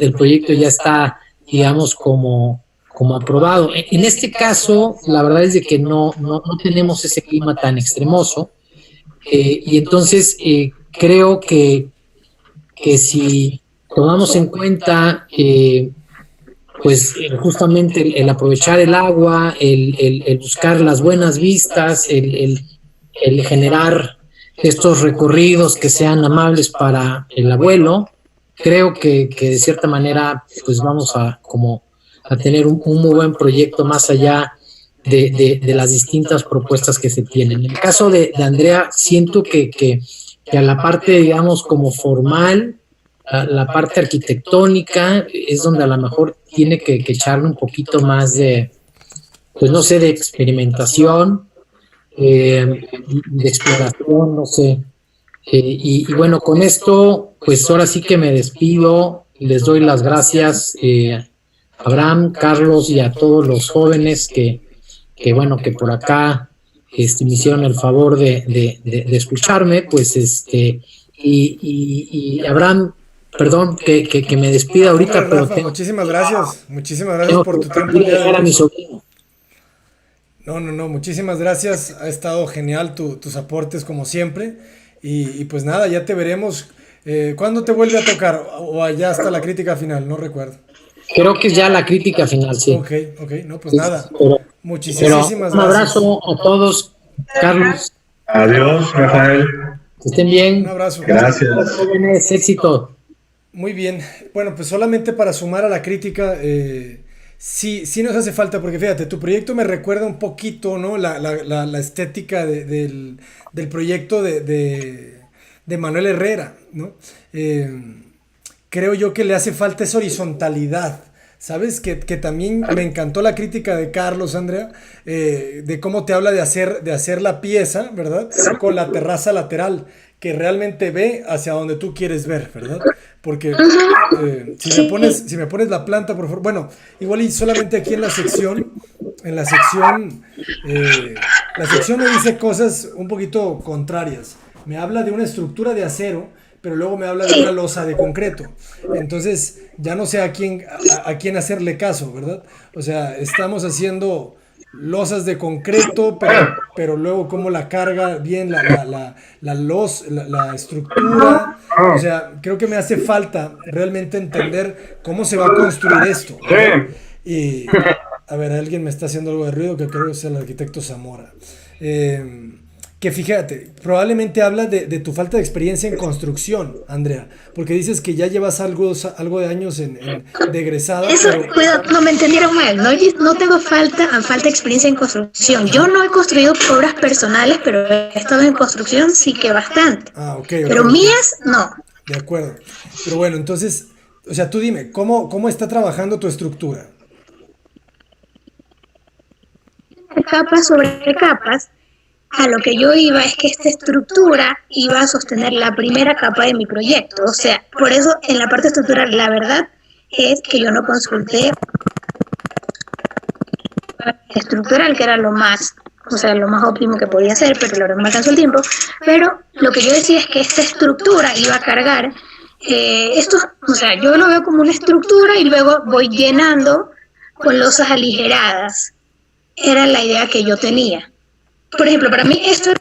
del proyecto ya está, digamos, como aprobado. En este caso, la verdad es de que no tenemos ese clima tan extremoso, y entonces creo que si tomamos en cuenta pues justamente el aprovechar el agua, el buscar las buenas vistas, el generar estos recorridos que sean amables para el abuelo, creo que de cierta manera pues vamos a tener un muy buen proyecto más allá de las distintas propuestas que se tienen. En el caso de Andrea, siento que a la parte, digamos, como formal, la parte arquitectónica es donde a lo mejor tiene que echarle un poquito más de, pues no sé, de experimentación, de exploración, no sé. Y bueno, con esto, pues ahora sí que me despido y les doy las gracias a Abraham, Carlos y a todos los jóvenes que bueno, que por acá me hicieron el favor de escucharme, pues y Abraham, perdón que me despida ahorita, Rafa, pero muchísimas gracias por tu tiempo. No, muchísimas gracias, ha estado genial tus aportes como siempre, y pues nada, ya te veremos ¿Cuándo te vuelve a tocar? ¿O allá hasta la crítica final? No recuerdo. Creo que es ya la crítica final, sí. Ok, no, pues Sí, nada. pero Muchísimas un gracias. abrazo a todos, Carlos. Adiós, Rafael. Que estén bien. Un abrazo. Gracias. Jóvenes, éxito. Muy bien. Bueno, pues solamente para sumar a la crítica, sí nos hace falta, porque fíjate, tu proyecto me recuerda un poquito, ¿no? La estética del proyecto de Manuel Herrera, ¿no? Creo yo que le hace falta esa horizontalidad. ¿Sabes? Que también me encantó la crítica de Carlos, Andrea, de cómo te habla de hacer la pieza, ¿verdad? Con la terraza lateral, que realmente ve hacia donde tú quieres ver, ¿verdad? Porque si me pones la planta, por favor, bueno, igual y solamente aquí en la sección la sección me dice cosas un poquito contrarias. Me habla de una estructura de acero, pero luego me habla de una losa de concreto. Entonces, ya no sé a quién hacerle caso, ¿verdad? O sea, estamos haciendo losas de concreto, pero luego cómo la carga bien la estructura. O sea, creo que me hace falta realmente entender cómo se va a construir esto, ¿verdad? Y, a ver, alguien me está haciendo algo de ruido, que creo que es el arquitecto Zamora. Que fíjate, probablemente habla de tu falta de experiencia en construcción, Andrea, porque dices que ya llevas algo de años de egresada. Eso, cuidado, no me entendieron mal, no tengo falta de experiencia en construcción. Yo no he construido obras personales, pero he estado en construcción sí que bastante. Pero mías, no. De acuerdo. Pero bueno, entonces, o sea, tú dime, ¿cómo está trabajando tu estructura? Capas sobre capas. A lo que yo iba es que esta estructura iba a sostener la primera capa de mi proyecto. O sea, por eso en la parte estructural, la verdad es que yo no consulté estructural, que era lo más óptimo que podía hacer, pero la verdad no me alcanzó el tiempo. Pero lo que yo decía es que esta estructura iba a cargar esto, o sea, yo lo veo como una estructura y luego voy llenando con losas aligeradas. Era la idea que yo tenía. Por ejemplo, para mí estas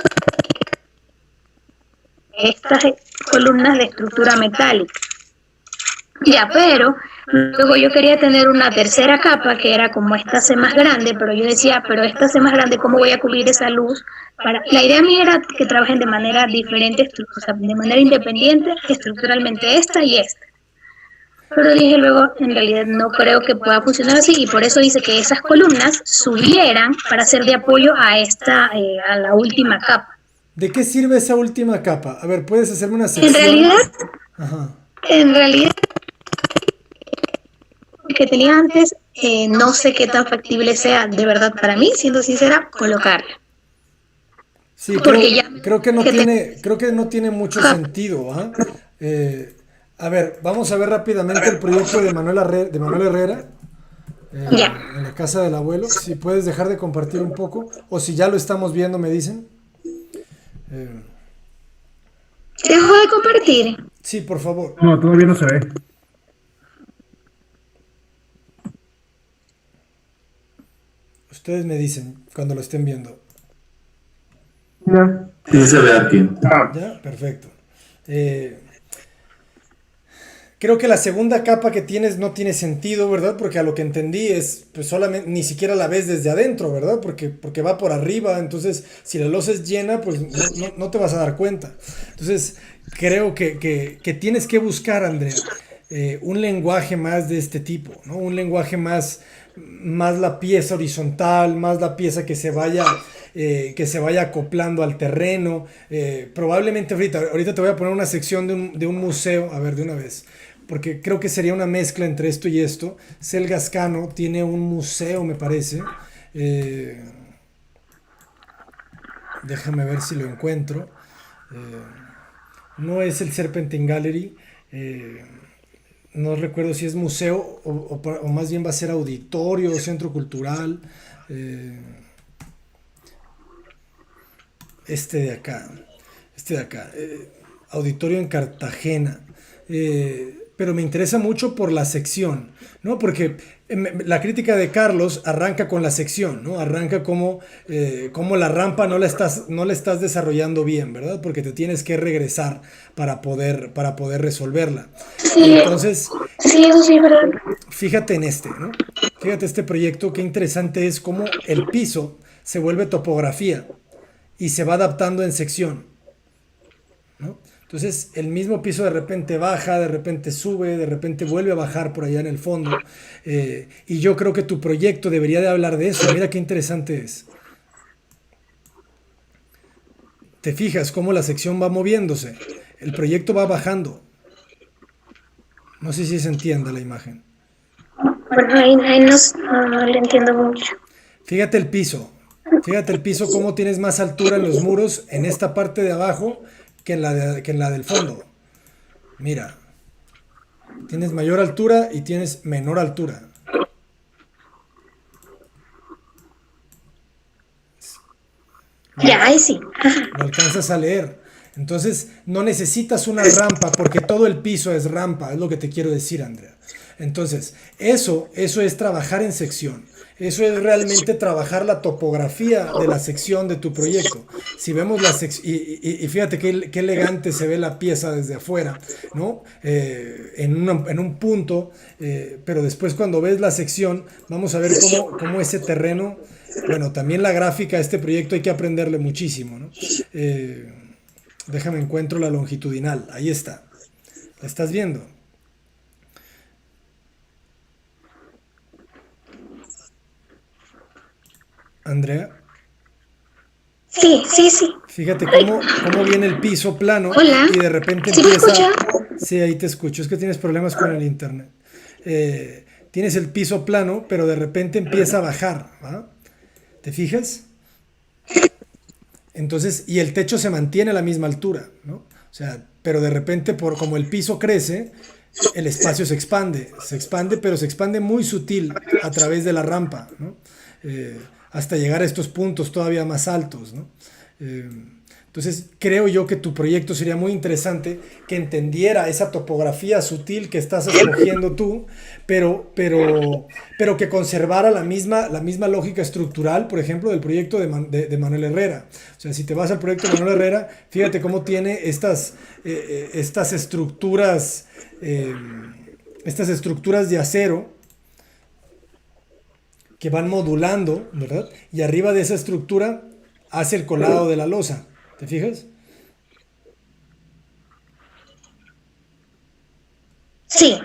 columnas de estructura metálica. Ya, pero luego yo quería tener una tercera capa que era como esta C más grande, pero yo decía, pero esta C más grande, ¿cómo voy a cubrir esa luz? La idea mía era que trabajen de manera diferente, o sea, de manera independiente, estructuralmente esta y esta. Pero dije luego, en realidad no creo que pueda funcionar así, y por eso dice que esas columnas subieran para ser de apoyo a a la última capa. ¿De qué sirve esa última capa? A ver, ¿puedes hacerme una sección? En realidad, que tenía antes, no sé qué tan factible sea de verdad para mí, siendo sincera, colocarla. Sí, creo que no tiene mucho sentido, ¿ah? A ver, vamos a ver rápidamente el proyecto de Manuel Herrera. En la casa del abuelo. Si puedes dejar de compartir un poco, o si ya lo estamos viendo, me dicen. ¿Dejo de compartir? Sí, por favor. No, todavía no se ve. Ustedes me dicen cuando lo estén viendo. Ya. Sí, se ve aquí. Ya, perfecto. Creo que la segunda capa que tienes no tiene sentido, ¿verdad? Porque a lo que entendí es, pues solamente, ni siquiera la ves desde adentro, ¿verdad? Porque va por arriba, entonces si la losa es llena, pues no te vas a dar cuenta. Entonces, creo que tienes que buscar, Andrea, un lenguaje más de este tipo, ¿no? Un lenguaje más la pieza horizontal, más la pieza que se vaya acoplando al terreno. Probablemente ahorita te voy a poner una sección de un museo, a ver, de una vez, porque creo que sería una mezcla entre esto y esto. Cel Gascano tiene un museo, me parece. Déjame ver si lo encuentro. No es el Serpentine Gallery. No recuerdo si es museo o más bien va a ser auditorio o centro cultural. Este de acá. Auditorio en Cartagena. Pero me interesa mucho por la sección, ¿no? Porque la crítica de Carlos arranca con la sección, ¿no? Arranca como la rampa no la estás desarrollando bien, ¿verdad? Porque te tienes que regresar para poder resolverla. Sí, Entonces, sí, eso sí es verdad. fíjate en ¿no? Fíjate este proyecto, qué interesante es cómo el piso se vuelve topografía y se va adaptando en sección, ¿no? Entonces el mismo piso de repente baja, de repente sube, de repente vuelve a bajar por allá en el fondo. Y yo creo que tu proyecto debería de hablar de eso. Mira qué interesante es. Te fijas cómo la sección va moviéndose. El proyecto va bajando. No sé si se entiende la imagen. Bueno, ahí no le entiendo mucho. Fíjate el piso. Fíjate el piso, cómo tienes más altura en los muros en esta parte de abajo que en la del fondo. Mira, tienes mayor altura y tienes menor altura. Ya, ahí sí. Ajá. Lo alcanzas a leer. Entonces, no necesitas una rampa porque todo el piso es rampa, es lo que te quiero decir, Andrea. Entonces, eso es trabajar en sección. Eso es realmente trabajar la topografía de la sección de tu proyecto. Si vemos la sección, y fíjate qué elegante se ve la pieza desde afuera, ¿no? En un punto, pero después cuando ves la sección, vamos a ver cómo ese terreno, bueno, también la gráfica de este proyecto hay que aprenderle muchísimo, ¿no? Déjame encuentro la longitudinal, ahí está. ¿La estás viendo? Andrea. Sí, sí, sí. Fíjate cómo viene el piso plano. Hola. Y de repente ¿Sí me empieza. escucha? Sí, ahí te escucho. Es que tienes problemas con el internet. Tienes el piso plano, pero de repente empieza a bajar, ¿va? ¿Te fijas? Entonces, y el techo se mantiene a la misma altura, ¿no? O sea, pero de repente, como el piso crece, el espacio se expande, pero se expande muy sutil a través de la rampa, ¿no? Hasta llegar a estos puntos todavía más altos, ¿no? Entonces creo yo que tu proyecto sería muy interesante que entendiera esa topografía sutil que estás escogiendo tú, pero que conservara la misma lógica estructural, por ejemplo, del proyecto de Manuel Herrera. O sea, si te vas al proyecto de Manuel Herrera, fíjate cómo tiene estas estructuras de acero que van modulando, ¿verdad? Y arriba de esa estructura hace el colado de la losa. ¿Te fijas? Sí.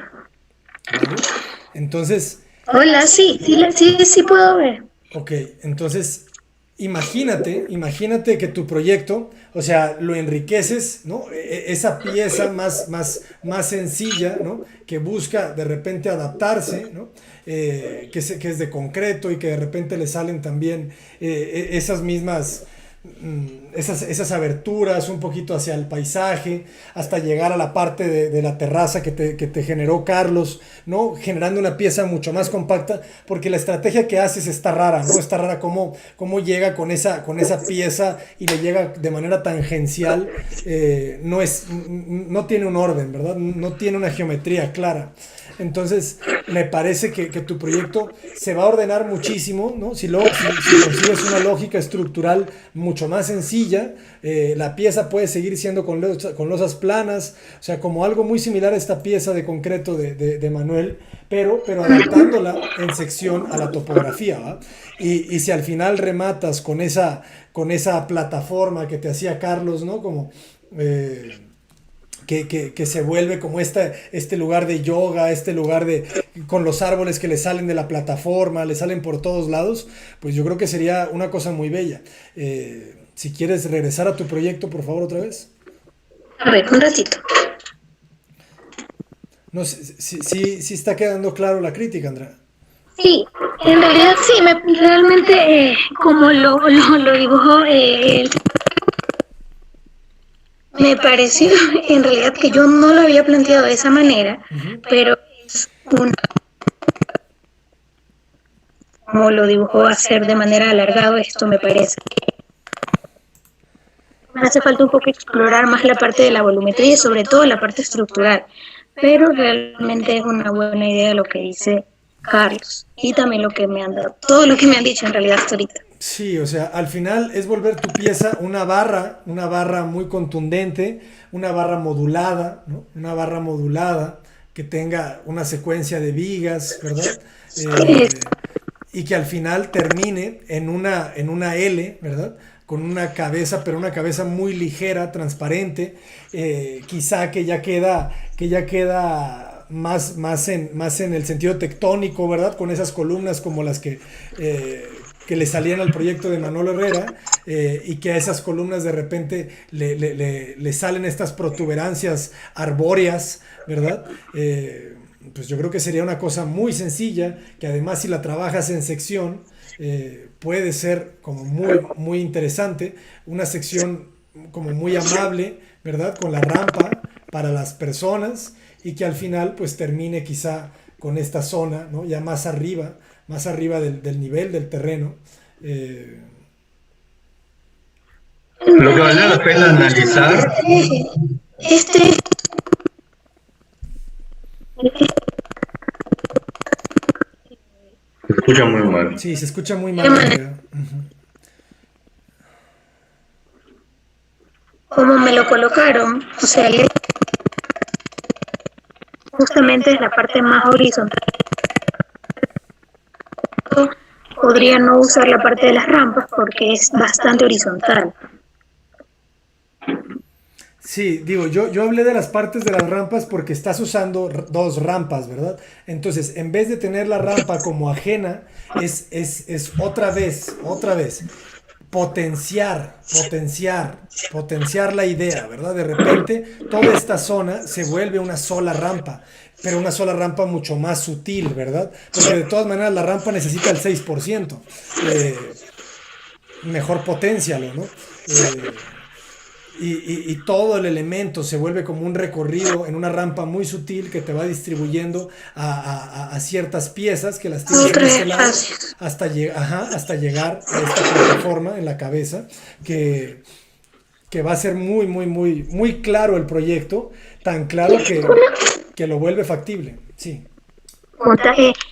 ¿Vale? Entonces, Hola, sí puedo ver. ok, entonces imagínate que tu proyecto, o sea, lo enriqueces, ¿no? Esa pieza más sencilla, ¿no? Que busca de repente adaptarse, ¿no? Que es de concreto y que de repente le salen también esas mismas, esas aberturas un poquito hacia el paisaje, hasta llegar a la parte de la terraza que te generó Carlos, ¿no? Generando una pieza mucho más compacta, porque la estrategia que haces está rara, ¿no? Está rara cómo llega con esa pieza y le llega de manera tangencial, no tiene un orden, ¿verdad? No tiene una geometría clara. Entonces, me parece que tu proyecto se va a ordenar muchísimo, ¿no? Si consigues una lógica estructural mucho más sencilla, la pieza puede seguir siendo con losas planas, o sea, como algo muy similar a esta pieza de concreto de Manuel, pero adaptándola en sección a la topografía, ¿va? Y si al final rematas con esa plataforma que te hacía Carlos, ¿no? Como... que se vuelve como este lugar de yoga, este lugar con los árboles que le salen de la plataforma, le salen por todos lados, pues yo creo que sería una cosa muy bella. Si quieres regresar a tu proyecto, por favor, otra vez. A ver, un ratito. No sé, sí está quedando claro la crítica, Andrea. Sí, en realidad sí, realmente como lo dibujó me pareció en realidad que yo no lo había planteado de esa manera, pero es como lo dibujó hacer de manera alargado, esto me parece. Me hace falta un poco explorar más la parte de la volumetría y sobre todo la parte estructural, pero realmente es una buena idea lo que dice Carlos, y también lo que me han dado, todo lo que me han dicho en realidad hasta ahorita. Sí, o sea, al final es volver tu pieza una barra muy contundente, una barra modulada, ¿no? Una barra modulada que tenga una secuencia de vigas, ¿verdad? Y que al final termine en una L, ¿verdad? Con una cabeza, pero una cabeza muy ligera, transparente, quizá que ya queda más en el sentido tectónico, ¿verdad? Con esas columnas como las que le salían al proyecto de Manolo Herrera, y que a esas columnas de repente le salen estas protuberancias arbóreas, ¿verdad? Pues yo creo que sería una cosa muy sencilla, que además si la trabajas en sección, puede ser como muy, muy interesante, una sección como muy amable, ¿verdad? Con la rampa para las personas, y que al final pues termine quizá con esta zona, ¿no? Ya más arriba del nivel del terreno. Lo que vale la pena analizar. Se escucha muy mal. Sí, se escucha muy mal. Como me lo colocaron, o sea, justamente es la parte más horizontal. Podría no usar la parte de las rampas porque es bastante horizontal. Sí, digo, yo hablé de las partes de las rampas porque estás usando dos rampas, ¿verdad? Entonces, en vez de tener la rampa como ajena, es otra vez, potenciar la idea, ¿verdad? De repente, toda esta zona se vuelve una sola rampa, pero una sola rampa mucho más sutil, ¿verdad? Porque de todas maneras la rampa necesita el 6%. Mejor potencialo, ¿no? Y todo el elemento se vuelve como un recorrido en una rampa muy sutil que te va distribuyendo a ciertas piezas que las tienes en este lado hasta llegar a esta plataforma en la cabeza que va a ser muy, muy, muy, muy claro el proyecto, tan claro que lo vuelve factible, sí.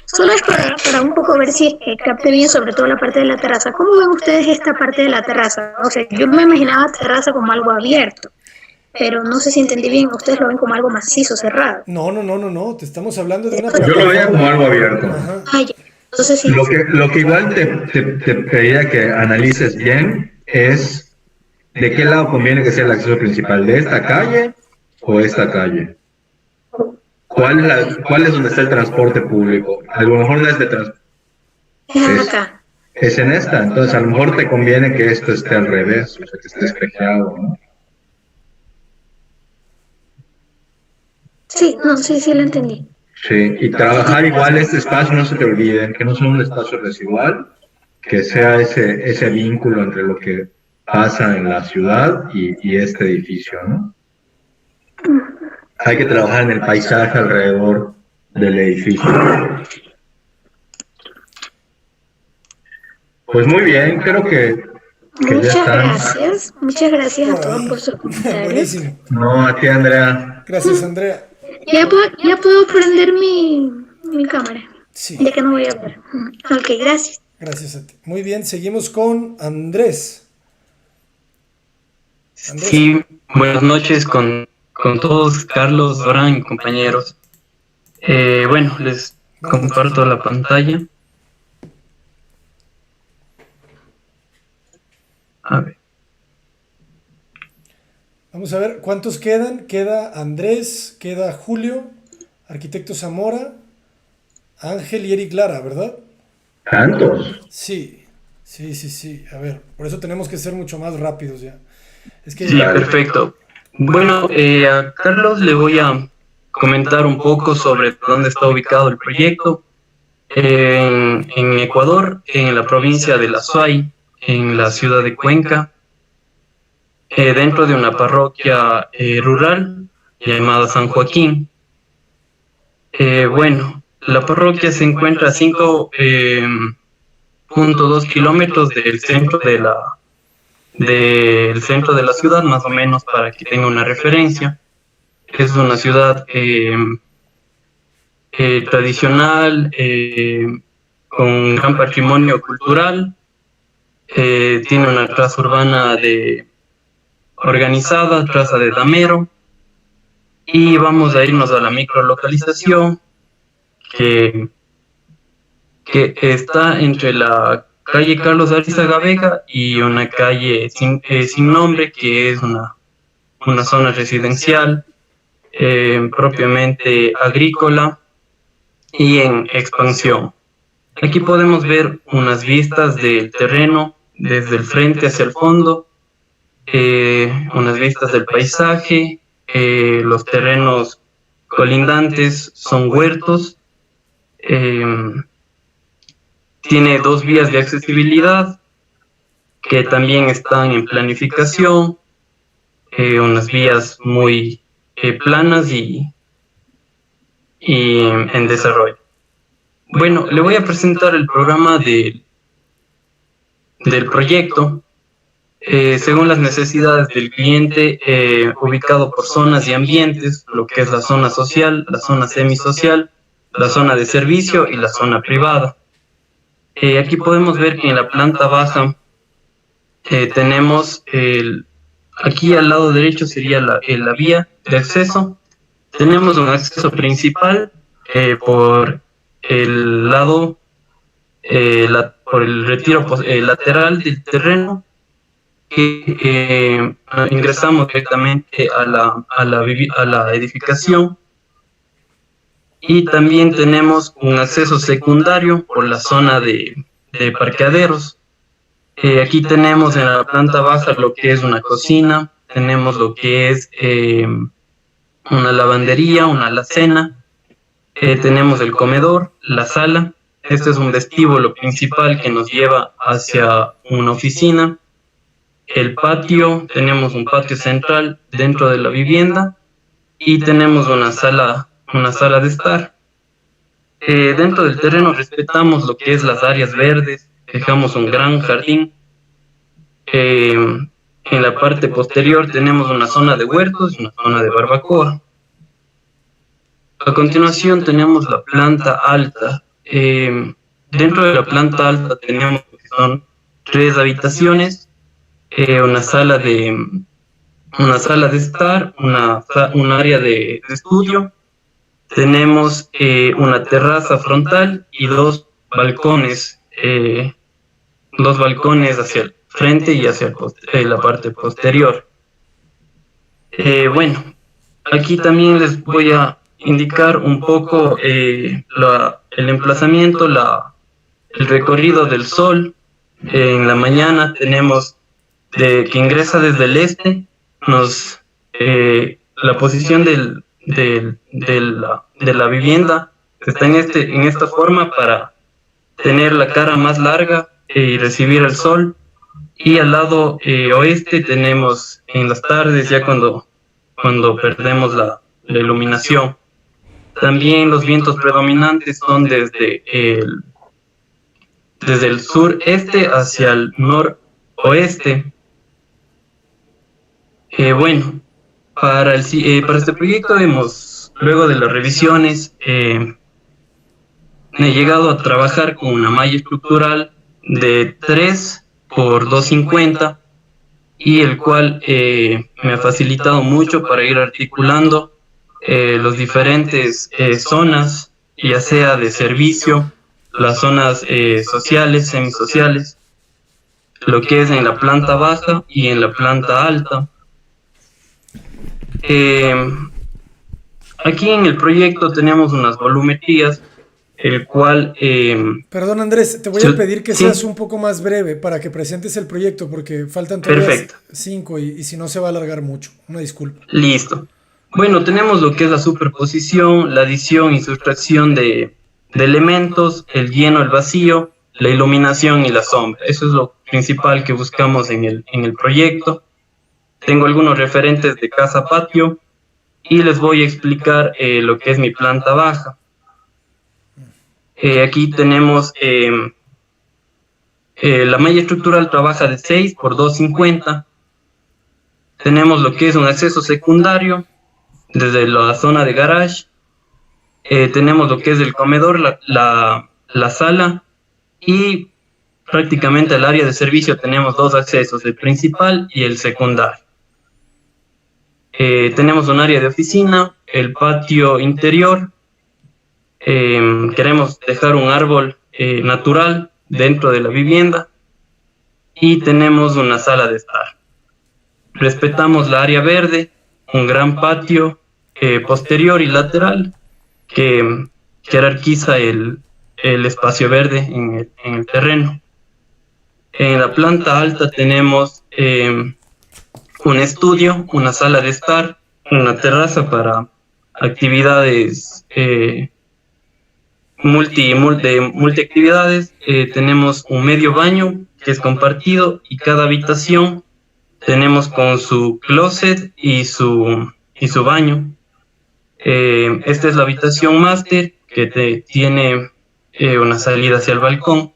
Solo es para un poco ver si capte bien, sobre todo la parte de la terraza. ¿Cómo ven ustedes esta parte de la terraza? O sea, yo me imaginaba terraza como algo abierto, pero no sé si entendí bien. Ustedes lo ven como algo macizo, cerrado. No, te estamos hablando de una plataforma. Yo lo veía como algo abierto. Entonces, sí. Lo que igual te pediría que analices bien es de qué lado conviene que sea el acceso principal, ¿de esta calle o esta calle? ¿Cuál es donde está el transporte público? A lo mejor no es de transporte. Es en esta, entonces a lo mejor te conviene que esto esté al revés, o sea, que esté espejeado, ¿no? Sí, lo entendí. Sí, y trabajar igual este espacio, no se te olviden, que no sea un espacio residual, que sea ese vínculo entre lo que pasa en la ciudad y este edificio, ¿no? Hay que trabajar en el paisaje alrededor del edificio. Pues muy bien, creo que Muchas gracias a todos por sus comentarios. Buenísimo. No, a ti, Andrea. Gracias, Andrea. Ya puedo prender mi cámara. Sí. Ya que no voy a ver. Ok, gracias. Gracias a ti. Muy bien, seguimos con Andrés. Sí, buenas noches con todos, Carlos, Abraham y compañeros. Bueno, les comparto la pantalla. A ver. Vamos a ver cuántos quedan. Queda Andrés, queda Julio, Arquitecto Zamora, Ángel y Eric Lara, ¿verdad? ¿Tantos? Sí. A ver, por eso tenemos que ser mucho más rápidos ya. Sí, perfecto. Bueno, a Carlos le voy a comentar un poco sobre dónde está ubicado el proyecto. En Ecuador, en la provincia de La Suay, en la ciudad de Cuenca, dentro de una parroquia rural llamada San Joaquín. Bueno, la parroquia se encuentra a 5.2 kilómetros del centro de la ciudad, más o menos, para que tenga una referencia. Es una ciudad tradicional, con gran patrimonio cultural. Tiene una traza urbana organizada, traza de damero. Y vamos a irnos a la microlocalización, que está entre la calle Carlos Arizaga Vega y una calle sin nombre, que es una zona residencial, propiamente agrícola y en expansión. Aquí podemos ver unas vistas del terreno desde el frente hacia el fondo, unas vistas del paisaje. Los terrenos colindantes son huertos. Tiene 2 vías de accesibilidad que también están en planificación, unas vías muy planas y en desarrollo. Bueno, le voy a presentar el programa del proyecto según las necesidades del cliente, ubicado por zonas y ambientes, lo que es la zona social, la zona semisocial, la zona de servicio y la zona privada. Aquí podemos ver que en la planta baja tenemos, aquí al lado derecho sería la vía de acceso. Tenemos un acceso principal por el lado, por el retiro lateral del terreno, que ingresamos directamente a la edificación. Y también tenemos un acceso secundario por la zona de parqueaderos. Aquí tenemos en la planta baja lo que es una cocina, tenemos lo que es una lavandería, una alacena, tenemos el comedor, la sala. Este es un vestíbulo principal que nos lleva hacia una oficina. El patio, tenemos un patio central dentro de la vivienda y tenemos una sala de estar. Dentro del terreno respetamos lo que es las áreas verdes, dejamos un gran jardín. En la parte posterior tenemos una zona de huertos y una zona de barbacoa. A continuación tenemos la planta alta. Dentro de la planta alta tenemos lo que son 3 habitaciones, una sala de estar, un área de estudio. Tenemos una terraza frontal y 2 balcones hacia el frente y hacia la parte posterior. Bueno, aquí también les voy a indicar un poco el emplazamiento, el recorrido del sol. En la mañana tenemos que ingresa desde el este, la posición de la vivienda está en esta forma para tener la cara más larga y recibir el sol. Y al lado oeste tenemos en las tardes, ya cuando perdemos la iluminación. También los vientos predominantes son desde el sureste hacia el noroeste. Bueno, para este proyecto luego de las revisiones, he llegado a trabajar con una malla estructural de 3 por 250, y el cual me ha facilitado mucho para ir articulando los diferentes zonas, ya sea de servicio, las zonas sociales, semisociales, lo que es en la planta baja y en la planta alta. Aquí en el proyecto tenemos unas volumetrías, el cual... Perdón, Andrés, te voy a pedir que seas un poco más breve para que presentes el proyecto, porque faltan todavía 5 y si no se va a alargar mucho. Una disculpa. Listo. Bueno, tenemos lo que es la superposición, la adición y sustracción de elementos, el lleno, el vacío, la iluminación y la sombra. Eso es lo principal que buscamos en el proyecto. Tengo algunos referentes de casa-patio y les voy a explicar lo que es mi planta baja. Aquí tenemos la malla estructural trabaja de 6 por 250. Tenemos lo que es un acceso secundario desde la zona de garage. tenemos lo que es el comedor, la sala, y prácticamente al área de servicio tenemos 2 accesos, el principal y el secundario. Tenemos un área de oficina, el patio interior. Queremos dejar un árbol natural dentro de la vivienda y tenemos una sala de estar. Respetamos la área verde, un gran patio posterior y lateral que jerarquiza el espacio verde en el terreno. En la planta alta tenemos un estudio, una sala de estar, una terraza para actividades multiactividades. Tenemos un medio baño que es compartido y cada habitación tenemos con su closet y su baño. Esta es la habitación máster que tiene una salida hacia el balcón.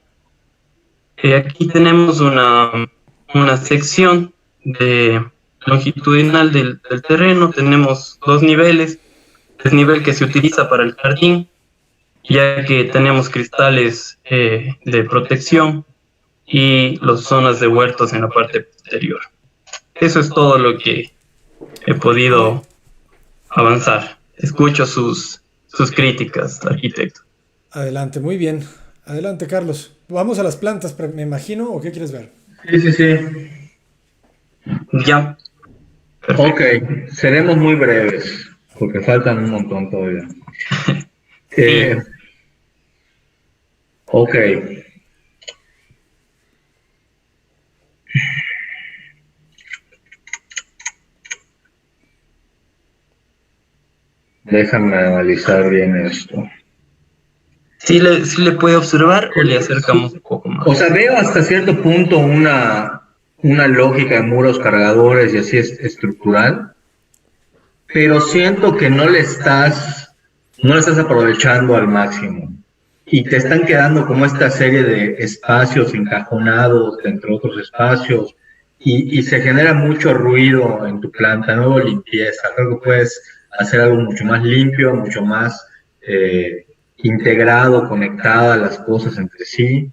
Aquí tenemos una sección longitudinal del terreno. Tenemos 2 niveles. Desnivel que se utiliza para el jardín, ya que tenemos cristales de protección y las zonas de huertos en la parte posterior. Eso es todo lo que he podido avanzar. Escucho sus críticas, arquitecto. Adelante, muy bien. Adelante, Carlos. Vamos a las plantas, me imagino, ¿o qué quieres ver? Sí. Ya. Perfecto. Ok, seremos muy breves, porque faltan un montón todavía. Ok. Déjame analizar bien esto. ¿Sí le puede observar o le acercamos un poco más? O sea, veo hasta cierto punto una lógica de muros cargadores y así es estructural, pero siento que no le estás aprovechando al máximo y te están quedando como esta serie de espacios encajonados entre otros espacios y se genera mucho ruido en tu planta, no hubo limpieza. Creo que puedes hacer algo mucho más limpio, mucho más integrado, conectado a las cosas entre sí,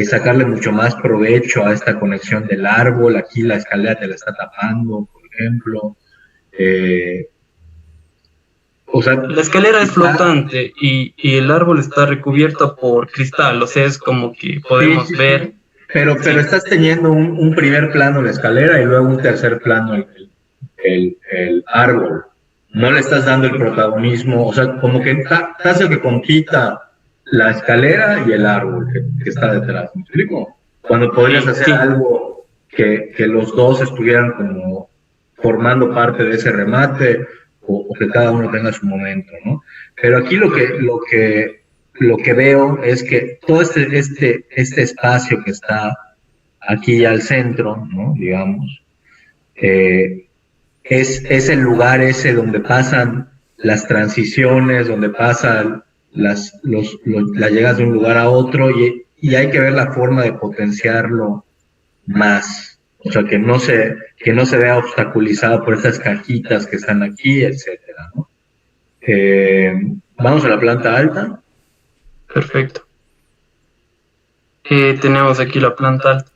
sacarle mucho más provecho a esta conexión del árbol. Aquí la escalera te la está tapando, por ejemplo. O sea, la escalera es flotante y el árbol está recubierto por cristal, o sea, es como que podemos ver. Pero estás teniendo un primer plano la escalera y luego un tercer plano el árbol. No le estás dando el protagonismo, o sea, como que hace que compita la escalera y el árbol que está detrás. ¿Me explico? Cuando podrías hacer algo que los dos estuvieran como formando parte de ese remate, o que cada uno tenga su momento, ¿no? Pero aquí lo que veo es que todo este espacio que está aquí al centro, ¿no? Digamos, es el lugar ese donde pasan las transiciones, donde pasan las llegadas de un lugar a otro, y hay que ver la forma de potenciarlo más. O sea, que no se vea obstaculizado por estas cajitas que están aquí, etcétera, ¿no? Vamos a la planta alta. Perfecto. Tenemos aquí la planta alta.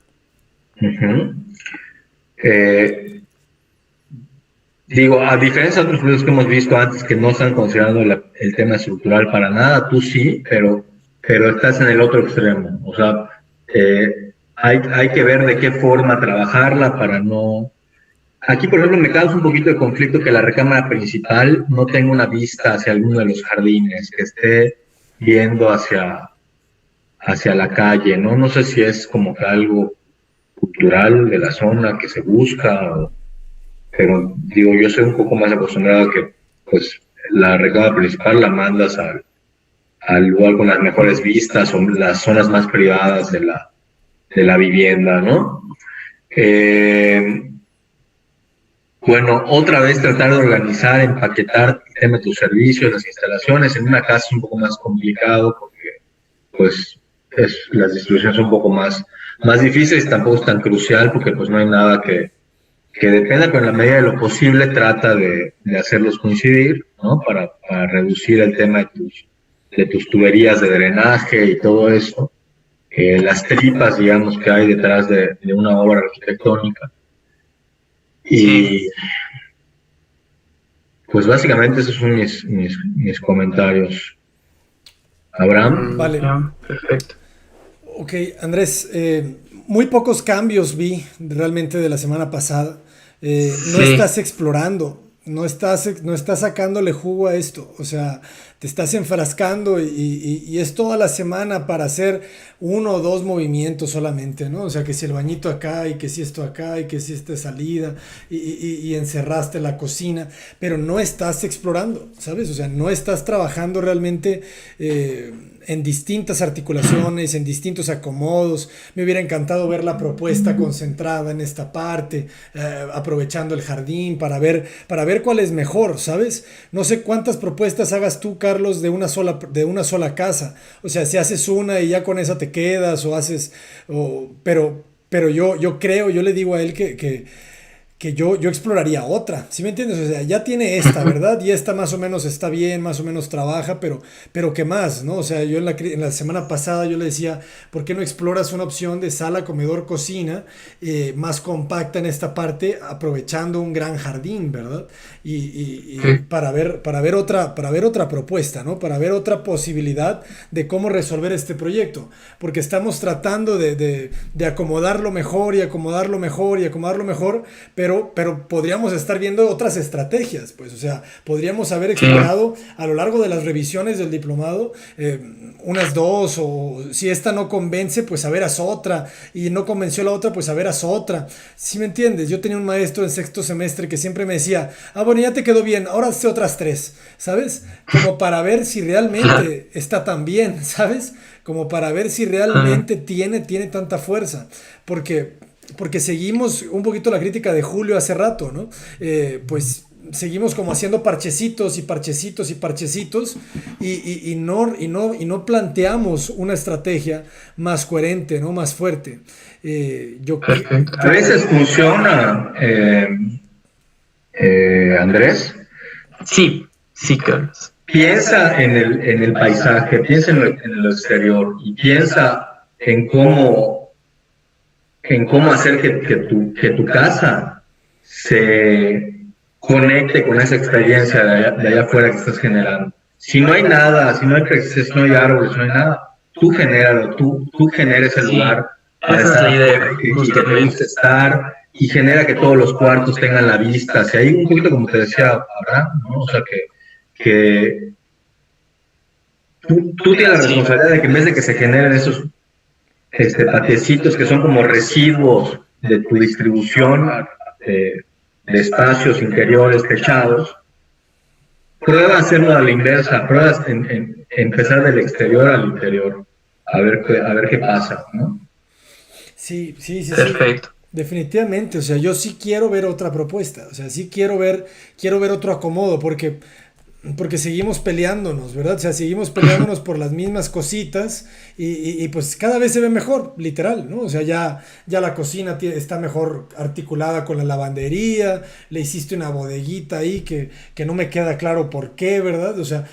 Digo, a diferencia de otros proyectos que hemos visto antes que no están considerando el tema estructural para nada, tú sí, pero estás en el otro extremo. O sea, hay que ver de qué forma trabajarla para no... Aquí, por ejemplo, me causa un poquito de conflicto que la recámara principal no tenga una vista hacia alguno de los jardines, que esté viendo hacia la calle, ¿no? No sé si es como que algo cultural de la zona que se busca, pero digo, yo soy un poco más acostumbrado a que pues la recámara principal la mandas al lugar con las mejores vistas o las zonas más privadas de la vivienda, ¿no? Bueno, otra vez tratar de organizar, empaquetar el tema de tus servicios, las instalaciones. En una casa es un poco más complicado porque pues las distribuciones son un poco más difíciles, tampoco es tan crucial porque pues no hay nada que que dependa, pero en la medida de lo posible trata de hacerlos coincidir, ¿no? Para reducir el tema de tus tuberías de drenaje y todo eso, las tripas, digamos, que hay detrás de una obra arquitectónica. Y pues básicamente esos son mis comentarios. Abraham. Vale. Perfecto. Ok, Andrés, muy pocos cambios vi realmente de la semana pasada. No estás explorando, no estás sacándole jugo a esto, o sea, te estás enfrascando y es toda la semana para hacer 1 o 2 movimientos solamente, ¿no? O sea, que si el bañito acá y que si esto acá y que si esta salida y encerraste la cocina, pero no estás explorando, ¿sabes? O sea, no estás trabajando realmente en distintas articulaciones, en distintos acomodos. Me hubiera encantado ver la propuesta concentrada en esta parte, aprovechando el jardín para ver cuál es mejor, ¿sabes? No sé cuántas propuestas hagas tú, Carlos, de una sola casa. O sea, si haces una y ya con esa te quedas o haces... pero yo creo, yo le digo a él que yo exploraría otra, ¿sí me entiendes? O sea, ya tiene esta, ¿verdad? Y esta más o menos está bien, más o menos trabaja, pero ¿qué más, no? O sea, yo en la semana pasada yo le decía, ¿por qué no exploras una opción de sala, comedor, cocina más compacta en esta parte, aprovechando un gran jardín, ¿verdad? Y para ver otra propuesta, ¿no? Para ver otra posibilidad de cómo resolver este proyecto, porque estamos tratando de acomodarlo mejor y acomodarlo mejor y acomodarlo mejor, pero podríamos estar viendo otras estrategias, pues, o sea, podríamos haber explorado a lo largo de las revisiones del diplomado unas 2, o si esta no convence, pues a ver, haz otra, y no convenció la otra, pues a ver, haz otra. ¿Sí me entiendes? Yo tenía un maestro en 6º semestre que siempre me decía, bueno, ya te quedó bien, ahora hazte otras 3, ¿sabes? Como para ver si realmente está tan bien, ¿sabes? Como para ver si realmente tiene tanta fuerza, porque seguimos un poquito la crítica de Julio hace rato, ¿no? Pues seguimos como haciendo parchecitos y parchecitos y parchecitos y no planteamos una estrategia más coherente, ¿no? Más fuerte. A veces funciona, Andrés. Sí, Carlos. Piensa en el paisaje, piensa en el exterior y piensa en cómo hacer que tu casa se conecte con esa experiencia de allá afuera que estás generando. Si no hay nada, si no hay creces, no hay árboles, no hay nada, tú genéralo, tú genera ese lugar para estar y que te guste estar, y genera que todos los cuartos tengan la vista hacia ahí, un poquito como te decía Abraham, ¿no? O sea, que tú tienes la responsabilidad de que en vez de que se generen esos patiecitos que son como residuos de tu distribución de espacios interiores techados, prueba hacerlo a la inversa, prueba en empezar del exterior al interior, a ver qué pasa, ¿no? Sí. Perfecto. Definitivamente, o sea, yo sí quiero ver otra propuesta, o sea, sí quiero ver otro acomodo, porque seguimos peleándonos, ¿verdad? O sea, seguimos peleándonos por las mismas cositas y pues cada vez se ve mejor, literal, ¿no? O sea, ya la cocina está mejor articulada con la lavandería, le hiciste una bodeguita ahí que no me queda claro por qué, ¿verdad? O sea,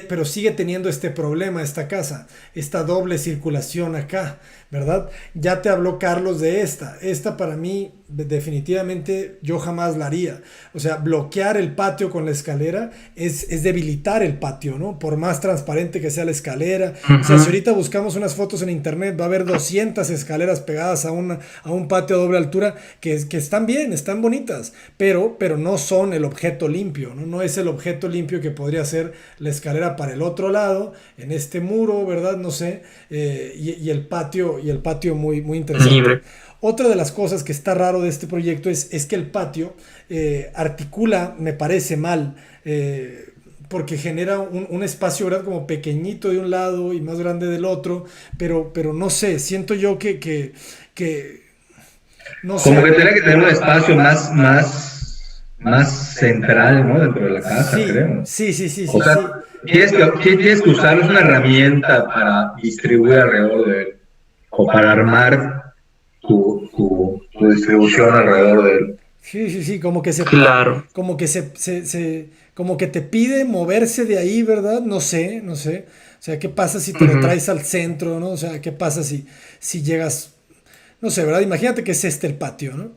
pero sigue teniendo este problema esta casa, esta doble circulación acá, ¿verdad? Ya te habló Carlos de esta para mí definitivamente yo jamás la haría. O sea, bloquear el patio con la escalera es debilitar el patio, ¿no? Por más transparente que sea la escalera. O sea, si ahorita buscamos unas fotos en internet, va a haber 200 escaleras pegadas a un patio a doble altura que están bien, están bonitas, pero no son el objeto limpio, ¿no? No es el objeto limpio que podría ser la escalera para el otro lado, en este muro, ¿verdad? No sé, y el patio muy, muy interesante. Libre. Otra de las cosas que está raro de este proyecto es que el patio articula, me parece mal, porque genera un espacio, ¿verdad? Como pequeñito de un lado y más grande del otro, pero no sé, siento yo que no sé. Como que tiene que tener un espacio más central, ¿no? Dentro de la casa, sí, creo. Sí. O sea, tienes que usar, es una herramienta para distribuir alrededor de él, o para armar tu tu distribución alrededor de él. Sí, como que Claro. como que como que te pide moverse de ahí, ¿verdad? No sé. O sea, ¿qué pasa si te lo traes al centro, ¿no? O sea, ¿qué pasa si llegas, no sé, ¿verdad? Imagínate que es el patio, ¿no?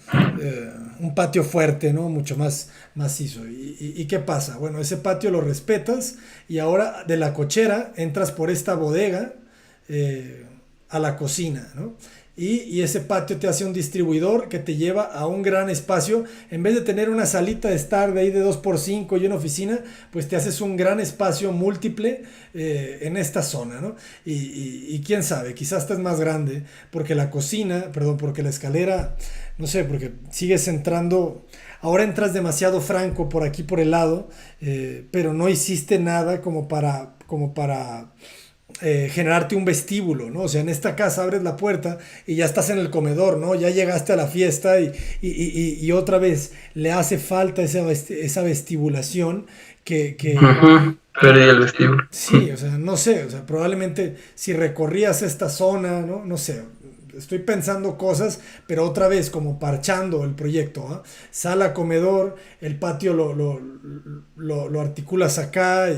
Un patio fuerte, ¿no? Mucho más macizo. ¿Y qué pasa? Bueno, ese patio lo respetas y ahora de la cochera entras por esta bodega a la cocina, ¿no? Y ese patio te hace un distribuidor que te lleva a un gran espacio. En vez de tener una salita de estar de ahí de 2x5 y una oficina, pues te haces un gran espacio múltiple en esta zona, ¿no? Y quién sabe, quizás esta es más grande, porque la cocina, perdón, porque la escalera, no sé, porque sigues entrando. Ahora entras demasiado franco por aquí por el lado, pero no hiciste nada como para generarte un vestíbulo, ¿no? O sea, en esta casa abres la puerta y ya estás en el comedor, ¿no? Ya llegaste a la fiesta y otra vez le hace falta esa vestibulación que Perdí el vestíbulo. sí, o sea, no sé, o sea, probablemente si recorrías esta zona, ¿no? No sé, estoy pensando cosas, pero otra vez como parchando el proyecto, ¿ah? Sala, comedor, el patio lo articulas acá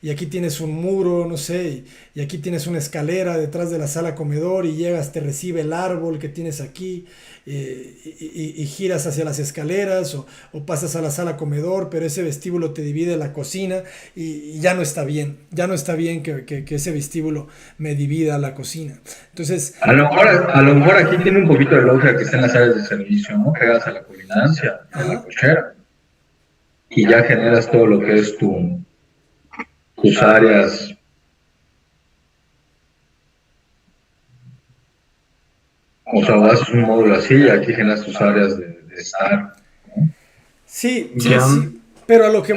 y aquí tienes un muro, no sé, y aquí tienes una escalera detrás de la sala comedor y llegas, te recibe el árbol que tienes aquí y giras hacia las escaleras o pasas a la sala comedor, pero ese vestíbulo te divide la cocina y ya no está bien, que ese vestíbulo me divida la cocina. Entonces, A lo mejor aquí tiene un poquito de lógica que estén las áreas de servicio, ¿no? Pegadas a la culinancia, a la cochera. Y ya generas todo lo que es tus áreas. O sea, haces un módulo así y aquí generas tus áreas de estar. sí, Ya. pero a lo que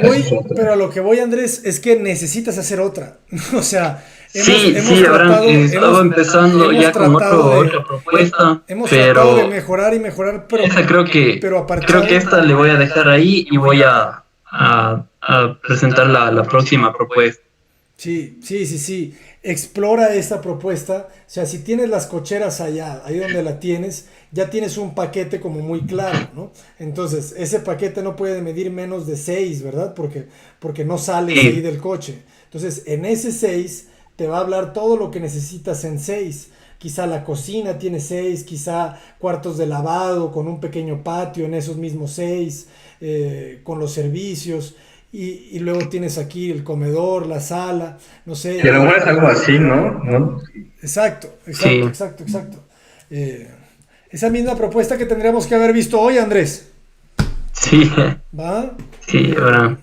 voy, Andrés, es que necesitas hacer otra. O sea, Abraham, estaba empezando ya con otra propuesta, hemos tratado de pero mejorar, pero esa creo que esta le voy a dejar ahí y voy a presentar la próxima propuesta. Sí. Explora esta propuesta. O sea, si tienes las cocheras allá, ahí donde la tienes, ya tienes un paquete como muy claro, ¿no? Entonces, ese paquete no puede medir menos de 6, ¿verdad? Porque no sales ahí del coche. Entonces, en ese 6 te va a hablar todo lo que necesitas en 6. Quizá la cocina tiene 6, quizá cuartos de lavado con un pequeño patio en esos mismos 6, con los servicios. Y luego tienes aquí el comedor, la sala, no sé. Y a lo mejor es algo así, ¿no? Exacto. Sí. Esa misma propuesta que tendríamos que haber visto hoy, Andrés. Sí, ¿Va? sí, Abraham.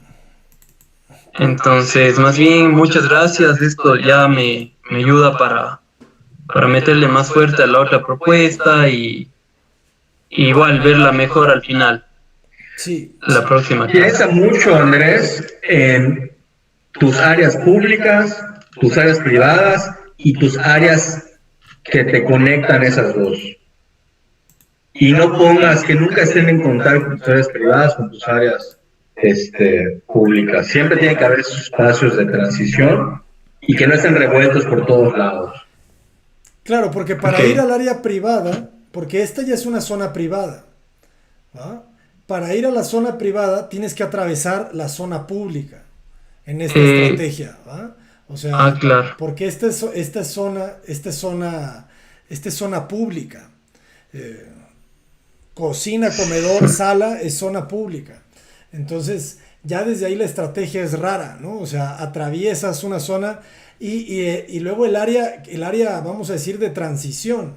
Entonces, más bien, muchas gracias. Esto ya me ayuda para meterle más fuerte a la otra propuesta y igual verla mejor al final. Sí. La próxima. Piensa mucho, Andrés, en tus áreas públicas, tus áreas privadas y tus áreas que te conectan esas dos. Y no pongas que nunca estén en contacto tus áreas privadas con tus áreas públicas. Siempre tiene que haber esos espacios de transición y que no estén revueltos por todos lados. Claro, porque para ir al área privada, porque esta ya es una zona privada, ¿va? Para ir a la zona privada tienes que atravesar la zona pública en esta estrategia, ¿va? O sea, claro. Porque esta es zona pública. Cocina, comedor, sala es zona pública. Entonces, ya desde ahí la estrategia es rara, ¿no? O sea, atraviesas una zona y luego el área, vamos a decir, de transición,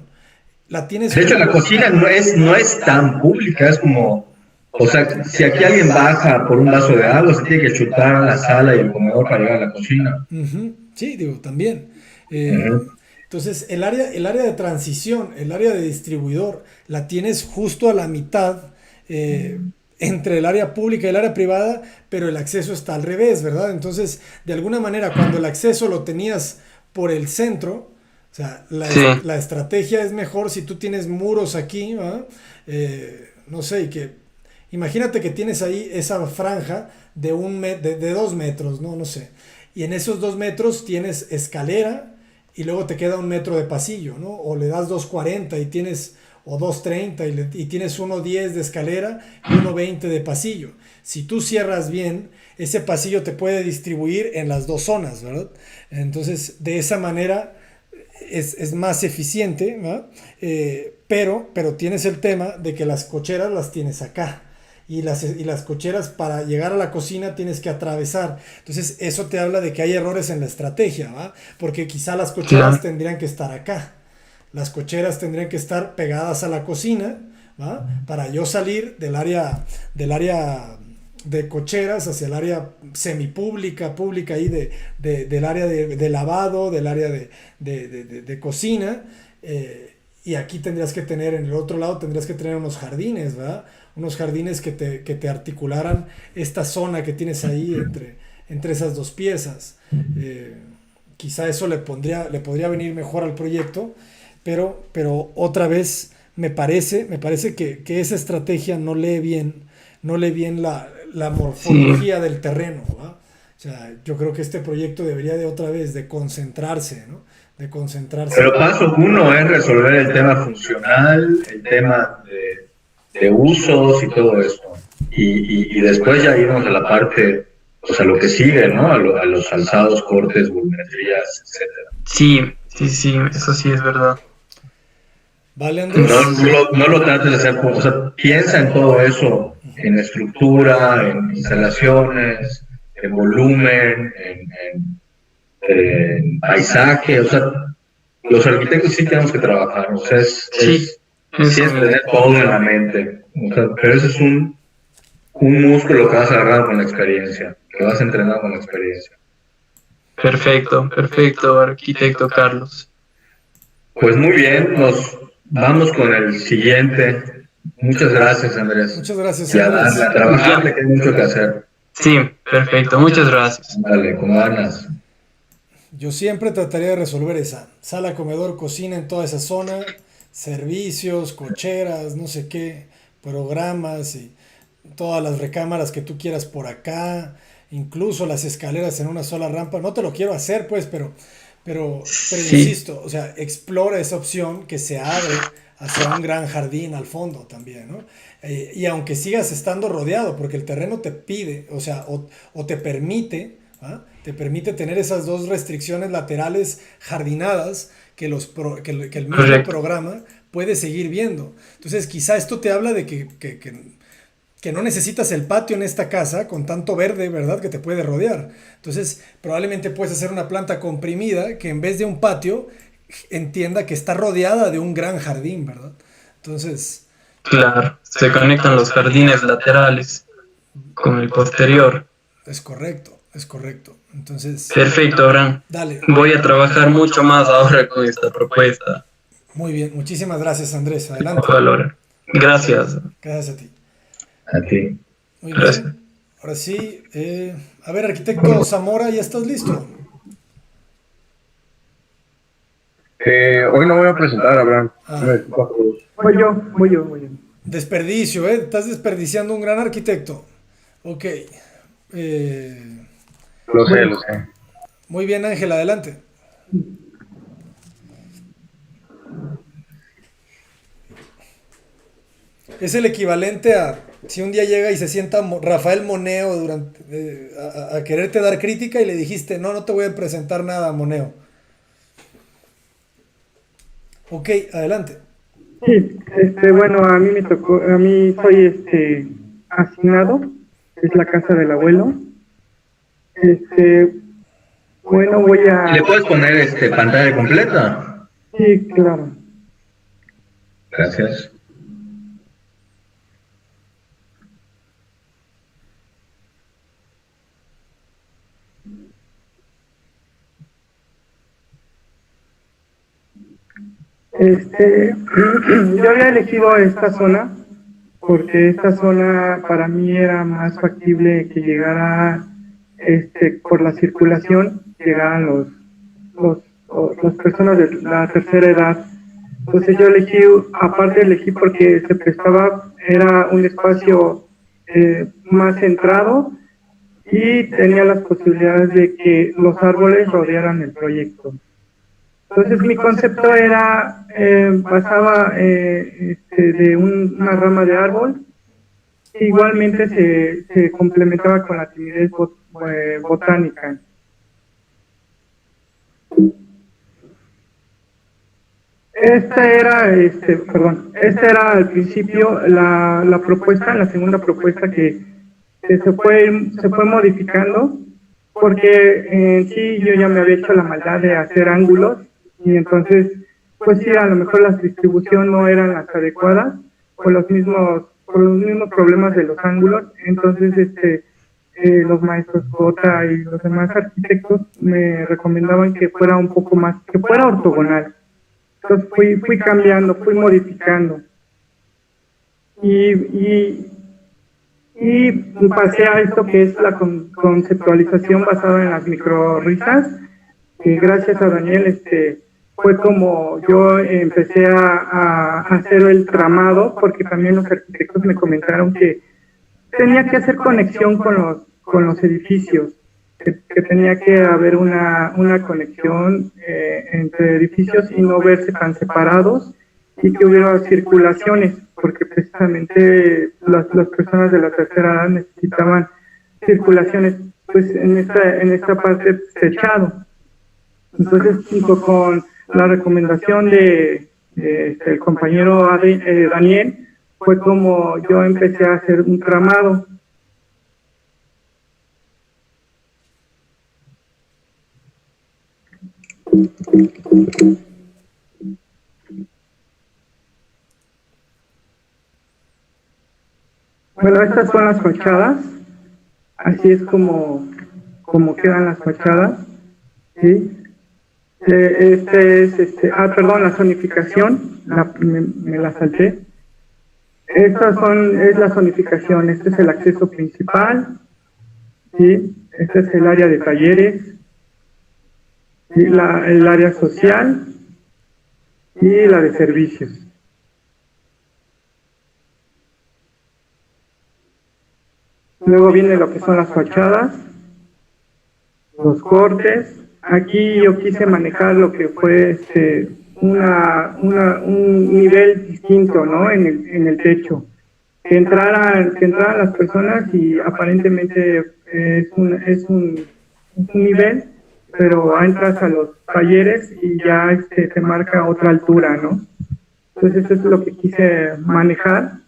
la tienes... De hecho, la cocina no es tan pública, es como... O sea, si aquí alguien baja por un vaso de agua, se tiene que chutar a la sala y el comedor para llegar a la cocina. Sí, digo, también. Entonces, el área de transición, el área de distribuidor, la tienes justo a la mitad entre el área pública y el área privada, pero el acceso está al revés, ¿verdad? Entonces, de alguna manera, cuando el acceso lo tenías por el centro, o sea, la estrategia es mejor si tú tienes muros aquí, ¿verdad? No sé, imagínate que tienes ahí esa franja de 2 metros, ¿no? No sé. Y en esos 2 metros tienes escalera y luego te queda 1 metro de pasillo, ¿no? O le das 2.40 y tienes o 2.30 y tienes 1.10 de escalera y 1.20 de pasillo. Si tú cierras bien, ese pasillo te puede distribuir en las dos zonas, ¿verdad? Entonces, de esa manera es más eficiente, ¿verdad? Pero tienes el tema de que las cocheras las tienes acá. Y las cocheras para llegar a la cocina tienes que atravesar. Entonces eso te habla de que hay errores en la estrategia, ¿va? Porque quizá las cocheras tendrían que estar acá. Las cocheras tendrían que estar pegadas a la cocina, ¿va? Para yo salir del área de cocheras hacia el área semipública, pública ahí del área de lavado, del área de cocina. Y aquí tendrías que tener, en el otro lado tendrías que tener unos jardines, ¿verdad? Unos jardines que te articularan esta zona que tienes ahí entre esas dos piezas. Quizá eso le podría venir mejor al proyecto, pero otra vez me parece que esa estrategia no lee bien la morfología del terreno, ¿verdad? O sea, yo creo que este proyecto debería de otra vez de concentrarse, ¿no? De concentrarse. Pero paso uno es resolver el tema funcional, el tema de usos y todo esto. Y después ya irnos a la parte, o sea, lo que sigue, ¿no? A los alzados, cortes, volumetrías, etcétera. Sí, eso sí es verdad. Vale, Andrés. No lo trates de hacer, o sea, piensa en todo eso, en estructura, en instalaciones, en volumen, en paisaje, o sea, los arquitectos sí tenemos que trabajar, o sea, es tener todo en la mente, o sea, pero ese es un músculo que vas a agarrar con la experiencia, que vas a entrenar con la experiencia. Perfecto, arquitecto Carlos. Pues muy bien, nos vamos con el siguiente. Muchas gracias, Andrés. Muchas gracias, Andrés. Y a trabajar, que hay mucho que hacer. Sí, perfecto, muchas gracias. Dale, ¿cómo ganas? Yo siempre trataría de resolver esa. Sala, comedor, cocina en toda esa zona, servicios, cocheras, no sé qué, programas y todas las recámaras que tú quieras por acá, incluso las escaleras en una sola rampa. No te lo quiero hacer, pues, pero insisto, o sea, explora esa opción que se abre hacia un gran jardín al fondo también, ¿no? Y aunque sigas estando rodeado, porque el terreno te pide, o sea, o te permite, ¿ah? Te permite tener esas dos restricciones laterales jardinadas que el mismo programa puede seguir viendo. Entonces, quizá esto te habla de que no necesitas el patio en esta casa con tanto verde, ¿verdad?, que te puede rodear. Entonces, probablemente puedes hacer una planta comprimida que en vez de un patio entienda que está rodeada de un gran jardín, ¿verdad? Entonces... Claro, se conectan los jardines laterales con el posterior. Es correcto. Entonces... Perfecto, Abraham. Dale. Voy a trabajar mucho más ahora con esta propuesta. Muy bien, muchísimas gracias, Andrés. Adelante. Gracias. Gracias a ti. A ti. Muy bien. Ahora sí, a ver, arquitecto Zamora, ¿ya estás listo? Hoy no voy a presentar, Abraham. Voy yo. Desperdicio, estás desperdiciando un gran arquitecto. Ok. Lo sé. Muy bien, Ángel, adelante. Es el equivalente a si un día llega y se sienta Rafael Moneo a quererte dar crítica y le dijiste, no te voy a presentar nada, Moneo. Ok, adelante. Sí, bueno, a mí me tocó, soy asignado, es la casa del abuelo. Bueno, voy a... ¿Le puedes poner pantalla completa? Sí, claro. Gracias. Yo había elegido esta zona porque esta zona para mí era más factible que llegara por la circulación, llegaran las personas de la tercera edad. Entonces yo elegí porque se prestaba, era un espacio más centrado y tenía las posibilidades de que los árboles rodearan el proyecto. Entonces mi concepto era, pasaba de una rama de árbol, igualmente se complementaba con la timidez botánica. Esta era al principio la propuesta, la segunda propuesta que se fue modificando, porque en sí yo ya me había hecho la maldad de hacer ángulos, y entonces, pues sí, a lo mejor la distribución no eran las adecuadas, por los mismos problemas de los ángulos. Entonces los maestros Cota y los demás arquitectos me recomendaban que fuera un poco más, que fuera ortogonal. Entonces fui cambiando, fui modificando. Y pasé a esto que es la conceptualización basada en las microrrisas, que gracias a Daniel fue como yo empecé a hacer el tramado, porque también los arquitectos me comentaron que tenía que hacer conexión con los edificios, que tenía que haber una conexión entre edificios y no verse tan separados, y que hubiera circulaciones, porque precisamente las personas de la tercera edad necesitaban circulaciones, pues en esta parte techado. Entonces, junto con la recomendación de el compañero Daniel, fue como yo empecé a hacer un tramado. Bueno, estas son las fachadas, así es como quedan las fachadas, ¿sí? La zonificación, me la salté. Es la zonificación, este es el acceso principal, ¿sí? Este es el área de talleres, ¿sí? El área social y la de servicios. Luego viene lo que son las fachadas, los cortes. Aquí yo quise manejar lo que fue un nivel distinto, ¿no? En el techo. Que entraran las personas y aparentemente es un nivel, pero entras a los talleres y ya te marca otra altura, ¿no? Entonces eso es lo que quise manejar.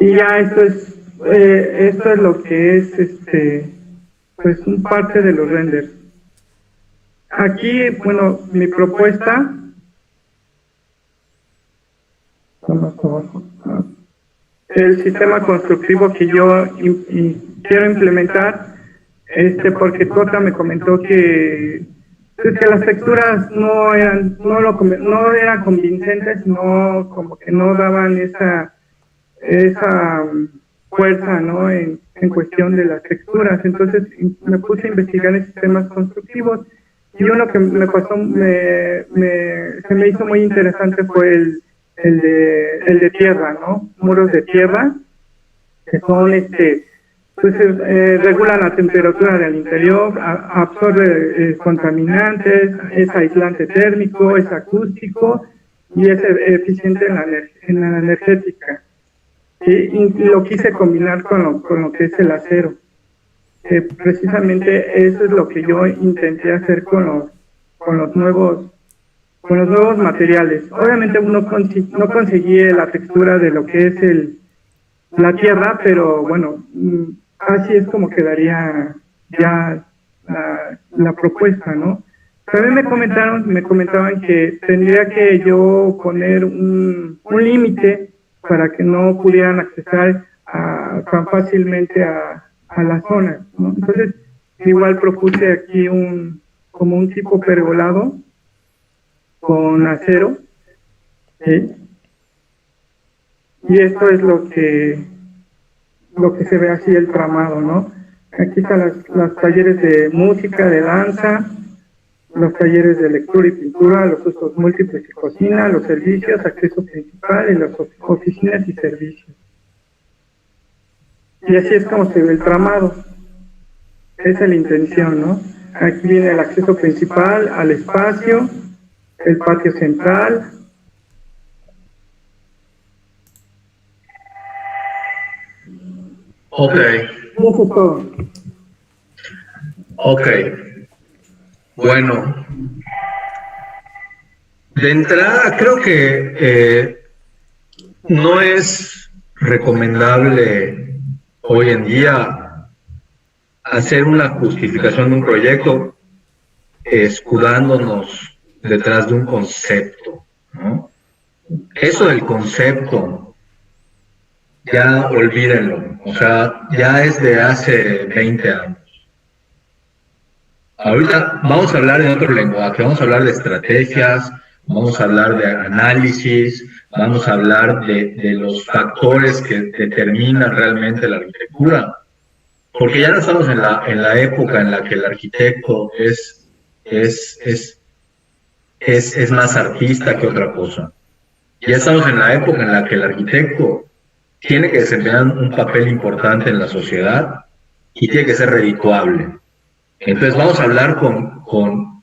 Y ya esto es lo que es pues un parte de los renders. Aquí, bueno, mi propuesta, el sistema constructivo que yo quiero implementar, porque Cota me comentó que las texturas no eran convincentes, no, como que no daban esa fuerza, ¿no? En cuestión de las texturas. Entonces me puse a investigar en sistemas constructivos, y uno que me pasó, se me hizo muy interesante fue el de tierra, ¿no? Muros de tierra, que son regulan la temperatura del interior, absorbe contaminantes, es aislante térmico, es acústico y es eficiente en la energética. Y lo quise combinar con lo que es el acero. Precisamente eso es lo que yo intenté hacer con los nuevos materiales. Obviamente no conseguí la textura de lo que es la tierra, pero bueno, así es como quedaría ya la propuesta, ¿no? También me comentaban que tendría que yo poner un límite para que no pudieran accesar tan fácilmente a la zona, ¿no? Entonces, igual propuse aquí como un tipo pergolado con acero, ¿sí? Y esto es lo que se ve así el tramado, ¿no? Aquí están los talleres de música, de danza, los talleres de lectura y pintura, los usos múltiples y cocina, los servicios, acceso principal y las oficinas y servicios. Y así es como se ve el tramado. Esa es la intención, ¿no? Aquí viene el acceso principal al espacio, el patio central. Ok. Eso es todo. Ok. Bueno. De entrada, creo que no es recomendable hoy en día hacer una justificación de un proyecto escudándonos detrás de un concepto, ¿no? Eso del concepto, ya olvídenlo, o sea, ya es de hace 20 años. Ahorita vamos a hablar de otro lenguaje, vamos a hablar de estrategias, vamos a hablar de análisis, vamos a hablar de los factores que determinan realmente la arquitectura. Porque ya no estamos en la época en la que el arquitecto es más artista que otra cosa. Ya estamos en la época en la que el arquitecto tiene que desempeñar un papel importante en la sociedad y tiene que ser redituable. Entonces vamos a hablar con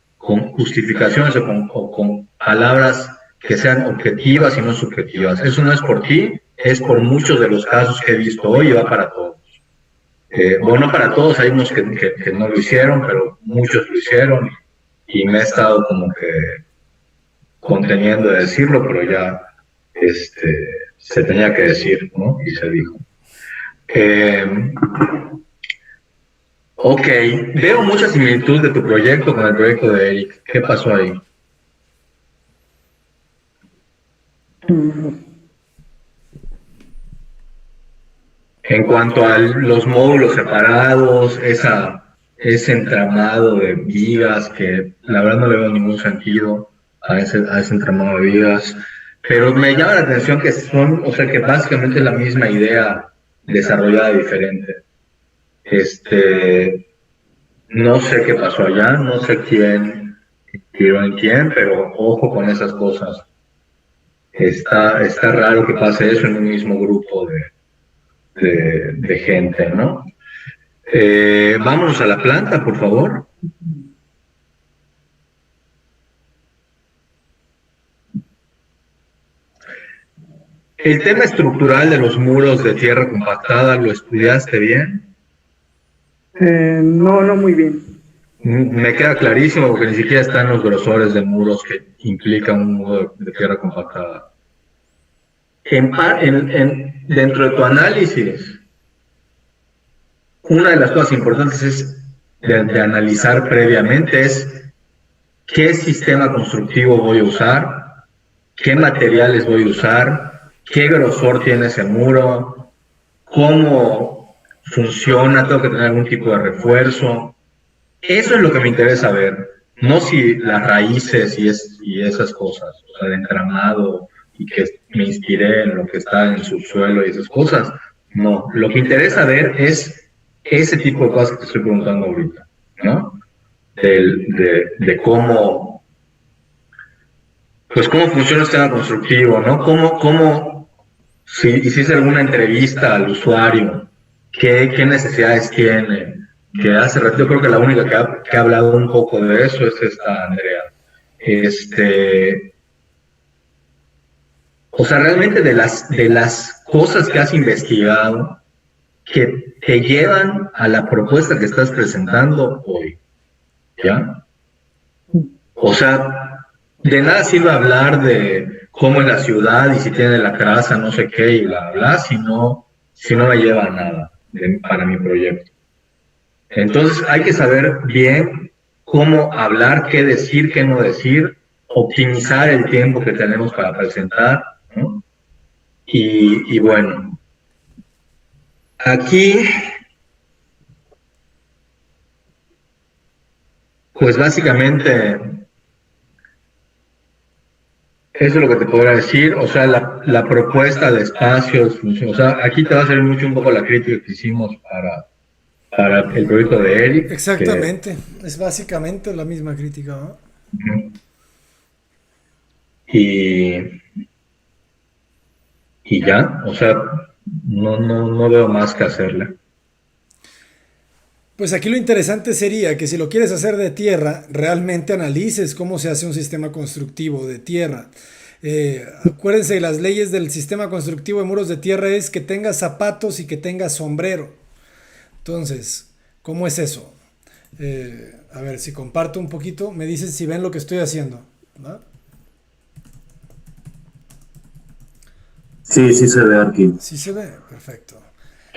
justificaciones o con palabras que sean objetivas y no subjetivas. Eso no es por ti, es por muchos de los casos que he visto hoy y va para todos. Bueno, para todos, hay unos que no lo hicieron, pero muchos lo hicieron y me he estado como que conteniendo de decirlo, pero ya se tenía que decir, ¿no? Y se dijo. Ok, veo mucha similitud de tu proyecto con el proyecto de Eric. ¿Qué pasó ahí? En cuanto a los módulos separados, ese entramado de vigas, que la verdad no le veo ningún sentido a ese entramado de vigas, pero me llama la atención que que básicamente es la misma idea desarrollada diferente. No sé qué pasó allá, no sé quién inspiró en quién, pero ojo con esas cosas. Está raro que pase eso en un mismo grupo de gente, ¿no? Vámonos a la planta, por favor. El tema estructural de los muros de tierra compactada, ¿lo estudiaste bien? No muy bien. Me queda clarísimo porque ni siquiera están los grosores de muros que implica un muro de tierra compactada. Dentro de tu análisis, una de las cosas importantes es de analizar previamente es qué sistema constructivo voy a usar, qué materiales voy a usar, qué grosor tiene ese muro, cómo funciona, tengo que tener algún tipo de refuerzo. Eso es lo que me interesa ver, no si las raíces y esas cosas, o sea, el entramado y que me inspiré en lo que está en el subsuelo y esas cosas. No, lo que interesa ver es ese tipo de cosas que te estoy preguntando ahorita, ¿no? De cómo, pues cómo funciona el sistema constructivo, ¿no? Si hiciste alguna entrevista al usuario, qué necesidades tiene, que hace rato, yo creo que la única que ha hablado un poco de eso es esta Andrea. O sea, realmente de las cosas que has investigado que te llevan a la propuesta que estás presentando hoy, ¿ya? O sea, de nada sirve hablar de cómo es la ciudad y si tiene la casa, no sé qué, y bla, bla, si no me lleva a nada para mi proyecto. Entonces hay que saber bien cómo hablar, qué decir, qué no decir, optimizar el tiempo que tenemos para presentar, ¿no? Y bueno, aquí, pues básicamente, eso es lo que te podría decir, o sea, la propuesta de espacios, o sea, aquí te va a servir mucho un poco la crítica que hicimos para el proyecto de Eric. Exactamente, es básicamente la misma crítica, ¿no? Y ya, o sea, no veo más que hacerle. Pues aquí lo interesante sería que si lo quieres hacer de tierra, realmente analices cómo se hace un sistema constructivo de tierra. Acuérdense, las leyes del sistema constructivo de muros de tierra es que tenga zapatos y que tenga sombrero. Entonces, ¿cómo es eso? A ver, si comparto un poquito, me dicen si ven lo que estoy haciendo, ¿va? Sí, sí se ve aquí. Sí se ve, perfecto.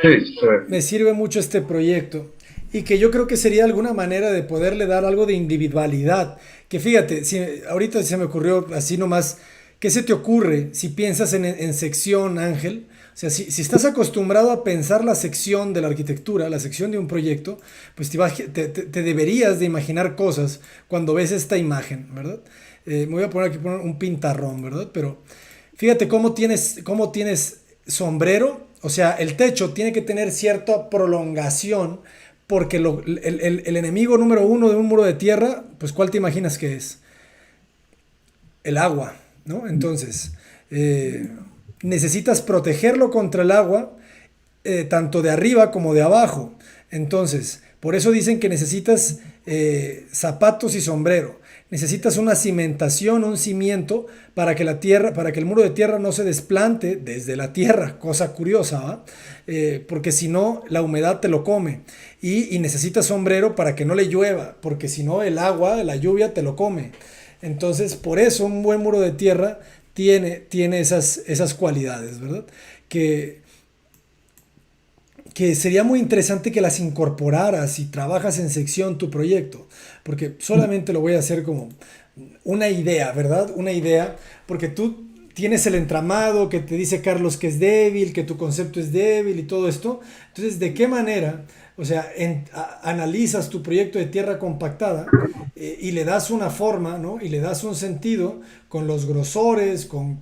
Sí, sí. Me sirve mucho este proyecto y que yo creo que sería alguna manera de poderle dar algo de individualidad. Que fíjate, ahorita se me ocurrió así nomás, ¿qué se te ocurre si piensas en sección, Ángel? O sea, si estás acostumbrado a pensar la sección de la arquitectura, la sección de un proyecto, pues te deberías de imaginar cosas cuando ves esta imagen, ¿verdad? Me voy a poner aquí un pintarrón, ¿verdad? Pero fíjate cómo tienes sombrero, o sea, el techo tiene que tener cierta prolongación porque el enemigo número uno de un muro de tierra, pues ¿cuál te imaginas que es? El agua, ¿no? Entonces, necesitas protegerlo contra el agua, tanto de arriba como de abajo. Entonces, por eso dicen que necesitas zapatos y sombrero. Necesitas una cimentación, un cimiento para que el muro de tierra no se desplante desde la tierra, cosa curiosa, ¿va? Porque si no, la humedad te lo come. Y necesitas sombrero para que no le llueva, porque si no, el agua, la lluvia te lo come. Entonces, por eso un buen muro de tierra tiene esas cualidades, ¿verdad? Que sería muy interesante que las incorporaras si trabajas en sección tu proyecto, porque solamente lo voy a hacer como una idea, ¿verdad? Una idea, porque tú tienes el entramado que te dice Carlos que es débil, que tu concepto es débil y todo esto. Entonces, ¿de qué manera? O sea, analizas tu proyecto de tierra compactada y le das una forma, ¿no? Y le das un sentido con los grosores, con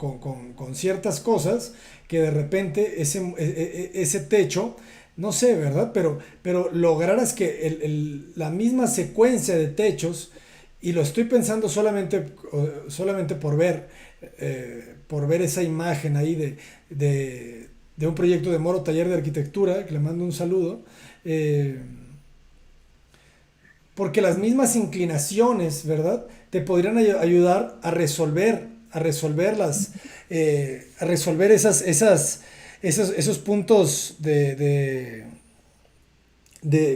ciertas cosas que de repente ese techo, no sé, ¿verdad? Pero lograras que la misma secuencia de techos, y lo estoy pensando solamente por ver esa imagen ahí de un proyecto de Moro Taller de Arquitectura, que le mando un saludo, porque las mismas inclinaciones, ¿verdad? Te podrían ayudar a resolver esos puntos de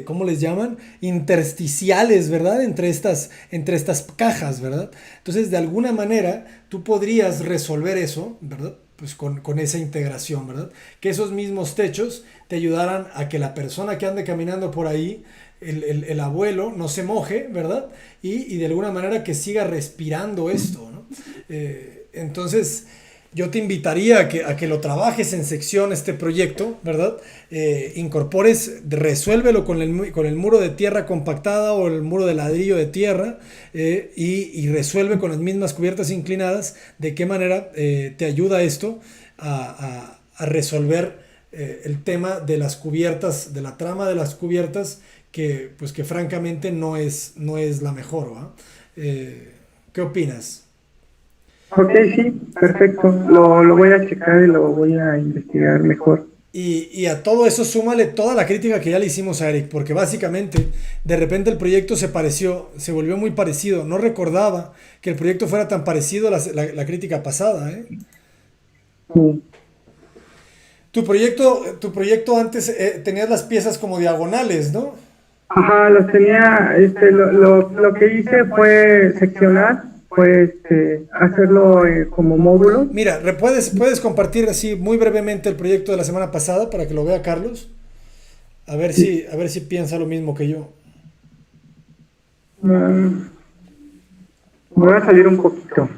¿cómo les llaman? Intersticiales, ¿verdad? Entre estas cajas, ¿verdad? Entonces, de alguna manera, tú podrías resolver eso, ¿verdad? Pues con esa integración, ¿verdad? Que esos mismos techos te ayudaran a que la persona que ande caminando por ahí, el abuelo, no se moje, ¿verdad? Y de alguna manera que siga respirando esto, ¿no? Entonces, yo te invitaría a que lo trabajes en sección este proyecto, ¿verdad? Resuélvelo con el muro de tierra compactada o el muro de ladrillo de tierra y resuelve con las mismas cubiertas inclinadas de qué manera te ayuda esto a resolver el tema de las cubiertas, de la trama de las cubiertas que francamente no es la mejor, ¿va? ¿Qué opinas? Ok, sí, perfecto. Lo voy a checar y lo voy a investigar mejor. Y a todo eso súmale toda la crítica que ya le hicimos a Eric, porque básicamente de repente el proyecto se volvió muy parecido. No recordaba que el proyecto fuera tan parecido a la crítica pasada, ¿eh? Sí. Tu proyecto antes tenías las piezas como diagonales, ¿no? Ajá, los tenía, lo que hice fue seccionar, hacerlo como módulo. Mira, ¿puedes compartir así muy brevemente el proyecto de la semana pasada para que lo vea Carlos? A ver si piensa lo mismo que yo. Voy a salir un poquito.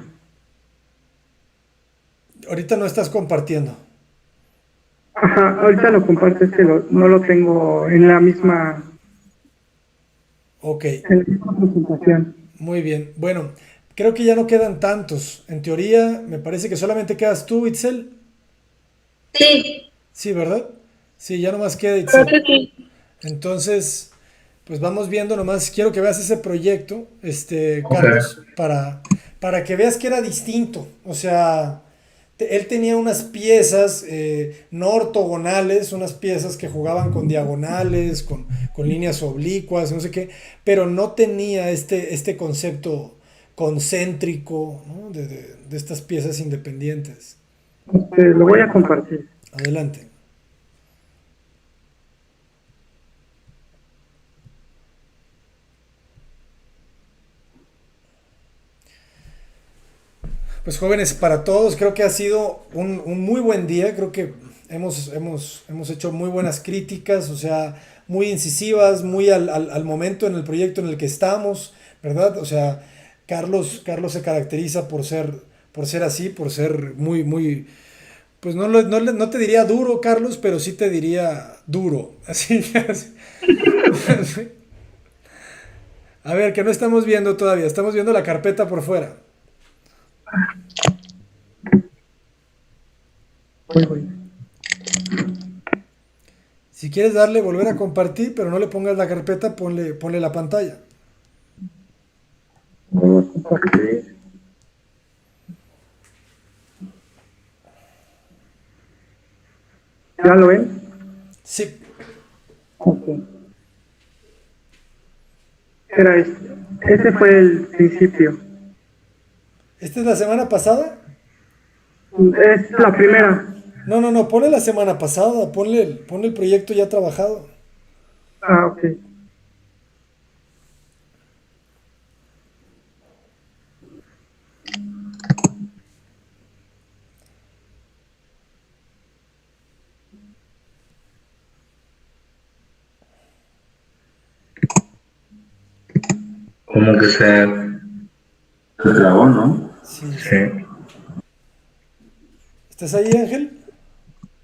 Ahorita no estás compartiendo. Ajá, ahorita lo comparto, no lo tengo en la misma... Ok. En la misma presentación. Muy bien. Bueno, creo que ya no quedan tantos. En teoría, me parece que solamente quedas tú, Itzel. Sí. Sí, ¿verdad? Sí, ya nomás queda Itzel. Creo que sí. Entonces, pues vamos viendo nomás. Quiero que veas ese proyecto, Carlos, para que veas que era distinto. O sea, él tenía unas piezas no ortogonales, unas piezas que jugaban con diagonales, con líneas oblicuas, no sé qué, pero no tenía este concepto concéntrico, ¿no? de estas piezas independientes. Lo voy a compartir. Adelante. Pues jóvenes, para todos creo que ha sido un muy buen día, creo que hemos hecho muy buenas críticas, o sea, muy incisivas, muy al momento en el proyecto en el que estamos, ¿verdad? O sea, Carlos se caracteriza por ser así, por ser muy, pues no te diría duro, Carlos, pero sí te diría duro, así. A ver, que no estamos viendo todavía, estamos viendo la carpeta por fuera. Si quieres volver a compartir, pero no le pongas la carpeta, ponle la pantalla. Voy a compartir. ¿Ya lo ven? Sí. Ok. Era este. Este fue el principio. ¿Esta es la semana pasada? Es la primera. No, ponle la semana pasada, ponle el proyecto ya trabajado. Ah, ok. Como que se grabó, ¿no? Sí. Sí. ¿Estás ahí, Ángel?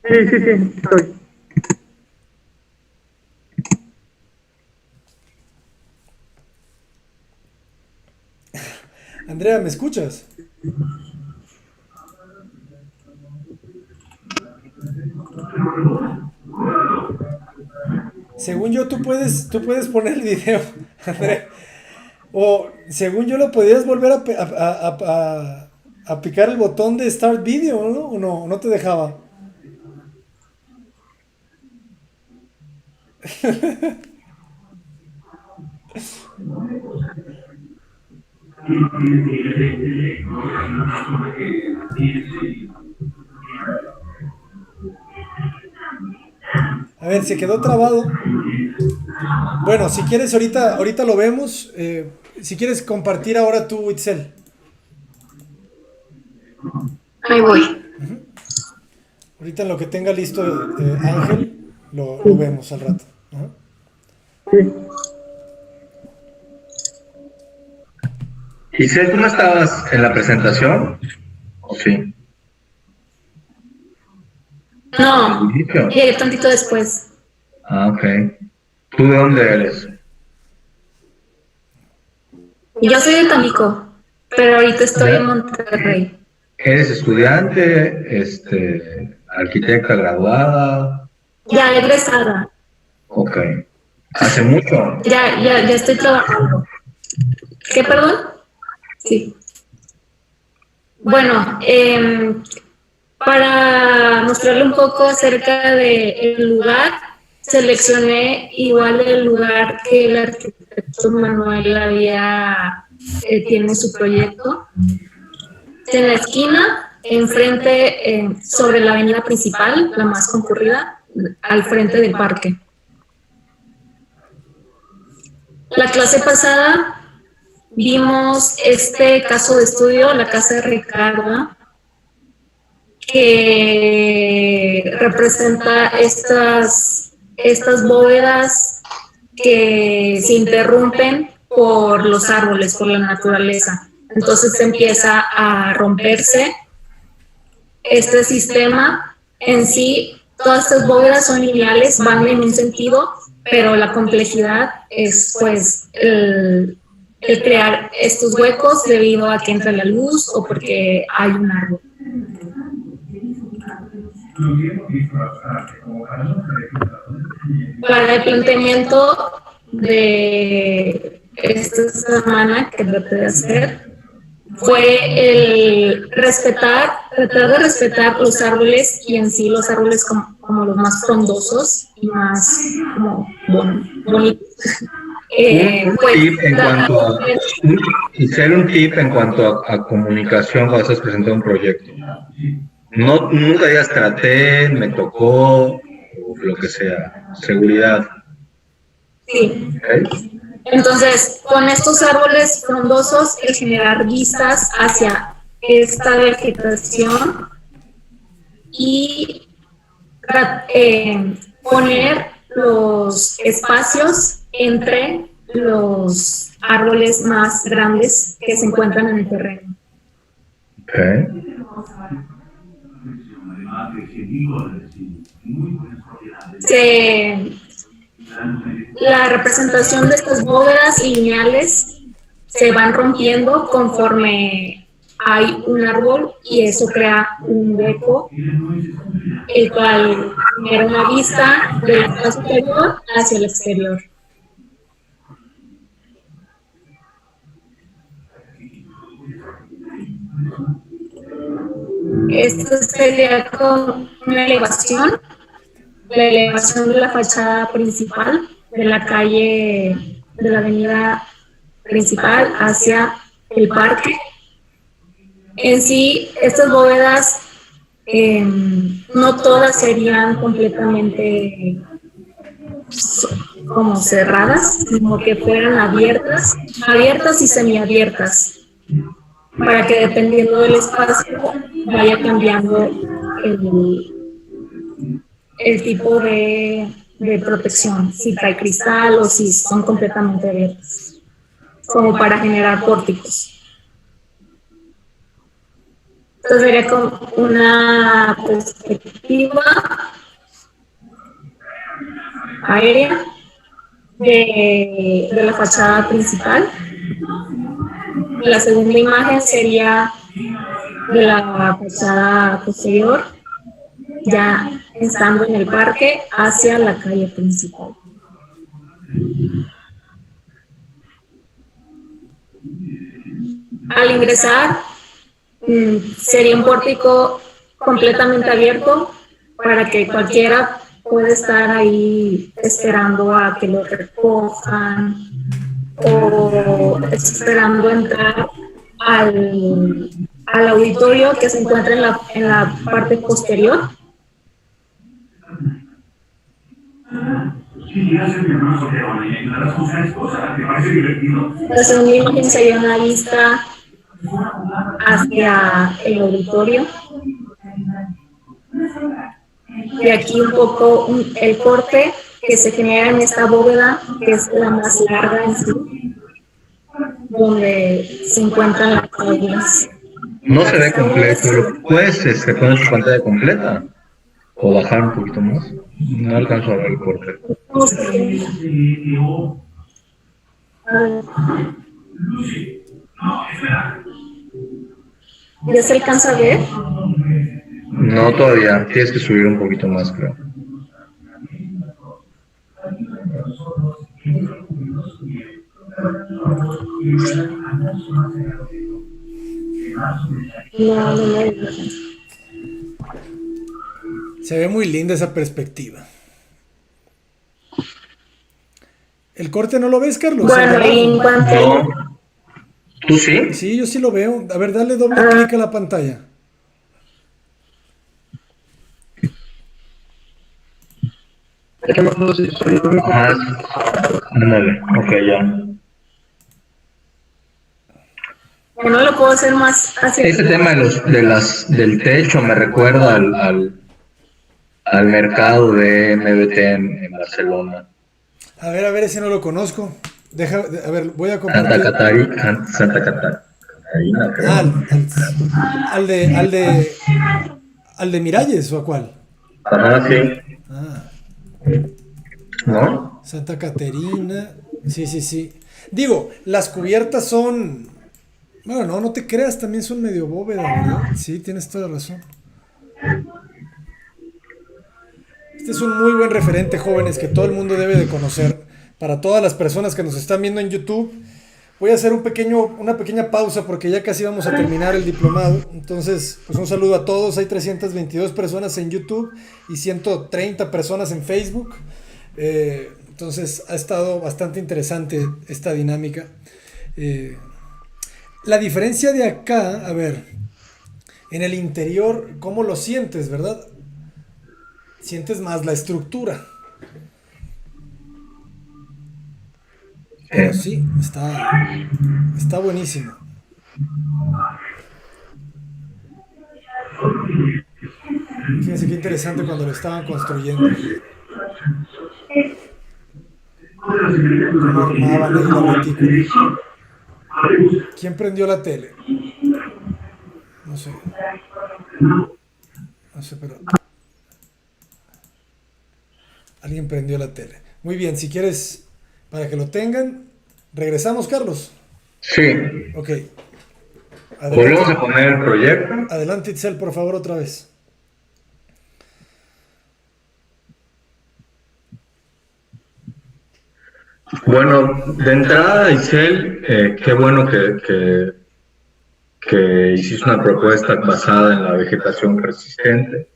Sí, estoy. Andrea, ¿me escuchas? Según yo, tú puedes poner el video, Andrea. O según yo, lo podías volver a picar el botón de Start Video, ¿no? ¿O no te dejaba? A ver, se quedó trabado. Bueno, si quieres ahorita lo vemos. Si quieres compartir ahora tú, Itzel. Ahí voy. Ahorita en lo que tenga listo Ángel, lo vemos al rato. Ajá. Giselle, ¿tú no estabas en la presentación? ¿O sí? No, llegué tantito después. Ah, ok. ¿Tú de dónde eres? Yo soy de Tampico, pero ahorita estoy en Monterrey. ¿Eres estudiante, arquitecta graduada? Ya egresada. Ok. ¿Hace mucho? Ya estoy trabajando. ¿Qué, perdón? Sí. Bueno, para mostrarle un poco acerca del lugar, seleccioné igual el lugar que el arquitecto Manuel tiene su proyecto. En la esquina, enfrente, sobre la avenida principal, la más concurrida, al frente del parque. La clase pasada vimos este caso de estudio, la casa de Ricardo, que representa estas bóvedas que se interrumpen por los árboles, por la naturaleza. Entonces empieza a romperse este sistema en sí. Todas estas bóvedas son lineales, van en un sentido, pero la complejidad es pues el crear estos huecos debido a que entra la luz o porque hay un árbol. Para el planteamiento de esta semana que traté de hacer, fue el tratar de respetar los árboles y en sí los árboles como los más frondosos y más como bonitos. Un tip en cuanto a comunicación cuando estás presentando un proyecto. Nunca digas traté, me tocó, o lo que sea. Seguridad. Sí. ¿Okay? Entonces, con estos árboles frondosos, el generar vistas hacia esta vegetación y poner los espacios entre los árboles más grandes que se encuentran en el terreno. Okay. La representación de estas bóvedas lineales se van rompiendo conforme hay un árbol y eso crea un hueco, el cual genera una vista del espacio interior hacia el exterior. Esto sería con una elevación. La elevación de la fachada principal de la calle, de la avenida principal hacia el parque. En sí, estas bóvedas no todas serían completamente como cerradas, como que fueran abiertas y semiabiertas, para que dependiendo del espacio vaya cambiando el tipo de protección, si trae cristal o si son completamente abiertas, como para generar pórticos. Entonces sería como una perspectiva aérea de la fachada principal. La segunda imagen sería de la fachada posterior, ya estando en el parque hacia la calle principal. Al ingresar, sería un pórtico completamente abierto para que cualquiera pueda estar ahí esperando a que lo recojan o esperando entrar al auditorio que se encuentra en la parte posterior. La segunda imagen sería una vista hacia el auditorio. Y aquí un poco el corte que se genera en esta bóveda, que es la más larga en sí, donde se encuentran las aulas. No se ve completo. ¿Puedes poner su pantalla completa? ¿O bajar un poquito más? No alcanzo a ver el corte. ¿Ya se alcanza a ver? No, todavía. Tienes que subir un poquito más, creo. No. Se ve muy linda esa perspectiva. ¿El corte no lo ves, Carlos? Bueno, en cuanto... ¿Tú sí? Sí, yo sí lo veo. A ver, dale doble clic a la pantalla. Ándale, ok, ya. No lo puedo hacer más hacia... Este tema del techo me recuerda al mercado de MBT en Barcelona. A ver, ese no lo conozco. A ver, voy a compartir. Santa Catarina, creo. ¿Al de Miralles o a cuál? Ajá, sí. ¿No? Santa Caterina. Sí. Digo, las cubiertas son... Bueno, no te creas, también son medio bóveda, ¿verdad? Sí, tienes toda la razón. Este es un muy buen referente, jóvenes, que todo el mundo debe de conocer. Para todas las personas que nos están viendo en YouTube, voy a hacer una pequeña pausa porque ya casi vamos a terminar el diplomado. Entonces, pues un saludo a todos. Hay 322 personas en YouTube y 130 personas en Facebook. Entonces, ha estado bastante interesante esta dinámica. La diferencia de acá, a ver, en el interior, ¿cómo lo sientes, verdad? Sientes más la estructura. Pero sí, está buenísimo. Fíjense qué interesante cuando lo estaban construyendo. Cómo armaban ahí la retícula. ¿Quién prendió la tele? No sé, pero alguien prendió la tele. Muy bien, si quieres, para que lo tengan, regresamos, Carlos. Sí. Ok. Volvemos a poner el proyecto. Adelante, Itzel, por favor, otra vez. Bueno, de entrada, Itzel, qué bueno que hiciste una propuesta basada en la vegetación persistente.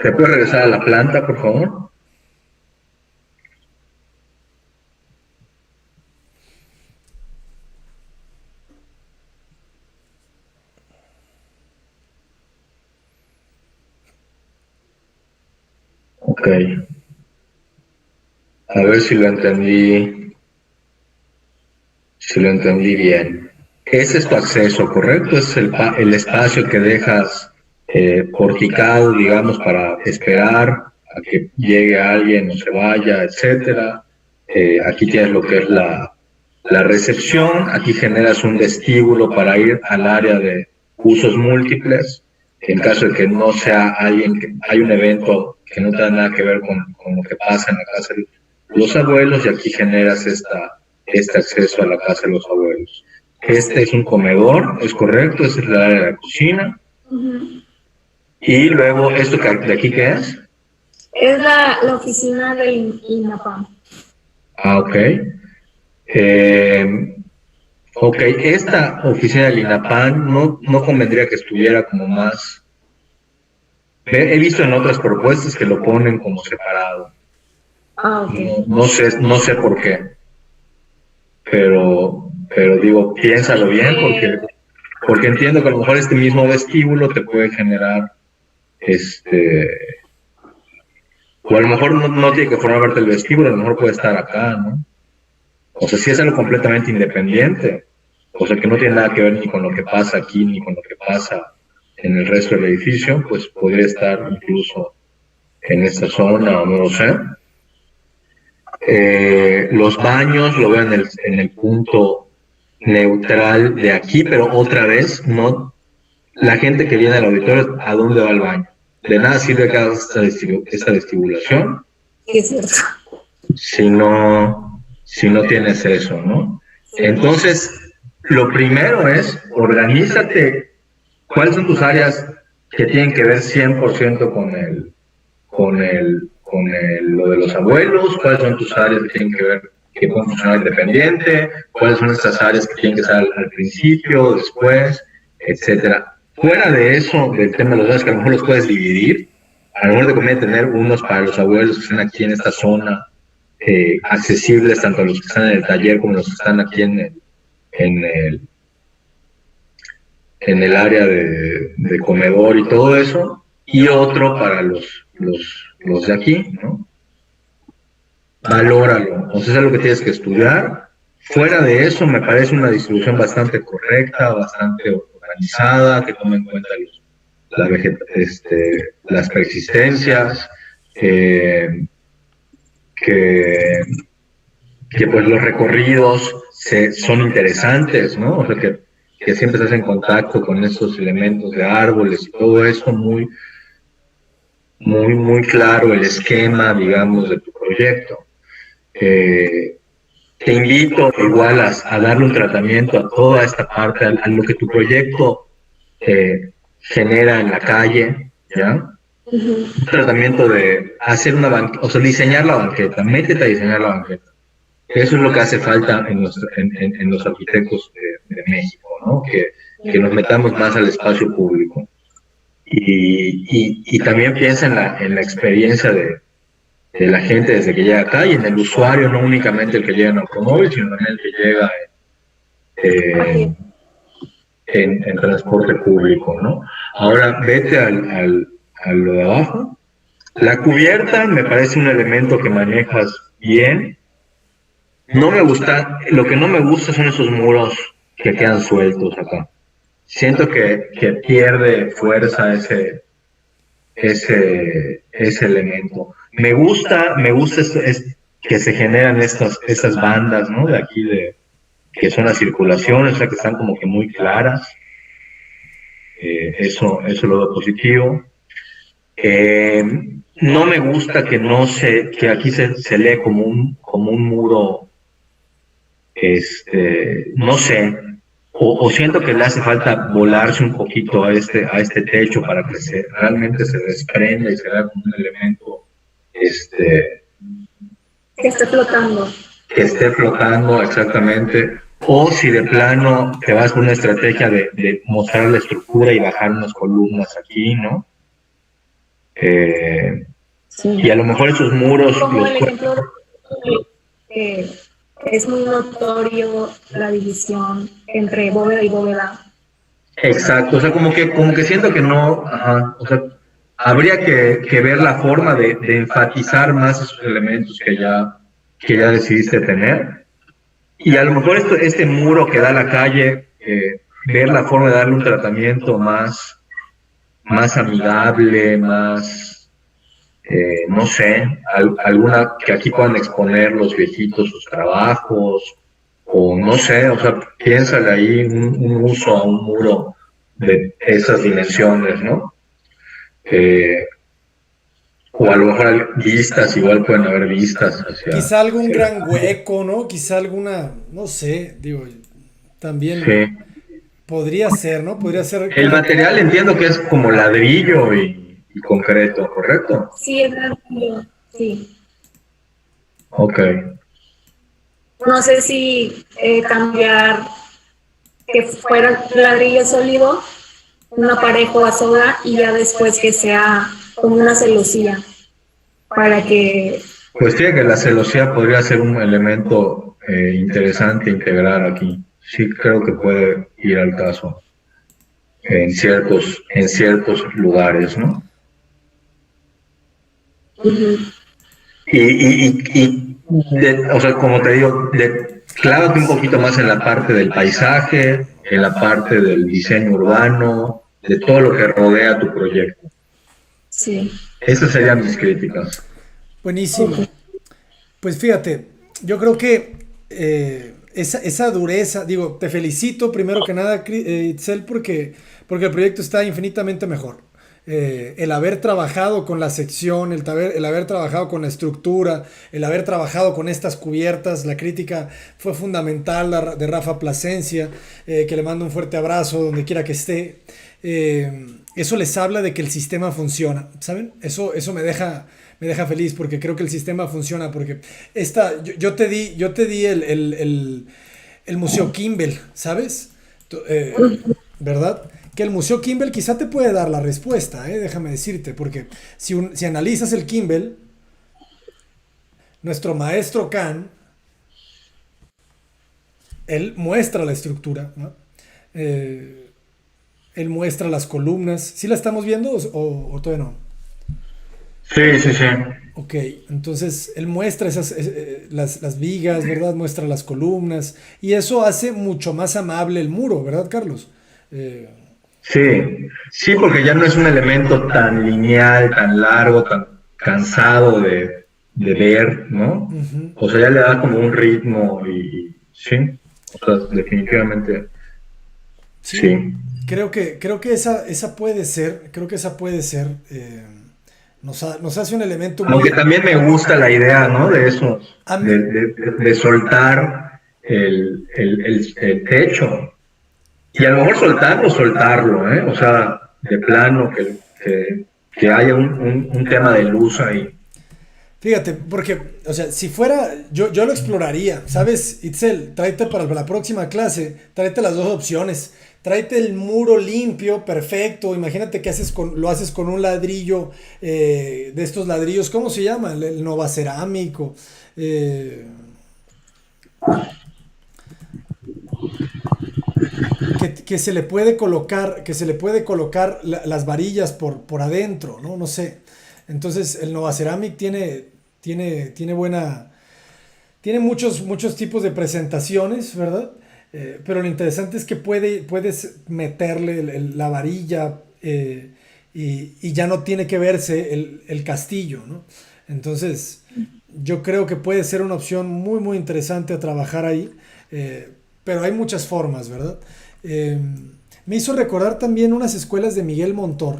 ¿Te puedes regresar a la planta, por favor? Ok. A ver si lo entendí. Si lo entendí bien. Ese es tu acceso, ¿correcto? Es el espacio que dejas porticado, digamos, para esperar a que llegue alguien o se vaya, etcétera. Aquí tienes lo que es la recepción. Aquí generas un vestíbulo para ir al área de usos múltiples. En caso de que no sea alguien, que hay un evento que no tiene nada que ver con lo que pasa en la casa de los abuelos, y aquí generas este acceso a la casa de los abuelos. Este es un comedor, ¿es correcto? Este es el área de la cocina. Y luego, ¿esto de aquí qué es? Es la oficina del INAPAM. Ah, ok. Ok, esta oficina del INAPAM no convendría que estuviera como más... He visto en otras propuestas que lo ponen como separado. Ah, ok. No sé por qué. Pero digo, piénsalo bien, porque entiendo que a lo mejor este mismo vestíbulo te puede generar o a lo mejor no tiene que formar parte del vestíbulo, a lo mejor puede estar acá, ¿no? O sea, si es algo completamente independiente, o sea, que no tiene nada que ver ni con lo que pasa aquí, ni con lo que pasa en el resto del edificio, pues podría estar incluso en esta zona, o no lo sé. Los baños lo veo en el punto neutral de aquí, pero otra vez, no, la gente que viene al auditorio, ¿a dónde va el baño? De nada sirve que hagas esta vestibulación. Es cierto. Si no tienes eso, ¿no? Entonces, lo primero es, organízate. ¿Cuáles son tus áreas que tienen que ver 100% con lo de los abuelos? ¿Cuáles son tus áreas que tienen que ver que pueden funcionar independiente? ¿Cuáles son estas áreas que tienen que estar al principio, después, etcétera? Fuera de eso, del tema de los áreas, que a lo mejor los puedes dividir, a lo mejor te conviene tener unos para los abuelos que están aquí en esta zona, accesibles tanto a los que están en el taller como los que están aquí en el área de comedor y todo eso, y otro para los de aquí, ¿no? Valóralo, o sea, es algo que tienes que estudiar. Fuera de eso, me parece una distribución bastante correcta, bastante organizada, que toma en cuenta las persistencias, que pues los recorridos son interesantes, ¿no? O sea, que siempre estás en contacto con esos elementos de árboles y todo eso, muy claro el esquema, digamos, de tu proyecto. Te invito igual a darle un tratamiento a toda esta parte, a lo que tu proyecto genera en la calle, ¿ya? Un tratamiento de hacer o sea, diseñar la banqueta, métete a diseñar la banqueta. Eso es lo que hace falta en los arquitectos de México, ¿no? Que nos metamos más al espacio público. Y también piensa en la experiencia de la gente desde que llega acá y en el usuario, no únicamente el que llega en automóvil, sino también el que llega en transporte público, ¿no? Ahora, vete a lo de abajo. La cubierta me parece un elemento que manejas bien. No me gusta, lo que no me gusta son esos muros que quedan sueltos acá. Siento que pierde fuerza ese elemento. Me gusta que se generan estas bandas, ¿no? De aquí, que son las circulaciones, o sea, que están como que muy claras. Eso lo veo positivo. No me gusta que aquí se lee como un muro, no sé, o siento que le hace falta volarse un poquito a este techo para que realmente se desprenda y se vea como un elemento que esté flotando. Que esté flotando, exactamente. O si de plano te vas con una estrategia de mostrar la estructura y bajar unas columnas aquí, ¿no? Sí. Y a lo mejor esos muros... Como el ejemplo es muy notorio la división entre bóveda y bóveda. Exacto, o sea, como que siento que no... Ajá, o sea, habría que ver la forma de enfatizar más esos elementos que ya decidiste tener. Y a lo mejor este muro que da a la calle, ver la forma de darle un tratamiento más amigable, más, no sé, alguna que aquí puedan exponer los viejitos sus trabajos, o no sé, o sea, piénsale ahí un uso a un muro de esas dimensiones, ¿no? O a lo mejor vistas, igual pueden haber vistas hacia... Quizá algún gran hueco, ¿no? Quizá alguna, no sé, digo, también podría ser, ¿no? Podría ser... El material entiendo que es como ladrillo y concreto, ¿correcto? Sí, es ladrillo, sí. Ok. No sé si cambiar que fuera ladrillo sólido, un aparejo a soda y ya después que sea como una celosía para que... Pues fíjate que la celosía podría ser un elemento interesante integrar aquí. Sí creo que puede ir al caso en ciertos lugares, ¿no? Uh-huh. O sea, como te digo, clávate un poquito más en la parte del paisaje, en la parte del diseño urbano, de todo lo que rodea tu proyecto. Sí. Esas serían mis críticas. Buenísimo. Pues fíjate, yo creo que esa dureza, digo, te felicito primero que nada, Itzel, porque el proyecto está infinitamente mejor. El haber trabajado con la sección, el haber trabajado con la estructura, el haber trabajado con estas cubiertas, la crítica fue fundamental de Rafa Plasencia, que le mando un fuerte abrazo donde quiera que esté. Eso les habla de que el sistema funciona, ¿saben? Eso me deja feliz porque creo que el sistema funciona, porque yo te di el Museo Kimball, ¿sabes? ¿Verdad? Que el Museo Kimball quizá te puede dar la respuesta, déjame decirte, porque si analizas el Kimball, nuestro maestro Kahn, él muestra la estructura, ¿no? Él muestra las columnas. ¿Sí la estamos viendo o todavía no? Sí. Ok, entonces él muestra las vigas, ¿verdad? Muestra las columnas y eso hace mucho más amable el muro, ¿verdad, Carlos? Sí, porque ya no es un elemento tan lineal, tan largo, tan cansado de ver, ¿no? Uh-huh. O sea, ya le da como un ritmo y sí, o sea, definitivamente sí. Creo que esa puede ser, nos hace un elemento muy... Aunque también me gusta la idea, ¿no? De eso, de soltar el techo. Y a lo mejor soltarlo, ¿eh? O sea, de plano, que haya un tema de luz ahí. Fíjate, porque, o sea, si fuera, yo lo exploraría, ¿sabes, Itzel? Tráete para la próxima clase, tráete las dos opciones. Tráete el muro limpio, perfecto. Imagínate que lo haces con un ladrillo de estos ladrillos, ¿cómo se llama? El novacerámico. Que se le puede colocar, las varillas por adentro, ¿no? No sé. Entonces, el Novaceramic tiene muchos tipos de presentaciones, ¿verdad? Pero lo interesante es que puedes meterle la varilla y ya no tiene que verse el castillo, ¿no? Entonces, yo creo que puede ser una opción muy, muy interesante a trabajar ahí, pero hay muchas formas, ¿verdad? Me hizo recordar también unas escuelas de Miguel Montor.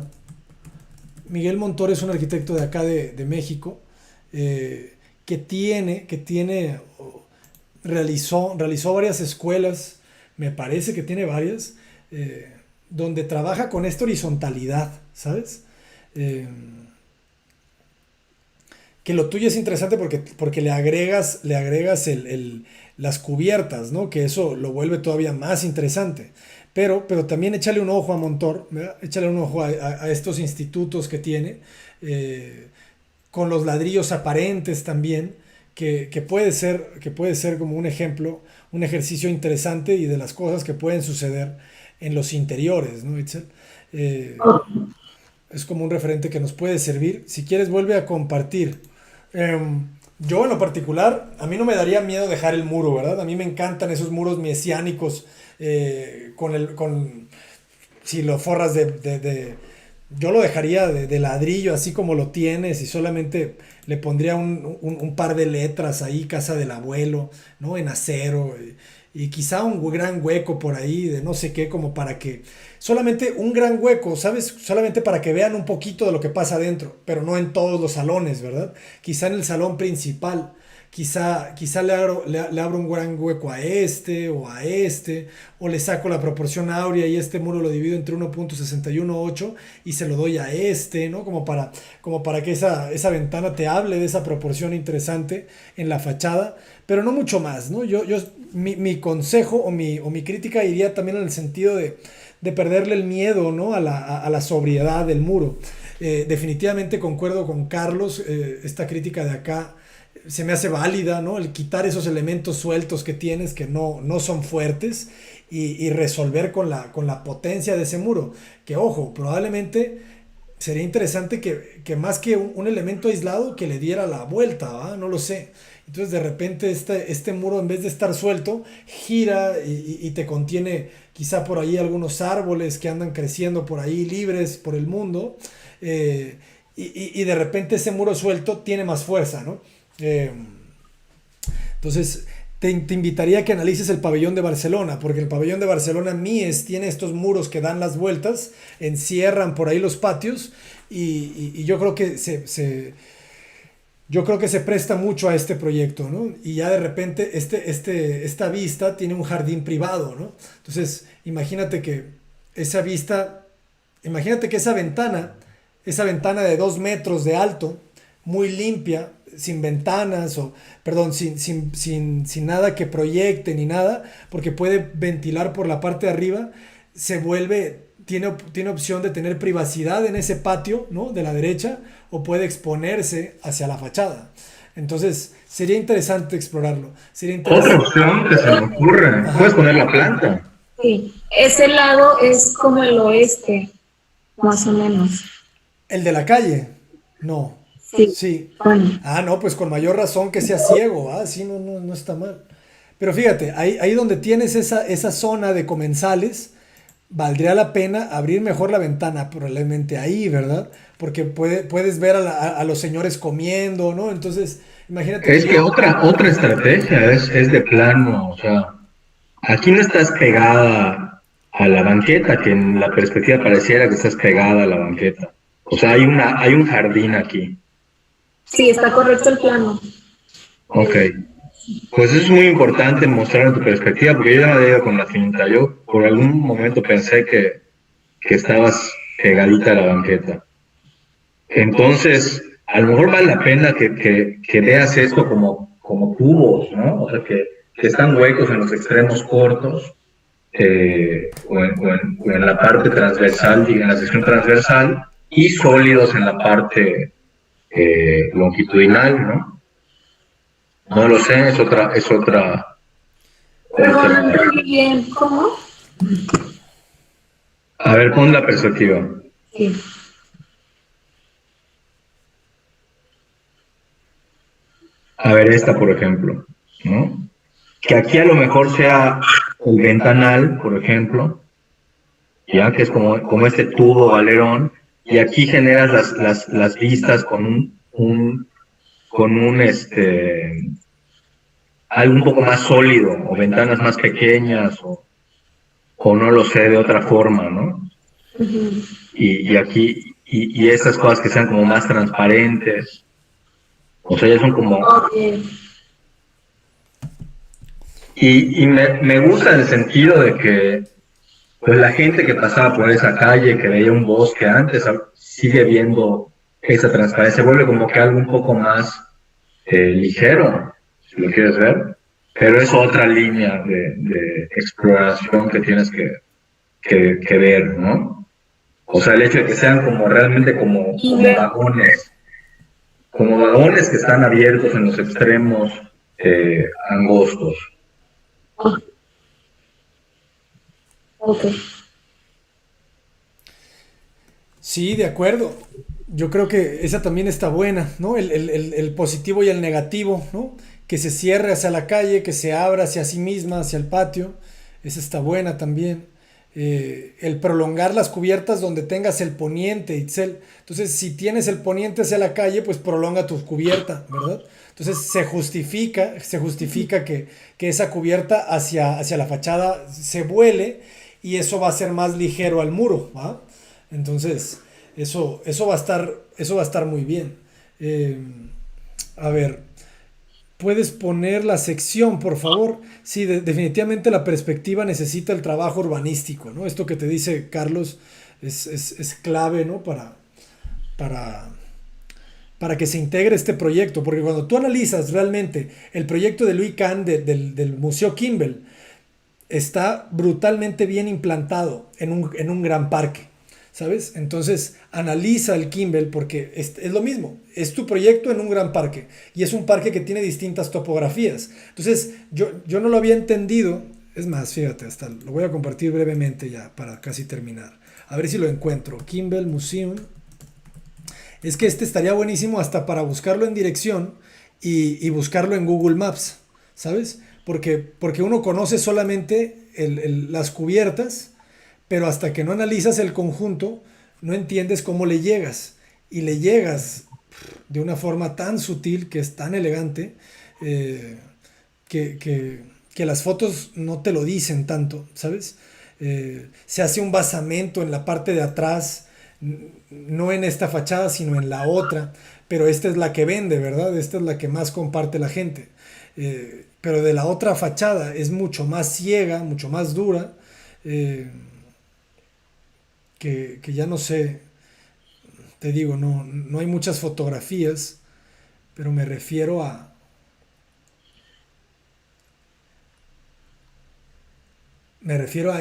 Miguel Montor es un arquitecto de acá de México, realizó varias escuelas, me parece que tiene varias, donde trabaja con esta horizontalidad, ¿sabes? Que lo tuyo es interesante porque le agregas las cubiertas, ¿no? Que eso lo vuelve todavía más interesante. Pero también échale un ojo a Montor, ¿verdad? Échale un ojo a estos institutos que tiene, con los ladrillos aparentes también, que puede ser como un ejemplo, un ejercicio interesante y de las cosas que pueden suceder en los interiores, ¿no, Itzel? Es como un referente que nos puede servir. Si quieres, vuelve a compartir. Yo en lo particular, a mí no me daría miedo dejar el muro, ¿verdad? A mí me encantan esos muros mesiánicos si lo forras yo lo dejaría de ladrillo así como lo tienes y solamente le pondría un par de letras ahí, casa del abuelo, ¿no? En acero y quizá un gran hueco por ahí de no sé qué, como para que solamente un gran hueco, ¿sabes? Solamente para que vean un poquito de lo que pasa adentro, pero no en todos los salones, ¿verdad? Quizá en el salón principal. Quizá le abro un gran hueco a este, o le saco la proporción áurea y este muro lo divido entre 1.618 y se lo doy a este, ¿no? Como para que esa ventana te hable de esa proporción interesante en la fachada, pero no mucho más, ¿no? Mi consejo o mi crítica iría también en el sentido de perderle el miedo, ¿no? a la sobriedad del muro. Definitivamente concuerdo con Carlos, esta crítica de acá se me hace válida, ¿no? El quitar esos elementos sueltos que tienes que no son fuertes y resolver con la potencia de ese muro. Que ojo, probablemente sería interesante que más que un elemento aislado que le diera la vuelta, ¿va? No lo sé. Entonces de repente este muro, en vez de estar suelto, gira y te contiene quizá por ahí algunos árboles que andan creciendo por ahí libres por el mundo, y de repente ese muro suelto tiene más fuerza, ¿no? Entonces te invitaría a que analices el pabellón de Barcelona, porque el pabellón de Barcelona Mies tiene estos muros que dan las vueltas, encierran por ahí los patios y yo creo que se presta mucho a este proyecto, ¿no? Y ya de repente esta vista tiene un jardín privado, ¿no? Entonces imagínate que esa ventana de 2 metros de alto, muy limpia, sin ventanas sin nada que proyecte ni nada, porque puede ventilar por la parte de arriba, tiene opción de tener privacidad en ese patio, ¿no? De la derecha, o puede exponerse hacia la fachada. Entonces sería interesante explorarlo. Otra opción que se me ocurre, puedes poner la planta. Sí, ese lado es como el oeste, más o menos. ¿El de la calle? No. Sí. Bueno. Ah, no, pues con mayor razón que sea ciego, sí, no está mal. Pero fíjate, ahí donde tienes esa zona de comensales, valdría la pena abrir mejor la ventana, probablemente ahí, ¿verdad? Porque puedes ver a los señores comiendo, ¿no? Entonces, imagínate. Es que otra estrategia es de plano, o sea, aquí no estás pegada a la banqueta, que en la perspectiva pareciera que estás pegada a la banqueta. O sea, hay un jardín aquí. Sí, está correcto el plano. Ok. Pues es muy importante mostrar en tu perspectiva, porque yo ya me había ido con la finta. Yo por algún momento pensé que estabas pegadita a la banqueta. Entonces, a lo mejor vale la pena que veas esto como tubos, ¿no? O sea, que están huecos en los extremos cortos, o en la parte transversal, en la sección transversal, y sólidos en la parte longitudinal, ¿no? No lo sé, es otra. Perdón, no entendí bien, ¿cómo? A ver, pon la perspectiva. Sí. A ver, esta, por ejemplo, ¿no? Que aquí a lo mejor sea el ventanal, por ejemplo, ya que es como este tubo alerón, y aquí generas las vistas con algo un poco más sólido, o ventanas más pequeñas, o no lo sé, de otra forma, ¿no? Ujú. Y aquí, y estas cosas que sean como más transparentes, o sea, ya son como... Ok. Y me gusta en el sentido de que pues la gente que pasaba por esa calle, que veía un bosque antes, sigue viendo esa transparencia, vuelve como que algo un poco más ligero, si lo quieres ver, pero es otra línea de exploración que tienes que ver, ¿no? O sea, el hecho de que sean como realmente como vagones que están abiertos en los extremos angostos. Ok. Sí, de acuerdo. Yo creo que esa también está buena, ¿no? El positivo y el negativo, ¿no? Que se cierre hacia la calle, que se abra hacia sí misma, hacia el patio. Esa está buena también. El prolongar las cubiertas donde tengas el poniente, Itzel. Entonces, si tienes el poniente hacia la calle, pues prolonga tu cubierta, ¿verdad? Entonces, se justifica que esa cubierta hacia la fachada se vuele y eso va a ser más ligero al muro, ¿va? Entonces, eso va a estar muy bien. A ver, ¿puedes poner la sección, por favor? Sí, definitivamente la perspectiva necesita el trabajo urbanístico, ¿no? Esto que te dice Carlos es clave, ¿no? Para que se integre este proyecto, porque cuando tú analizas realmente el proyecto de Louis Kahn del Museo Kimball, está brutalmente bien implantado en un gran parque, ¿sabes? Entonces analiza el Kimball porque es lo mismo, es tu proyecto en un gran parque y es un parque que tiene distintas topografías. Entonces yo no lo había entendido, es más, fíjate, hasta lo voy a compartir brevemente ya para casi terminar. A ver si lo encuentro. Kimball Museum. Es que este estaría buenísimo hasta para buscarlo en dirección y buscarlo en Google Maps, ¿sabes? Porque uno conoce solamente las cubiertas, pero hasta que no analizas el conjunto, no entiendes cómo le llegas. Y le llegas de una forma tan sutil, que es tan elegante, que las fotos no te lo dicen tanto, ¿sabes? Se hace un basamento en la parte de atrás, no en esta fachada, sino en la otra, pero esta es la que vende, ¿verdad? Esta es la que más comparte la gente. Pero de la otra fachada es mucho más ciega, mucho más dura, que ya no sé, te digo, no hay muchas fotografías, pero me refiero a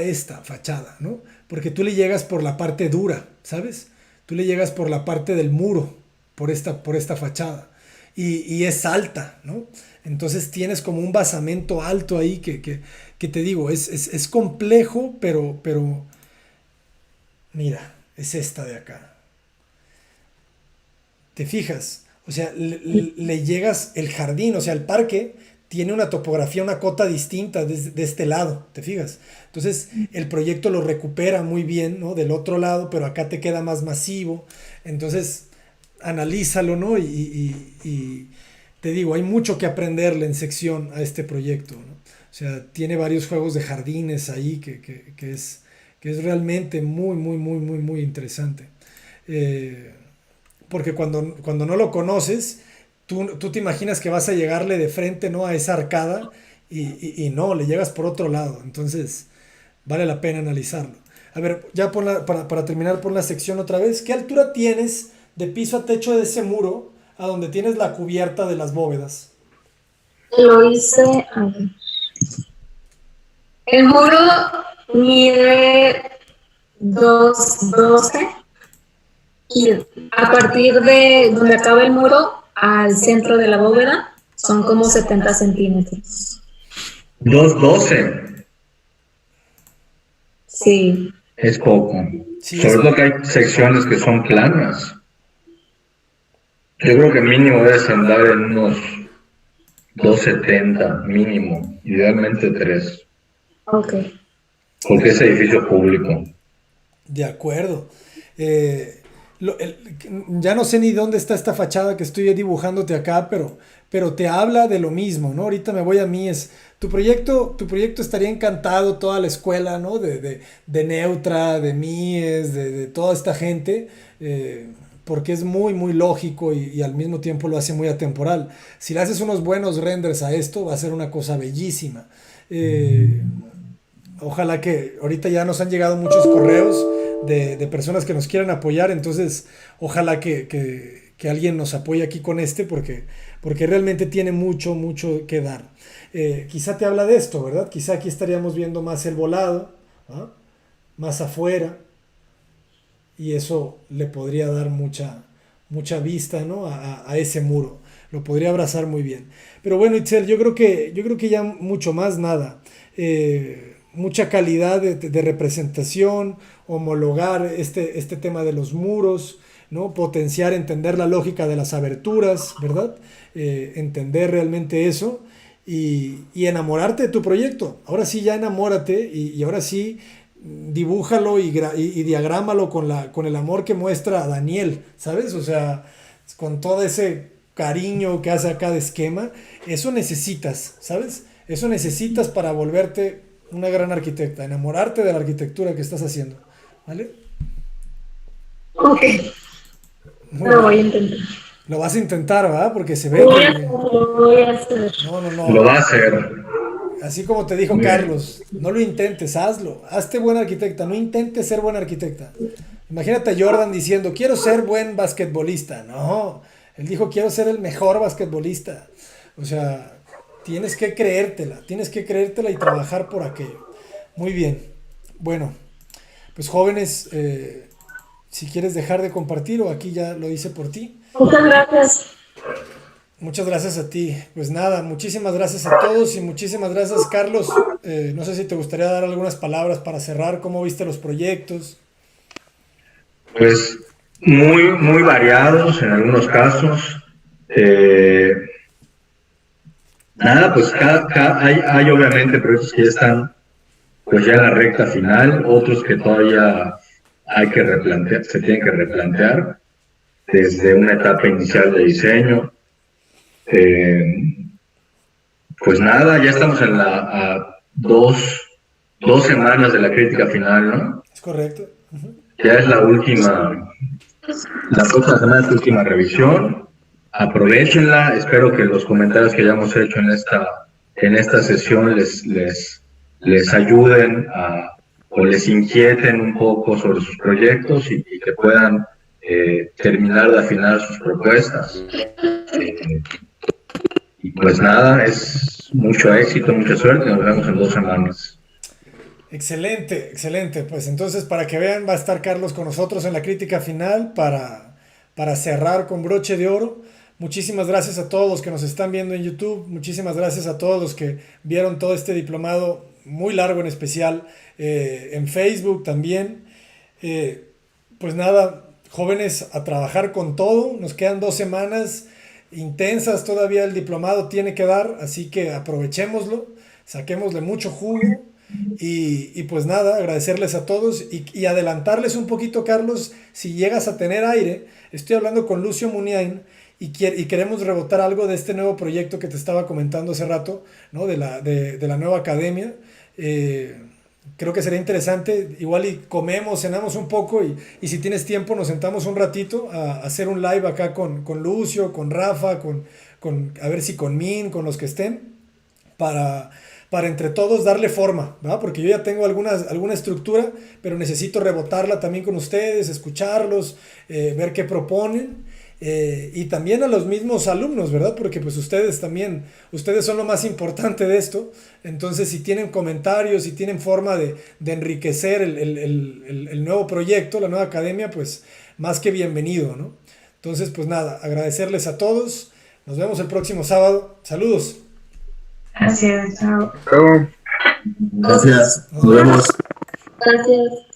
esta fachada, ¿no? Porque tú le llegas por la parte dura, ¿sabes? Tú le llegas por la parte del muro, por esta fachada. Y es alta, ¿no? Entonces tienes como un basamento alto ahí que te digo, es complejo, pero mira, es esta de acá. ¿Te fijas? O sea, le llegas el jardín, o sea, el parque tiene una topografía, una cota distinta de este lado, ¿te fijas? Entonces, el proyecto lo recupera muy bien, ¿no? Del otro lado, pero acá te queda más masivo. Entonces, analízalo, ¿no? Y te digo, hay mucho que aprenderle en sección a este proyecto, ¿no? O sea, tiene varios juegos de jardines ahí que es realmente muy, muy, muy, muy, muy interesante. Porque cuando no lo conoces, tú te imaginas que vas a llegarle de frente, ¿no? A esa arcada y no, le llegas por otro lado. Entonces, vale la pena analizarlo. A ver, ya para terminar, pon la sección otra vez. ¿Qué altura tienes de piso a techo de ese muro a donde tienes la cubierta de las bóvedas. Lo hice, a ver. El muro mide 2.12 y a partir de donde acaba el muro al centro de la bóveda son como 70 centímetros. 2.12. Sí. Es poco. Sí, Sobre todo que hay secciones que son planas. Yo creo que mínimo debes andar en unos 2.70, mínimo. Idealmente 3. Ok. Porque es edificio público. De acuerdo. Ya no sé ni dónde está esta fachada que estoy dibujándote acá, pero te habla de lo mismo, ¿no? Ahorita me voy a Mies. Tu proyecto estaría encantado toda la escuela, ¿no? De Neutra, de Mies, de toda esta gente, porque es muy, muy lógico y al mismo tiempo lo hace muy atemporal. Si le haces unos buenos renders a esto, va a ser una cosa bellísima. Ojalá que ahorita ya nos han llegado muchos correos de personas que nos quieran apoyar, entonces ojalá que alguien nos apoye aquí con porque realmente tiene mucho, mucho que dar. Quizá te habla de esto, ¿verdad? Quizá aquí estaríamos viendo más el volado, ¿ah? Más afuera, y eso le podría dar mucha, mucha vista, ¿no? a ese muro. Lo podría abrazar muy bien. Pero bueno, Itzel, yo creo que ya mucho más nada. Mucha calidad de representación, homologar este tema de los muros, ¿no? Potenciar, entender la lógica de las aberturas, ¿verdad? Entender realmente eso y enamorarte de tu proyecto. Ahora sí ya enamórate y ahora sí dibújalo y diagrámalo con el amor que muestra Daniel, ¿sabes? O sea, con todo ese cariño que hace a cada esquema. Eso necesitas, ¿sabes? Eso necesitas para volverte una gran arquitecta, enamorarte de la arquitectura que estás haciendo, ¿vale? Ok. Lo voy a intentar. Lo vas a intentar, ¿verdad? Porque se ve Lo que... voy a hacer. No. Lo va a hacer. Así como te dijo Carlos, no lo intentes, hazlo. Hazte buena arquitecta, no intentes ser buena arquitecta. Imagínate a Jordan diciendo, quiero ser buen basquetbolista. No, él dijo, quiero ser el mejor basquetbolista. O sea, tienes que creértela y trabajar por aquello. Muy bien. Bueno, pues jóvenes, si quieres dejar de compartir o aquí ya lo hice por ti. Muchas gracias. Muchas gracias a ti. Pues nada, muchísimas gracias a todos y muchísimas gracias, Carlos. No sé si te gustaría dar algunas palabras para cerrar. ¿Cómo viste los proyectos? Pues muy, muy variados en algunos casos. Nada, pues hay obviamente proyectos que ya están pues ya en la recta final, otros que todavía se tienen que replantear desde una etapa inicial de diseño. Pues nada, ya estamos a dos semanas de la crítica final, ¿no? Es correcto. Ya es la próxima semana es la última revisión. Aprovéchenla, espero que los comentarios que hayamos hecho en esta sesión les ayuden o les inquieten un poco sobre sus proyectos y que puedan terminar de afinar sus propuestas. Y pues nada, es mucho éxito, mucha suerte, nos vemos en 2 semanas. Excelente, excelente. Pues entonces, para que vean, va a estar Carlos con nosotros en la crítica final para cerrar con broche de oro. Muchísimas gracias a todos los que nos están viendo en YouTube. Muchísimas gracias a todos los que vieron todo este diplomado muy largo en especial en Facebook también. Pues nada, jóvenes, a trabajar con todo. Nos quedan 2 semanas intensas todavía, el diplomado tiene que dar, así que aprovechémoslo, saquémosle mucho jugo y pues nada, agradecerles a todos y adelantarles un poquito, Carlos, si llegas a tener aire. Estoy hablando con Lucio Muniain y queremos rebotar algo de este nuevo proyecto que te estaba comentando hace rato, ¿no? de la nueva academia. Creo que sería interesante, igual y comemos, cenamos un poco y si tienes tiempo nos sentamos un ratito a hacer un live acá con Lucio, con Rafa, a ver si con Min, con los que estén, para entre todos darle forma, ¿verdad? Porque yo ya tengo alguna estructura, pero necesito rebotarla también con ustedes, escucharlos, ver qué proponen y también a los mismos alumnos, ¿verdad? Porque pues ustedes son lo más importante de esto. Entonces, si tienen comentarios, si tienen forma de enriquecer el nuevo proyecto, la nueva academia, pues más que bienvenido, ¿no? Entonces, pues nada, agradecerles a todos. Nos vemos el próximo sábado. Saludos. Gracias, chao. Gracias. Nos vemos. Gracias.